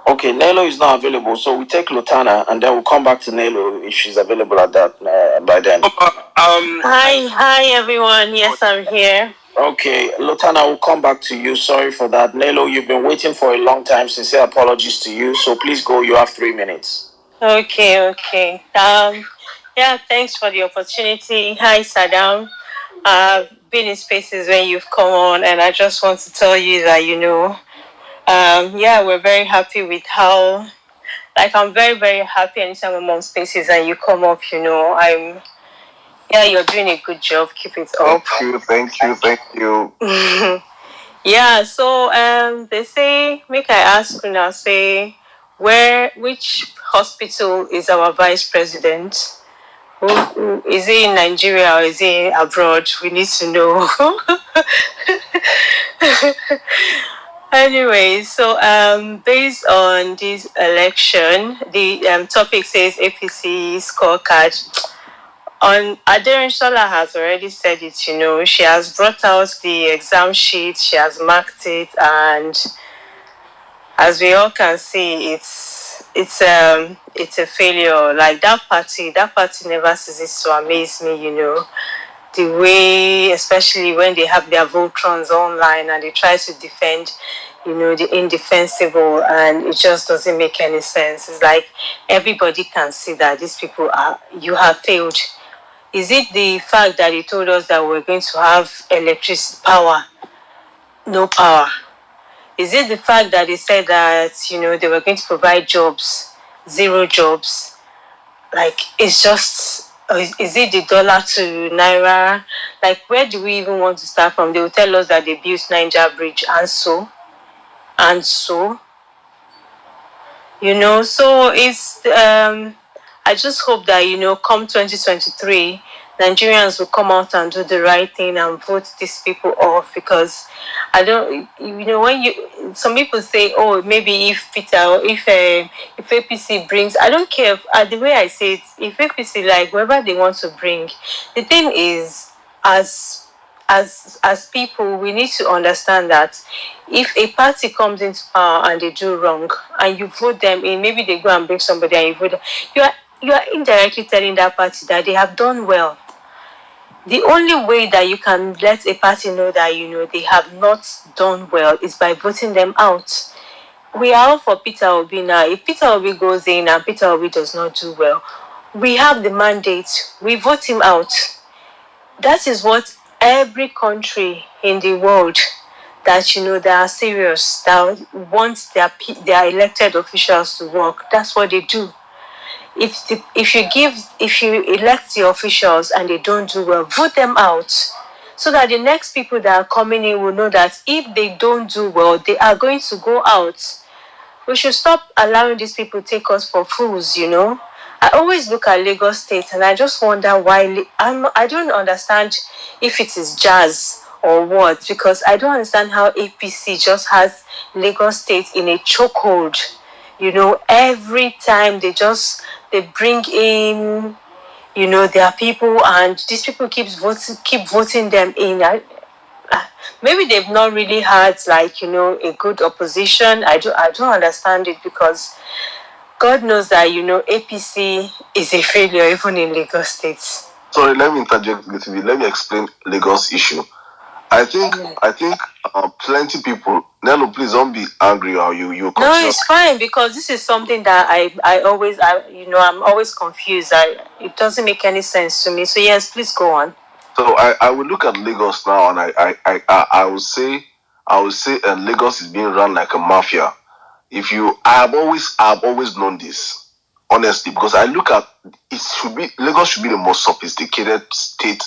Okay, Nelo is not available, so we take Lotana, and then we'll come back to Nelo if she's available at that by then. Hi everyone. Yes, I'm here. Okay, Lotana, we'll come back to you. Sorry for that. Nelo, you've been waiting for a long time. Sincere apologies to you. So please go. You have 3 minutes. Okay. Yeah, thanks for the opportunity. Hi, Saddam. I've been in spaces when you've come on, and I just want to tell you that, we're very happy with how, I'm very, very happy anytime I'm on spaces and you come up, you're doing a good job. Keep it up. Thank you. Yeah, so they say, make I ask you now, which hospital is our vice president? Is it in Nigeria or is it abroad? We need to know. Anyway, so based on this election, the topic says APC scorecard. On Aderin has already said it. She has brought out the exam sheet, she has marked it, and as we all can see, it's a failure. Like that party never ceases to amaze me. The way, especially when they have their Voltrons online and they try to defend, the indefensible, and it just doesn't make any sense. It's like everybody can see that these people you have failed. Is it the fact that they told us that we're going to have electricity power? No power. Is it the fact that they said that, they were going to provide jobs? Zero jobs. Like, it's just, is it the dollar to naira? Like, where do we even want to start from? They will tell us that they built Niger Bridge, and so. So it's, I just hope that, come 2023, Nigerians will come out and do the right thing and vote these people off, because I don't, when some people say, oh, maybe if APC brings, I don't care, the way I say it, if APC, like, whoever they want to bring, the thing is, as people, we need to understand that if a party comes into power and they do wrong and you vote them in, maybe they go and bring somebody and you vote them, you are indirectly telling that party that they have done well. The only way that you can let a party know that they have not done well is by voting them out. We are all for Peter Obi now. If Peter Obi goes in and Peter Obi does not do well, we have the mandate. We vote him out. That is what every country in the world that they are serious, that want their elected officials to work, that's what they do. If you elect the officials and they don't do well, vote them out, so that the next people that are coming in will know that if they don't do well, they are going to go out. We should stop allowing these people to take us for fools. I always look at Lagos State and I just wonder why. I don't understand if it is jazz or what, because I don't understand how APC just has Lagos State in a chokehold. Every time they bring in, their people, and these people keep voting them in. Maybe they've not really had a good opposition. I don't understand it, because God knows that APC is a failure even in Lagos State. Sorry, let me interject a little bit. Let me explain Lagos issue. I think plenty people. No, please don't be angry or you. No, it's fine, because this is something that I'm always confused. It doesn't make any sense to me. So yes, please go on. So I will look at Lagos now, and I will say Lagos is being run like a mafia. I have always known this, honestly, because I look at Lagos should be the most sophisticated state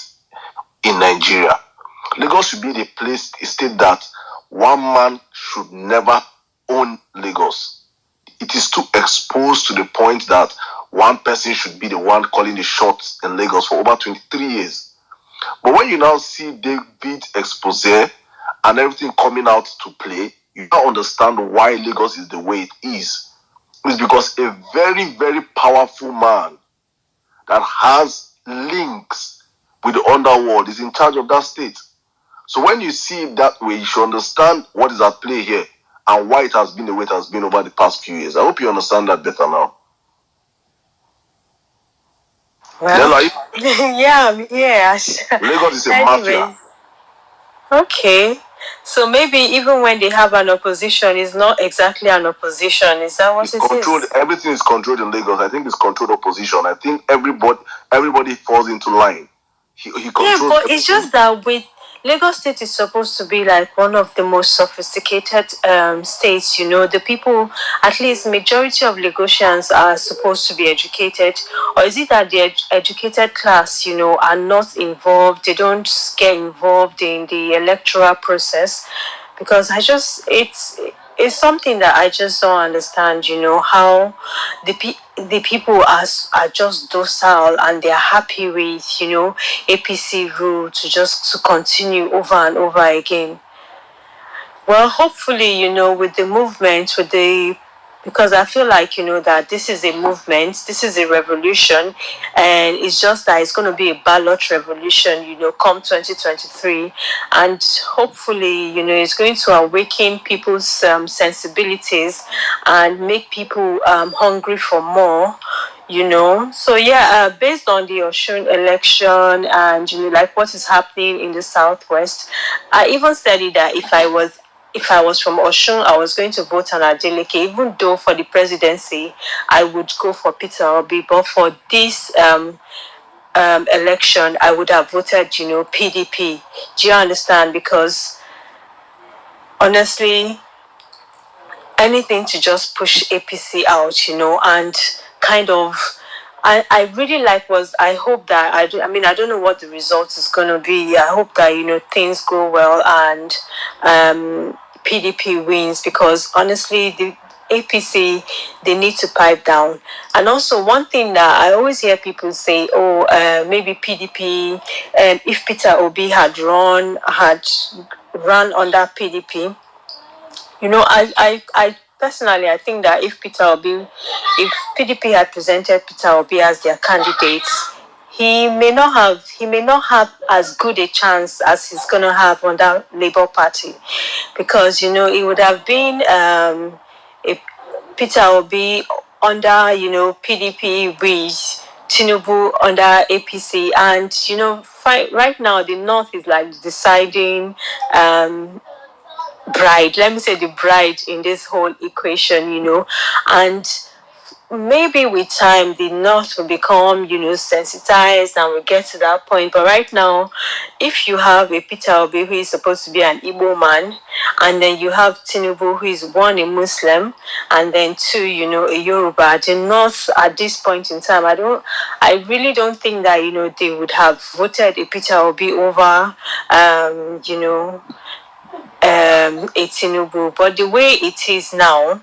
in Nigeria. Lagos should be a state that one man should never own Lagos. It is too exposed to the point that one person should be the one calling the shots in Lagos for over 23 years. But when you now see David expose and everything coming out to play, you now understand why Lagos is the way it is. It's because a very, very powerful man that has links with the underworld is in charge of that state. So when you see it that way, you should understand what is at play here and why it has been the way it has been over the past few years. I hope you understand that better now. Well, yeah. Lagos is a mafia. Okay. So maybe even when they have an opposition, it's not exactly an opposition. Is that what it is? Everything is controlled in Lagos. I think it's controlled opposition. I think everybody falls into line. He controls but it's just that with Lagos State is supposed to be like one of the most sophisticated states. The people, at least majority of Lagosians, are supposed to be educated. Or is it that the educated class, are not involved? They don't get involved in the electoral process? Because it's something that I just don't understand, how the people are just docile and they're happy with, APC rule to continue over and over again. Well, hopefully, with the movement, because I feel like, that this is a movement, this is a revolution, and it's just that it's going to be a ballot revolution, come 2023. And hopefully, it's going to awaken people's sensibilities and make people hungry for more. So yeah, based on the Osun election and like what is happening in the southwest, I even said it that if I was from Osun, I was going to vote on Adeleke. Even though for the presidency, I would go for Peter Obi, but for this election, I would have voted, PDP. Do you understand? Because honestly, anything to just push APC out, and kind of. I really I hope that I don't know what the result is going to be. I hope that things go well and PDP wins, because honestly the APC, they need to pipe down. And also one thing that I always hear people say, maybe PDP, if Peter Obi had run under PDP, I personally, I think that if PDP had presented Peter Obi as their candidate, he may not have as good a chance as he's gonna have on that Labour Party, because it would have been a Peter Obi under PDP with Tinubu under APC, and right now the North is like deciding bride, let me say the bride in this whole equation, and maybe with time the North will become sensitized and we'll get to that point. But right now, if you have a Peter Obi who is supposed to be an Igbo man, and then you have Tinubu who is one, a Muslim, and then two, a Yoruba, the North at this point in time, I really don't think that they would have voted a Peter Obi over a Tinubu. But the way it is now,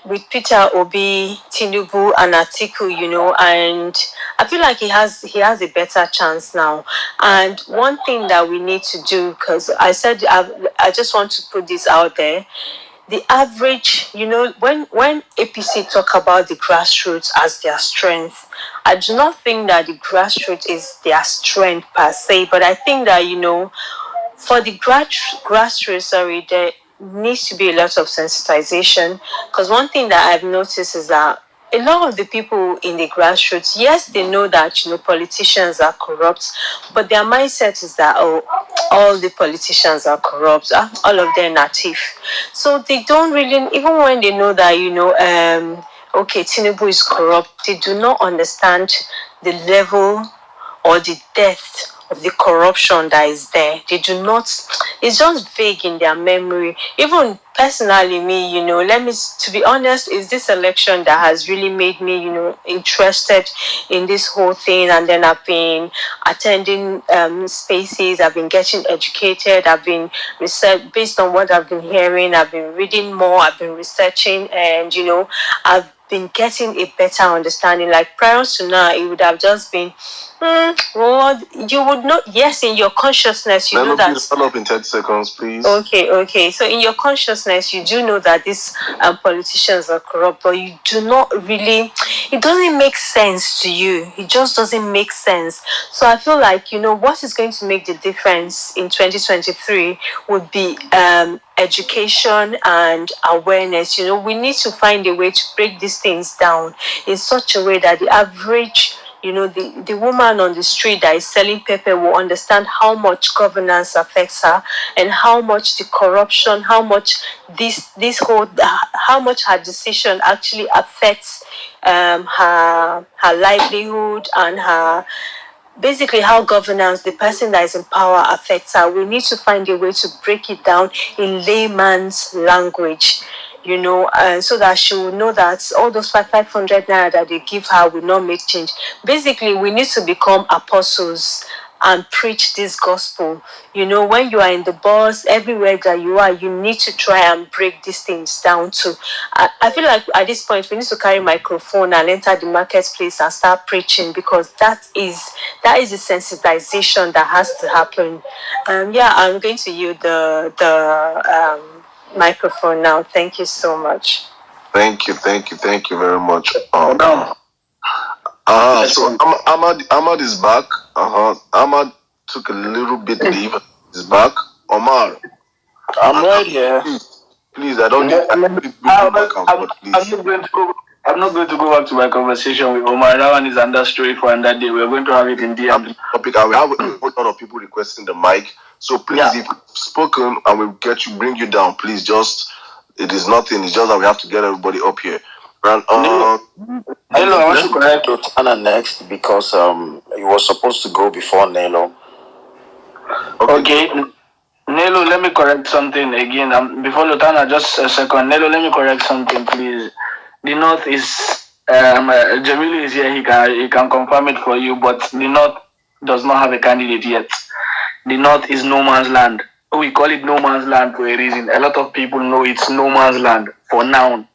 with Peter Obi, Tinubu, and Atiku, and I feel like he has a better chance now. And one thing that we need to do, because I just want to put this out there, the average, when APC talk about the grassroots as their strength, I do not think that the grassroots is their strength per se, but I think that for the grassroots, there needs to be a lot of sensitization. Because one thing that I've noticed is that a lot of the people in the grassroots, yes, they know that politicians are corrupt, but their mindset is that all the politicians are corrupt, all of them are thief. So they don't really, even when they know that okay, Tinubu is corrupt, they do not understand the level or the depth of the corruption that is there. They do not, it's just vague in their memory. Even personally, me, to be honest, is this election that has really made me, interested in this whole thing. And then I've been attending spaces, I've been getting educated, I've been based on what I've been hearing, I've been reading more, I've been researching, and, I've been getting a better understanding. Like prior to now, it would have just been, well, you would know, yes, in your consciousness, you know that. Stand up in 30 seconds, please. Okay. So in your consciousness, you do know that these politicians are corrupt, but you do not really, it doesn't make sense to you. It just doesn't make sense. So I feel like, what is going to make the difference in 2023 would be education and awareness. We need to find a way to break these things down in such a way that the average, the woman on the street that is selling pepper will understand how much governance affects her, and how much the corruption, how much how much her decision actually affects her livelihood, and basically how governance, the person that is in power, affects her. We need to find a way to break it down in layman's language, so that she will know that all those 500 naira that they give her will not make change. Basically, we need to become apostles and preach this gospel. When you are in the bus, everywhere that you are, you need to try and break these things down too. I feel like at this point we need to carry microphone and enter the marketplace and start preaching, because that is the sensitization that has to happen. I'm going to use the microphone now. Thank you so much. Thank you very much. So Ahmad is back. Ahmad took a little bit leave. He's back. Omar, I'm right here. Please, I don't need to back and forth, please. I'm not going to go back to my conversation with Omar. That one is under story for another day. We're going to have it in DM. Topic. We have a lot of people requesting the mic. So please, if you've spoken and we'll bring you down, please it is nothing. It's just that we have to get everybody up here. And I want to correct Lutana next because he was supposed to go before Nelo. Okay. Nelo, let me correct something again. Before Lutana, just a second. Nelo, let me correct something, please. The North is Jamilu is here. He can confirm it for you. But the North does not have a candidate yet. The North is no man's land. We call it no man's land for a reason. A lot of people know it's no man's land for now.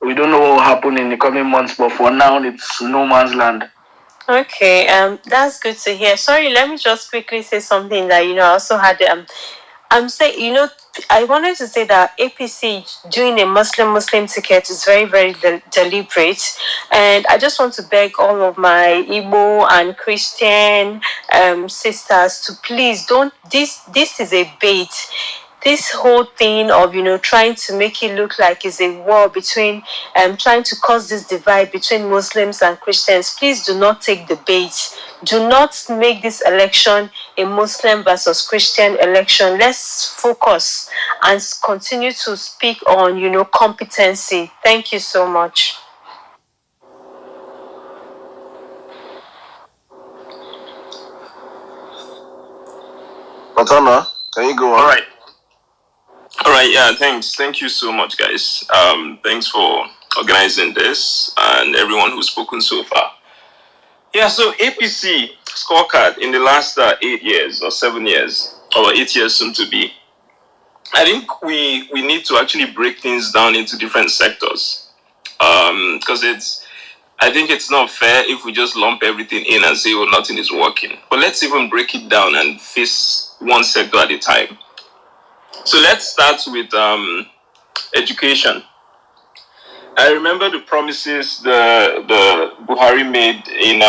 We don't know what will happen in the coming months, but for now, it's no man's land. Okay, that's good to hear. Sorry, let me just quickly say something that I also had. I'm saying, I wanted to say that APC doing a Muslim ticket is very, very deliberate, and I just want to beg all of my Igbo and Christian sisters to please don't. This is a bait. This whole thing of trying to make it look like it's a war between trying to cause this divide between Muslims and Christians. Please do not take the bait. Do not make this election a Muslim versus Christian election. Let's focus and continue to speak on competency. Thank you so much. Matana, can you go on? All right, yeah, thanks. Thank you so much, guys. Thanks for organizing this and everyone who's spoken so far. Yeah, so APC scorecard in the last 8 years or 7 years, or 8 years soon to be, I think we need to actually break things down into different sectors. Because I think it's not fair if we just lump everything in and say, oh, nothing is working. But let's even break it down and face one sector at a time. So let's start with education. I remember the promises the Buhari made in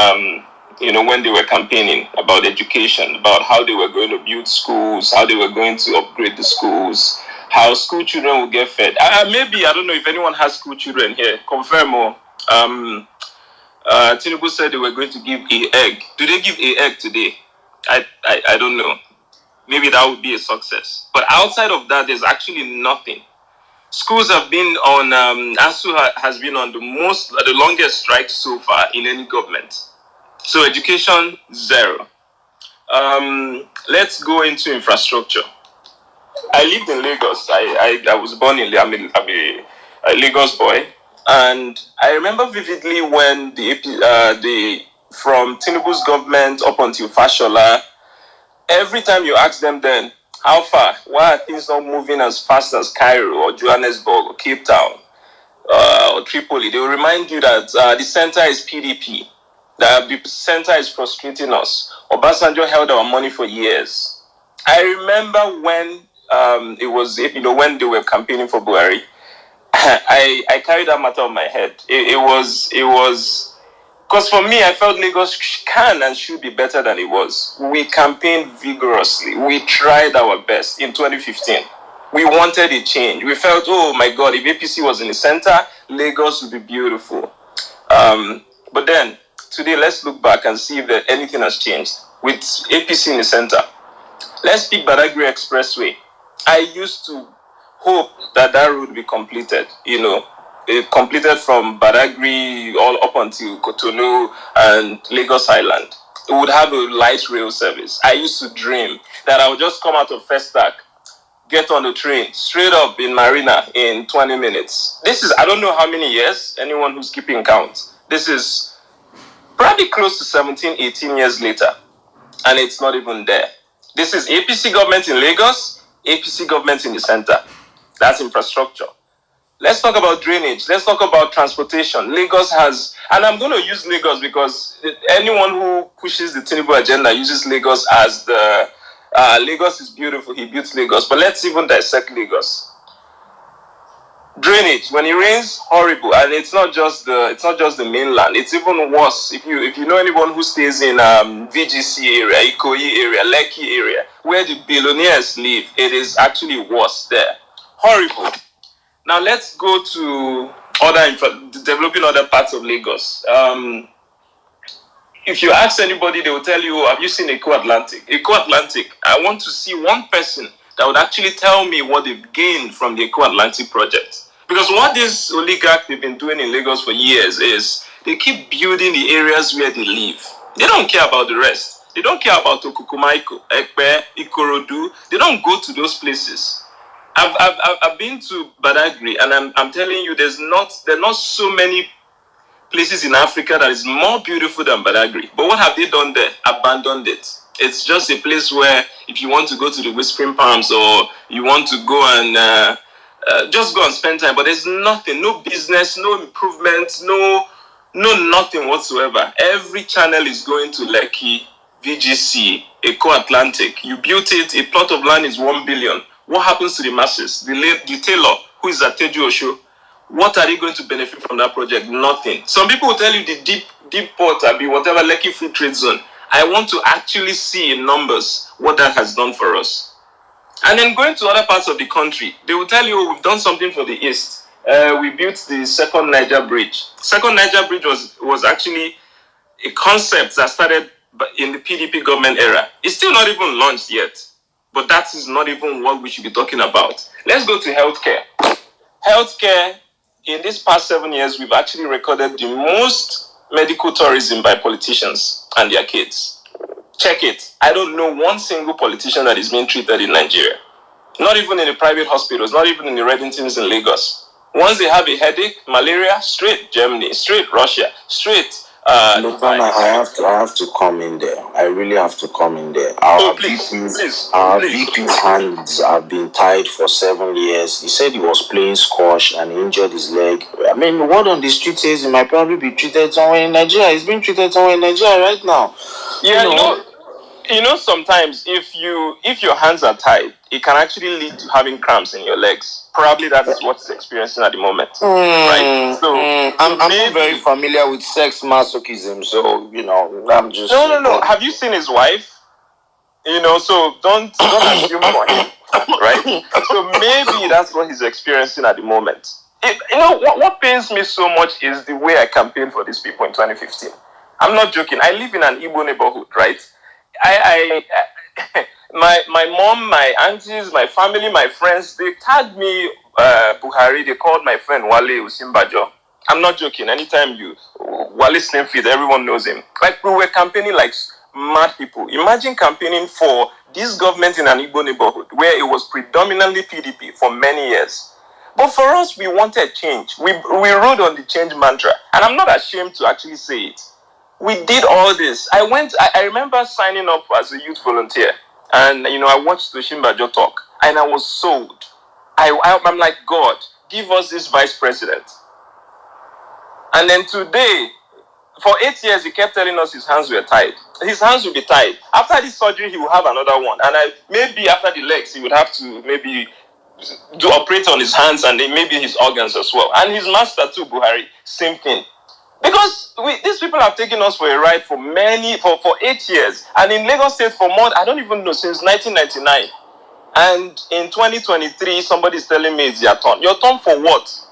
when they were campaigning about education, about how they were going to build schools, how they were going to upgrade the schools, how school children will get fed. Maybe, I don't know if anyone has school children here. Confirm or Tinubu said they were going to give an egg. Do they give an egg today? I don't know. Maybe that would be a success. But outside of that, there's actually nothing. Schools have been on, ASU has been on the longest strike so far in any government. So education, zero. Let's go into infrastructure. I lived in Lagos. I was born in, I'm a Lagos boy. And I remember vividly when from Tinubu's government up until Fashola, every time you ask them then, how far? Why are things not moving as fast as Cairo or Johannesburg or Cape Town or Tripoli? They will remind you that the center is PDP, that the center is frustrating us. Obasanjo held our money for years. I remember when it was, when they were campaigning for Buhari, I carried that matter on my head. It was because for me, I felt Lagos can and should be better than it was. We campaigned vigorously. We tried our best in 2015. We wanted a change. We felt, oh my God, if APC was in the center, Lagos would be beautiful. But then, today, let's look back and see if anything has changed. With APC in the center, let's pick Badagry Expressway. I used to hope that road would be completed, It completed from Badagry all up until Cotonou and Lagos Island. It would have a light rail service. I used to dream that I would just come out of Festac, get on the train, straight up in Marina in 20 minutes. This is, I don't know how many years, anyone who's keeping count. This is probably close to 17, 18 years later. and it's not even there. This is APC government in Lagos, APC government in the center. That's infrastructure. Let's talk about drainage. Let's talk about transportation. Lagos has, and I'm going to use Lagos because anyone who pushes the Tinubu agenda uses Lagos as the, Lagos is beautiful, he built Lagos. But let's even dissect Lagos. Drainage, when it rains, horrible, and it's not just the mainland. It's even worse. If you know anyone who stays in VGC area, Ikoyi area, Lekki area, where the billionaires live, it is actually worse there. Horrible. Now let's go to developing other parts of Lagos. If you ask anybody, they will tell you, have you seen Eco Atlantic? Eco Atlantic, I want to see one person that would actually tell me what they've gained from the Eco Atlantic project. Because what these oligarchs they've been doing in Lagos for years is they keep building the areas where they live. They don't care about the rest. They don't care about Okukumaiko, Ekpe, Ikorodu. They don't go to those places. I've been to Badagry, and I'm telling you, there are not so many places in Africa that is more beautiful than Badagry. But what have they done there? Abandoned it. It's just a place where if you want to go to the Whispering Palms or you want to go and just go and spend time, but there's nothing, no business, no improvement, no nothing whatsoever. Every channel is going to Lekki, VGC, Eco Atlantic. You built it, a plot of land is 1 billion. What happens to the masses? The tailor, who is at Teju Osho, what are they going to benefit from that project? Nothing. Some people will tell you the deep port, whatever, Lekki Free Trade Zone. I want to actually see in numbers what that has done for us. And then going to other parts of the country, they will tell you, we've done something for the East. We built the second Niger Bridge. Second Niger Bridge was actually a concept that started in the PDP government era. It's still not even launched yet. But that is not even what we should be talking about. Let's go to healthcare. Healthcare, in these past 7 years, we've actually recorded the most medical tourism by politicians and their kids. Check it. I don't know one single politician that is being treated in Nigeria. Not even in the private hospitals, not even in the Reddingtons in Lagos. Once they have a headache, malaria, straight Germany, straight Russia, straight Look, I have to come in there. I really have to come in there. Our VP's hands have been tied for 7 years. He said he was playing squash and he injured his leg. I mean, the word on the street says he might probably be treated somewhere in Nigeria. He's being treated somewhere in Nigeria right now. Yeah, you know, sometimes if your hands are tied, it can actually lead to having cramps in your legs. Probably that is what he's experiencing at the moment, right? So I'm not very familiar with sex masochism, so I'm just no. Have you seen his wife? So don't assume for him, right? So maybe that's what he's experiencing at the moment. What pains me so much is the way I campaigned for these people in 2015. I'm not joking. I live in an Igbo neighborhood, right? My mom, my aunties, my family, my friends, they tagged me Buhari. They called my friend Wale Usimbajo. I'm not joking. Anytime Wale Slimfit, everyone knows him. Like, we were campaigning like mad people. Imagine campaigning for this government in an Igbo neighborhood where it was predominantly PDP for many years. But for us, we wanted change. We rode on the change mantra. And I'm not ashamed to actually say it. We did all this. I remember signing up as a youth volunteer. And, I watched Usimbajo talk. And I was sold. I'm like, God, give us this vice president. And then today, for 8 years, he kept telling us his hands were tied. His hands will be tied. After this surgery, he will have another one. And maybe after the legs, he would have to maybe operate on his hands and then maybe his organs as well. And his master too, Buhari, same thing. Because these people have taken us for a ride for 8 years. And in Lagos State for more, I don't even know, since 1999. And in 2023, somebody is telling me it's your turn. Your turn for what?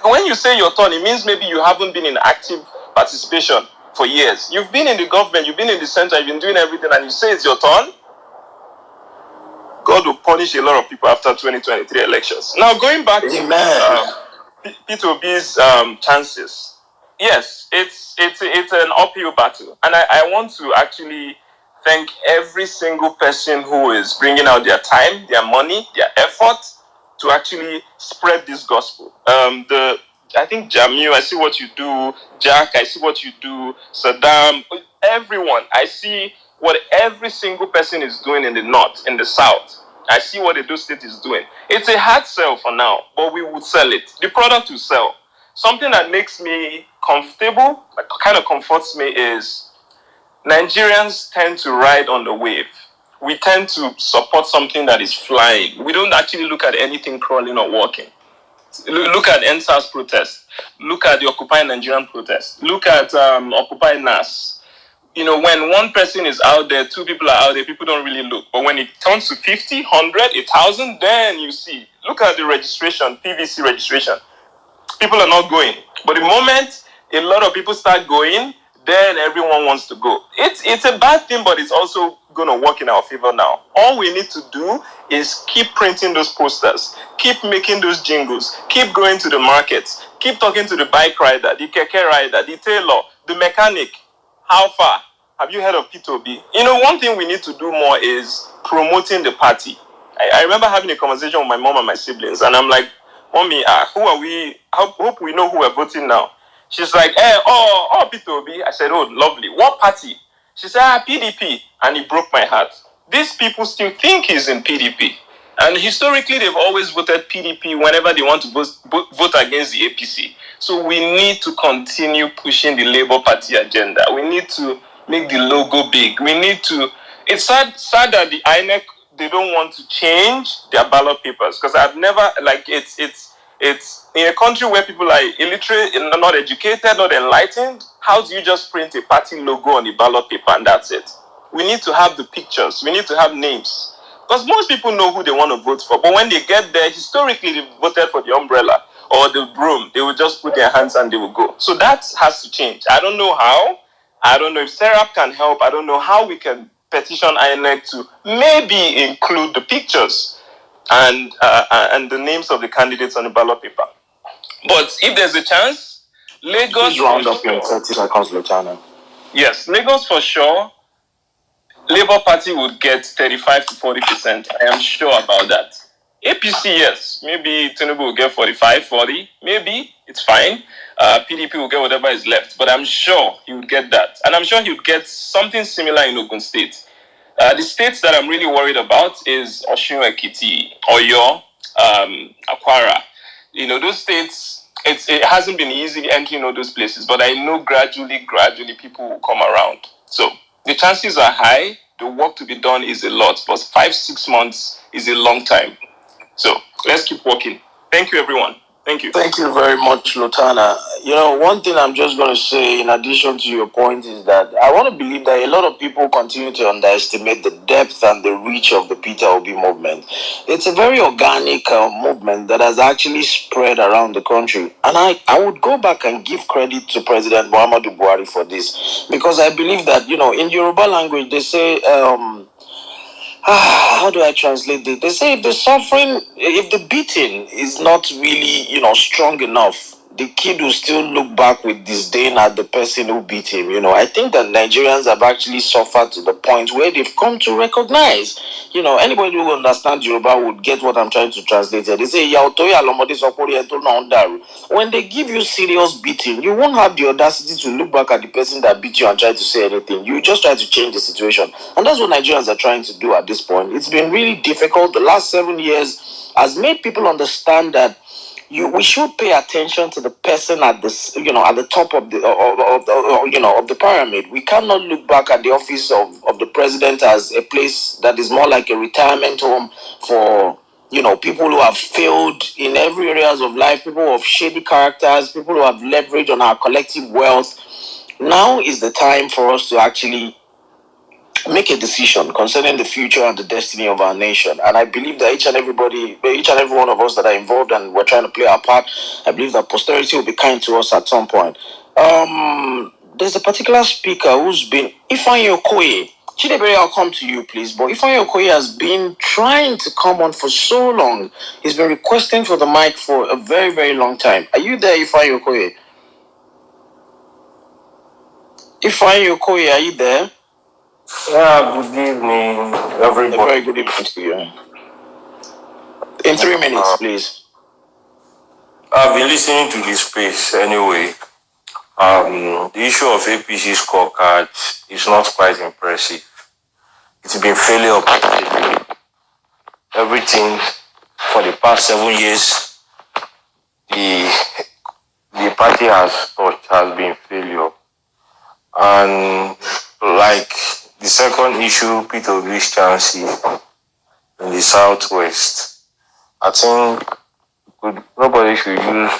When you say your turn, it means maybe you haven't been in active participation for years. You've been in the government, you've been in the center, you've been doing everything, and you say it's your turn? God will punish a lot of people after 2023 elections. Now, going back to Peter Obi's chances. Yes, it's an uphill battle. And I want to actually thank every single person who is bringing out their time, their money, their effort to actually spread this gospel. The I think Jamil, I see what you do. Jack, I see what you do. Saddam, everyone, I see what every single person is doing in the north, in the south. I see what Edo State is doing. It's a hard sell for now, but we would sell it. The product will sell. Something that makes me comfortable, like kind of comforts me, is Nigerians tend to ride on the wave. We tend to support something that is flying. We don't actually look at anything crawling or walking. Look at NSAS protest. Look at the Occupy Nigerian protest. Look at Occupy NAS. You know, when one person is out there, two people are out there, people don't really look. But when it turns to 50, 100, 1,000, then you see. Look at the registration, PVC registration. People are not going. But the moment a lot of people start going, then everyone wants to go. It's a bad thing, but it's also going to work in our favor now. All we need to do is keep printing those posters, keep making those jingles, keep going to the markets, keep talking to the bike rider, the keke rider, the tailor, the mechanic. How far? Have you heard of P2B? You know, one thing we need to do more is promoting the party. I remember having a conversation with my mom and my siblings, and I'm like, Mommy, who are we? Hope we know who we're voting now. She's like, P2B. I said, oh, lovely. What party? She said, PDP. And it broke my heart. These people still think he's in PDP. And historically, they've always voted PDP whenever they want to vote against the APC. So we need to continue pushing the Labour Party agenda. We need to make the logo big. We need to... It's sad that the INEC, they don't want to change their ballot papers. Because I've never... Like, it's in a country where people are illiterate, not educated, not enlightened. How do you just print a party logo on the ballot paper and that's it? We need to have the pictures. We need to have names. Because most people know who they want to vote for. But when they get there, historically, they voted for the umbrella or the broom. They will just put their hands and they will go. So that has to change. I don't know how. I don't know if Serap can help. I don't know how we can petition INEC to maybe include the pictures and the names of the candidates on the ballot paper. But if there's a chance, Lagos... Please round up your 30 seconds, Lieutenant. Yes, Lagos for sure. Labour Party would get 35 to 40%. I am sure about that. APC, yes. Maybe Tinubu will get 45, 40. Maybe. It's fine. PDP will get whatever is left. But I'm sure he would get that. And I'm sure he would get something similar in Ogun State. The states that I'm really worried about is Osun Ekiti, Oyo, Akwara. You know, those states, it hasn't been easy entering all those places. But I know gradually people will come around. So the chances are high. The work to be done is a lot, but 5-6 months is a long time. So let's keep working. Thank you, everyone. Thank you. Thank you very much, Lutana. You know, one thing I'm just going to say in addition to your point is that I want to believe that a lot of people continue to underestimate the depth and the reach of the Peter Obi movement. It's a very organic movement that has actually spread around the country. And I would go back and give credit to President Muhammadu Buhari for this. Because I believe that, you know, in Yoruba language, they say... how do I translate it? They say if the beating is not really, you know, strong enough, the kid will still look back with disdain at the person who beat him. You know, I think that Nigerians have actually suffered to the point where they've come to recognize, you know, anybody who understands Yoruba would get what I'm trying to translate here. They say, when they give you serious beating, you won't have the audacity to look back at the person that beat you and try to say anything. You just try to change the situation. And that's what Nigerians are trying to do at this point. It's been really difficult. The last 7 years has made people understand that we should pay attention to the person at this, you know, at the top of the pyramid. We cannot look back at the office of the president as a place that is more like a retirement home for, you know, people who have failed in every areas of life, people of shady characters, people who have leverage on our collective wealth. Now is the time for us to actually make a decision concerning the future and the destiny of our nation. And I believe that each and every one of us that are involved and we're trying to play our part, I believe that posterity will be kind to us at some point. There's a particular speaker who's been, Ifeanyi Okoye. Chidebere, I'll come to you, please. But Ifeanyi Okoye has been trying to come on for so long. He's been requesting for the mic for a very, very long time. Are you there, Ifeanyi Okoye? Ifeanyi Okoye, are you there? Yeah, good evening, everybody. A very good evening to you. In 3 minutes, please. I've been listening to this space anyway. The issue of APC scorecard is not quite impressive. It's been failure upon failure. Everything for the past 7 years, the party has touched has been failure. And like the second issue, P2B's chances in the southwest, I think nobody should use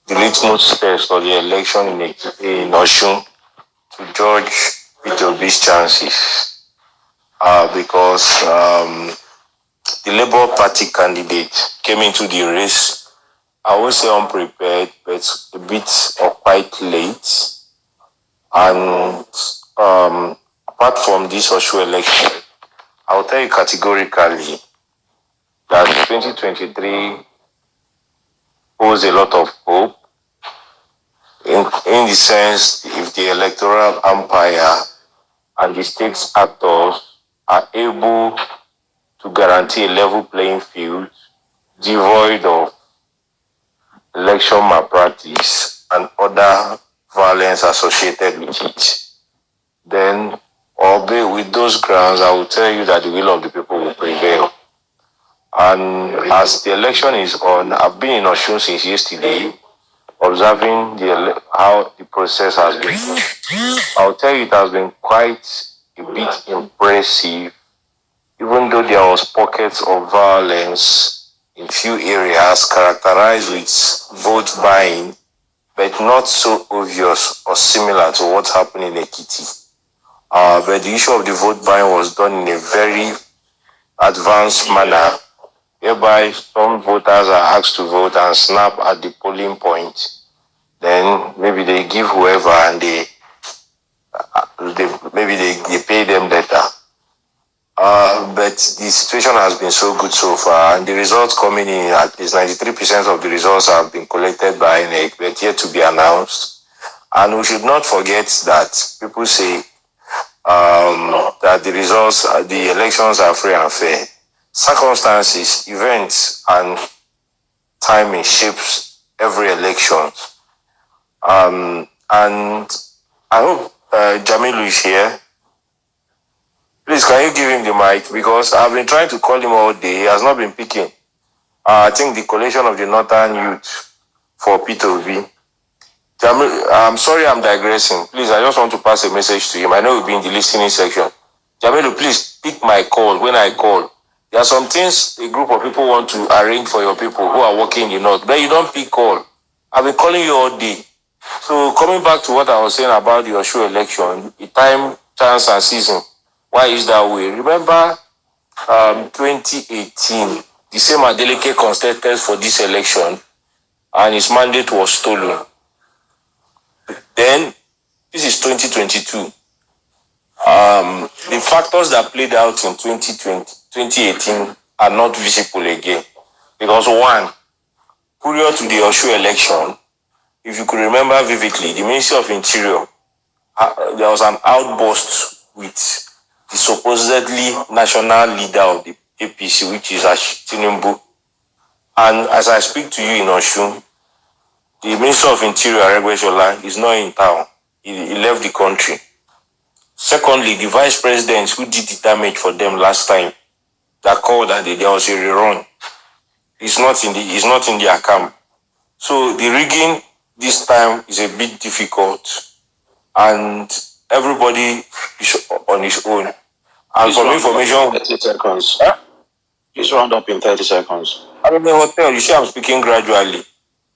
the litmus test or the election in Osun to judge P2B's chances. Because the Labour Party candidate came into the race, I won't say unprepared, but a bit or quite late. And apart from this Osun election, I'll tell you categorically that 2023 holds a lot of hope in the sense if the electoral umpire and the stakes actors are able to guarantee a level playing field devoid of election malpractice and other violence associated with it, then, albeit with those grounds, I will tell you that the will of the people will prevail. And as the election is on, I've been in Osun since yesterday, observing how the process has been. I'll tell you it has been quite a bit impressive, even though there was pockets of violence in few areas characterized with vote buying, but not so obvious or similar to what's happening in Ekiti. But the issue of the vote buying was done in a very advanced manner, whereby some voters are asked to vote and snap at the polling point. Then maybe they give whoever and they pay them better. But the situation has been so good so far, and the results coming in, at least 93% of the results have been collected by INEC, but yet to be announced. And we should not forget that people say that the elections are free and fair. Circumstances, events, and timing shapes every election. And I hope Jamilu is here. Please, can you give him the mic? Because I've been trying to call him all day. He has not been picking. I think the coalition of the Northern Youth for P2B. I'm sorry I'm digressing. Please, I just want to pass a message to him. I know he'll be in the listening section. Jamilu, please pick my call when I call. There are some things a group of people want to arrange for your people who are working in the North, but you don't pick call. I've been calling you all day. So coming back to what I was saying about the Osun election, the time, chance, and season. Why is that way? Remember 2018, the same Adeleke contested for this election and his mandate was stolen. Then, this is 2022. The factors that played out in 2018 are not visible again. Because one, prior to the Osun election, if you could remember vividly, the Ministry of Interior, there was an outburst with the supposedly national leader of the APC, which is Tinubu. And as I speak to you in Osun, the Minister of Interior, Aregbesola, is not in town. He left the country. Secondly, the Vice President who did the damage for them last time, that called that there was a rerun, he's not in their camp. So the rigging this time is a bit difficult, and everybody is on his own. And for information, 30 seconds. Just round up in 30 seconds. I'm in the hotel. You see, I'm speaking gradually.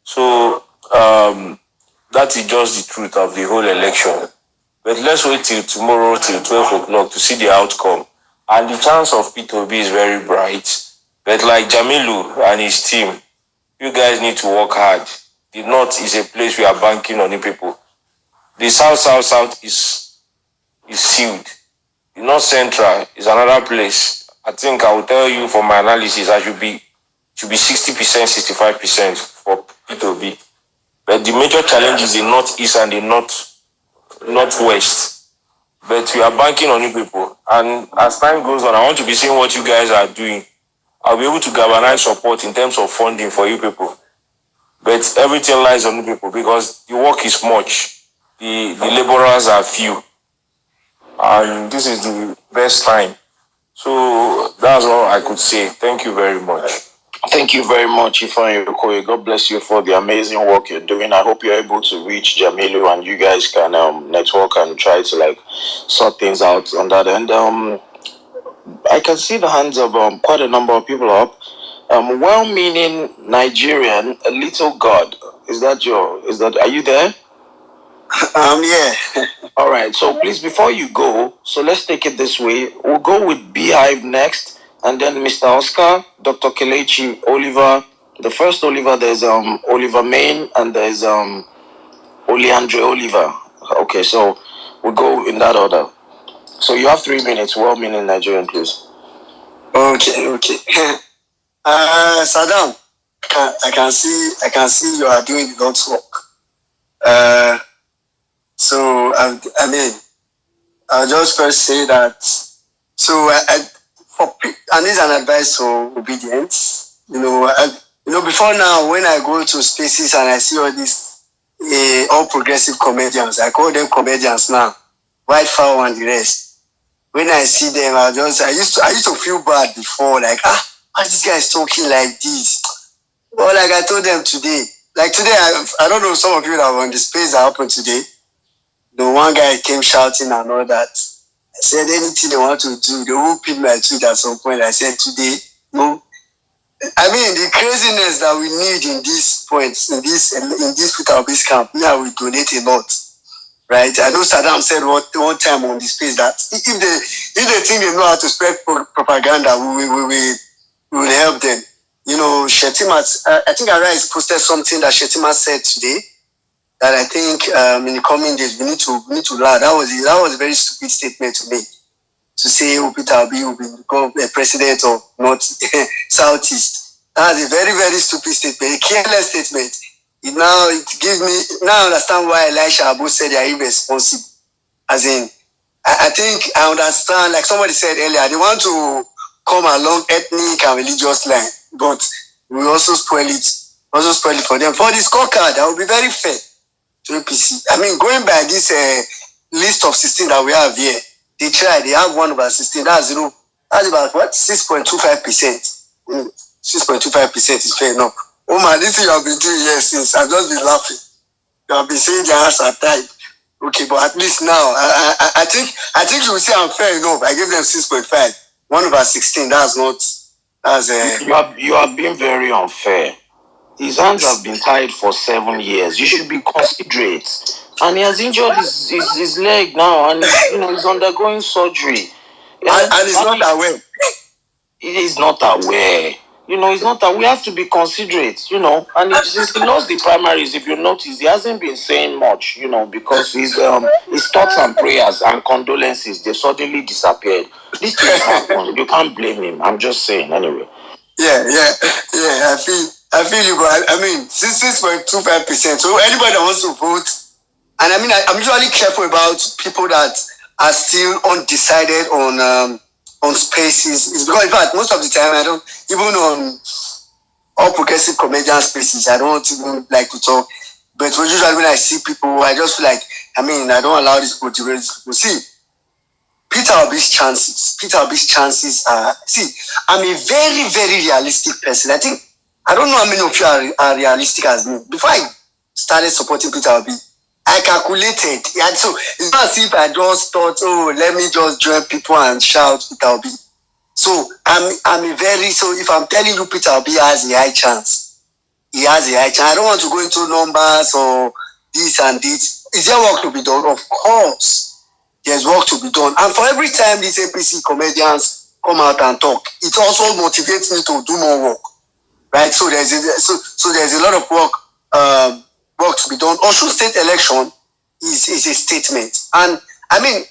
So that is just the truth of the whole election. But let's wait till tomorrow, till 12 o'clock to see the outcome. And the chance of P2B is very bright. But like Jamilu and his team, you guys need to work hard. The North is a place we are banking on you people. The South is sealed. The North Central is another place. I think I will tell you from my analysis, I should be 60%, 65% for P2B. But the major challenge is the Northeast and the Northwest. But we are banking on you people. And as time goes on, I want to be seeing what you guys are doing. I'll be able to galvanize support in terms of funding for you people. But everything lies on the people because the work is much. The laborers are few. And this is the best time. So that's all I could say. Thank you very much. Thank you very much, Ifeanyi Okoye. God bless you for the amazing work you're doing. I hope you're able to reach Jamilu and you guys can network and try to like sort things out on that end. I can see the hands of quite a number of people up. Well-meaning Nigerian, a little god. Are you there? Yeah. All right. So please, before you go, so let's take it this way. We'll go with Beehive next, and then Mr. Oscar, Dr. Kelechi, Oliver. The first Oliver, there's Oliver Main, and there's Oleandre Oliver. Okay, so we'll go in that order. So you have 3 minutes. Well-meaning Nigerian, please. Okay. Saddam, I can see you are doing the Lord's work. So I mean, I'll just first say that. So and this is an advice for obedience. Before now, when I go to spaces and I see all these all progressive comedians, I call them comedians now, White Fowl and the rest. When I see them, I used to feel bad before, like, why this guy is talking like this? But like I told them today, like today, I don't know, some of you that were on the space that happened today, the one guy came shouting and all that. I said, anything they want to do, they will pin my tweet at some point. I said, today, no. I mean, the craziness that we need in these points, in this Peter Obis camp, now we donate a lot. Right? I know Saddam said one time on the space that if they think they know how to spread propaganda, we will help them. Shetima, I think Arise posted something that Shetima said today that I think in the coming days we need to learn. That was a very stupid statement to make. To say Peter Obi will become a president of North Southeast. That's a very, very stupid statement, a careless statement. It gives me, now I understand why Elisha Abu said they are irresponsible. As in, I think I understand, like somebody said earlier, they want to come along ethnic and religious line, but we also spoil it for them. For the scorecard, that will be very fair to APC. I mean, going by this list of 16 that we have here, they have 1/16, that's about what? 6.25%. 6.25% is fair enough. Oh man, this thing you have been doing here since, I've just been laughing. You have been saying the hands are tied. Okay, but at least now, I think you will say I'm fair enough. I gave them 6.5. 1/16, You are being very unfair. His hands have been tied for 7 years. You should be considerate. And he has injured his leg now, and he's undergoing surgery. And he's not aware. He is not aware. He's not aware. We have to be considerate, And since he lost the primaries, if you notice, he hasn't been saying much, because his thoughts and prayers and condolences, they suddenly disappeared. This thing happened. You can't blame him. I'm just saying, anyway. Yeah. I feel you, but I mean, 6.25%. So anybody that wants to vote, and I mean, I'm usually careful about people that are still undecided on spaces. It's because, in fact, most of the time I don't, even on all progressive comedian spaces, I don't even like to talk. But usually when I see people, I just feel like, I mean, I don't allow these people to raise people. See, Peter Obi's chances are, I'm a very, very realistic person. I don't know how many of you are realistic as me. Before I started supporting Peter Obi, I calculated. And so it's not as if I just thought, let me just join people and shout Peter Obi. So so if I'm telling you Peter Obi has a high chance, he has a high chance. I don't want to go into numbers or this and this. Is there work to be done? Of course, there's work to be done. And for every time these APC comedians come out and talk, it also motivates me to do more work. Right? So there's a lot of work to be done. Osun State election is a statement. And I mean,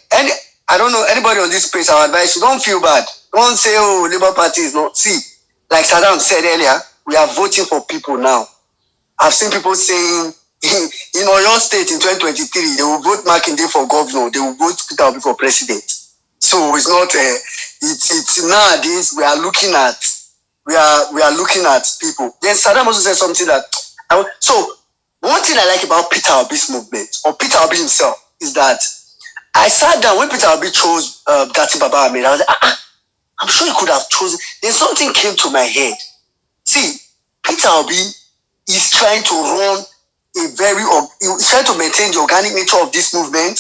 I don't know anybody on this space, I advise you, don't feel bad. Don't say, Labour Party is not. See, like Saddam said earlier, we are voting for people now. I've seen people saying, in Oyo State in 2023, they will vote Makinde for governor, they will vote Peter Obi for president. So it's not, it's nowadays we are looking at people. Then Saddam also said something that So one thing I like about Peter Obi's movement, or Peter Obi himself, is that I sat down when Peter Obi chose Dati Baba Ahmed. I was like, I'm sure he could have chosen. Then something came to my head. See, Peter Obi is trying to run he's trying to maintain the organic nature of this movement,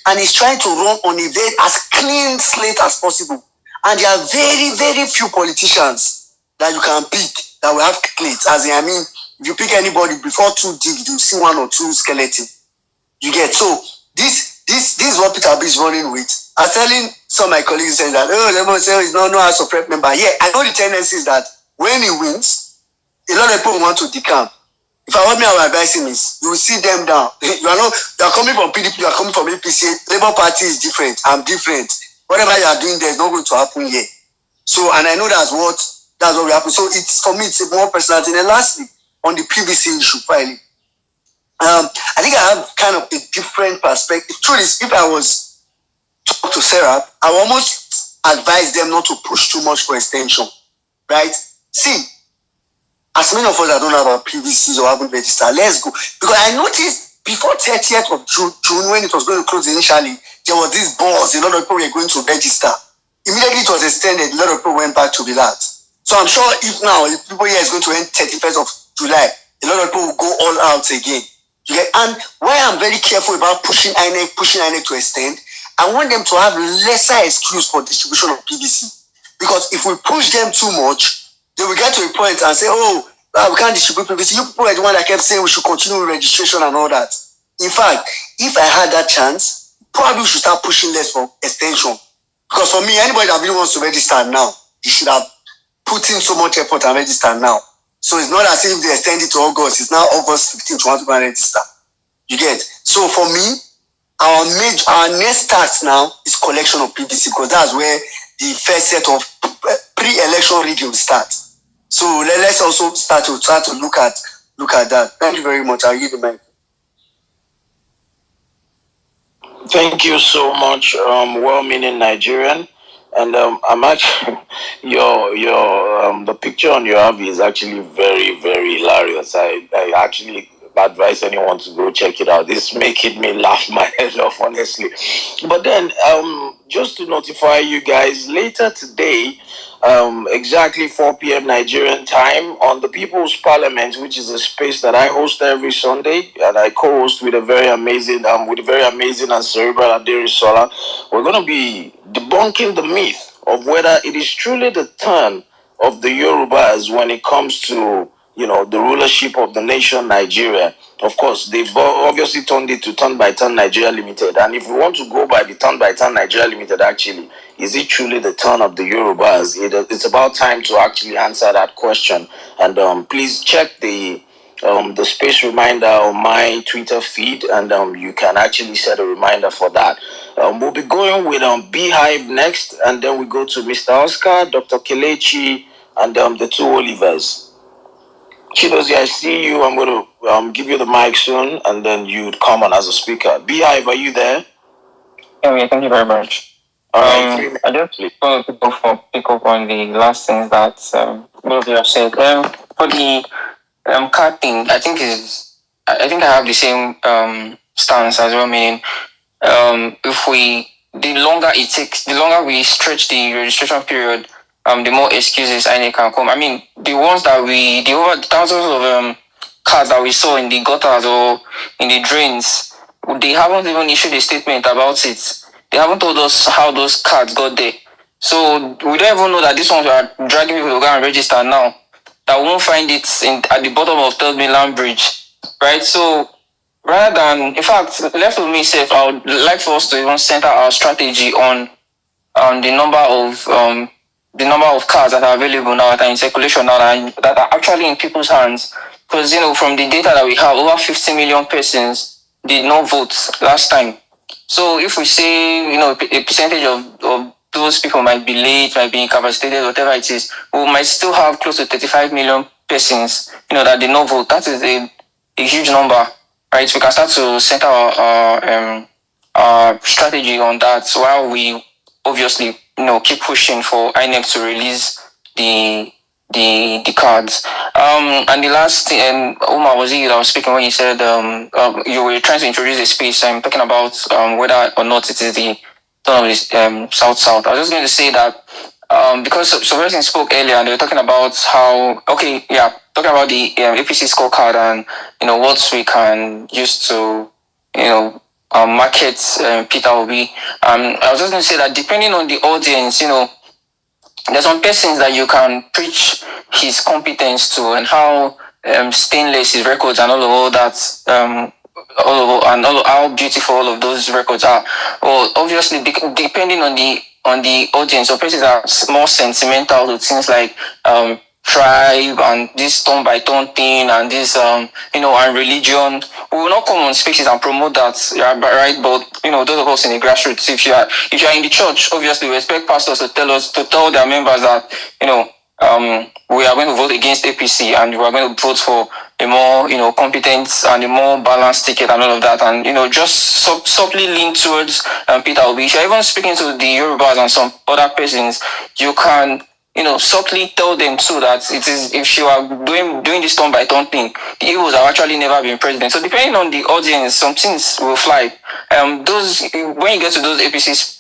and he's trying to run on a very as clean slate as possible. And there are very, very few politicians that you can pick that will have plates. As in, I mean, if you pick anybody before 2 digs, you see 1 or 2 skeletons. You get so this is what Peter Obi is running with. I was telling some of my colleagues saying that Lemon say he's no House of Rep member. Yeah, I know the tendency is that when he wins, a lot of people want to decamp. If I want me, I will advise him is you will sit them down. You are coming from PDP, you are coming from APC. Labour Party is different. I'm different. Whatever you are doing there is not going to happen here. So, and I know that's what will happen. So it's for me, it's a more personal thing. And lastly, on the PVC issue, finally, I think I have kind of a different perspective. Truth is, if I was talk to Sarah, I would almost advise them not to push too much for extension, right? See, as many of us that don't know about PVCs or haven't registered, let's go. Because I noticed before 30th of June, when it was going to close initially, there was this buzz, a lot of people were going to register. Immediately it was extended, a lot of people went back to relax. So I'm sure if people here is going to end 31st of July, a lot of people will go all out again. And why I'm very careful about pushing INEC to extend, I want them to have lesser excuse for distribution of PVC. Because if we push them too much, they will get to a point and say, we can't distribute PVC. You people are the one that kept saying we should continue with registration and all that. In fact, if I had that chance, probably we should start pushing less for extension. Because for me, anybody that really wants to register now, they should have put in so much effort and register now. So it's not as if they extend it to August. It's now August 15th to want to go and register. You get? So for me, our next task now is collection of PVC, because that's where the first set of pre-election rigging will start. So let's also start to look at that. Thank you very much. I'll give the mic. Thank you so much, well-meaning Nigerian. And I'm actually the picture on your app is actually very, very hilarious. I actually advise anyone to go check it out. It's making me laugh my head off, honestly. But then, just to notify you guys, later today, exactly 4 p.m. Nigerian time, on the People's Parliament, which is a space that I host every Sunday, and I co-host with a very amazing and cerebral Aderisola. We're going to be debunking the myth of whether it is truly the turn of the Yorubas when it comes to the rulership of the nation Nigeria. Of course, they've obviously turned it to Turn by Turn Nigeria Limited. And if we want to go by the Turn by Turn Nigeria Limited, actually, is it truly the turn of the Yorubas? It's about time to actually answer that question. And please check the space reminder on my Twitter feed, and you can actually set a reminder for that. We'll be going with Beehive next, and then we go to Mr. Oscar, Dr. Kelechi, and the two Olivers. Chidozie, I see you. I'm going to give you the mic soon, and then you'd come on as a speaker. Beehive, are you there? Yeah, thank you very much. I just want to pick up on the last things that both of you have said. For the card thing, I think I have the same stance as well. Meaning, the longer we stretch the registration period, the more excuses INEC can come. I mean, the ones that the over thousands of cards that we saw in the gutters or in the drains, they haven't even issued a statement about it. They haven't told us how those cards got there. So we don't even know that these ones are dragging people to go and register now. That won't find it at the bottom of Third Mainland Bridge, right? So rather than, in fact, left with me, safe, I would like for us to even center our strategy on the number of cards that are available now, that are in circulation now, that are actually in people's hands. Because, from the data that we have, over 50 million persons did not vote last time. So if we say, a percentage of those people might be late, might be incapacitated, whatever it is, we might still have close to 35 million persons, that did not vote. That is a huge number, right? We can start to center our strategy on that while we obviously, keep pushing for INEC to release the the cards. And the last thing, and Omar, was it that was speaking when you said you were trying to introduce a space. I'm talking about whether or not it is the turn of the South. I was just going to say that because some person spoke earlier and they were talking about how talking about the APC scorecard and what we can use to market Peter Obi. I was just going to say that depending on the audience, there's some persons that you can preach his competence to and how stainless his records and all that how beautiful all of those records are. Well, obviously, depending on the audience, some persons are more sentimental to things like tribe and this turn by turn thing and this and religion. We will not come on spaces and promote that, right? But those of us in the grassroots, if you are in the church, obviously we expect pastors to tell their members that we are going to vote against APC and we are going to vote for a more competent and a more balanced ticket and all of that, and just subtly lean towards Peter Obi. If you're even speaking to the Yorubas and some other persons, you can subtly tell them too that it is, if you are doing this turn by turn thing, the Igbos have actually never been president. So depending on the audience, some things will fly. Those when you get to those APCs,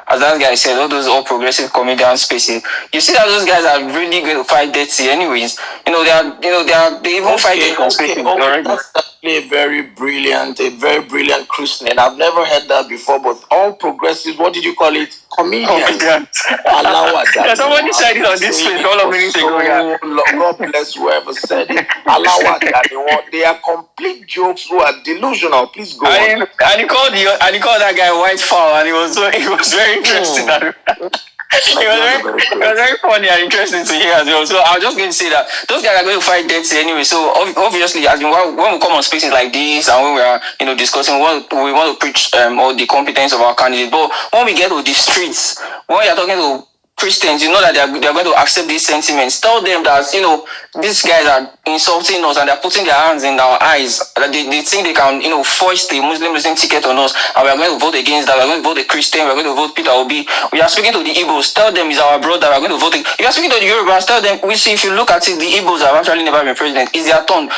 as that guy said, all those all progressive comedian spaces, you see that those guys are really going to fight dirty anyways. They even fight dirty already. That's actually a very brilliant christening. I've never heard that before, but all progressives, what did you call it? Comedians. Yeah, somebody said it on this page all of minutes ago. Yeah. God bless whoever said it. They are complete jokes who are delusional. Please go on. And he called that guy white fowl, and it was very interesting. It was very funny and interesting to hear as well. So I was just going to say that those guys are going to fight dirty anyway. So obviously, as when we come on spaces like this and when we are discussing what we want to preach or the competence of our candidate, but when we get to the streets, when we are talking to Christians, that they're going to accept these sentiments. Tell them that these guys are insulting us and they're putting their hands in our eyes. They think they can foist the Muslim ticket on us, and we're going to vote against that. We're going to vote a Christian. We're going to vote Peter Obi. We are speaking to the Igbos. Tell them he's our brother. We're going to vote. If you're speaking to the Yorubas, tell them we see. If you look at it, the Igbos have actually never been president. It's their turn.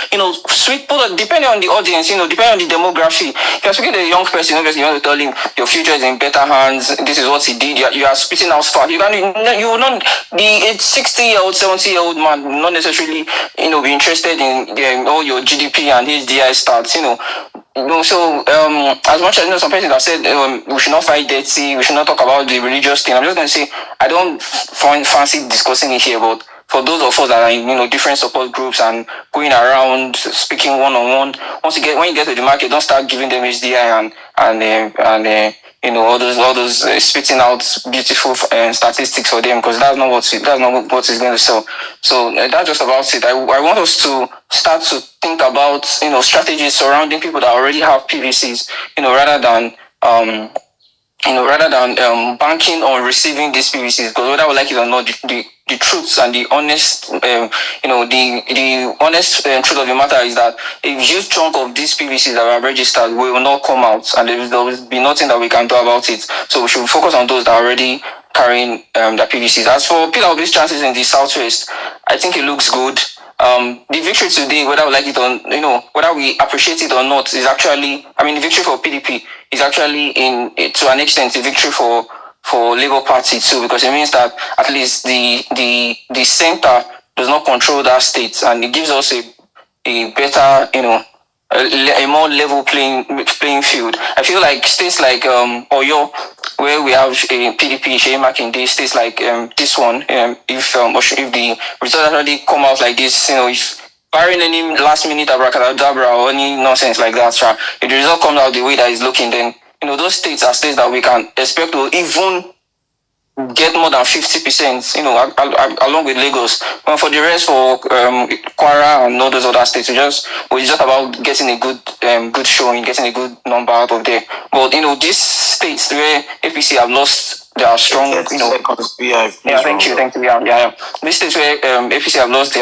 Sweet product, depending on the audience. Depending on the demography. If you're speaking to a young person, obviously you want to tell him your future is in better hands. This is what he did. You are spitting out fast. You will not be a 60-year-old, 70-year-old man will not necessarily be interested in all your GDP and HDI stats. So as much as some persons have said we should not fight dirty, we should not talk about the religious thing, I'm just going to say I don't fancy discussing it here, but for those of us that are in different support groups and going around speaking one-on-one, when you get to the market, don't start giving them HDI and all those spitting out beautiful statistics for them, because that's not what is going to sell. So that's just about it. I want us to start to think about strategies surrounding people that already have PVCs, rather than banking on receiving these PVCs, because whether we like it or not, the truths and the honest, the honest truth of the matter is that a huge chunk of these PVCs that are registered will not come out, and there will be nothing that we can do about it. So we should focus on those that are already carrying the PVCs. As for Peter Obi's chances in the Southwest, I think it looks good. The victory today, whether we like it or whether we appreciate it or not, is actually, the victory for PDP is actually to an extent a victory for Labour Party too, because it means that at least the center does not control that state, and it gives us a better a more level playing field. I feel like states like Oyo, where we have a PDP, Sheyi Makinde, states like this one, if the results actually come out like this, if barring any last minute abracadabra or any nonsense like that, if the result comes out the way that it's looking, then those states are states that we can expect to even get more than 50%, along with Lagos. But for the rest, for Kwara and all those other states, it's just about getting a good showing, getting a good number out of there. But these states where APC have lost their strong, thank you. Yeah. These states where APC have lost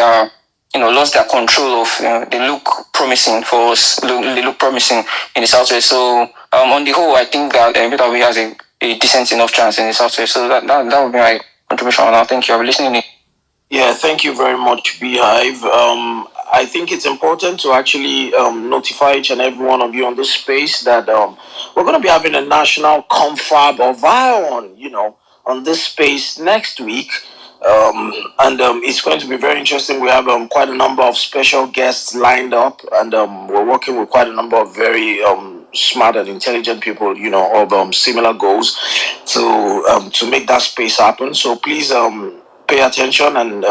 their control of, they look promising for us. They look promising in the Southwest. So on the whole, I think that Peter Obi has a decent enough chance in the Southwest. So that would be my contribution now. Thank you. I'll be listening. Yeah, thank you very much, Beehive. I think it's important to actually notify each and every one of you on this space that we're going to be having a national confab or Vion, on this space next week. And it's going to be very interesting. We have quite a number of special guests lined up, and we're working with quite a number of very smart and intelligent people, of similar goals to make that space happen. So please pay attention and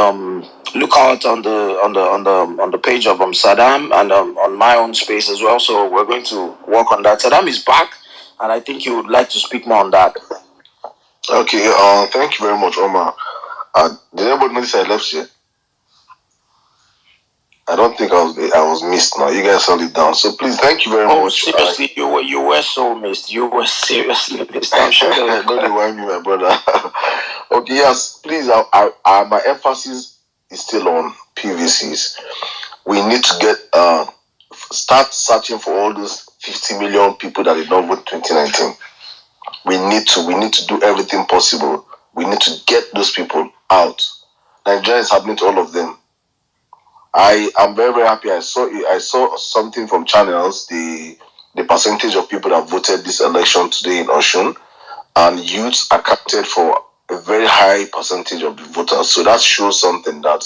look out on the page of Saddam and on my own space as well. So we're going to work on that. Saddam is back, and I think you would like to speak more on that. Okay, thank you very much, Omar. Did anybody notice I left here? I don't think I was missed now. You guys held it down. So please, thank you very much. Seriously, you were so missed. You were seriously missed. I'm sure. Don't remind me, my brother. Okay, yes, please. My emphasis is still on PVCs. We need to get start searching for all those 50 million people that did not vote 2019. We need to do everything possible. We need to get those people out. Nigeria is happening to all of them. I am very, very happy. I saw something from channels, the percentage of people that voted this election today in Osun, and youths accounted for a very high percentage of the voters. So that shows something, that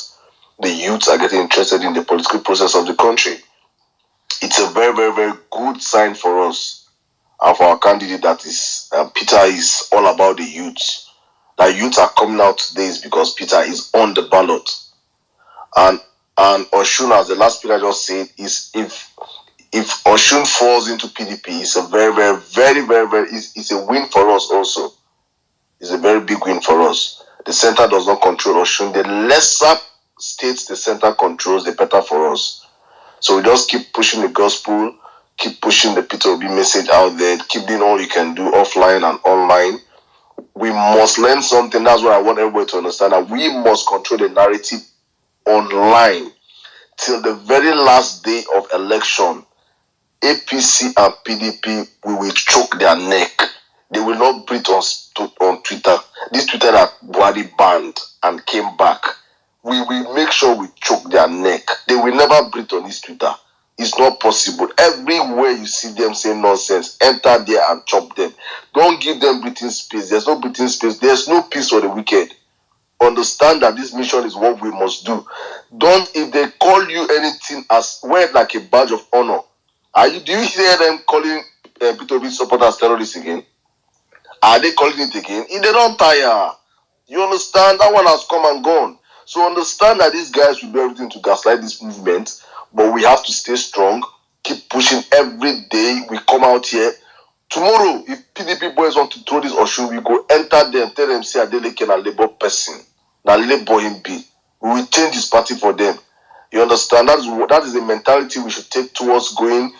the youths are getting interested in the political process of the country. It's a very, very, very good sign for us and for our candidate, that is Peter, is all about the youths. That youths are coming out today is because Peter is on the ballot. And Osun, as the last speaker just said, is if Osun falls into PDP, it's a very, very, very, very, very, it's a win for us also. It's a very big win for us. The center does not control Osun. The lesser states the center controls, the better for us. So we just keep pushing the gospel, keep pushing the Peter Obi message out there, keep doing all you can do offline and online. We must learn something. That's what I want everybody to understand, that we must control the narrative online till the very last day of election. APC and PDP, we will choke their neck. They will not breathe on Twitter. This Twitter that Buhari banned and came back, we will make sure we choke their neck. They will never breathe on this Twitter. It's not possible. Everywhere you see them saying nonsense, enter there and chop them. Don't give them breathing space. There's no breathing space. There's no peace for the wicked. Understand that this mission is what we must do. Don't, if they call you anything, as wear it like a badge of honor. Do you hear them calling Peter Obi supporters terrorists again? Are they calling it again? If they don't tire, you understand, that one has come and gone. So understand that these guys will do everything to gaslight this movement, but we have to stay strong, keep pushing every day. We come out here. Tomorrow, if PDP boys want to throw this Osun, we go enter them, tell them, say Adeleke na Labour person. Na Labour him be. We will change this party for them. You understand? That is the mentality we should take towards going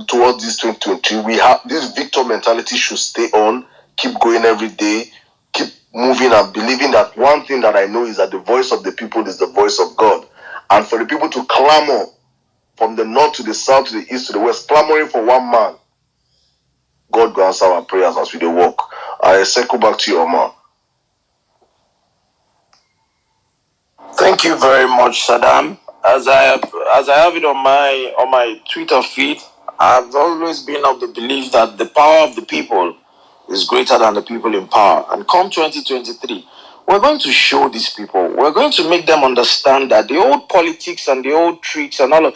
towards this 2023. We have this victor mentality should stay on, keep going every day, keep moving and believing that one thing that I know is that the voice of the people is the voice of God. And for the people to clamor from the north to the south to the east to the west, clamoring for one man, God will answer our prayers as we do walk. I circle back to you, Omar. Thank you very much, Saddam. As I have it on my Twitter feed, I've always been of the belief that the power of the people is greater than the people in power. And come 2023, we're going to show these people. We're going to make them understand that the old politics and the old tricks and all of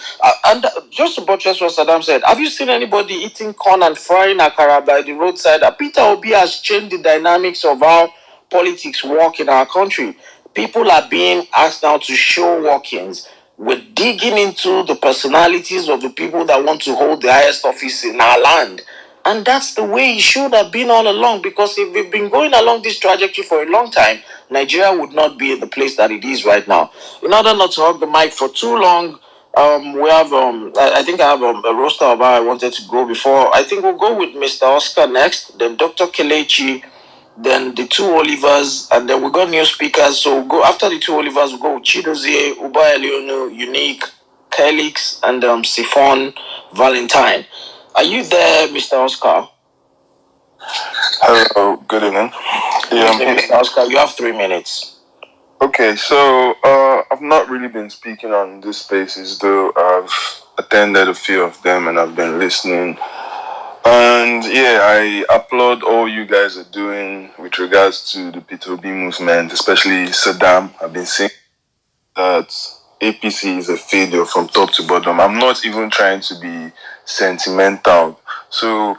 just to buttress what Saddam said, have you seen anybody eating corn and frying akara by the roadside? Peter Obi has changed the dynamics of how politics work in our country. People are being asked now to show workings. We're digging into the personalities of the people that want to hold the highest office in our land. And that's the way it should have been all along, because if we've been going along this trajectory for a long time, Nigeria would not be in the place that it is right now. In order not to hog the mic for too long, we have, I think I have a roster of how I wanted to go before. I think we'll go with Mr. Oscar next, then Dr. Kelechi, then the two Olivers, and then we got new speakers. So we'll go after the two Olivers, we'll go with Chidozie, Uba Elionu, Unique, Kelix, and Siphon Valentine. Are you there, Mr. Oscar? Hello, good evening. Mr. Oscar, you have 3 minutes. Okay, so I've not really been speaking on these spaces, though I've attended a few of them and I've been listening. And yeah, I applaud all you guys are doing with regards to the P2B movement, especially Saddam. I've been saying that APC is a failure from top to bottom. I'm not even trying to be sentimental. So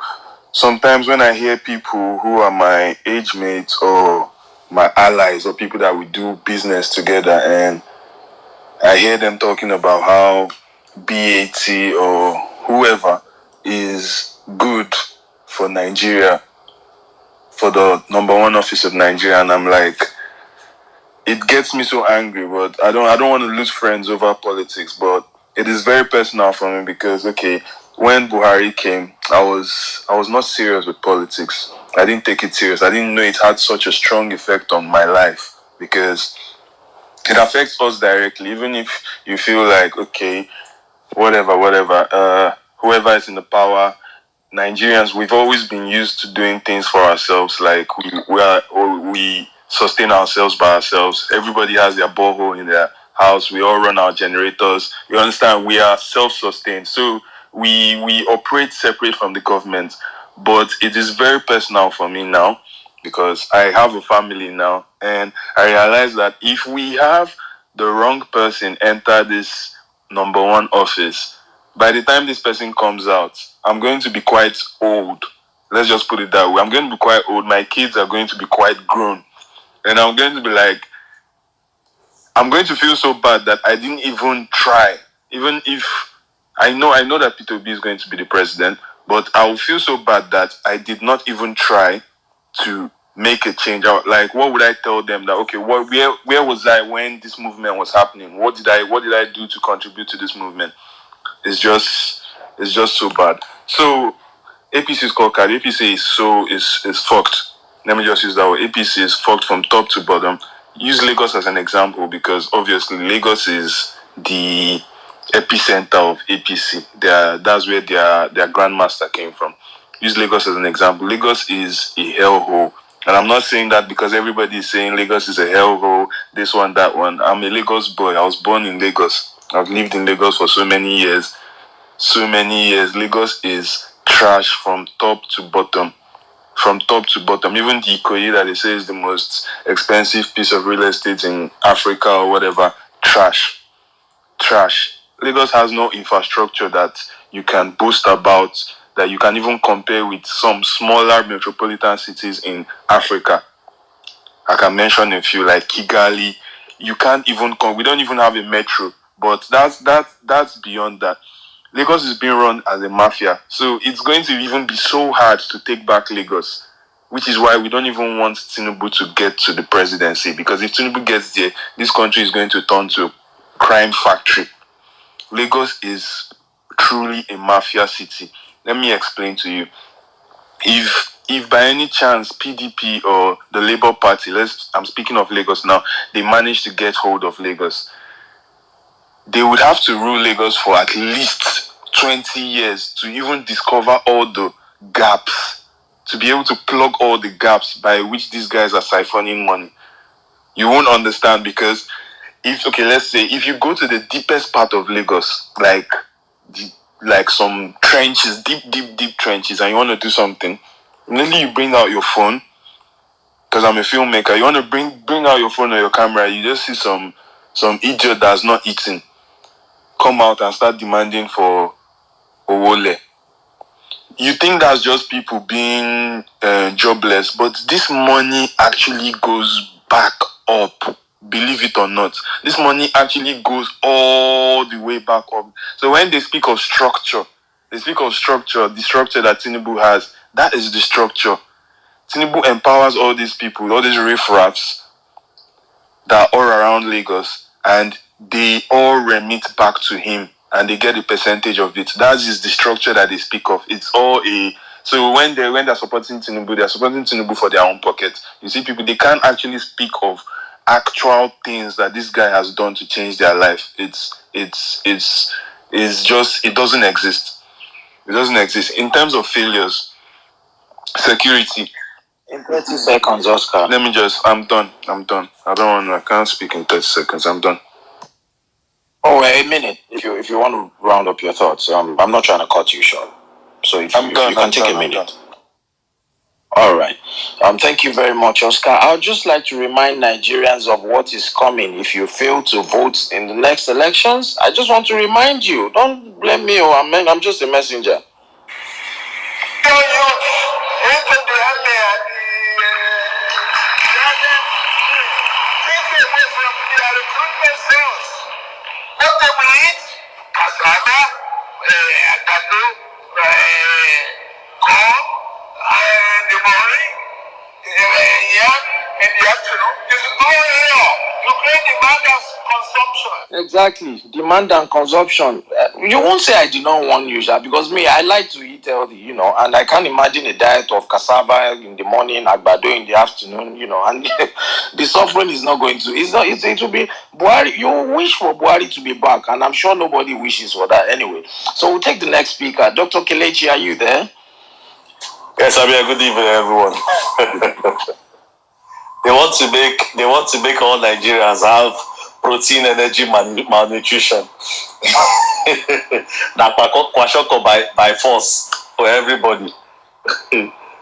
sometimes when I hear people who are my age mates or my allies or people that we do business together, and I hear them talking about how BAT or whoever is good for Nigeria, for the number one office of Nigeria, and I'm like, it gets me so angry. But I don't want to lose friends over politics. But it is very personal for me because okay, when Buhari came, I was not serious with politics. I didn't take it serious. I didn't know it had such a strong effect on my life because it affects us directly. Even if you feel like okay, whatever, whoever is in the power, Nigerians, we've always been used to doing things for ourselves. Like we sustain ourselves by ourselves. Everybody has their borehole in their house. We all run our generators. You understand? We are self-sustained. So we operate separate from the government. But it is very personal for me now because I have a family now, and I realize that if we have the wrong person enter this number one office, by the time this person comes out, I'm going to be quite old. Let's just put it that way. I'm going to be quite old. My kids are going to be quite grown. And I'm going to be like, I'm going to feel so bad that I didn't even try. Even if I know that Peter Obi is going to be the president, but I will feel so bad that I did not even try to make a change. Like, what would I tell them that okay, where was I when this movement was happening? What did I do to contribute to this movement? It's just so bad. So APCScoreCard, APC is fucked. Let me just use that word. APC is fucked from top to bottom. Use Lagos as an example because obviously Lagos is the epicenter of APC. That's where their grandmaster came from. Use Lagos as an example. Lagos is a hellhole. And I'm not saying that because everybody is saying Lagos is a hellhole, this one, that one. I'm a Lagos boy. I was born in Lagos. I've lived in Lagos for so many years. Lagos is trash from top to bottom. From top to bottom. Even the Ikoyi that they say is the most expensive piece of real estate in Africa or whatever, trash. Lagos has no infrastructure that you can boast about, that you can even compare with some smaller metropolitan cities in Africa. I can mention a few like Kigali. You can't even we don't even have a metro, but that's beyond that. Lagos is being run as a mafia, so it's going to even be so hard to take back Lagos, which is why we don't even want Tinubu to get to the presidency, because if Tinubu gets there, this country is going to turn to a crime factory. Lagos is truly a mafia city. Let me explain to you. If by any chance PDP or the Labour Party, I'm speaking of Lagos now, they manage to get hold of Lagos, they would have to rule Lagos for at least 20 years to even discover all the gaps, to be able to plug all the gaps by which these guys are siphoning money. You won't understand because let's say if you go to the deepest part of Lagos, like some trenches, deep trenches, and you want to do something, immediately you bring out your phone, because I'm a filmmaker, you want to bring out your phone or your camera, you just see some idiot that's not eating come out and start demanding for Owole. You think that's just people being jobless, but this money actually goes back up. Believe it or not, this money actually goes all the way back up. So when they speak of structure, the structure that Tinubu has. That is the structure. Tinubu empowers all these people, all these riffraffs that are all around Lagos, and they all remit back to him, and they get a percentage of it. That is the structure that they speak of. It's all so when they're supporting Tinubu, they're supporting Tinubu for their own pocket. You see, people, they can't actually speak of actual things that this guy has done to change their life. It's just, it doesn't exist. It doesn't exist. In terms of failures, security. In 30 seconds, Oscar. Let me just. I'm done. I can't speak in 30 seconds. I'm done. Oh, a minute. If you want to round up your thoughts, I'm not trying to cut you short. So if you can take a minute. All right. Thank you very much, Oscar. I would just like to remind Nigerians of what is coming if you fail to vote in the next elections. I just want to remind you. Don't blame me, or I'm just a messenger. What they will eat? Cassava, àgbàdo, corn, in the morning, yam in the afternoon. This is going here. You create demand and consumption. Exactly. Demand and consumption. You won't say I did not warn you, Sha, because me, I like to eat healthy, and I can't imagine a diet of cassava in the morning, àgbàdo in the afternoon, and the suffering is not going to, it will be, Buhari, you wish for Buhari to be back, and I'm sure nobody wishes for that anyway. So we'll take the next speaker. Dr. Kelechi, are you there? Yes, Abia, good evening, everyone. They want to make all Nigerians have protein, energy, malnutrition. Now, kwashoko by force for everybody.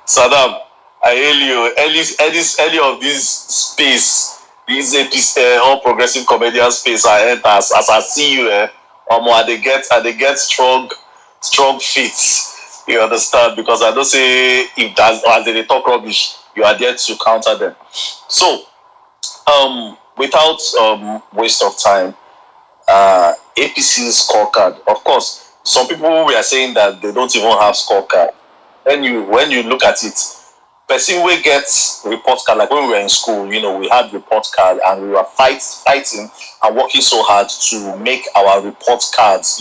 Saddam, I hail you. Any of this space, this all progressive comedian space I enter as I see you, they get strong feet. You understand? Because I don't say if that's as they talk rubbish, you are there to counter them. So, without waste of time, APCScoreCard. Of course, some people were saying that they don't even have scorecard. When you look at it, person will get report card. Like when we were in school, we had report card and we were fighting and working so hard to make our report cards,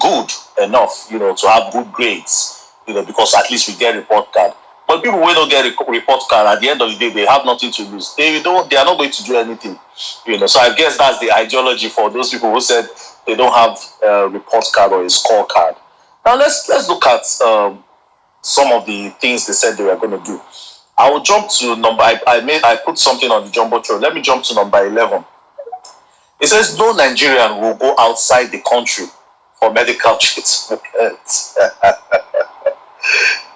good enough, to have good grades, because at least we get report card. But people will not get a report card. At the end of the day, they have nothing to lose. They are not going to do anything, So I guess that's the ideology for those people who said they don't have a report card or a scorecard. Now let's look at some of the things they said they were going to do. I will jump to number. I put something on the jumbotron. Let me jump to number 11. It says no Nigerian will go outside the country for medical treatment.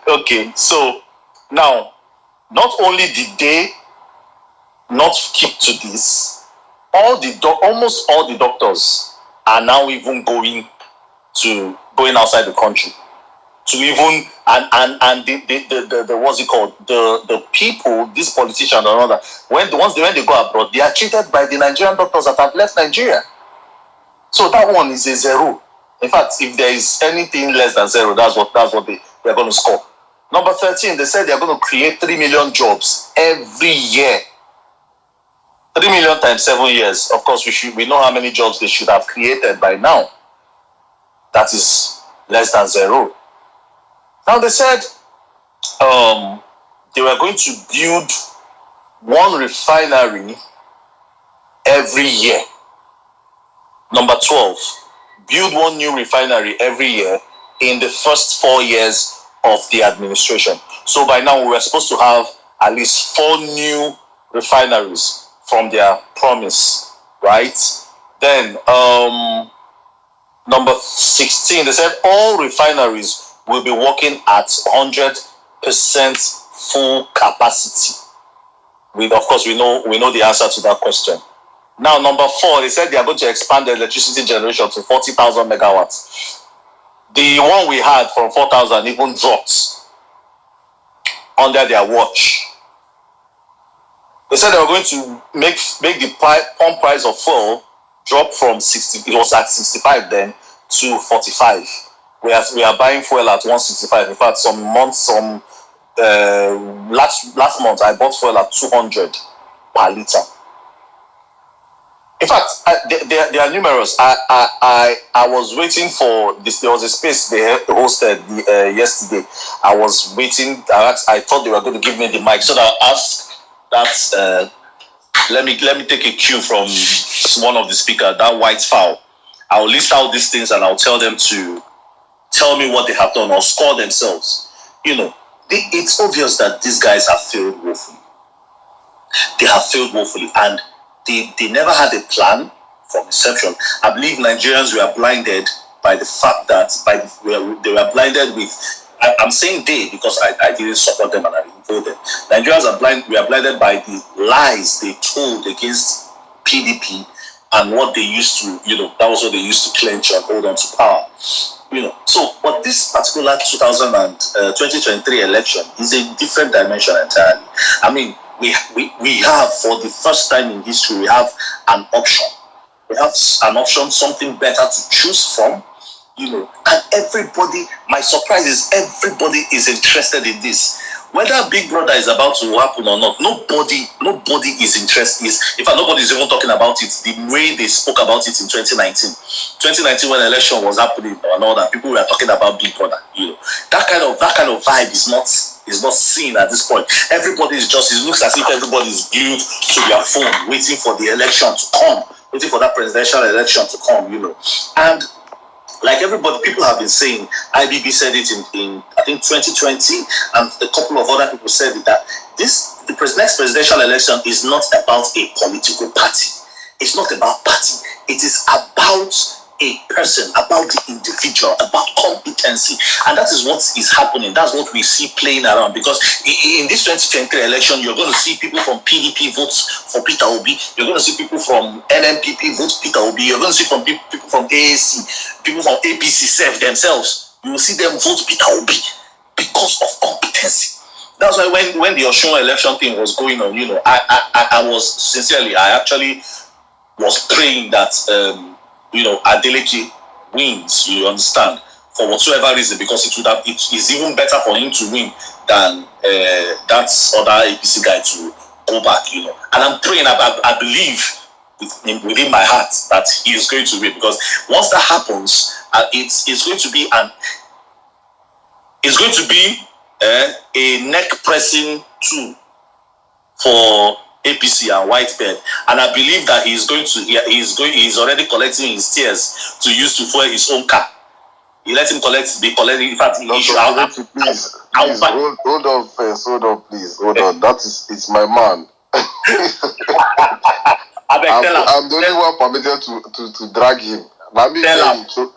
Okay, so now, not only did they not keep to this, almost all the doctors are now even going outside the country to even and the what's it called, the people, these politicians and all that, when they go abroad, they are treated by the Nigerian doctors that have left Nigeria. So that one is a zero. In fact, if there is anything less than zero, that's what they're going to score. Number 13, they said they're going to create 3 million jobs every year. 3 million times 7 years. Of course, we know how many jobs they should have created by now. That is less than zero. Now they said they were going to build one refinery every year. Number 12, build one new refinery every year in the first 4 years of the administration. So by now we were supposed to have at least 4 new refineries from their promise, right? Then number 16, they said all refineries will be working at 100% full capacity. Of course, we know the answer to that question. Now, number 4, they said they are going to expand the electricity generation to 40,000 megawatts. The one we had from 4,000 even dropped under their watch. They said they were going to make the pump price of fuel drop from 60. It was at 65 then to 45. We are buying fuel at 165. In fact, last month I bought fuel at 200 per liter. In fact, they are numerous. I was waiting for this. There was a space they hosted yesterday. I was waiting. I thought they were going to give me the mic, so that I asked that. Let me take a cue from one of the speakers. That white fowl. I'll list out these things and I'll tell them to tell me what they have done or score themselves. The it's obvious that these guys have failed woefully. They have failed woefully, and they never had a plan from inception. I believe Nigerians were blinded by the fact that they were blinded with. I'm saying they because I didn't support them and I didn't vote them. Nigerians we are blinded by the lies they told against PDP and what they used to, that was what they used to clench and hold on to power. So, but this particular 2023 election is a different dimension entirely. I mean, we have, for the first time in history, we have an option. We have an option, something better to choose from, and everybody, my surprise is everybody is interested in this. Whether Big Brother is about to happen or not, nobody is interested. In fact, nobody is even talking about it the way they spoke about it in 2019. 2019, when the election was happening and all that, people were talking about Big Brother. That kind of vibe is not seen at this point. Everybody is just, it looks as if everybody is glued to their phone, waiting for the election to come, waiting for that presidential election to come. And like everybody, people have been saying, IBB said it in I think 2020, and a couple of other people said it, that the next presidential election is not about a political party. It's not about party. It is about a person, about the individual, about competency. And that is what is happening. That's what we see playing around. Because in this 2023 election, you're going to see people from PDP vote for Peter Obi. You're going to see people from NNPP vote Peter Obi. You're going to see people from AAC, people from APC themselves. You will see them vote Peter Obi because of competency. That's why when the Osun election thing was going on, I was sincerely, I actually was praying that Adeleke wins, you understand, for whatsoever reason, because it is even better for him to win than that other APC guy to go back, And I'm praying, I believe within my heart that he is going to win, because once that happens, it's going to be a neck pressing tool for APC and Whitebird, and I believe that he's already collecting his tears to use to fuel his own car. He let him be collecting. In fact, please hold on first. Hold on, please. Hold on. It's my man. I'm the only one permitted to drag him. So I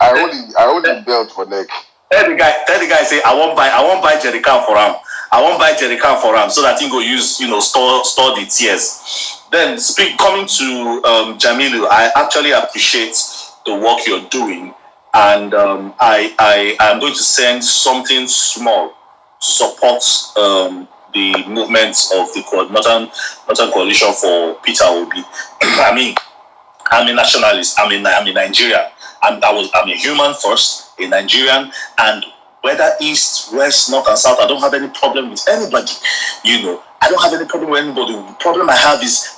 hold the belt for neck. Tell the guy say I won't buy jerry can for him. I won't buy jerry can for him so that he go use store the tears. Then coming to Jamilu, I actually appreciate the work you're doing, and I am going to send something small to support the movement of the Northern Coalition for Peter Obi. I mean, I'm a nationalist. I'm a Nigerian. I'm a human first, a Nigerian, and whether east, west, north, and south, I don't have any problem with anybody. I don't have any problem with anybody. The problem I have is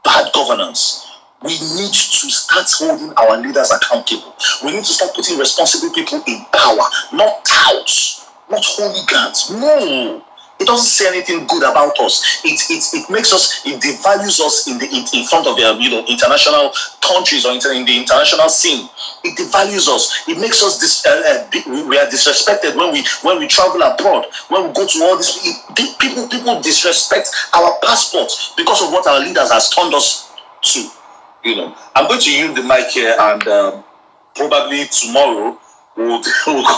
bad governance. We need to start holding our leaders accountable. We need to start putting responsible people in power, not touts, not hooligans. No. It doesn't say anything good about us. It makes us, it devalues us in front of the international countries or in the international scene. It devalues us. It makes us we are disrespected when we travel abroad. When we go to all this, people disrespect our passports because of what our leaders has turned us to. I'm going to use the mic here, and probably tomorrow we'll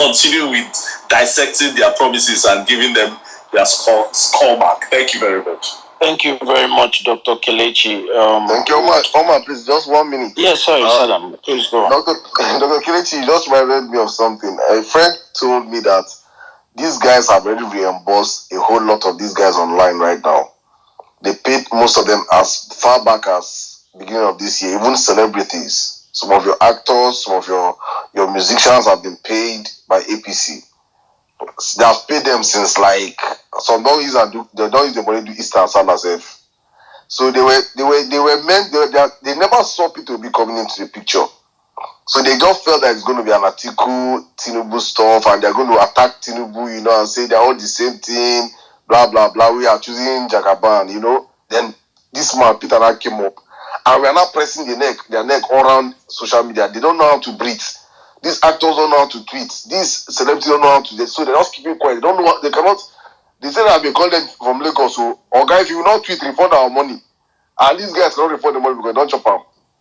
continue with dissecting their promises and giving them their score back. Thank you very much. Thank you very much, Dr. Kelechi. Thank you, Omar. Please, just 1 minute. Yes, sorry, Salam. Please go on. Dr. Kelechi, you just reminded me of something. A friend told me that these guys have already reimbursed a whole lot of these guys online right now. They paid most of them as far back as beginning of this year, even celebrities. Some of your actors, some of your musicians have been paid by APC. They have paid them since like some don't use the money to Easter and Sabbath. So they never saw Peter Obi coming into the picture. So they just felt that it's going to be an Atiku, Tinubu stuff, and they're going to attack Tinubu, and say they're all the same thing, blah blah blah. We are choosing Jagaban, Then this man Peter now came up, and we are now pressing their neck all around social media. They don't know how to breathe. These actors don't know how to tweet. These celebrities don't know how to. So they're just keeping quiet. They don't know what they cannot. They say that I've been calling them from Lagos. So, guys, if you will not tweet, refund our money. And these guys cannot refund the money because they don't chop them.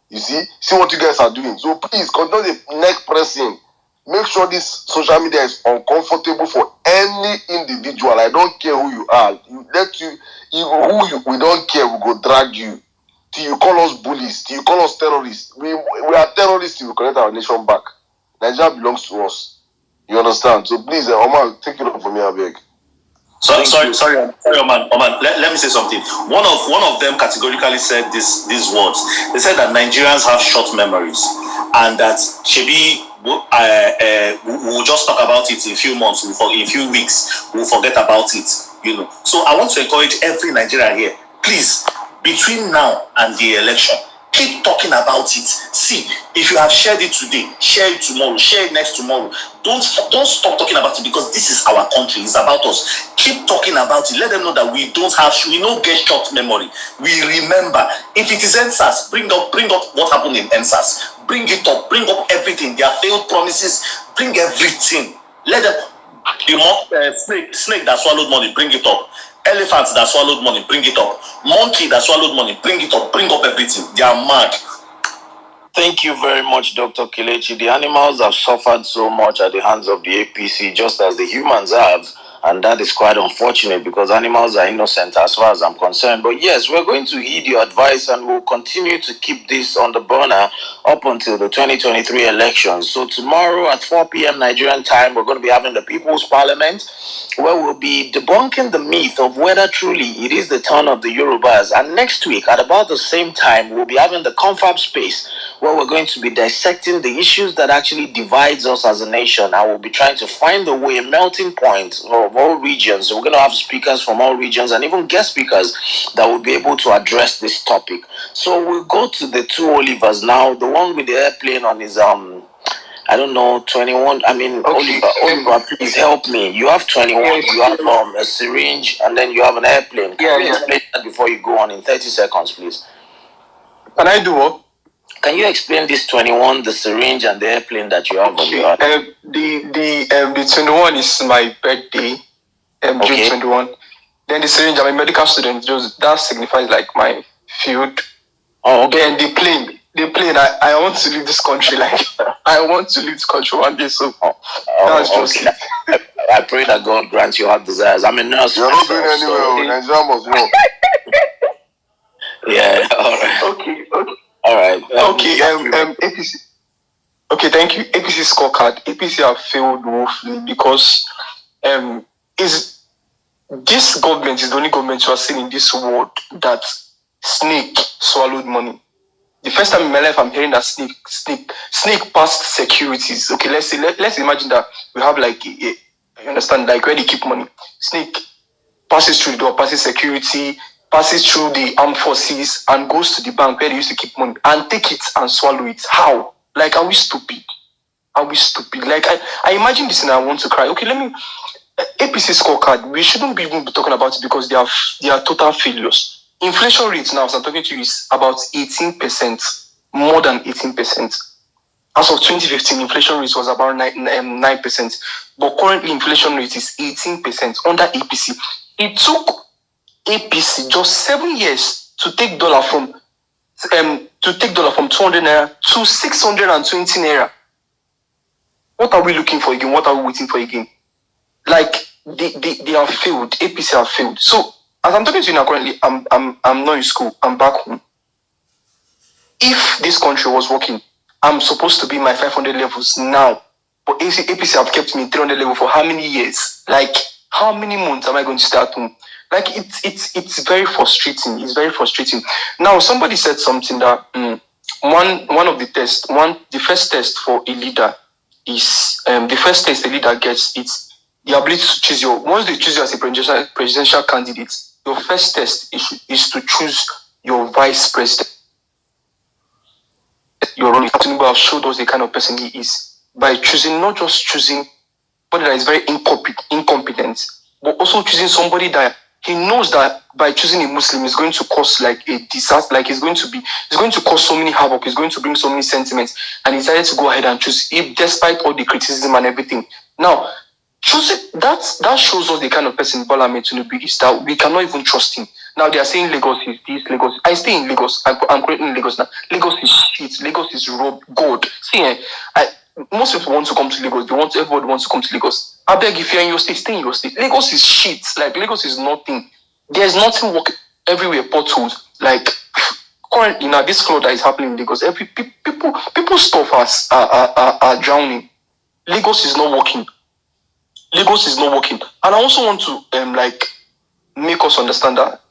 You see what you guys are doing. So please continue the neck pressing. Make sure this social media is uncomfortable for any individual. I don't care who you are. We don't care. We go drag you till you call us bullies, till you call us terrorists. We are terrorists till we collect our nation back. Nigeria belongs to us. You understand? So please, Omar, take it up for me, I beg. Sorry, Oman. Let me say something. One of them categorically said these words. They said that Nigerians have short memories, and that Shebi we'll just talk about it in a few months, in a few weeks, we'll forget about it. So I want to encourage every Nigerian here, please, between now and the election, keep talking about it. See, if you have shared it today, share it tomorrow, share it next tomorrow. Don't stop talking about it, because this is our country. It's about us. Keep talking about it. Let them know that we don't get short memory. We remember. If it is NSAS, bring up what happened in NSAS. Bring it up. Bring up everything. Their failed promises. Bring everything. Let them. Snake that swallowed money, bring it up. Elephant that swallowed money, bring it up. Monkey that swallowed money, bring it up. Bring up everything. They are mad. Thank you very much, Dr. Kelechi. The animals have suffered so much at the hands of the APC, just as the humans have. And that is quite unfortunate, because animals are innocent as far as I'm concerned. But yes, we're going to heed your advice, and we'll continue to keep this on the burner up until the 2023 elections. So tomorrow at 4 p.m. Nigerian time, we're going to be having the People's Parliament, where we'll be debunking the myth of whether truly it is the turn of the Yorubas. And next week, at about the same time, we'll be having the confab space, where we're going to be dissecting the issues that actually divides us as a nation. And we'll be trying to find the way, melting point of all regions. So we're going to have speakers from all regions, and even guest speakers that will be able to address this topic. So we'll go to the two Olivers now. The one with the airplane on his 21. I mean, okay. Oliver, please help me. You have 21, you have a syringe, and then you have an airplane. Can you explain that before you go on in 30 seconds, please? Can I do what? Can you explain this 21, the syringe, and the airplane that you have on your hand? The 21 is my birthday, June 21. Then the syringe, I'm a medical student. Just that signifies like my field. Oh, okay. Then the plane. I want to leave this country. Like I want to leave this country one day. So that's just it. I pray that God grants your heart desires. I'm a nurse. You're not going anywhere. Nigeria must know. Yeah. All right. Okay. All right. APC. Okay, thank you. APCScoreCard. APC have failed woefully because this government is the only government you are seeing in this world that snake swallowed money. The first time in my life I'm hearing that snake passed securities. Okay, let's imagine that we have like you understand, like where they keep money. Snake passes through the door, passes security, passes through the armed forces, and goes to the bank where they used to keep money and take it and swallow it. How? Like, are we stupid? Like, I imagine this and I want to cry. Okay, let me. APCScoreCard, we shouldn't even be talking about it because they are total failures. Inflation rate now, as I'm talking to you, is about 18%, more than 18%. As of 2015, inflation rate was about 9%, but currently inflation rate is 18% under APC. It took APC just 7 years to take dollar from 200 naira to 620 naira. What are we looking for again? What are we waiting for again? Like they have failed. APC have failed. So as I'm talking to you now, currently I'm not in school. I'm back home. If this country was working, I'm supposed to be my 500 levels now. But APC have kept me 300 level for how many years? Like how many months am I going to stay at home? Like it's very frustrating. It's very frustrating. Now somebody said something that one of the tests, the first test for a leader is the first test a leader gets, it's the ability to choose once they choose you as a presidential candidate, your first test is to choose your vice president. Your role Tinubu have showed us the kind of person he is by choosing, not just choosing somebody that is very incompetent, but also choosing somebody that he knows that by choosing a Muslim is going to cause like a disaster, like it's going to cause so many havoc, it's going to bring so many sentiments, and he decided to go ahead and choose him despite all the criticism and everything. Now, that shows us the kind of person Bola Ahmed Tinubu is, that we cannot even trust him. Now they are saying Lagos is this, Lagos. I stay in Lagos. I'm currently in Lagos now. Lagos is shit. Lagos is gold. See, most people want to come to Lagos. Everybody wants to come to Lagos. I beg, if you're in your state, stay in your state. Lagos is shit. Like, Lagos is nothing. There's nothing working everywhere. Potholes. Like, currently now, this flood that is happening in Lagos, people's stuff are drowning. Lagos is not working. Lagos is not working. And I also want to make us understand that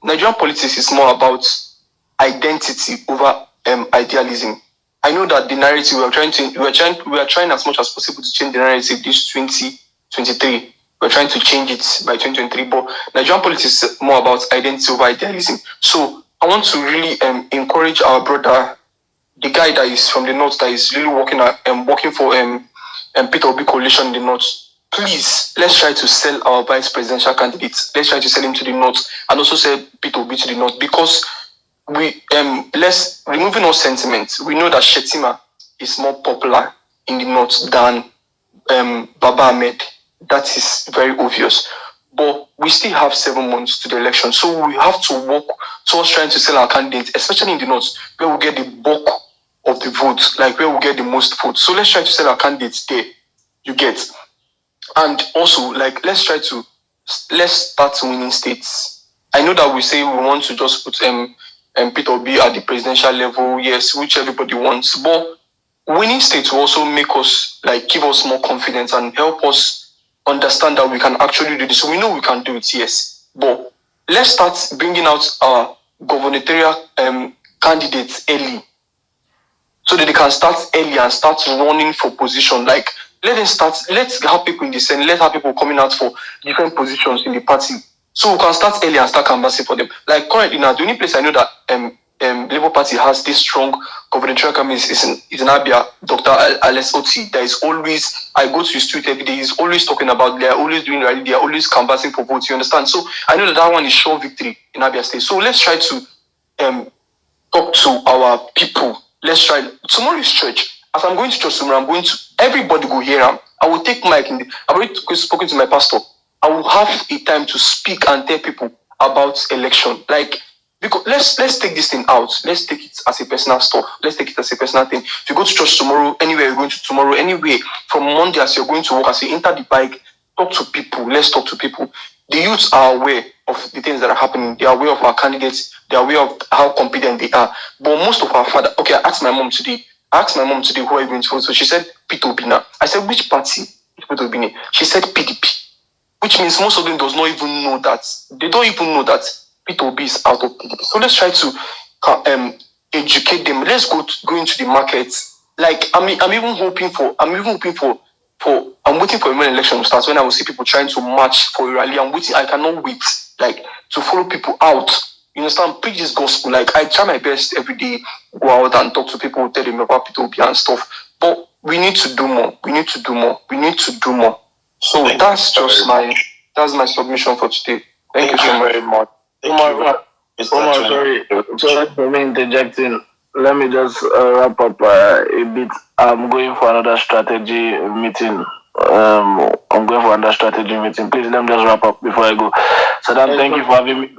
Nigerian politics is more about identity over idealism. I know that the narrative we are trying as much as possible to change the narrative this 2023. We're trying to change it by 2023, but Nigerian politics is more about identity over idealism. So I want to really encourage our brother, the guy that is from the north, that is really working for Peter Obi coalition in the north. Please, let's try to sell our vice presidential candidates. Let's try to sell him to the north and also sell Peter Obi to the north, because we let's removing all sentiments. We know that Shetima is more popular in the north than Baba Ahmed. That is very obvious. But we still have 7 months to the election, so we have to work towards trying to sell our candidates, especially in the north, where we get the bulk of the votes, like where we get the most votes. So let's try to sell our candidates there. You get. And also, let's start winning states. I know that we say we want to just put Peter Obi at the presidential level, yes, which everybody wants, but winning states will also make us, give us more confidence and help us understand that we can actually do this. So we know we can do it, yes, but let's start bringing out our gubernatorial candidates early, so that they can start early and start running for position. Let's have people in the Senate, let's have people coming out for different positions in the party, so we can start early and start canvassing for them. Like currently now, the only place I know that Labour Party has this strong gubernatorial candidates is in Abia, Dr. Alex Oti. That is always, I go to his tweet every day, he's always talking about, they're always doing rally, they're always canvassing for votes, you understand? So I know that one is sure victory in Abia State. So let's try to talk to our people. Let's try. Tomorrow is church. As I'm going to church tomorrow, everybody go hear him. I will take mic I've already spoken to my pastor. I will have a time to speak and tell people about election. Because let's take this thing out. Let's take it as a personal stuff. Let's take it as a personal thing. If you go to church tomorrow, anywhere you're going to tomorrow, anywhere from Monday as you're going to work, as you enter the bike, talk to people. Let's talk to people. The youths are aware of the things that are happening. They are aware of our candidates. They are aware of how competent they are. But most of our father, okay, I asked my mom today who are you going to vote. So she said Peter Obi. I said, which party is Peter Obi? She said PDP. Which means most of them does not even know that. They don't even know that Peter Obi is out of PDP. So let's try to educate them. Let's go into the market. I'm waiting for when election starts, when I will see people trying to march for a rally. I cannot wait to follow people out. You understand? Preach this gospel. I try my best every day, go out and talk to people, tell them about Peter Obi and stuff. But we need to do more. We need to do more. So that's my submission for today. Thank you so very much. Omar, sorry for me interjecting. Let me just wrap up a bit. I'm going for another strategy meeting. Please let me just wrap up before I go. Saddam, thank you for having me.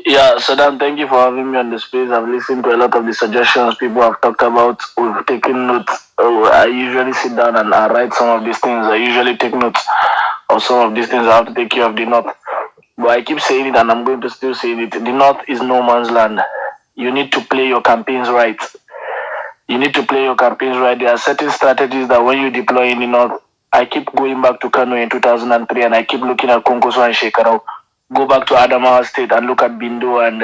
Yeah, Saddam, thank you for having me on the space. I've listened to a lot of the suggestions people have talked about. We've taken notes. I usually sit down and I write some of these things. I usually take notes of some of these things. I have to take care of the north. But I keep saying it and I'm going to still say it. The north is no man's land. You need to play your campaigns right. There are certain strategies that when you deploy in the north, I keep going back to Kano in 2003 and I keep looking at Konkoso and Shekarau. Go back to Adamawa State and look at Bindo and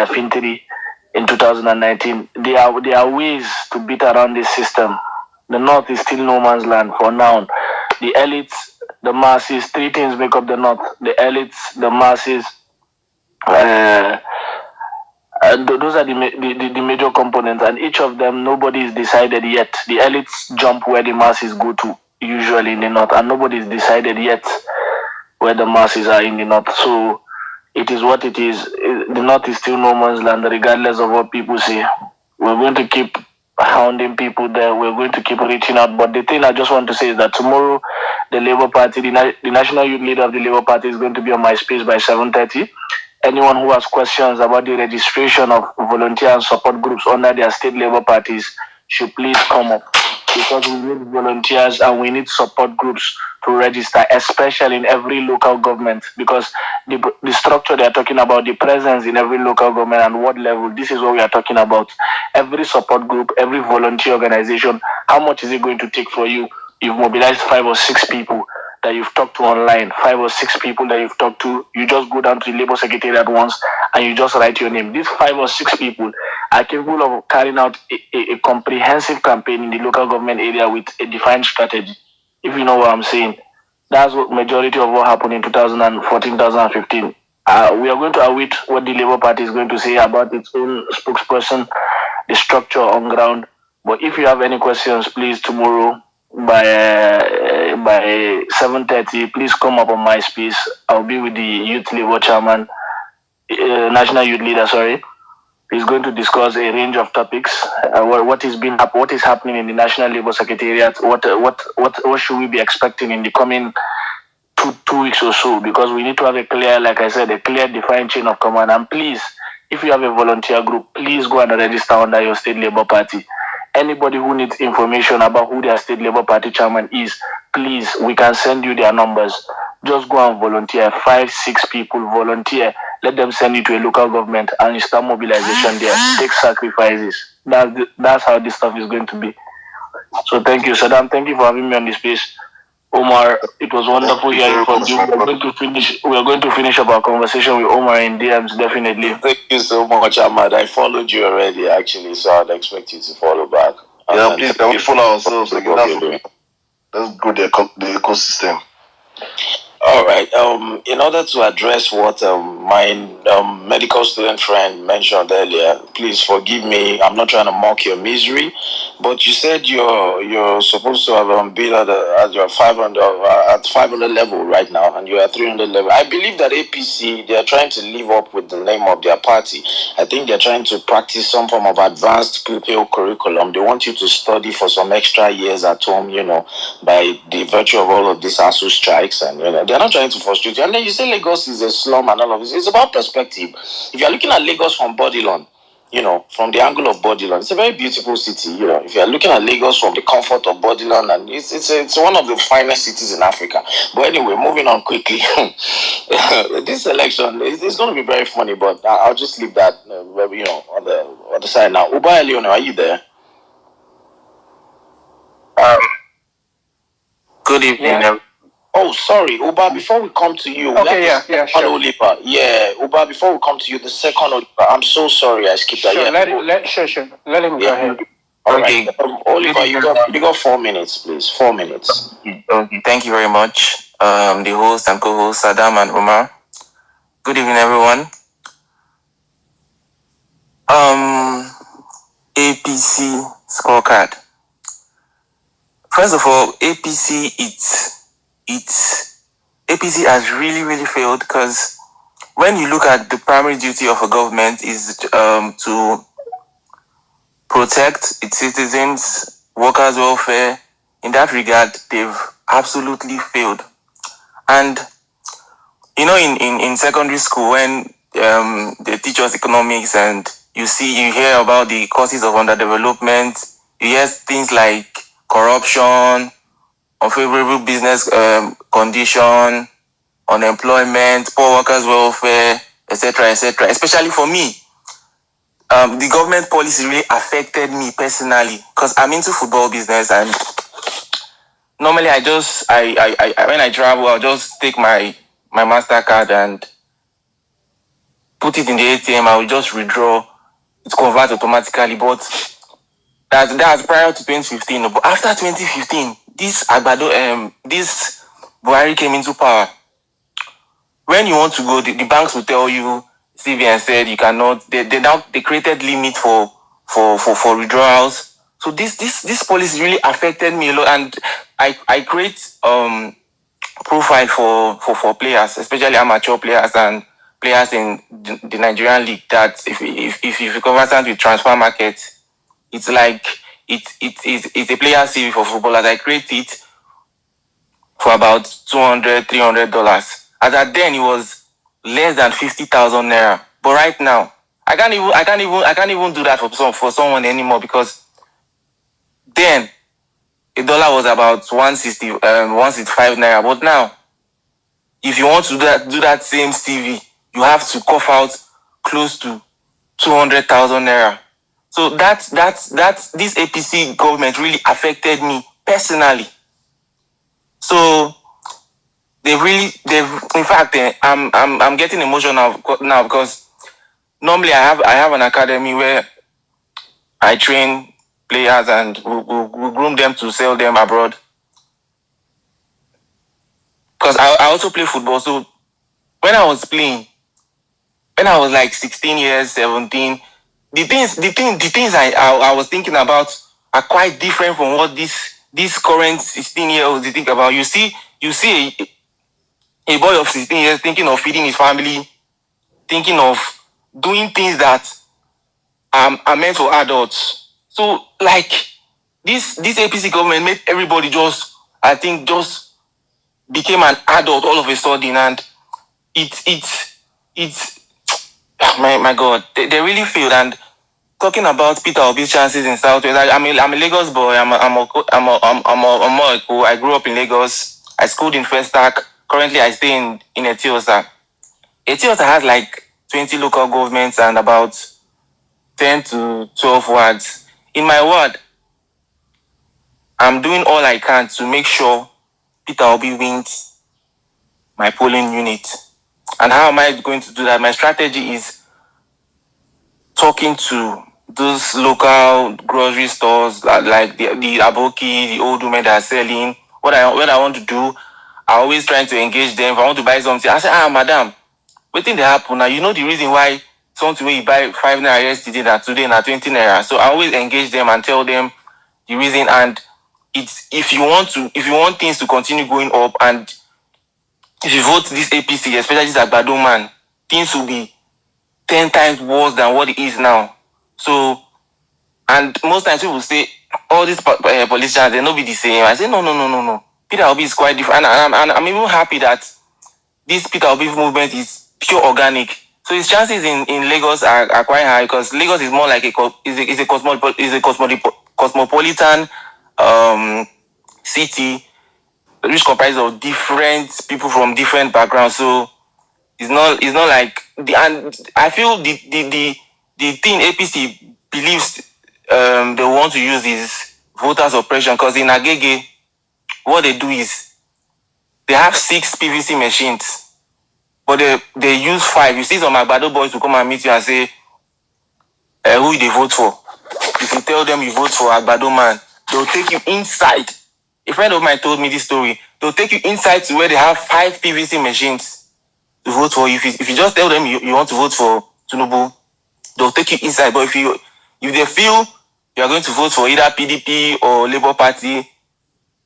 Fintiri in 2019. There are ways to beat around this system. The north is still no man's land for now. The elites, the masses, three things make up the north. The elites, the masses, those are the major components, and each of them, nobody is decided yet. The elites jump where the masses go to, usually in the north, and nobody is decided yet where the masses are in the north. So it is what it is. The north is still no man's land, regardless of what people say. We're going to keep hounding people there. We're going to keep reaching out. But the thing I just want to say is that tomorrow, the Labour Party, the National Youth Leader of the Labour Party is going to be on my space by 7:30. Anyone who has questions about the registration of volunteer and support groups under their state Labour parties should please come up, because we need volunteers and we need support groups to register, especially in every local government, because the structure they are talking about, the presence in every local government and what level, this is what we are talking about. Every support group, every volunteer organization, how much is it going to take for you? You've mobilized 5 or 6 people that you've talked to online, 5 or 6 people that you've talked to. You just go down to the Labour Secretariat once and you just write your name. These 5 or 6 people are capable of carrying out a comprehensive campaign in the local government area with a defined strategy. If you know what I'm saying, that's what majority of what happened in 2014, 2015. We are going to await what the Labour Party is going to say about its own spokesperson, the structure on ground. But if you have any questions, please tomorrow by 7:30, please come up on my space. I'll be with the Youth Labour Chairman, National Youth Leader. Sorry, he's going to discuss a range of topics. What is happening in the National Labour Secretariat? What should we be expecting in the coming two weeks or so? Because we need to have a clear, like I said, a clear defined chain of command. And please, if you have a volunteer group, please go and register under your state Labour Party. Anybody who needs information about who their state Labour Party chairman is, please, we can send you their numbers. Just go and volunteer. 5, 6 people volunteer. Let them send you to a local government and you start mobilization there. Take sacrifices. That's how this stuff is going to be. So thank you, Saddam. Thank you for having me on this space. Omar, it was wonderful hearing from you. We are going to finish up our conversation with Omar in DMs, definitely. Thank you so much, Ahmad. I followed you already, actually, so I'd expect you to follow back. Yeah, please, can we follow ourselves? Like, let's grow the ecosystem. All right. In order to address what my medical student friend mentioned earlier, please forgive me. I'm not trying to mock your misery, but you said you're supposed to have been at your 500 at 500 level right now, and you're at 300 level. I believe that APC, they are trying to live up with the name of their party. I think they're trying to practice some form of advanced pupil curriculum. They want you to study for some extra years at home, by the virtue of all of these ASU strikes, and they're not trying to frustrate you. And then you say Lagos is a slum and all of this. It's about perspective. If you're looking at Lagos from Bodilon, from the angle of Bodilon, it's a very beautiful city. If you're looking at Lagos from the comfort of Bodilon, and it's one of the finest cities in Africa. But anyway, moving on quickly. This election it's going to be very funny, but I'll just leave that on the other side now. Uba Leone, are you there? Good evening. Yeah. Oh, sorry, Uba, before we come to you. Okay, sure. Oliver. Yeah, Uba, before we come to you, the second Oliver. I'm so sorry, I skipped that. Sure, Yeah, let him go ahead. All right. Oliver, you got 4 minutes, please. 4 minutes. Okay, thank you very much. The host and co-host, Saddam and Omar. Good evening, everyone. APC scorecard. First of all, APC APC has really failed, because when you look at the primary duty of a government is to protect its citizens, workers' welfare. In that regard, they've absolutely failed. And in secondary school, when they teach us economics and you hear about the causes of underdevelopment, you hear things like corruption, unfavorable business condition, unemployment, poor workers' welfare, etc., etc. Especially for me, the government policy really affected me personally, because I'm into football business, and normally I when I travel, I'll just take my MasterCard and put it in the ATM. I will just withdraw. It converts automatically, but that's prior to 2015. But after 2015, this Buhari came into power. When you want to go, the banks will tell you, CBN said you cannot. They created limit for withdrawals. So this policy really affected me a lot, and I create profile for players, especially amateur players and players in the Nigerian league, that if you're conversant with transfer market, it's like it's a player CV for footballers. I create it for about $200-$300. As at then, it was less than 50,000 naira. But right now, I can't even do that for someone anymore, because then a dollar was about 165 naira. But now, if you want to do that same CV, you have to cough out close to 200,000 naira. So that's this APC government really affected me personally. So in fact, I'm getting emotional now, because normally I have an academy where I train players and we groom them to sell them abroad. Because I also play football. So when I was playing, when I was like 16 years, 17, the things I was thinking about are quite different from what this current 16-year-olds they think about. You see a boy of 16 years thinking of feeding his family, thinking of doing things that are meant for adults. So like this APC government made everybody just became an adult all of a sudden, and it's my God, they really failed. And talking about Peter Obi's chances in Southwest, I'm a Lagos boy. I grew up in Lagos. I schooled in Festac. Currently, I stay in Etiosa. Etiosa has like 20 local governments and about 10 to 12 wards. In my ward, I'm doing all I can to make sure Peter Obi wins my polling unit. And how am I going to do that? My strategy is talking to those local grocery stores like the Aboki, the old women that are selling. What I want to do, I always trying to engage them. If I want to buy something, I say, madam, waiting they happen now. You know the reason why something when you buy 5 naira yesterday and today na 20 naira. So I always engage them and tell them the reason. And it's if you want things to continue going up, and if you vote this APC, especially this Agbado man, things will be 10 times worse than what it is now. So, and most times people say all these politicians, they not be the same. I say no. Peter Obi is quite different, and I'm even happy that this Peter Obi movement is pure organic. So his chances in Lagos are quite high, because Lagos is more like a cosmopolitan city, which comprises of different people from different backgrounds. So it's not like and I feel the thing APC believes they want to use is voter suppression, because in Agege, what they do is they have 6 PVC machines, but they use 5. You see some Agbado boys will come and meet you and say, who they vote for? If you tell them you vote for Agbado man, they'll take you inside. A friend of mine told me this story. They'll take you inside to where they have 5 PVC machines to vote for. If you just tell them you want to vote for Tinubu, they'll take you inside. But if they feel you are going to vote for either PDP or Labour Party,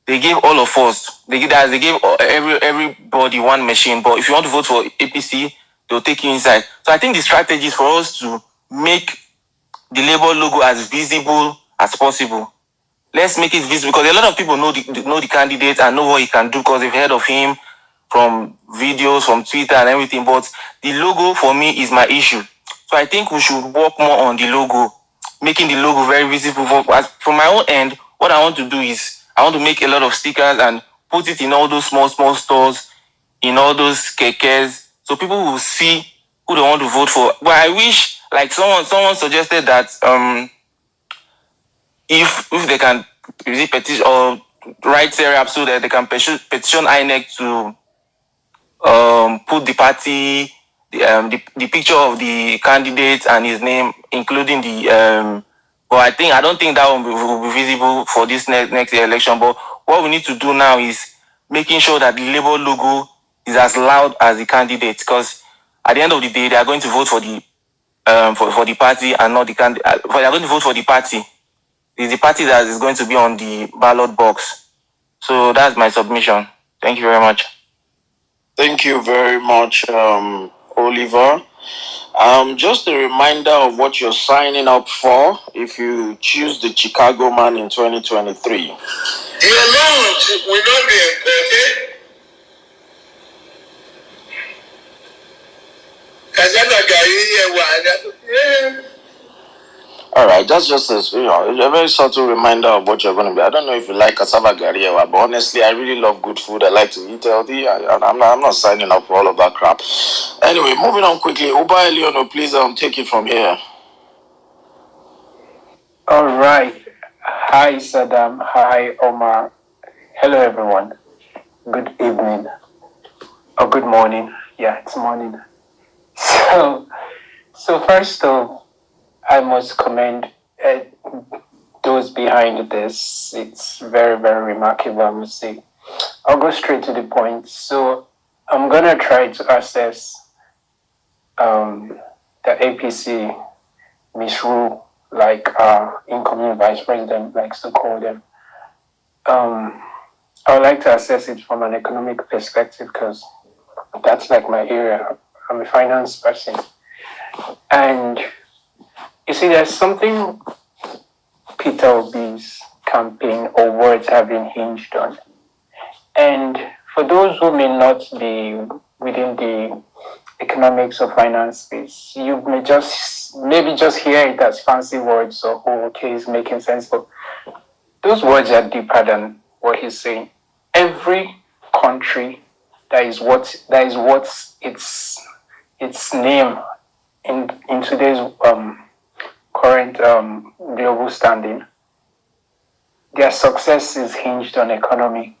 they gave all of us. They gave everybody 1 machine. But if you want to vote for APC, they'll take you inside. So I think the strategy is for us to make the Labour logo as visible as possible. Let's make it visible, because a lot of people know the candidate and know what he can do, because they've heard of him from videos, from Twitter and everything. But the logo for me is my issue. So I think we should work more on the logo, making the logo very visible. From my own end, what I want to do is I want to make a lot of stickers and put it in all those small stores, in all those kekes, so people will see who they want to vote for. But I wish, like someone suggested that if they can petition or write up so that they can petition INEC to put the party, the picture of the candidate and his name, including the but I don't think that will be visible for this next election. But what we need to do now is making sure that the Labour logo is as loud as the candidate, because at the end of the day, they are going to vote for the for the party and not the candidate. They are going to vote for the party. It's the party that is going to be on the ballot box. So that's my submission. Thank you very much. Thank you very much, Oliver. Just a reminder of what you're signing up for if you choose the Chicago man in 2023. Your loans will not be imported. All right, that's just a very subtle reminder of what you're going to be. I don't know if you like cassava gari, but honestly, I really love good food. I like to eat healthy. I'm not signing up for all of that crap. Anyway, moving on quickly. Uba Leono, please take it from here. All right. Hi, Saddam. Hi, Omar. Hello, everyone. Good evening. Or good morning. Yeah, it's morning. So first off, I must commend those behind this. It's very, very remarkable, I must say. I'll go straight to the point. So I'm going to try to assess the APC misrule, like incoming vice president likes to call them. I would like to assess it from an economic perspective because that's like my area. I'm a finance person. And you see, there's something Peter Obi's campaign or words have been hinged on. And for those who may not be within the economics or finance space, you may maybe just hear it as fancy words or, oh, okay, it's making sense. But those words are deeper than what he's saying. Every country that is what its name in today's current global standing, their success is hinged on economy,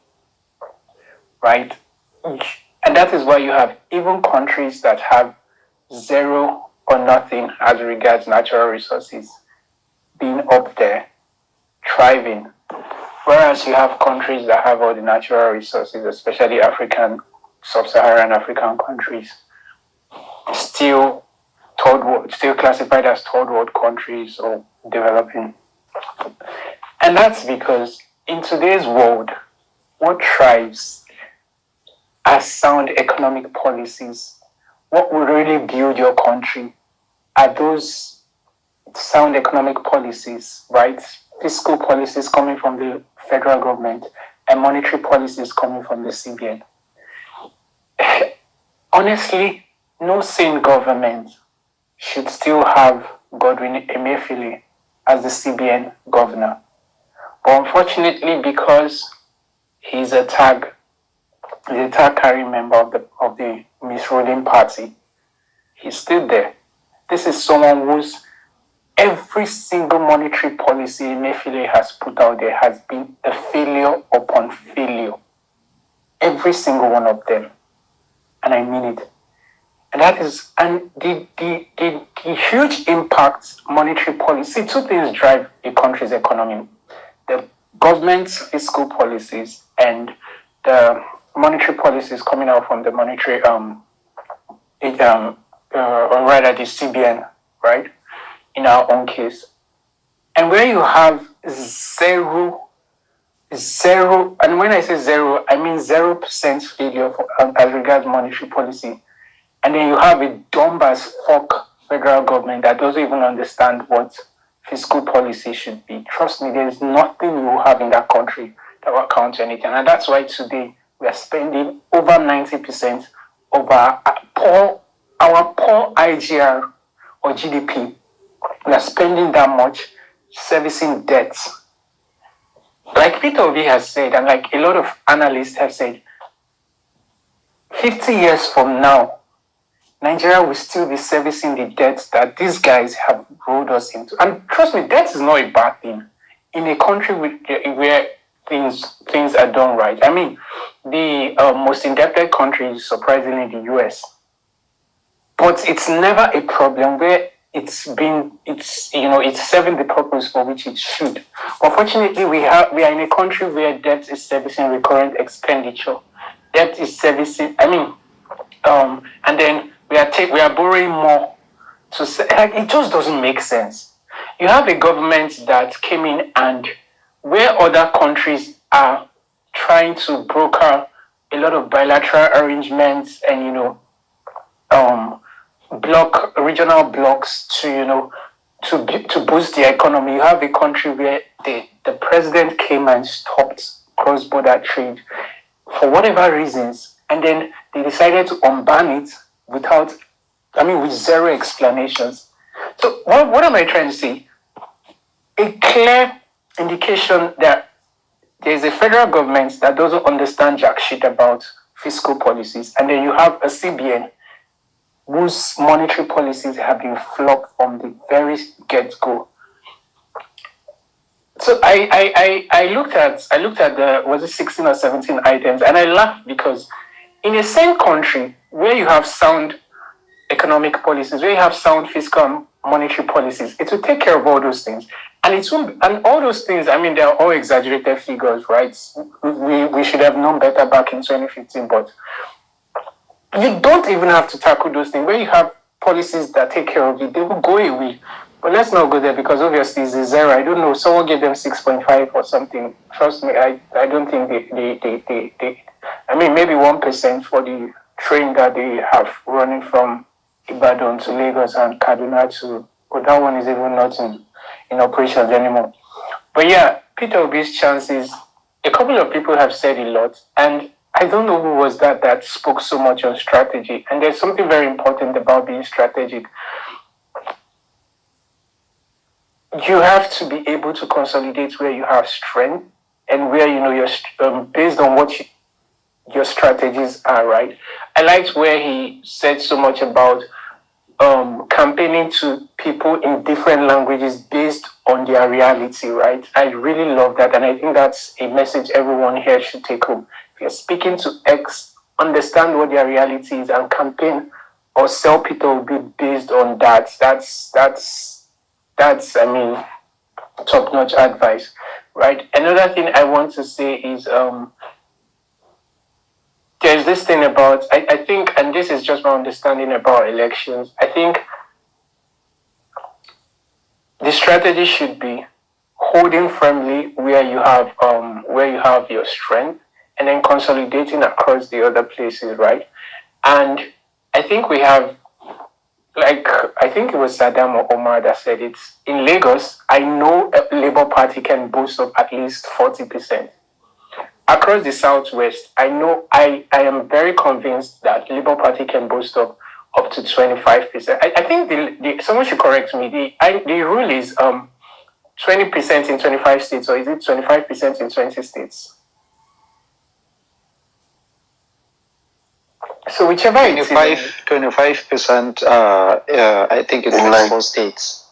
right? And that is why you have even countries that have zero or nothing as regards natural resources being up there, thriving. Whereas you have countries that have all the natural resources, especially African, sub-Saharan African countries, still third world, still classified as third world countries or developing. And that's because in today's world, what thrives are sound economic policies. What will really build your country are those sound economic policies, right? Fiscal policies coming from the federal government and monetary policies coming from the CBN. Honestly, no sane government should still have Godwin Emefiele as the CBN governor. But unfortunately, because he's a tag carrying member of the misruling party, he's still there. This is someone whose every single monetary policy Emefiele has put out there has been a failure upon failure. Every single one of them. And I mean it. And that is, and the huge impact monetary policy, two things drive a country's economy. The government's fiscal policies and the monetary policies coming out from the monetary, or rather the CBN, right? In our own case. And where you have zero, and when I say zero, I mean 0% failure as regards monetary policy. And then you have a dumb as fuck federal government that doesn't even understand what fiscal policy should be. Trust me, there's nothing you will have in that country that will count to anything. And that's why today we are spending over 90% of our poor IGR or GDP. We are spending that much servicing debts. Like Peter Obi has said, and like a lot of analysts have said, 50 years from now, Nigeria will still be servicing the debts that these guys have rolled us into. And trust me, debt is not a bad thing in a country where things are done right. I mean, the most indebted country is surprisingly the US. But it's never a problem where it's serving the purpose for which it should. Unfortunately, we are in a country where debt is servicing recurrent expenditure. Debt is servicing, and then we are borrowing more to say, like, it just doesn't make sense. You have a government that came in and where other countries are trying to broker a lot of bilateral arrangements and regional blocks to to boost the economy. You have a country where the president came and stopped cross-border trade for whatever reasons, and then they decided to unban it with zero explanations. So what am I trying to say? A clear indication that there's a federal government that doesn't understand jack shit about fiscal policies, and then you have a CBN whose monetary policies have been flopped from the very get-go. So I looked at the, was it 16 or 17 items, and I laughed because in the same country where you have sound economic policies, where you have sound fiscal and monetary policies, it will take care of all those things. And and all those things, they're all exaggerated figures, right? We should have known better back in 2015, but you don't even have to tackle those things. Where you have policies that take care of it, they will go away. But let's not go there because obviously it's a zero. I don't know. Someone gave them 6.5 or something. Trust me, I don't think they maybe 1% for the train that they have running from Ibadan to Lagos and Kaduna to, but that one is even not in operations anymore. But yeah, Peter Obi's chances, a couple of people have said a lot, and I don't know who was that spoke so much on strategy. And there's something very important about being strategic. You have to be able to consolidate where you have strength and where you're based on what your strategies are, right? I liked where he said so much about campaigning to people in different languages based on their reality, right? I really love that, and I think that's a message everyone here should take home. If you're speaking to X, understand what their reality is and campaign or sell people based on that. That's top-notch advice, right? Another thing I want to say is there's this thing about, I think, and this is just my understanding about elections, I think the strategy should be holding firmly where you have your strength and then consolidating across the other places, right? And I think we have, I think it was Saddam or Omar that said it. In Lagos, I know a Labour Party can boast of at least 40%. Across the Southwest, I am very convinced that Labour Party can boast of up to 25%. I think someone should correct me. The rule is 20% in 25 states, or is it 25% in 20 states? So whichever 25%, I think in 24 states.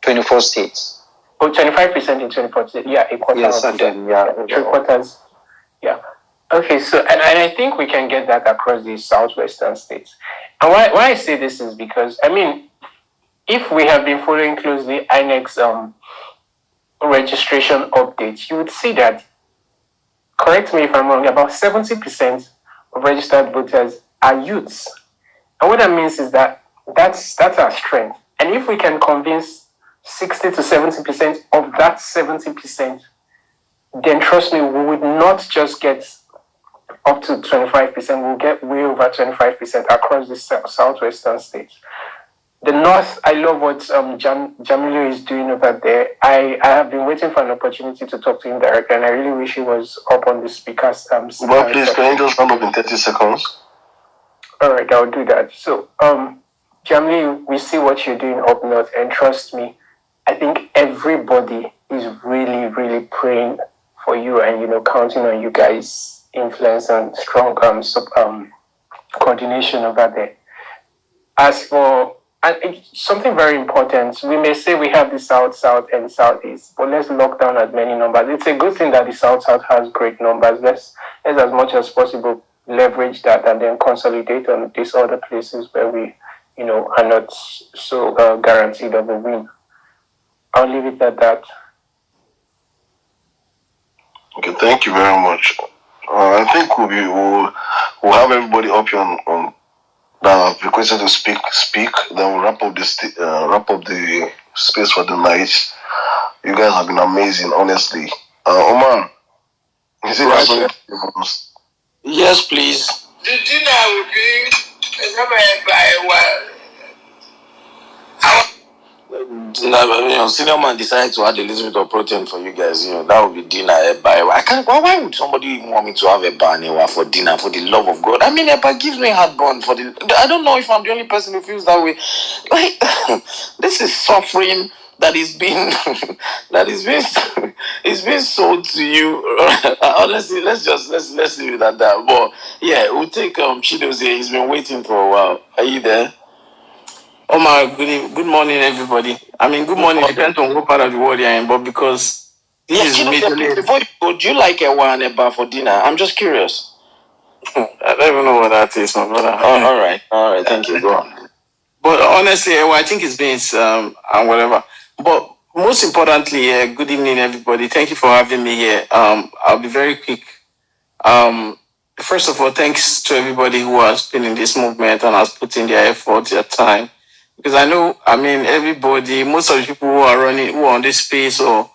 24 states. Oh, 25% in 24 states. Yeah, a quarter. Yes, and then, 3/4. Yeah. Okay, so, and I think we can get that across the southwestern states. And why I say this is because, if we have been following closely INEC's registration updates, you would see that, correct me if I'm wrong, about 70% of registered voters are youths. And what that means is that that's our strength. And if we can convince 60 to 70% of that 70%, then trust me, we would not just get up to 25%, we'll get way over 25% across the southwestern states. The north, I love what Jamilu is doing over there. I have been waiting for an opportunity to talk to him directly, and I really wish he was up on the speakers. Well, please, can you just round up in 30 seconds? All right, I'll do that. So, Jamilu, we see what you're doing up north, and trust me, I think everybody is really, really praying for you and, counting on you guys' influence and strong coordination over there. As for something very important, we may say we have the South, and Southeast, but let's lock down as many numbers. It's a good thing that the South has great numbers. Let's as much as possible leverage that and then consolidate on these other places where we, are not so guaranteed of a win. I'll leave it at that. Okay, thank you very much. I think we'll have everybody up here on that have requested to speak. Then we'll wrap up the space for the night. You guys have been amazing, honestly. Omar, is it right? Yes, please. The dinner will be by senior man decided to add a little bit of protein for you guys. That would be dinner. I can't. Why would somebody even want me to have eba for dinner? For the love of God, I mean, eba gives me heartburn. I don't know if I'm the only person who feels that way. Like this is suffering that is being it's being sold to you. Honestly, let's leave it at that. But yeah, we'll take Chido's here. He's been waiting for a while. Are you there? Oh my, good morning, everybody. I mean, good morning. Depends on what part of the world you're in, but because this is majorly. Before you go, do you like a one eba for dinner? I'm just curious. I don't even know what that is, my brother. Oh, all right. Thank you. Go on. But honestly, I think it's beans and whatever. But most importantly, good evening, everybody. Thank you for having me here. I'll be very quick. First of all, thanks to everybody who has been in this movement and has put in their effort, their time. Because I mean, everybody, most of the people who are on this space or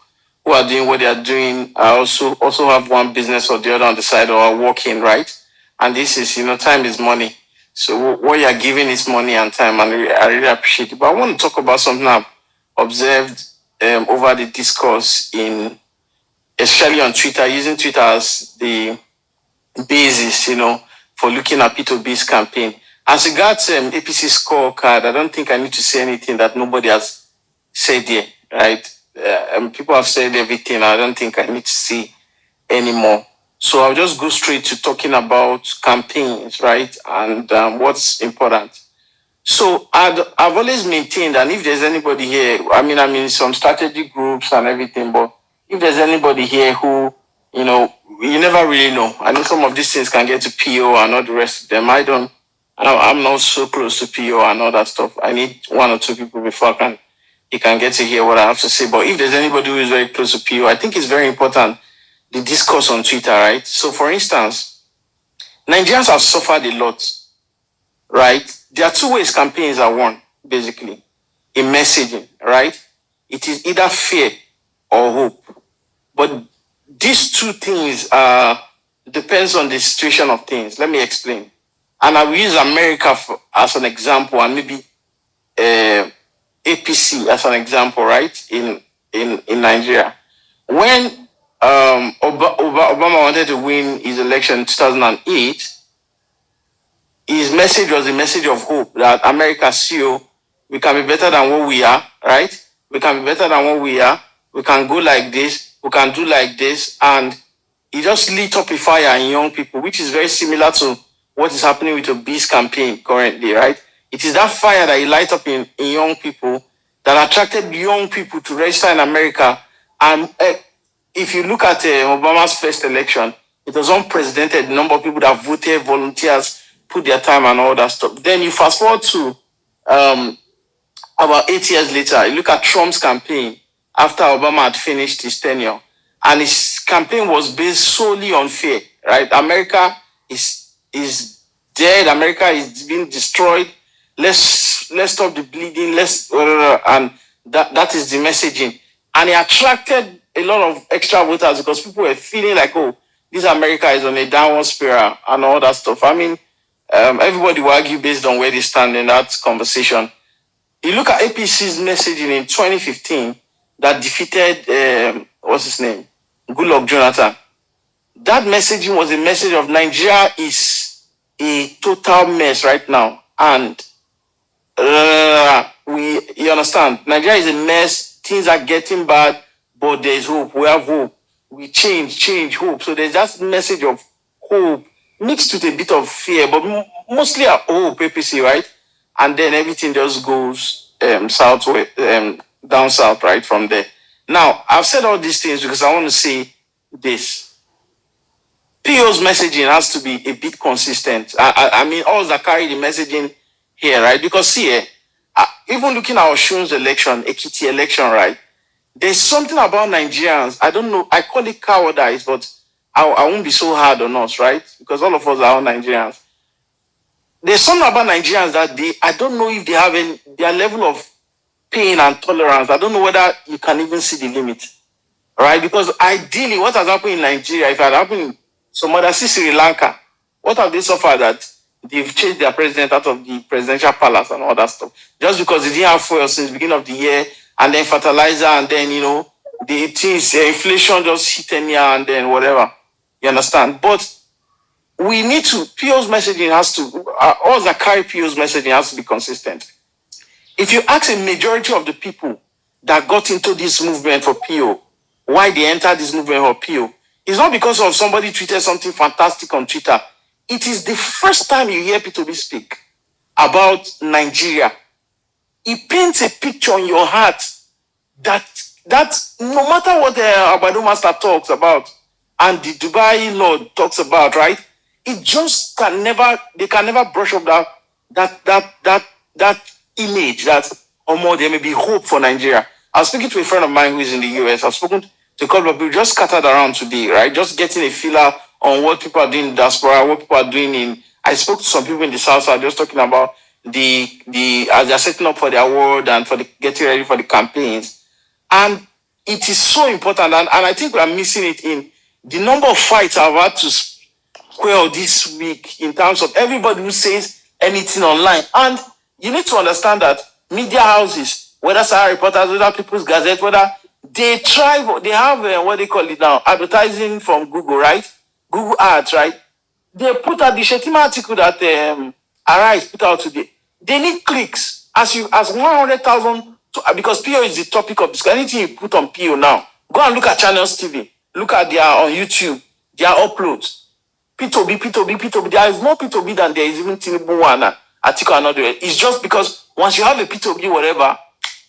who are doing what they are doing, also have one business or the other on the side or are working, right? And this is, time is money. So what you are giving is money and time, and I really appreciate it. But I want to talk about something I've observed over the discourse especially on Twitter, using Twitter as the basis, for looking at P2B's campaign. As regards APC scorecard, I don't think I need to say anything that nobody has said here, right? People have said everything. I don't think I need to see anymore. So I'll just go straight to talking about campaigns, right? And what's important. So I've always maintained, and if there's anybody here, I mean, some strategy groups and everything, but if there's anybody here who, you never really know. I know some of these things can get to PO and all the rest of them. I'm not so close to PO and all that stuff. I need one or two people before you can get to hear what I have to say. But if there's anybody who is very close to PO, I think it's very important, the discourse on Twitter, right? So for instance, Nigerians have suffered a lot, right? There are two ways campaigns are won, basically, in messaging, right? It is either fear or hope. But these two things depends on the situation of things. Let me explain. And I will use America as an example, and maybe APC as an example, right? In Nigeria, when Obama wanted to win his election in 2008, his message was a message of hope that America, we can be better than what we are, right? We can be better than what we are. We can go like this. We can do like this. And he just lit up a fire in young people, which is very similar to what is happening with Obi's campaign currently, right? It is that fire that he light up in young people that attracted young people to register in America. And if you look at Obama's first election, it was unprecedented. The number of people that voted, volunteers, put their time and all that stuff. Then you fast forward to about 8 years later, you look at Trump's campaign after Obama had finished his tenure. And his campaign was based solely on fear, right? America is dead. America is being destroyed. Let's stop the bleeding. And that is the messaging. And it attracted a lot of extra voters because people were feeling like, oh, this America is on a downward spiral and all that stuff. I mean, everybody will argue based on where they stand in that conversation. You look at APC's messaging in 2015 that defeated, what's his name? Goodluck Jonathan. That messaging was a message of Nigeria is a total mess right now. And you understand, Nigeria is a mess. Things are getting bad, but there's hope. We have hope. We change, hope. So there's that message of hope mixed with a bit of fear, but mostly a hope, APC, right? And then everything just goes southwest, down south, right from there. Now, I've said all these things because I want to say this. PO's messaging has to be a bit consistent. I mean, all that carry the messaging here, right? Because see, even looking at Oshun's election, Ekiti election, right? There's something about Nigerians. I don't know. I call it cowardice, but I won't be so hard on us, right? Because all of us are all Nigerians. There's something about Nigerians that I don't know if they have their level of pain and tolerance. I don't know whether you can even see the limit, right? Because ideally, what has happened in Nigeria, if it had happened in some other Sri Lanka, what have they suffered that they've changed their president out of the presidential palace and all that stuff. Just because they didn't have fuel since the beginning of the year, and then fertilizer, and then, the things, inflation just hit anyhow, and then whatever. You understand? But we need to, PO's messaging has to, all that carry PO's messaging has to be consistent. If you ask a majority of the people that got into this movement for PO, why they entered this movement for PO, it's not because of somebody tweeted something fantastic on Twitter. It is the first time you hear P2B speak about Nigeria. It paints a picture in your heart that no matter what the Abado Master talks about and the Dubai Lord talks about, right? It just they can never brush up that image that there may be hope for Nigeria. I was speaking to a friend of mine who is in the US. I've spoken to a couple of people just scattered around today, right? Just getting a feeler on what people are doing in diaspora, what people are doing in. I spoke to some people in the South Side just talking about as they're setting up for their award and for getting ready for the campaigns. And it is so important, and I think we are missing it in the number of fights I've had to quell this week in terms of everybody who says anything online. And you need to understand that media houses, whether Sahara Reporters, whether People's Gazette, whether they have what they call it now, advertising from Google, right? Google Ads, right? They put out the Shetima article that Arise put out today. They need clicks as 100,000 because PO is the topic of this. Anything you put on PO now, go and look at Channels TV, look at their on YouTube, their uploads. P2B. There is more P2B than there is even Tinubu one article and other. It's just because once you have a P2B, whatever,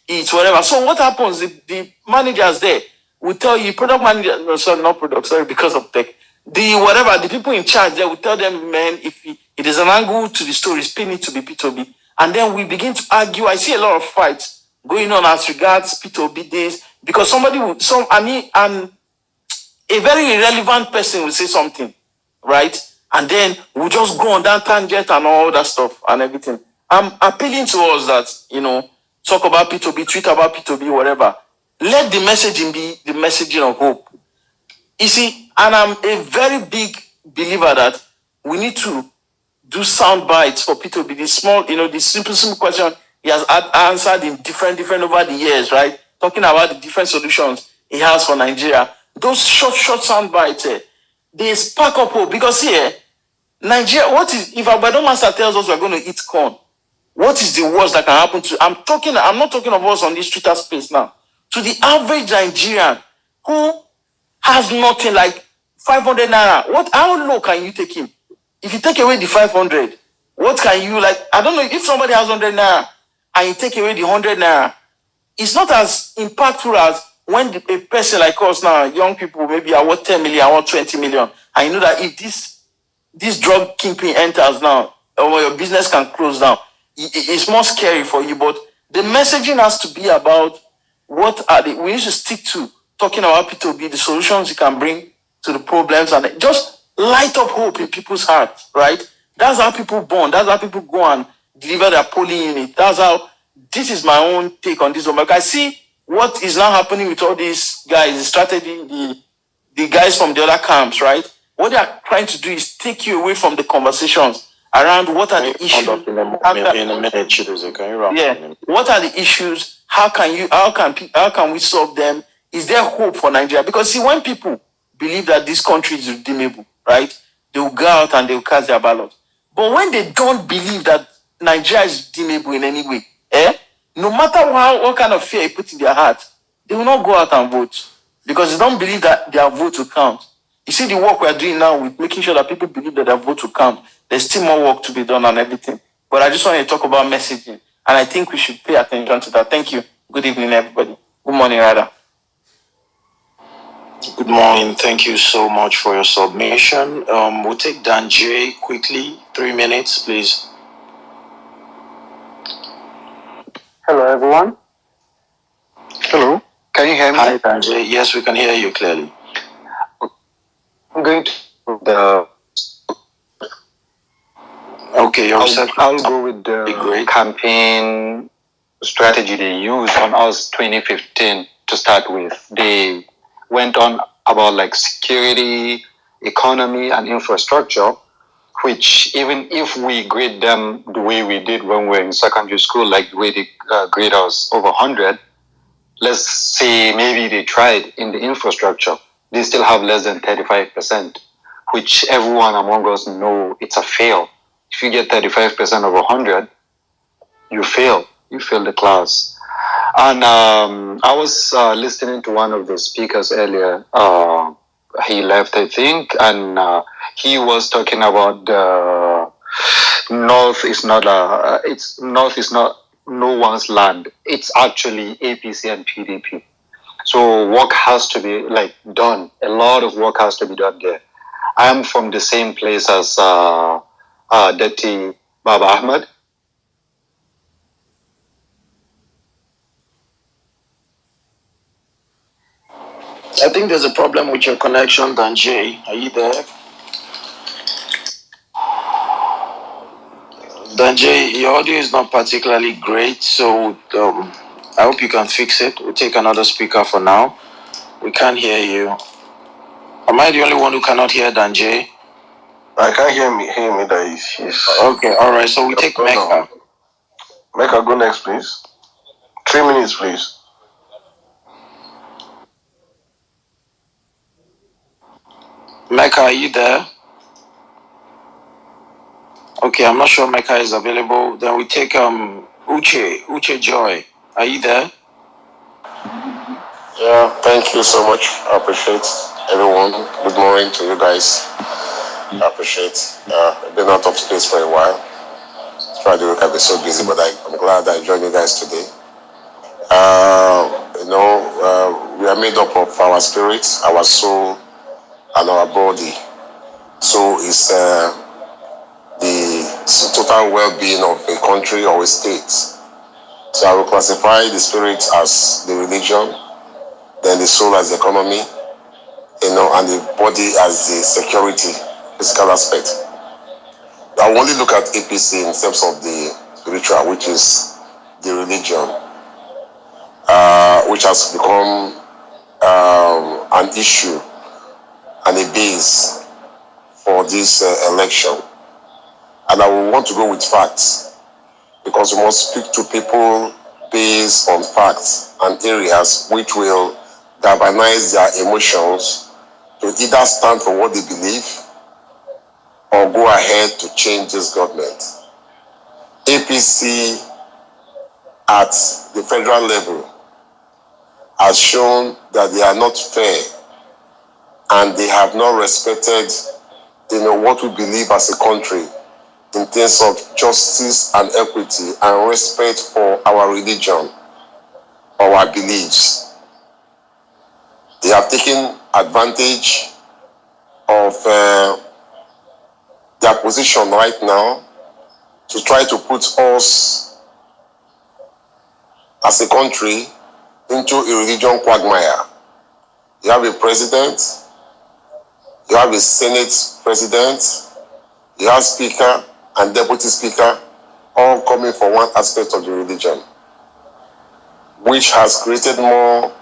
it's whatever. So what happens? The managers there will tell you, product manager, no, sorry, not product, sorry, because of tech. The people in charge there will tell them, man, if it is an angle to the story, spin it to be P2B. And then we begin to argue. I see a lot of fights going on as regards P2B days because and a very irrelevant person will say something, right? And then we'll just go on that tangent and all that stuff and everything. I'm appealing to us that, talk about P2B, tweet about P2B, whatever. Let the messaging be the messaging of hope. You see, and I'm a very big believer that we need to do sound bites for P2B. The small, the simple question he has answered in different over the years, right? Talking about the different solutions he has for Nigeria. Those short sound bites, they spark up hope because here, Nigeria, if Abado Master tells us we're going to eat corn, what is the worst that can happen to? I'm not talking of us on this Twitter space now. To the average Nigerian who has nothing like 500 naira. How low can you take him? If you take away the 500, what can you I don't know if somebody has 100 naira and you take away the 100 naira, it's not as impactful as when a person like us now, young people, maybe I want 10 million, I want 20 million, and you know that if this drug kingpin enters now, or your business can close down, it's more scary for you. But the messaging has to be about we need to stick to talking about P2B, the solutions you can bring to the problems, and just light up hope in people's hearts, right? That's how people bond. That's how people go and deliver their polling unit. This is my own take on this one. Like I see what is now happening with all these guys, the strategy, the guys from the other camps, right? What they are trying to do is take you away from the conversations around what are the issues. In a minute, Chidozie, can you wrap up? What are the issues? How can we solve them? Is there hope for Nigeria? Because see, when people believe that this country is redeemable, right? They will go out and they will cast their ballot. But when they don't believe that Nigeria is redeemable in any way, no matter what kind of fear you put in their heart, they will not go out and vote because they don't believe that their vote will count. You see the work we are doing now with making sure that people believe that their vote will count. There's still more work to be done and everything. But I just want to talk about messaging. And I think we should pay attention to that. Thank you. Good evening, everybody. Good morning, rather. Good morning. Thank you so much for your submission. We'll take Dan J quickly. 3 minutes, please. Hello, everyone. Hello. Can you hear me? Hi, Dan J. Yes, we can hear you clearly. I'm going to the. Okay, I'll go with the campaign strategy they used on us 2015 to start with. They went on about security, economy, and infrastructure, which even if we grade them the way we did when we were in secondary school, like the way they grade us over 100, let's say maybe they tried in the infrastructure, they still have less than 35%, which everyone among us know it's a fail. If you get 35% of 100, you fail the class. And I was listening to one of the speakers earlier. He left, I think, and he was talking about North is not no one's land. It's actually APC and PDP. So work has to be done. A lot of work has to be done there. I am from the same place as Deti Baba Ahmed. I think there's a problem with your connection, Danjay. Are you there? Danjay, your audio is not particularly great, so I hope you can fix it. We'll take another speaker for now. We can't hear you. Am I the only one who cannot hear Danjay? I can't hear me that he's okay, alright, so we take Mecca. Mecca, go next, please. 3 minutes, please. Mecca, are you there? Okay, I'm not sure Mecca is available. Then we take Uche Joy. Are you there? Yeah, thank you so much. I appreciate everyone. Good morning to you guys. I appreciate. I've been out of space for a while. Try to look, I've been so busy, but I'm glad I joined you guys today. We are made up of our spirit, our soul, and our body. So it's the total well-being of a country or a state. So I will classify the spirit as the religion, then the soul as the economy, and the body as the security, physical aspect. I will only look at APC in terms of the spiritual, which is the religion, which has become an issue and a base for this election. And I will want to go with facts, because we must speak to people based on facts and areas which will galvanize their emotions to either stand for what they believe or go ahead to change this government. APC at the federal level has shown that they are not fair, and they have not respected what we believe as a country in terms of justice and equity and respect for our religion or our beliefs. They have taken advantage of their position right now to try to put us as a country into a religion quagmire. You have a president, you have a Senate president, you have speaker and deputy speaker, all coming for one aspect of the religion, which has created more,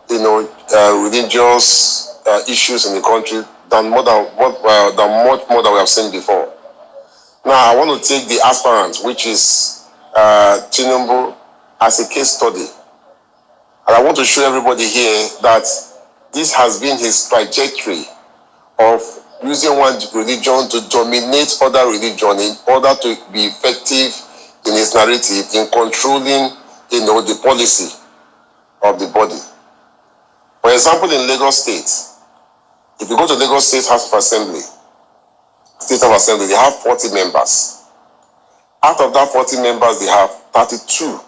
religious issues in the country than much more than we have seen before. Now, I want to take the aspirant, which is Tinubu, as a case study. And I want to show everybody here that this has been his trajectory of using one religion to dominate other religion in order to be effective in his narrative in controlling, the policy of the body. For example, in Lagos State, if you go to Lagos State House of Assembly, they have 40 members. Out of that 40 members, they have 32.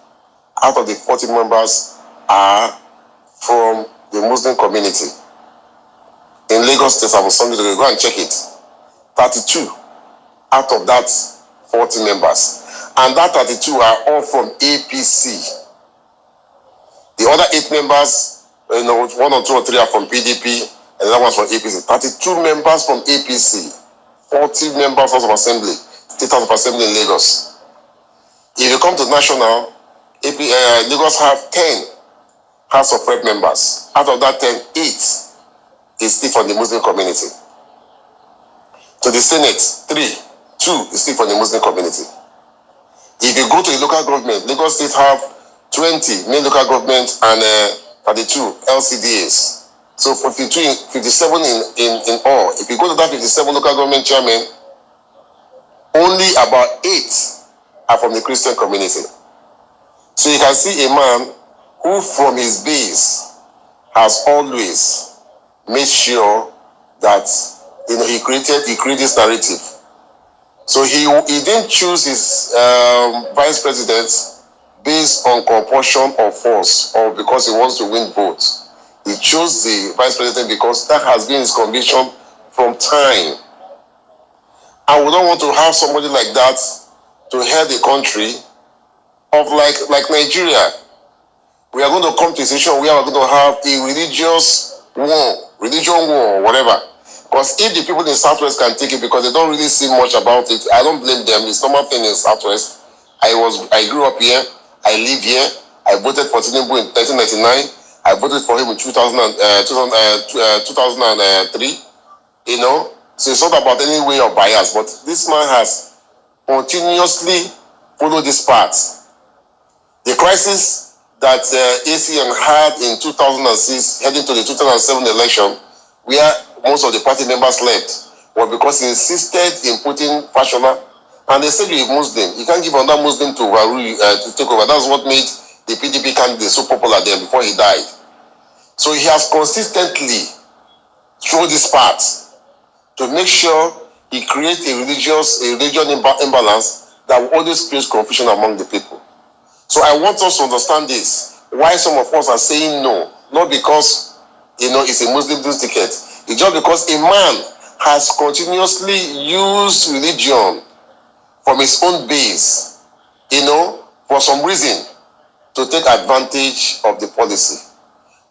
Out of the 40 members are from the Muslim community. In Lagos State, I was Sunday, go and check it. 32 out of that 40 members. And that 32 are all from APC. The other 8 members, 1 or 2 or 3 are from PDP, and the other one's from APC. 32 members from APC. 40 members of Assembly, State House of Assembly in Lagos. If you come to national, Lagos have 10 House of Rep members. Out of that 10, 8 is still from the Muslim community. To the Senate, 3 2 is still for the Muslim community. If you go to the local government, Lagos State have 20 main local governments and 32 LCDAs. So for 57 in all. If you go to that 57 local government chairman, only about 8 are from the Christian community. So you can see a man who from his base has always made sure that he created this narrative. So he didn't choose his vice president based on compulsion or force or because he wants to win votes. He chose the vice president because that has been his conviction from time. And we don't want to have somebody like that to head the country of like Nigeria. We are going to come to a situation where we're going to have a religion war, whatever. Because if the people in the Southwest can take it because they don't really see much about it, I don't blame them. It's normal thing in the Southwest. I grew up here. I live here. I voted for Tinubu in 1999. I voted for him in 2003. So it's not about any way of bias, but this man has continuously followed this path. The crisis that ACN had in 2006, heading to the 2007 election, where most of the party members left, was because he insisted in putting Fashola, and they said you're a Muslim. You can't give another Muslim to take over. That's what made the PDP candidate so popular then before he died. So he has consistently through this path to make sure he creates a religion imbalance that will always create confusion among the people. So I want us to understand this. Why some of us are saying no, not because it's a Muslim ticket. It's just because a man has continuously used religion from his own base, for some reason to take advantage of the policy.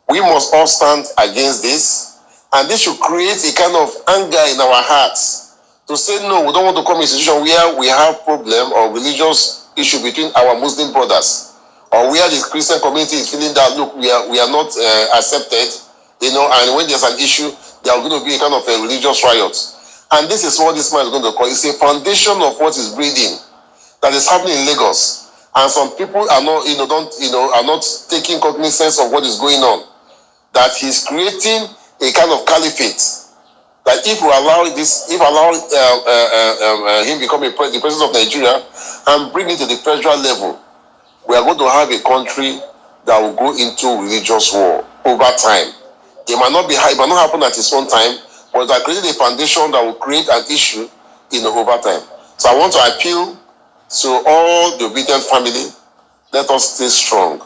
We must all stand against this, and this should create a kind of anger in our hearts to say no, we don't want to come in a situation where we have problem or religious issue between our Muslim brothers, or where the Christian community is feeling that look, we are not accepted, and when there's an issue, there are going to be a kind of a religious riot. And this is what this man is going to call. It's a foundation of what is breeding that is happening in Lagos, and some people are not, are not taking cognizance of what is going on. That he's creating a kind of caliphate. That if we allow him become the president of Nigeria and bring it to the federal level, we are going to have a country that will go into religious war over time. It might not happen at its own time, but that created a foundation that will create an issue over time. So I want to appeal to all the obedient family. Let us stay strong.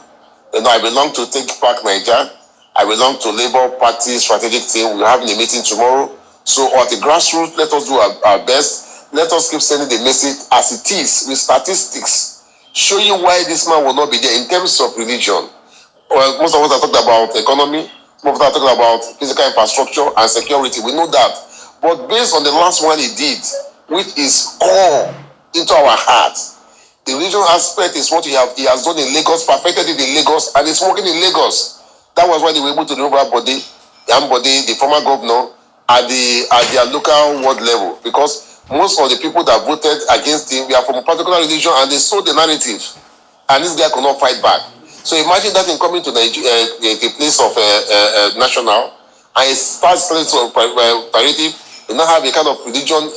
I belong to Take Back Nigeria. I belong to Labour Party strategic team. We're having a meeting tomorrow. So at the grassroots, let us do our best. Let us keep sending the message as it is with statistics, showing why this man will not be there in terms of religion. Well, most of us are talking about economy. Some of us are talking about physical infrastructure and security. We know that. But based on the last one he did, which is core into our heart, the religion aspect is what he has done in Lagos, perfected it in Lagos, and it's working in Lagos. That was why they were able to remove Ambode, the former governor, at their local ward level, because most of the people that voted against him were from a particular religion, and they sold the narrative, and this guy could not fight back. So imagine that in coming to Nigeria, the place of national, and it starts to narrative. You now have a kind of religion,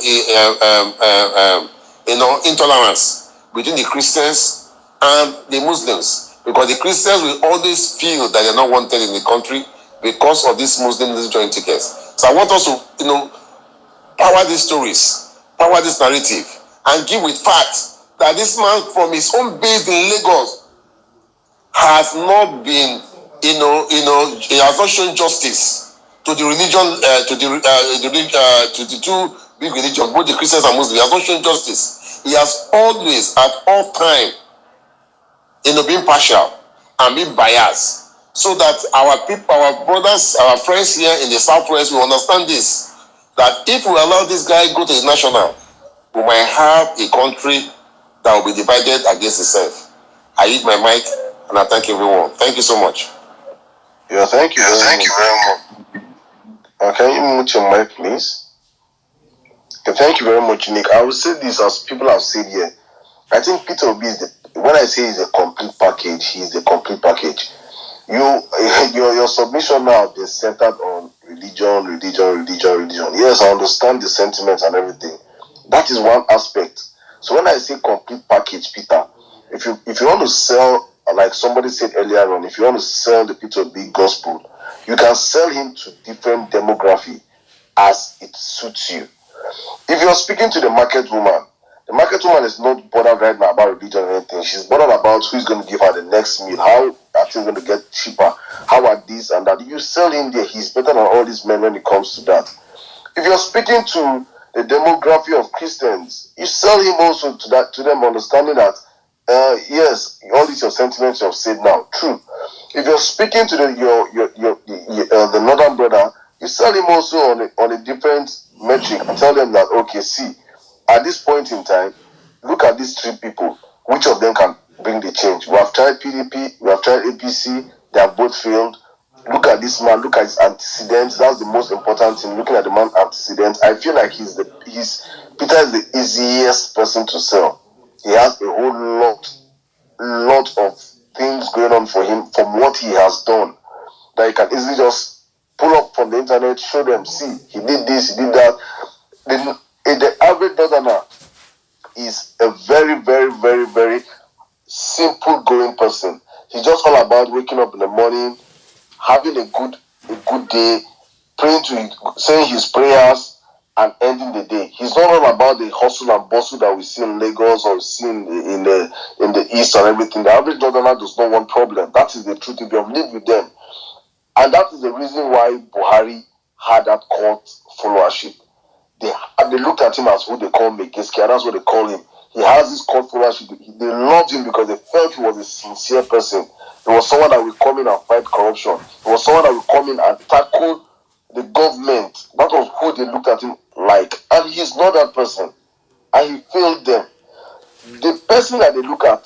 intolerance between the Christians and the Muslims. Because the Christians will always feel that they're not wanted in the country because of these Muslim joint tickets. So I want us to, power these stories, power this narrative, and give with facts that this man from his own base in Lagos has not been, he has not shown justice to the religion, to the two big religions, both the Christians and Muslims. He has not shown justice. He has always, at all time, being partial and being biased, so that our people, our brothers, our friends here in the Southwest will understand this, that if we allow this guy go to the national, we might have a country that will be divided against itself. I use my mic and I thank everyone. Thank you so much. Yeah, thank you very much. Can you mute your mic, please? Thank you very much, Nick. I will say this as people have said here. I think Peter Obi is when I say he's a complete package, he's a complete package. Your submission now is centered on religion. Yes, I understand the sentiments and everything. That is one aspect. So when I say complete package, Peter, if you want to sell, like somebody said earlier on, if you want to sell the Peter Obi gospel, you can sell him to different demography as it suits you. If you're speaking to the market woman is not bothered right now about religion or anything. She's bothered about who's going to give her the next meal, how are things going to get cheaper, how are this and that. You sell him there, he's better than all these men when it comes to that. If you're speaking to the demography of Christians, you sell him also to them, understanding that yes, all these your sentiments you have said now, true. If you're speaking to the northern brother, you sell him also on a different metric and tell them that, okay, see, at this point in time, look at these three people. Which of them can bring the change? We have tried PDP, we have tried APC, they have both failed. Look at this man, look at his antecedents. That's the most important thing, looking at the man's antecedents. I feel like Peter is the easiest person to sell. He has a whole lot of things going on for him from what he has done that he can easily just pull up from the internet, show them, see, he did this, he did that. The average northerner is a very, very, very, very simple going person. He's just all about waking up in the morning, having a good day, praying saying his prayers and ending the day. He's not all about the hustle and bustle that we see in Lagos or see in the east and everything. The average northerner does not want problem. That is the truth. If you have lived with them. And that is the reason why Buhari had that cult followership. They looked at him as who they call Megiskia. That's what they call him. He has this cult followership. They loved him because they felt he was a sincere person. He was someone that would come in and fight corruption. He was someone that would come in and tackle the government. That was who they looked at him like. And he's not that person. And he failed them. The person that they look at,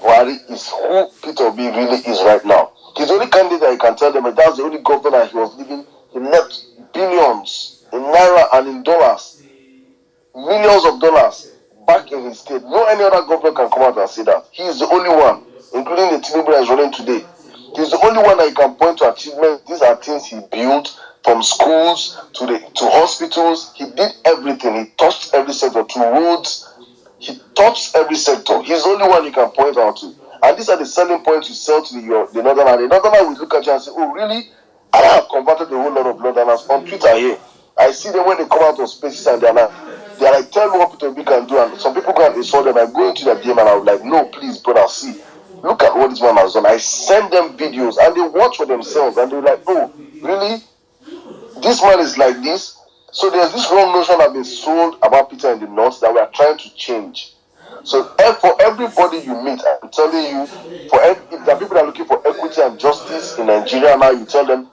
Buhari, is who Peter Obi really is right now. He's the only candidate that you can tell them, and that's the only governor he was living. He left billions in naira and in dollars, millions of dollars back in his state. No any other governor can come out and say that. He is the only one, including the Tinubu that is running today. He's the only one that you can point to achievements. These are things he built, from schools to hospitals. He did everything. He touched every sector, to roads. He touched every sector. He's the only one you can point out to. And these are the selling points you sell to the northerner. The northerner will look at you and say, oh, really? I have converted a whole lot of northerners on Twitter here. I see them when they come out of spaces and they're like, tell me what Peter Obi can do. And some people go and insult them. I go into their DM and I'm like, no, please, brother, see. Look at what this man has done. I send them videos and they watch for themselves and they're like, oh, really? This man is like this? So there's this wrong notion that has been sold about Peter in the North that we are trying to change. So for everybody you meet, I'm telling you, if there are people that are looking for equity and justice in Nigeria now, you tell them,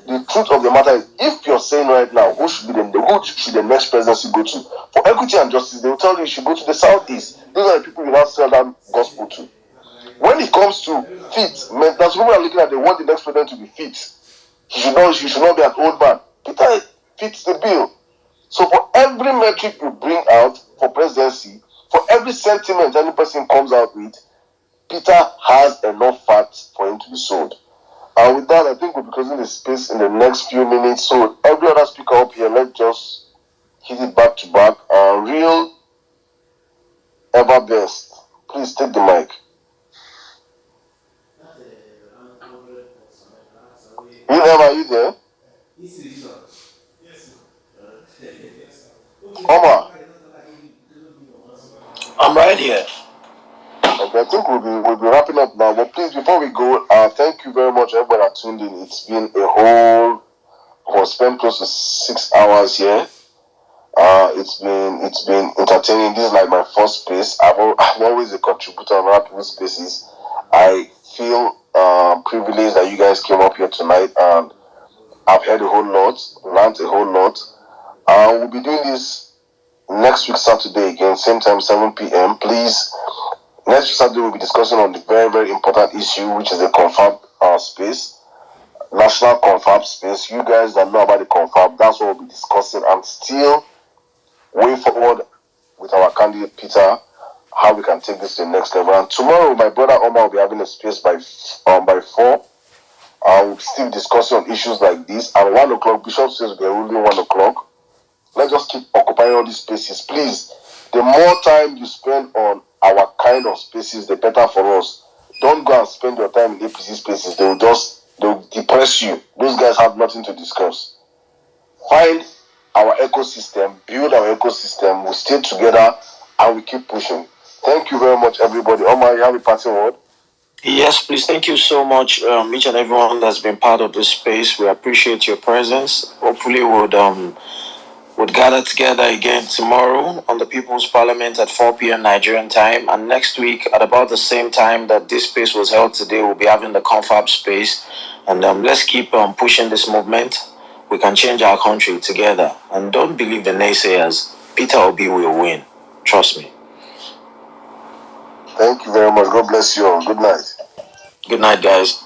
the truth of the matter is, if you're saying right now, who should the next presidency go to? For equity and justice, they will tell you should go to the Southeast. Those are the people you now sell that gospel to. When it comes to fit, that's people are looking at, they want the next president to be fit. He should not be an old man. Peter fits the bill. So for every metric you bring out for presidency, for every sentiment any person comes out with, Peter has enough facts for him to be sold. And with that, I think we'll be closing the space in the next few minutes. So every other speaker up here, let's just hit it back to back. Real Ever Best, please take the mic. Real Ever, are you there? Omar. I'm right here. Okay, I think we'll be wrapping up now. But please, before we go, thank you very much, everybody that tuned in. It's been we spent close to 6 hours here. It's been entertaining. This is like my first space. I'm always a contributor on other people's spaces. I feel privileged that you guys came up here tonight, and I've heard a whole lot, learned a whole lot. We'll be doing this next week Saturday again, same time, 7 p.m. Please. Next Saturday, we'll be discussing on the very, very important issue, which is the confab space, national confab space. You guys that know about the confab, that's what we'll be discussing. And still, way Peter how we can take this to the next level. And tomorrow, my brother Omar will be having a space by 4. We'll still discussing on issues like this. And 1 o'clock, Bishop says we're ruling 1 o'clock. Let's just keep occupying all these spaces, please. The more time you spend on our kind of spaces, the better for us. Don't go and spend your time in APC spaces. They'll depress you. Those guys have nothing to discuss. Find our ecosystem, build our ecosystem, we stay together and we keep pushing. Thank you very much, everybody. Omar, you have a parting word? Yes, please. Thank you so much, each and everyone that's been part of this space. We appreciate your presence. Hopefully, would gather together again tomorrow on the People's Parliament at 4 p.m. Nigerian time. And next week, at about the same time that this space was held today, we'll be having the confab space. And let's keep pushing this movement. We can change our country together. And don't believe the naysayers. Peter Obi will win. Trust me. Thank you very much. God bless you all. Good night. Good night, guys.